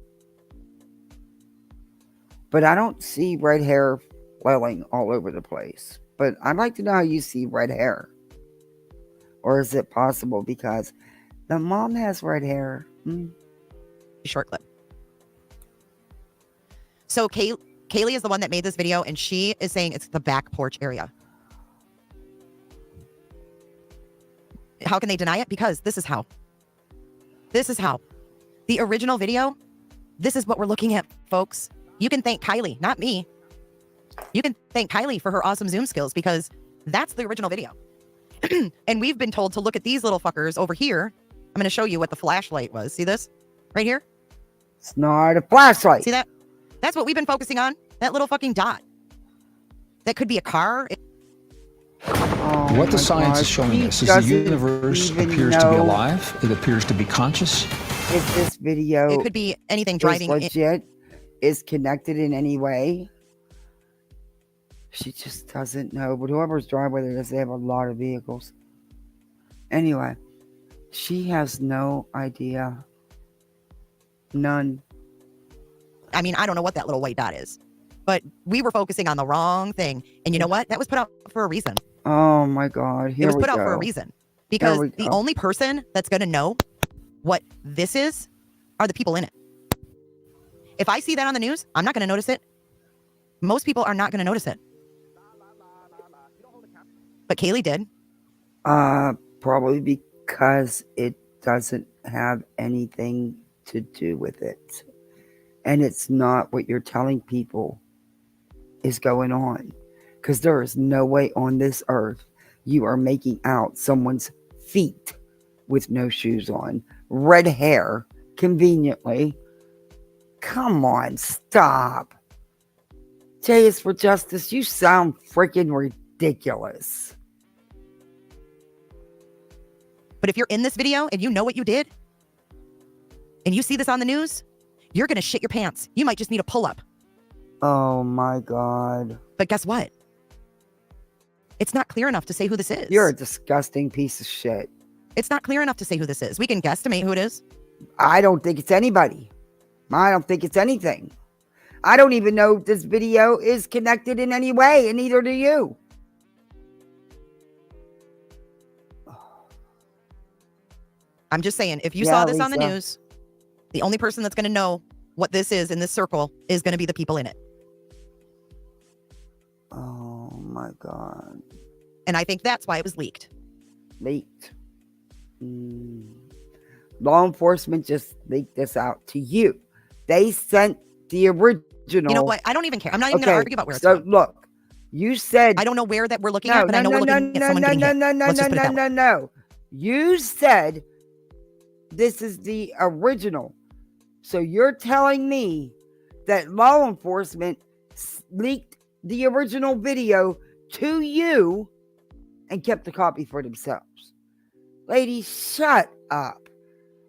[SPEAKER 1] But I don't see red hair flailing all over the place. But I'd like to know how you see red hair. Or is it possible because the mom has red hair?
[SPEAKER 7] Short clip. So Kaylee is the one that made this video, and she is saying it's the back porch area. How can they deny it? Because this is how. This is how. The original video, this is what we're looking at, folks. You can thank Kylie, not me. You can thank Kylie for her awesome Zoom skills because that's the original video. And we've been told to look at these little fuckers over here. I'm going to show you what the flashlight was. See this? Right here?
[SPEAKER 1] It's not a flashlight.
[SPEAKER 7] See that? That's what we've been focusing on. That little fucking dot. That could be a car.
[SPEAKER 14] What the science is showing us is the universe appears to be alive. It appears to be conscious.
[SPEAKER 1] If this video,
[SPEAKER 7] it could be anything driving.
[SPEAKER 1] Legit, is connected in any way. She just doesn't know. But whoever's driveway there does, they have a lot of vehicles. Anyway, she has no idea. None.
[SPEAKER 7] I mean, I don't know what that little white dot is, but we were focusing on the wrong thing. And you know what? That was put out for a reason.
[SPEAKER 1] Oh my God. Here
[SPEAKER 7] it was
[SPEAKER 1] we
[SPEAKER 7] put
[SPEAKER 1] go.
[SPEAKER 7] out for a reason. Because the only person that's going to know what this is are the people in it. If I see that on the news, I'm not going to notice it. Most people are not going to notice it. But Kaylee did.
[SPEAKER 1] Probably because it doesn't have anything to do with it. And it's not what you're telling people is going on. Because there is no way on this earth you are making out someone's feet with no shoes on. Red hair, conveniently. Come on, stop. J is for Justice, you sound freaking ridiculous.
[SPEAKER 7] But if you're in this video and you know what you did, and you see this on the news, you're going to shit your pants. You might just need a pull-up.
[SPEAKER 1] Oh my God.
[SPEAKER 7] But guess what? It's not clear enough to say who this is.
[SPEAKER 1] You're a disgusting piece of shit.
[SPEAKER 7] It's not clear enough to say who this is. We can guesstimate who it is.
[SPEAKER 1] I don't think it's anybody. I don't think it's anything. I don't even know if this video is connected in any way, and neither do you.
[SPEAKER 7] I'm just saying, if you saw this on the news, the only person that's going to know what this is in this circle is going to be the people in it.
[SPEAKER 1] Oh my God.
[SPEAKER 7] And I think that's why it was leaked.
[SPEAKER 1] Leaked. Law enforcement just leaked this out to you. They sent the original.
[SPEAKER 7] You know what? I don't even care. I'm not even going to argue about where it's from.
[SPEAKER 1] Look, you said.
[SPEAKER 7] I don't know where that we're looking at, but I know we're looking at someone getting hit. Let's just put it that way.
[SPEAKER 1] No. You said this is the original. So you're telling me that law enforcement leaked the original video to you and kept the copy for themselves. Lady, shut up.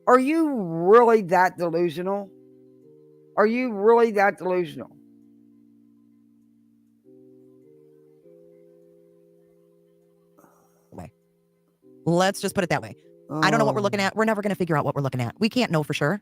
[SPEAKER 1] Are you really that delusional? Are you really that delusional?
[SPEAKER 7] Let's just put it that way. I don't know what we're looking at. We're never going to figure out what we're looking at. We can't know for sure.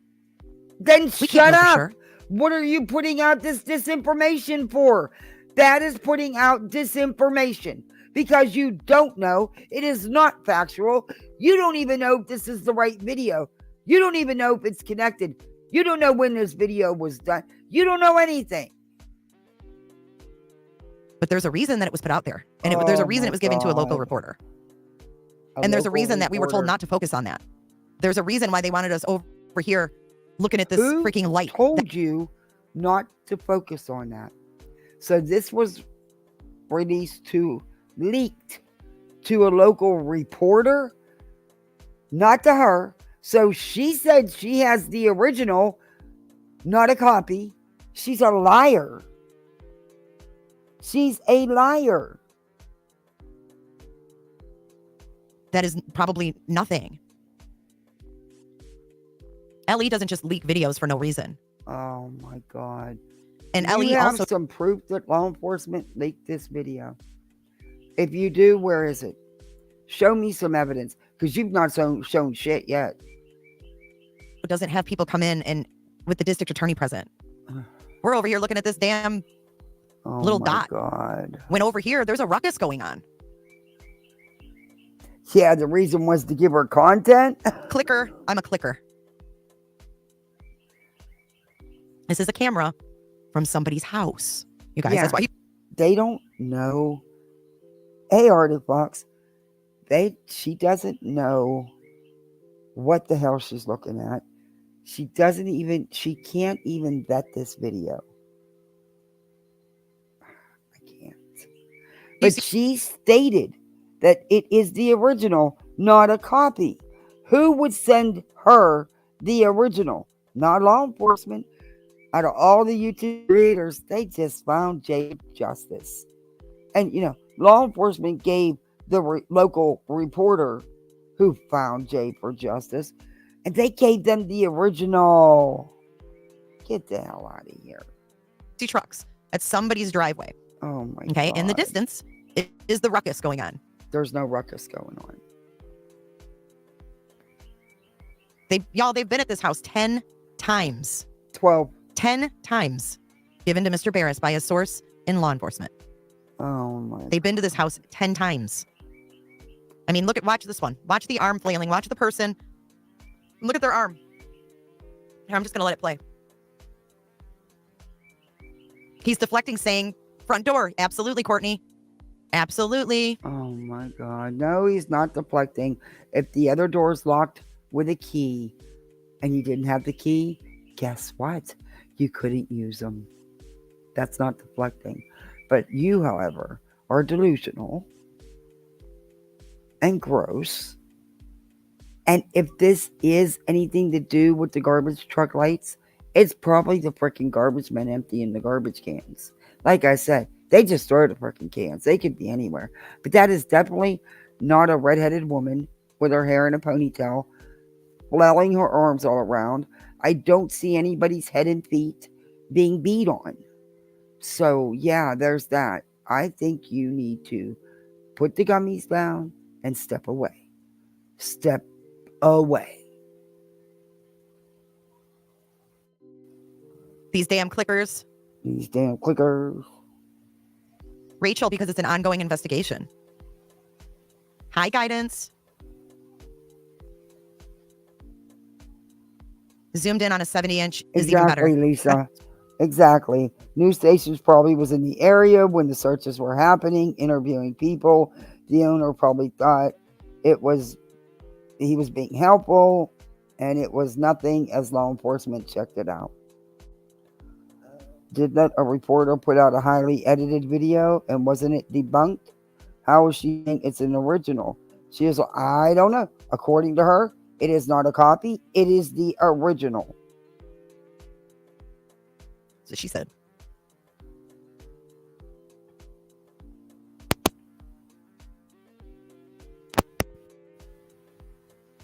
[SPEAKER 1] Then shut up. Sure. What are you putting out this disinformation for? That is putting out disinformation because you don't know. It is not factual. You don't even know if this is the right video. You don't even know if it's connected. You don't know when this video was done. You don't know anything.
[SPEAKER 7] But there's a reason that it was put out there. And there's a reason it was given to a local reporter. And there's a reason that we were told not to focus on that. There's a reason why they wanted us over here looking at this freaking light.
[SPEAKER 1] Who told you not to focus on that? So this was leaked to a local reporter, not to her. So she said she has the original, not a copy. She's a liar. She's a liar.
[SPEAKER 7] That is probably nothing. Ellie doesn't just leak videos for no reason.
[SPEAKER 1] Oh my God.
[SPEAKER 7] And
[SPEAKER 1] do
[SPEAKER 7] Ellie
[SPEAKER 1] you have
[SPEAKER 7] also
[SPEAKER 1] some proof that law enforcement leaked this video? If you do, where is it? Show me some evidence, because you've not shown shit yet.
[SPEAKER 7] Doesn't have people come in and with the district attorney present. We're over here looking at this damn little dot.
[SPEAKER 1] God.
[SPEAKER 7] When over here, there's a ruckus going on.
[SPEAKER 1] Yeah, the reason was to give her content.
[SPEAKER 7] Clicker. I'm a clicker. This is a camera from somebody's house. You guys, that's why
[SPEAKER 1] they don't know. Hey, Artifox. She doesn't know what the hell she's looking at. She can't even vet this video. I can't. But she stated that it is the original, not a copy. Who would send her the original? Not law enforcement. Out of all the YouTube creators, they just found Jade justice. And, law enforcement gave the local reporter who found Jade for justice, and they gave them the original. Get the hell out of here.
[SPEAKER 7] Trucks at somebody's driveway.
[SPEAKER 1] Oh my
[SPEAKER 7] Okay,
[SPEAKER 1] God.
[SPEAKER 7] in the distance is the ruckus going on.
[SPEAKER 1] There's no ruckus going on.
[SPEAKER 7] They've been at this house 10 times.
[SPEAKER 1] 12.
[SPEAKER 7] 10 times given to Mr. Barris by a source in law enforcement.
[SPEAKER 1] Oh my.
[SPEAKER 7] They've been to this house 10 times. I mean, watch this one. Watch the arm flailing. Watch the person. Look at their arm. Here, I'm just going to let it play. He's deflecting, saying, front door. Absolutely, Courtney. Absolutely.
[SPEAKER 1] Oh my God. No, he's not deflecting. If the other door's locked with a key and you didn't have the key, guess what? You couldn't use them. That's not deflecting. But you, however, are delusional and gross. And if this is anything to do with the garbage truck lights, it's probably the freaking garbage men emptying the garbage cans. Like I said, they just throw the freaking cans. They could be anywhere. But that is definitely not a redheaded woman with her hair in a ponytail, flailing her arms all around. I don't see anybody's head and feet being beat on. So, yeah, there's that. I think you need to put the gummies down and step away. Step away.
[SPEAKER 7] These damn clickers.
[SPEAKER 1] These damn clickers.
[SPEAKER 7] Rachel, because it's an ongoing investigation. Hi, guidance. Zoomed in on a 70-inch is even better.
[SPEAKER 1] Exactly, Lisa. Exactly. News stations probably was in the area when the searches were happening, interviewing people. The owner probably thought he was being helpful, and it was nothing as law enforcement checked it out. Did not a reporter put out a highly edited video, and wasn't it debunked? How is she saying it's an original? She is, I don't know. According to her, it is not a copy. It is the original.
[SPEAKER 7] So she said.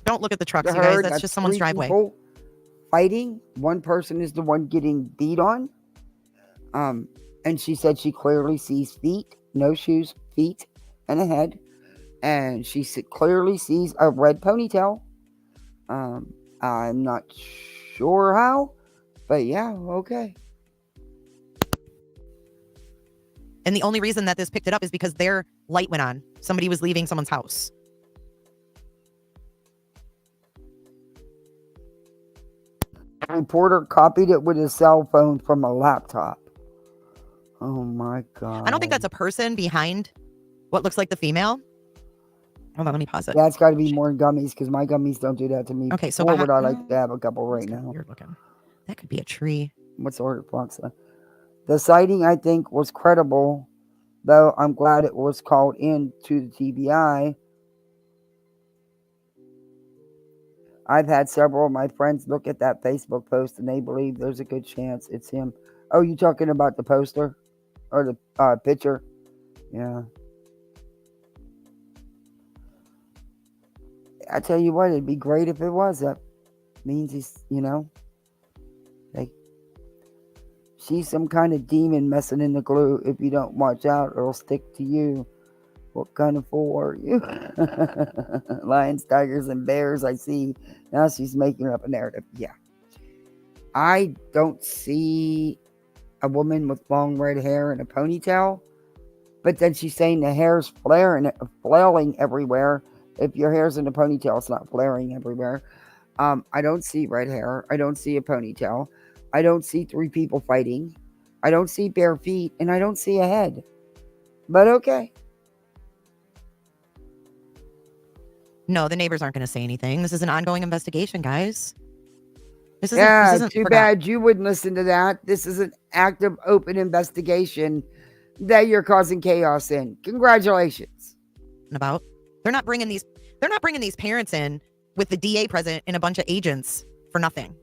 [SPEAKER 7] Don't look at the trucks, you guys. That's just someone's driveway.
[SPEAKER 1] Fighting. One person is the one getting beat on. And she said she clearly sees feet, no shoes, feet, and a head. And she clearly sees a red ponytail. I'm not sure how, but yeah, okay.
[SPEAKER 7] And the only reason that this picked it up is because their light went on. Somebody was leaving someone's house.
[SPEAKER 1] A reporter copied it with his cell phone from a laptop. Oh my God.
[SPEAKER 7] I don't think that's a person behind what looks like the female. Hold on, let me pause it.
[SPEAKER 1] That's got to be more gummies because my gummies don't do that to me.
[SPEAKER 7] Okay, so
[SPEAKER 1] or would I like to have a couple right now?
[SPEAKER 7] Weird looking. That could be a tree.
[SPEAKER 1] What's the order, Foxa? The sighting, I think, was credible, though I'm glad it was called in to the TBI. I've had several of my friends look at that Facebook post and they believe there's a good chance it's him. Oh, you talking about the poster or the picture? Yeah. I tell you what, it'd be great if it was. That means he's, like, she's some kind of demon messing in the glue. If you don't watch out, it'll stick to you. What kind of fool are you? Lions, tigers, and bears, I see. Now she's making up a narrative. Yeah. I don't see a woman with long red hair and a ponytail. But then she's saying the hair's flailing everywhere. If your hair's in a ponytail, it's not flaring everywhere. I don't see red hair. I don't see a ponytail. I don't see three people fighting. I don't see bare feet. And I don't see a head. But okay.
[SPEAKER 7] No, the neighbors aren't going to say anything. This is an ongoing investigation, guys. This isn't
[SPEAKER 1] too bad you wouldn't listen to that. This is an active, open investigation that you're causing chaos in. Congratulations.
[SPEAKER 7] They're not bringing these parents in with the DA present and a bunch of agents for nothing.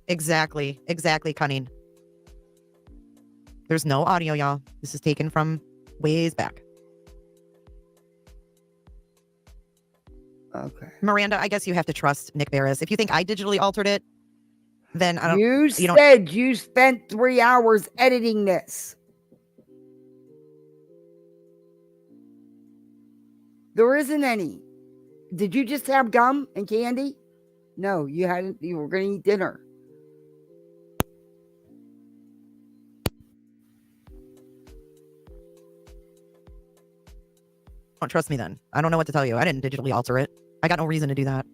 [SPEAKER 7] Exactly, Cunning. There's no audio, y'all. This is taken from ways back.
[SPEAKER 1] Okay.
[SPEAKER 7] Miranda, I guess you have to trust Nick Barris. If you think I digitally altered it, then I don't.
[SPEAKER 1] You said you spent 3 hours editing this. There isn't any. Did you just have gum and candy? No, you hadn't. You were going to eat dinner.
[SPEAKER 7] Don't trust me then. I don't know what to tell you. I didn't digitally alter it. I got no reason to do that.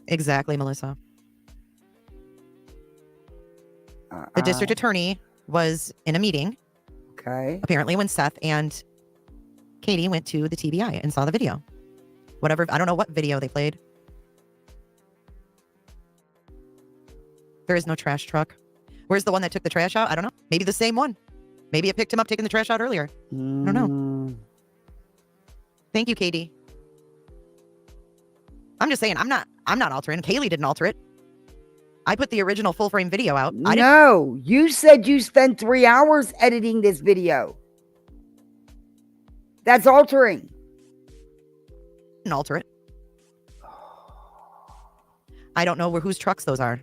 [SPEAKER 7] Exactly, Melissa. The district attorney was in a meeting.
[SPEAKER 1] Okay.
[SPEAKER 7] Apparently when Seth and Katie went to the TBI and saw the video. Whatever, I don't know what video they played. There is no trash truck. Where's the one that took the trash out? I don't know. Maybe the same one. Maybe it picked him up taking the trash out earlier. I don't know. Thank you, Katie. I'm just saying, I'm not altering. Kaylee didn't alter it. I put the original full frame video out.
[SPEAKER 1] No, you said you spent 3 hours editing this video. That's altering.
[SPEAKER 7] Didn't alter it. I don't know whose trucks those are.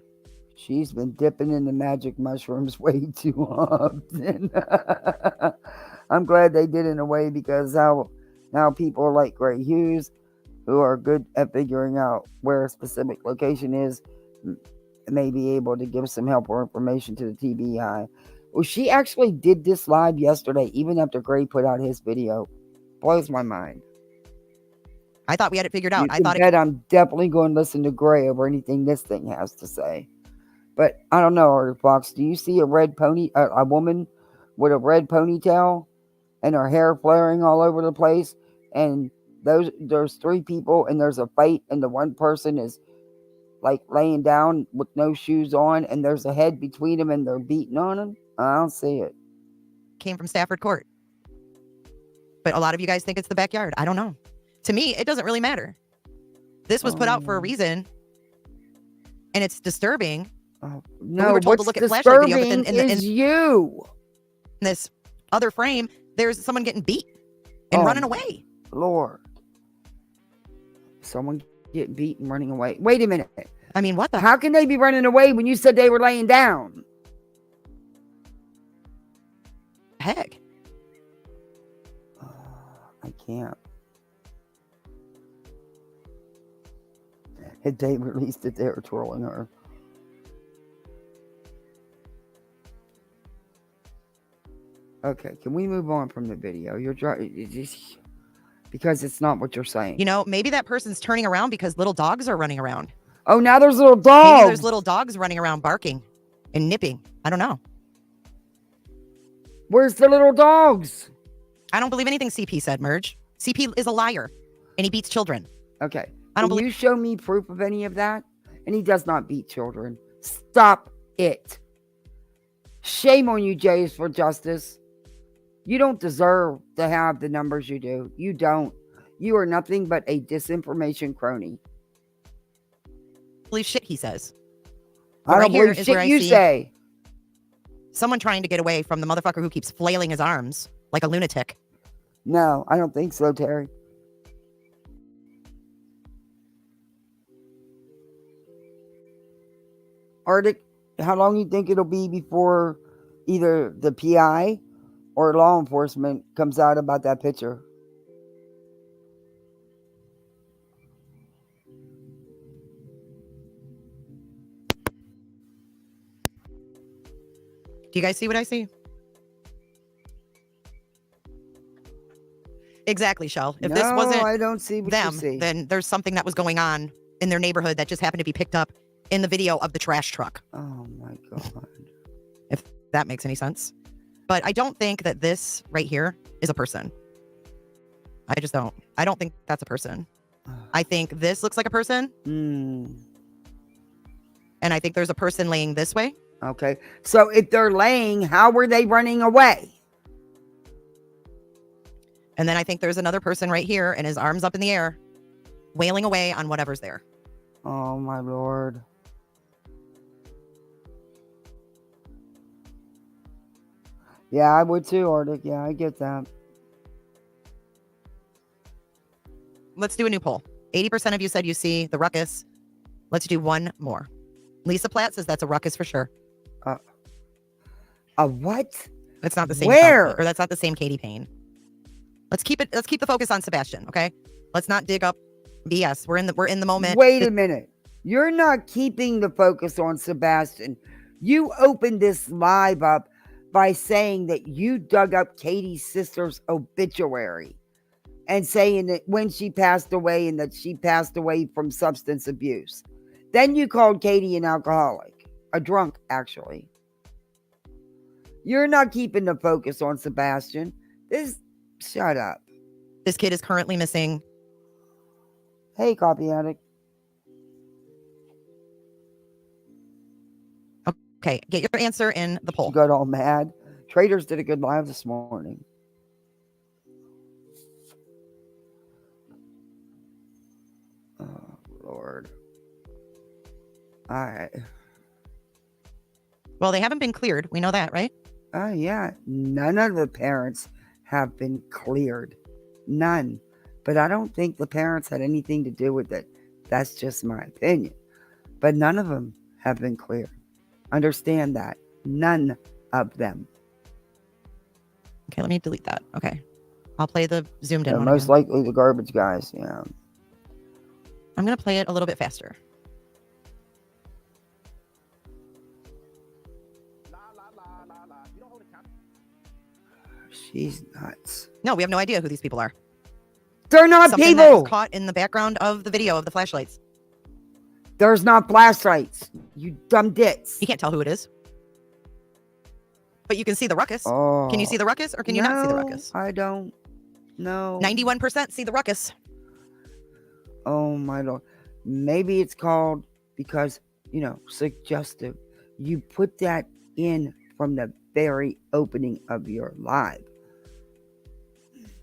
[SPEAKER 1] She's been dipping in the magic mushrooms way too often. I'm glad they did in a way, because now people like Gray Hughes, who are good at figuring out where a specific location is, may be able to give some help or information to the TBI. Well, she actually did this live yesterday, even after Gray put out his video. Blows my mind.
[SPEAKER 7] I thought we had it figured out.
[SPEAKER 1] I thought I'm definitely going to listen to Gray over anything this thing has to say. But I don't know, Fox. Do you see a woman with a red ponytail and her hair flaring all over the place? And there's 3 people and there's a fight, and the one person is like laying down with no shoes on, and there's a head between them and they're beating on him? I don't see it.
[SPEAKER 7] Came from Stafford Court. But a lot of you guys think it's the backyard. I don't know. To me, it doesn't really matter. This was put out for a reason, and it's disturbing.
[SPEAKER 1] No,
[SPEAKER 7] we were told to look at flashlight video, but then in this other frame, there's someone getting beat and running away.
[SPEAKER 1] Lord. Someone getting beat and running away. Wait a minute.
[SPEAKER 7] I mean, what the?
[SPEAKER 1] How can they be running away when you said they were laying down?
[SPEAKER 7] Heck.
[SPEAKER 1] I can't. If they released it, they were trolling her. Okay, can we move on from the video? Because it's not what you're saying.
[SPEAKER 7] You know, maybe that person's turning around because little dogs are running around.
[SPEAKER 1] Oh, now there's little dogs.
[SPEAKER 7] Maybe there's little dogs running around barking and nipping. I don't know.
[SPEAKER 1] Where's the little dogs?
[SPEAKER 7] I don't believe anything CP said, Merge. CP is a liar, and he beats children.
[SPEAKER 1] Okay.
[SPEAKER 7] I don't believe.
[SPEAKER 1] You show me proof of any of that? And he does not beat children. Stop it. Shame on you, Jays for Justice. You don't deserve to have the numbers you do. You don't. You are nothing but a disinformation crony.
[SPEAKER 7] Believe shit he says.
[SPEAKER 1] I don't believe shit you say.
[SPEAKER 7] Someone trying to get away from the motherfucker who keeps flailing his arms like a lunatic.
[SPEAKER 1] No, I don't think so, Terry. Arctic, how long do you think it'll be before either the PI or law enforcement comes out about that picture?
[SPEAKER 7] Do you guys see what I see? Exactly, Shell. If this wasn't
[SPEAKER 1] I don't see what
[SPEAKER 7] them,
[SPEAKER 1] you see.
[SPEAKER 7] then there's something that was going on in their neighborhood that just happened to be picked up in the video of the trash truck.
[SPEAKER 1] Oh my God.
[SPEAKER 7] If that makes any sense. But I don't think that this right here is a person. I just don't. I don't think that's a person. I think this looks like a person. And I think there's a person laying this way.
[SPEAKER 1] Okay. So if they're laying, how were they running away?
[SPEAKER 7] And then I think there's another person right here and his arms up in the air, wailing away on whatever's there.
[SPEAKER 1] Oh my Lord. Yeah, I would too, Arctic. Yeah, I get that.
[SPEAKER 7] Let's do a new poll. 80% of you said you see the ruckus. Let's do one more. Lisa Platt says that's a ruckus for sure.
[SPEAKER 1] A what?
[SPEAKER 7] It's not the same.
[SPEAKER 1] Where?
[SPEAKER 7] Or that's not the same Katie Payne. Let's keep the focus on Sebastian, okay? Let's not dig up BS. We're in the moment.
[SPEAKER 1] Wait a minute. You're not keeping the focus on Sebastian. You opened this live up by saying that you dug up Katie's sister's obituary and saying that when she passed away and that she passed away from substance abuse. Then you called Katie an alcoholic, a drunk, actually. You're not keeping the focus on Sebastian. Shut up.
[SPEAKER 7] This kid is currently missing.
[SPEAKER 1] Hey, copy addict.
[SPEAKER 7] Okay, get your answer in the poll.
[SPEAKER 1] You got all mad. Traders did a good live this morning. Oh, Lord. All right.
[SPEAKER 7] Well, they haven't been cleared. We know that, right?
[SPEAKER 1] Oh, yeah. None of the parents have been cleared. None. But I don't think the parents had anything to do with it. That's just my opinion. But none of them have been cleared. Understand that. None of them.
[SPEAKER 7] Okay, let me delete that. Okay. I'll play the zoomed in one.
[SPEAKER 1] Most
[SPEAKER 7] again.
[SPEAKER 1] likely the garbage guys, yeah.
[SPEAKER 7] I'm going to play it a little bit faster.
[SPEAKER 1] She's nuts.
[SPEAKER 7] No, we have no idea who these people are.
[SPEAKER 1] They're not
[SPEAKER 7] Something that
[SPEAKER 1] people.
[SPEAKER 7] was caught in the background of the video of the flashlights.
[SPEAKER 1] There's not flashlights. You dumb dits.
[SPEAKER 7] You can't tell who it is. But you can see the ruckus.
[SPEAKER 1] Oh,
[SPEAKER 7] Can you see the ruckus or can you not see the ruckus?
[SPEAKER 1] I don't know.
[SPEAKER 7] 91% see the ruckus.
[SPEAKER 1] Oh my Lord. Maybe it's called because, suggestive. You put that in from the very opening of your live.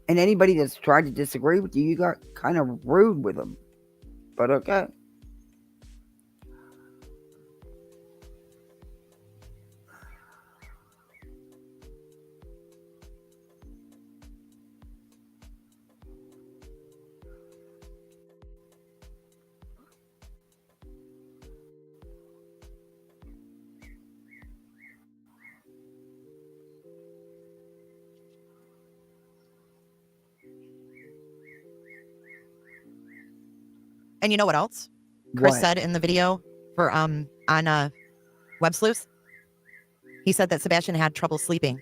[SPEAKER 1] And anybody that's tried to disagree with you, you got kind of rude with them. But okay.
[SPEAKER 7] And you know what else? Chris
[SPEAKER 1] What?
[SPEAKER 7] said in the video for on Web Sleuth. He said that Sebastian had trouble sleeping.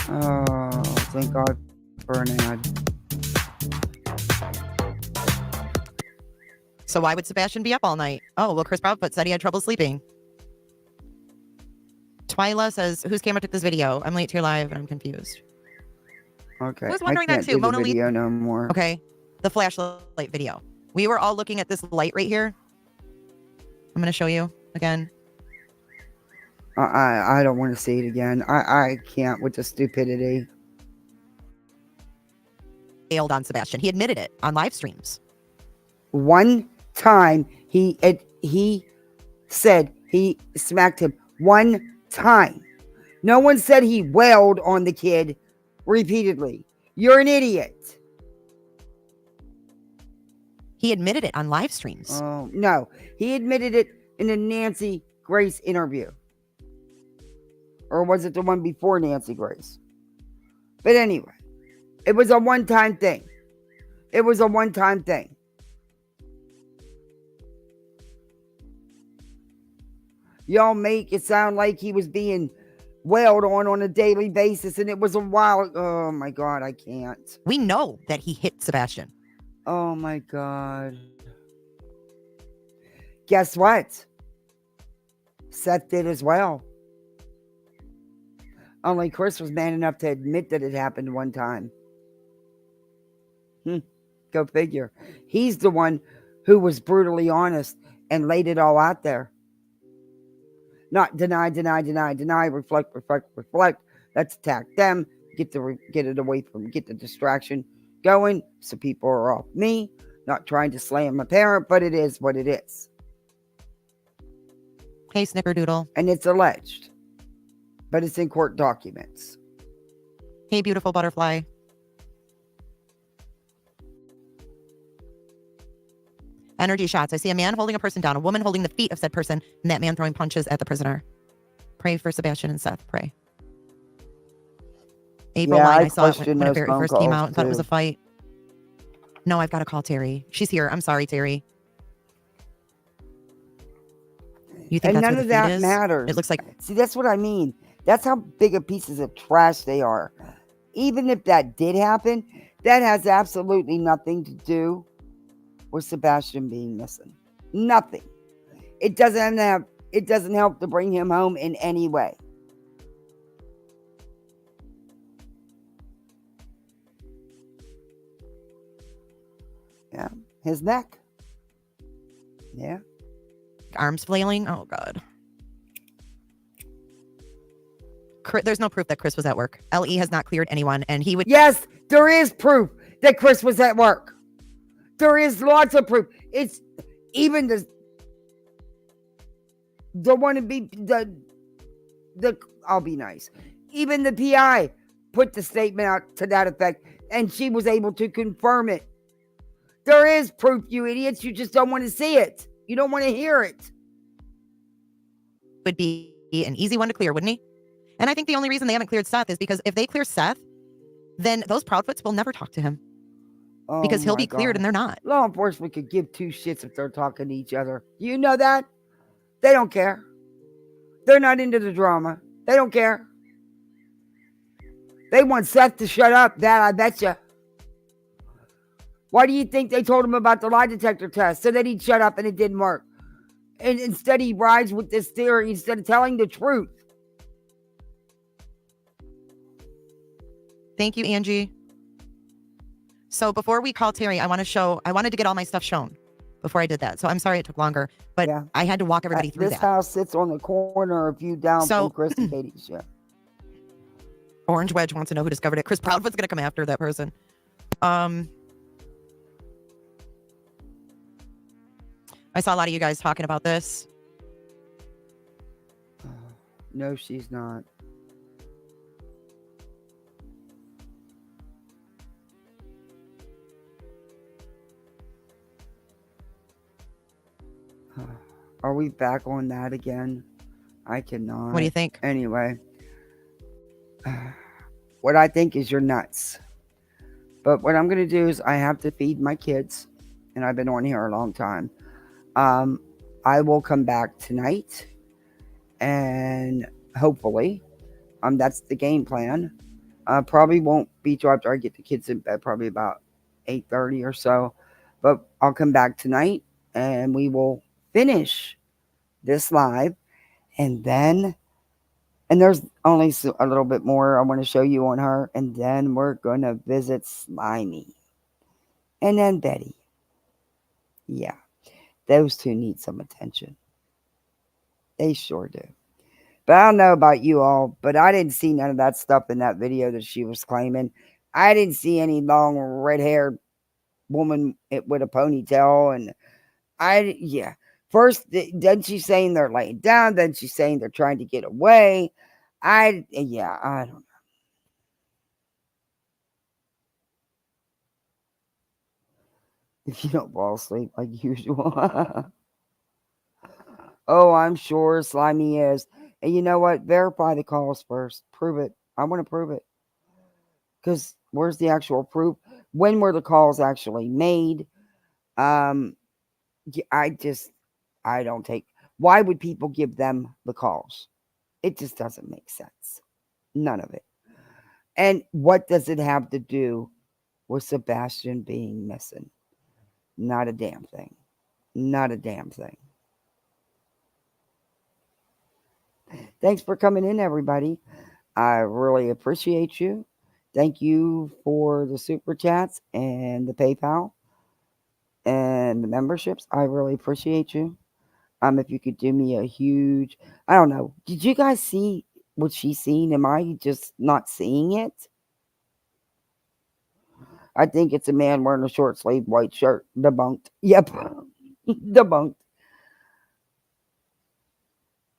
[SPEAKER 1] Oh, thank God for an ad.
[SPEAKER 7] So why would Sebastian be up all night? Oh, well, Chris Proudfoot said he had trouble sleeping. Twyla says, whose camera took this video? I'm late to your live and I'm confused.
[SPEAKER 1] Okay.
[SPEAKER 7] Who's wondering
[SPEAKER 1] I
[SPEAKER 7] that
[SPEAKER 1] can't
[SPEAKER 7] too?
[SPEAKER 1] do the
[SPEAKER 7] Mona Lee.
[SPEAKER 1] video no more.
[SPEAKER 7] Okay. The flashlight video. We were all looking at this light right here. I'm going to show you again.
[SPEAKER 1] I don't want to see it again. I can't with the stupidity.
[SPEAKER 7] Bailed on Sebastian. He admitted it on live streams.
[SPEAKER 1] One time he said he smacked him. One time. No one said he wailed on the kid repeatedly. You're an idiot.
[SPEAKER 7] He admitted it on live streams.
[SPEAKER 1] Oh, no. He admitted it in a Nancy Grace interview. Or was it the one before Nancy Grace? But anyway, it was a one-time thing. It was a one-time thing. Y'all make it sound like he was being wailed on a daily basis, and it was a while. Oh my God, I can't.
[SPEAKER 7] We know that he hit Sebastian.
[SPEAKER 1] Oh my God. Guess what? Seth did as well. Only Chris was man enough to admit that it happened one time. Go figure. He's the one who was brutally honest and laid it all out there. Not deny, reflect. Let's attack them. Get it away from, get the distraction going so people are off me. Not trying to slam a parent, but it is what it is.
[SPEAKER 7] Hey, Snickerdoodle.
[SPEAKER 1] And it's alleged, but it's in court documents.
[SPEAKER 7] Hey, beautiful butterfly. Energy shots. I see a man holding a person down, a woman holding the feet of said person, and that man throwing punches at the prisoner. Pray for Sebastian and Seth. Pray. April
[SPEAKER 1] Yeah,
[SPEAKER 7] line.
[SPEAKER 1] I
[SPEAKER 7] I saw it
[SPEAKER 1] questioned
[SPEAKER 7] when it
[SPEAKER 1] those
[SPEAKER 7] very
[SPEAKER 1] phone
[SPEAKER 7] first came
[SPEAKER 1] calls,
[SPEAKER 7] out and thought it was a
[SPEAKER 1] too.
[SPEAKER 7] fight. No, I've got to call Terry. She's here. I'm sorry, Terry. You think
[SPEAKER 1] And
[SPEAKER 7] that's
[SPEAKER 1] none
[SPEAKER 7] where
[SPEAKER 1] of
[SPEAKER 7] the feet
[SPEAKER 1] that
[SPEAKER 7] is?
[SPEAKER 1] matters.
[SPEAKER 7] It looks like.
[SPEAKER 1] See, that's what I mean. That's how big of pieces of trash they are. Even if that did happen, that has absolutely nothing to do with Sebastian being missing. Nothing. It doesn't help to bring him home in any way. Yeah. His neck. Yeah.
[SPEAKER 7] Arms flailing. Oh, God. There's no proof that Chris was at work. LE has not cleared anyone, and he would.
[SPEAKER 1] Yes, there is proof that Chris was at work. There is lots of proof. It's even the one to be the I'll be nice. Even the PI put the statement out to that effect, and she was able to confirm it. There is proof, you idiots. You just don't want to see it. You don't want to hear it.
[SPEAKER 7] Would be an easy one to clear, wouldn't he? And I think the only reason they haven't cleared Seth is because if they clear Seth, then those Proudfoots will never talk to him. Because he'll be cleared and they're not.
[SPEAKER 1] Law enforcement could give two shits if they're talking to each other. You know that? They don't care. They're not into the drama. They don't care. They want Seth to shut up. That I betcha. Why do you think they told him about the lie detector test? So that he'd shut up and it didn't work. And instead he rides with this theory instead of telling the truth.
[SPEAKER 7] Thank you, Angie. So before we call Terry, I wanted to get all my stuff shown before I did that. So I'm sorry it took longer, but yeah. I had to walk everybody through
[SPEAKER 1] this
[SPEAKER 7] that.
[SPEAKER 1] This house sits on the corner of you down from Chris and Katie's ship.
[SPEAKER 7] Orange Wedge wants to know who discovered it. Chris Proudfoot's going to come after that person. I saw a lot of you guys talking about this.
[SPEAKER 1] No, she's not. Are we back on that again? I cannot.
[SPEAKER 7] What do you think?
[SPEAKER 1] Anyway, what I think is you're nuts. But what I'm going to do is I have to feed my kids, and I've been on here a long time. I will come back tonight, and hopefully, that's the game plan. Probably won't be till after I get the kids in bed, probably about 8:30 or so. But I'll come back tonight, and we will finish this live, and there's only a little bit more I want to show you on her, and then we're going to visit Slimy, and then Betty. Yeah, those two need some attention. They sure do. But I don't know about you all, but I didn't see none of that stuff in that video that she was claiming. I didn't see any long red-haired woman with a ponytail, and first, then she's saying they're laying down. Then she's saying they're trying to get away. I don't know. If you don't fall asleep like usual. Oh, I'm sure Slimy is. And you know what? Verify the calls first. Prove it. I want to prove it. Because where's the actual proof? When were the calls actually made? I don't take. Why would people give them the calls? It just doesn't make sense. None of it. And what does it have to do with Sebastian being missing? Not a damn thing. Not a damn thing. Thanks for coming in, everybody. I really appreciate you. Thank you for the super chats and the PayPal and the memberships. I really appreciate you. If you could do me a huge, I don't know. Did you guys see what she's seen? Am I just not seeing it? I think it's a man wearing a short sleeve white shirt. Debunked. Yep. Debunked.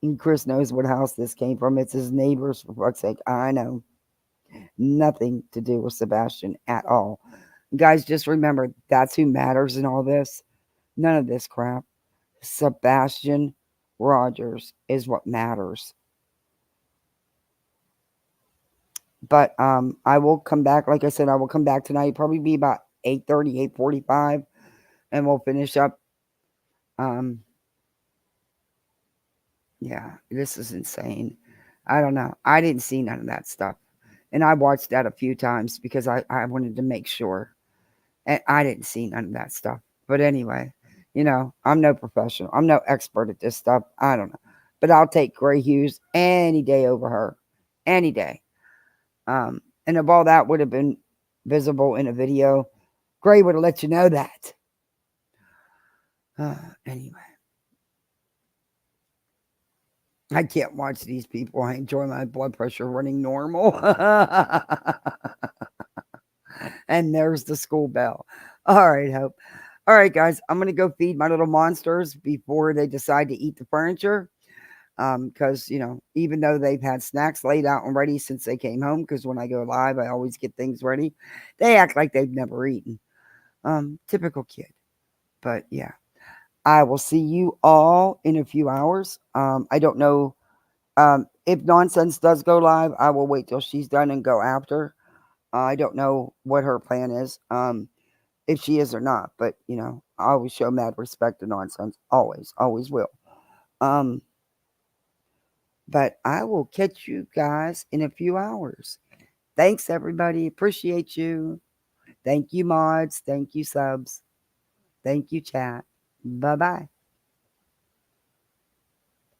[SPEAKER 1] And Chris knows what house this came from. It's his neighbor's, for fuck's sake. I know. Nothing to do with Sebastian at all. Guys, just remember, that's who matters in all this. None of this crap. Sebastian Rogers is what matters. But I will come back. Like I said, I will come back tonight. Probably be about 8:30, 8:45, and we'll finish up. Yeah, this is insane. I don't know. I didn't see none of that stuff. And I watched that a few times because I wanted to make sure. And I didn't see none of that stuff. But anyway, I'm no professional. I'm no expert at this stuff. I don't know. But I'll take Gray Hughes any day over her. Any day. And if all that would have been visible in a video, Gray would have let you know that. Anyway. I can't watch these people. I enjoy my blood pressure running normal. And there's the school bell. All right, Hope. All right, guys. I'm going to go feed my little monsters before they decide to eat the furniture. Because, even though they've had snacks laid out and ready since they came home, because when I go live, I always get things ready. They act like they've never eaten. Typical kid. But yeah, I will see you all in a few hours. I don't know. If Nonsense does go live, I will wait till she's done and go after. I don't know what her plan is, if she is or not. But, I always show mad respect to Nonsense. Always, always will. But I will catch you guys in a few hours. Thanks, everybody. Appreciate you. Thank you, mods. Thank you, subs. Thank you, chat. Bye-bye.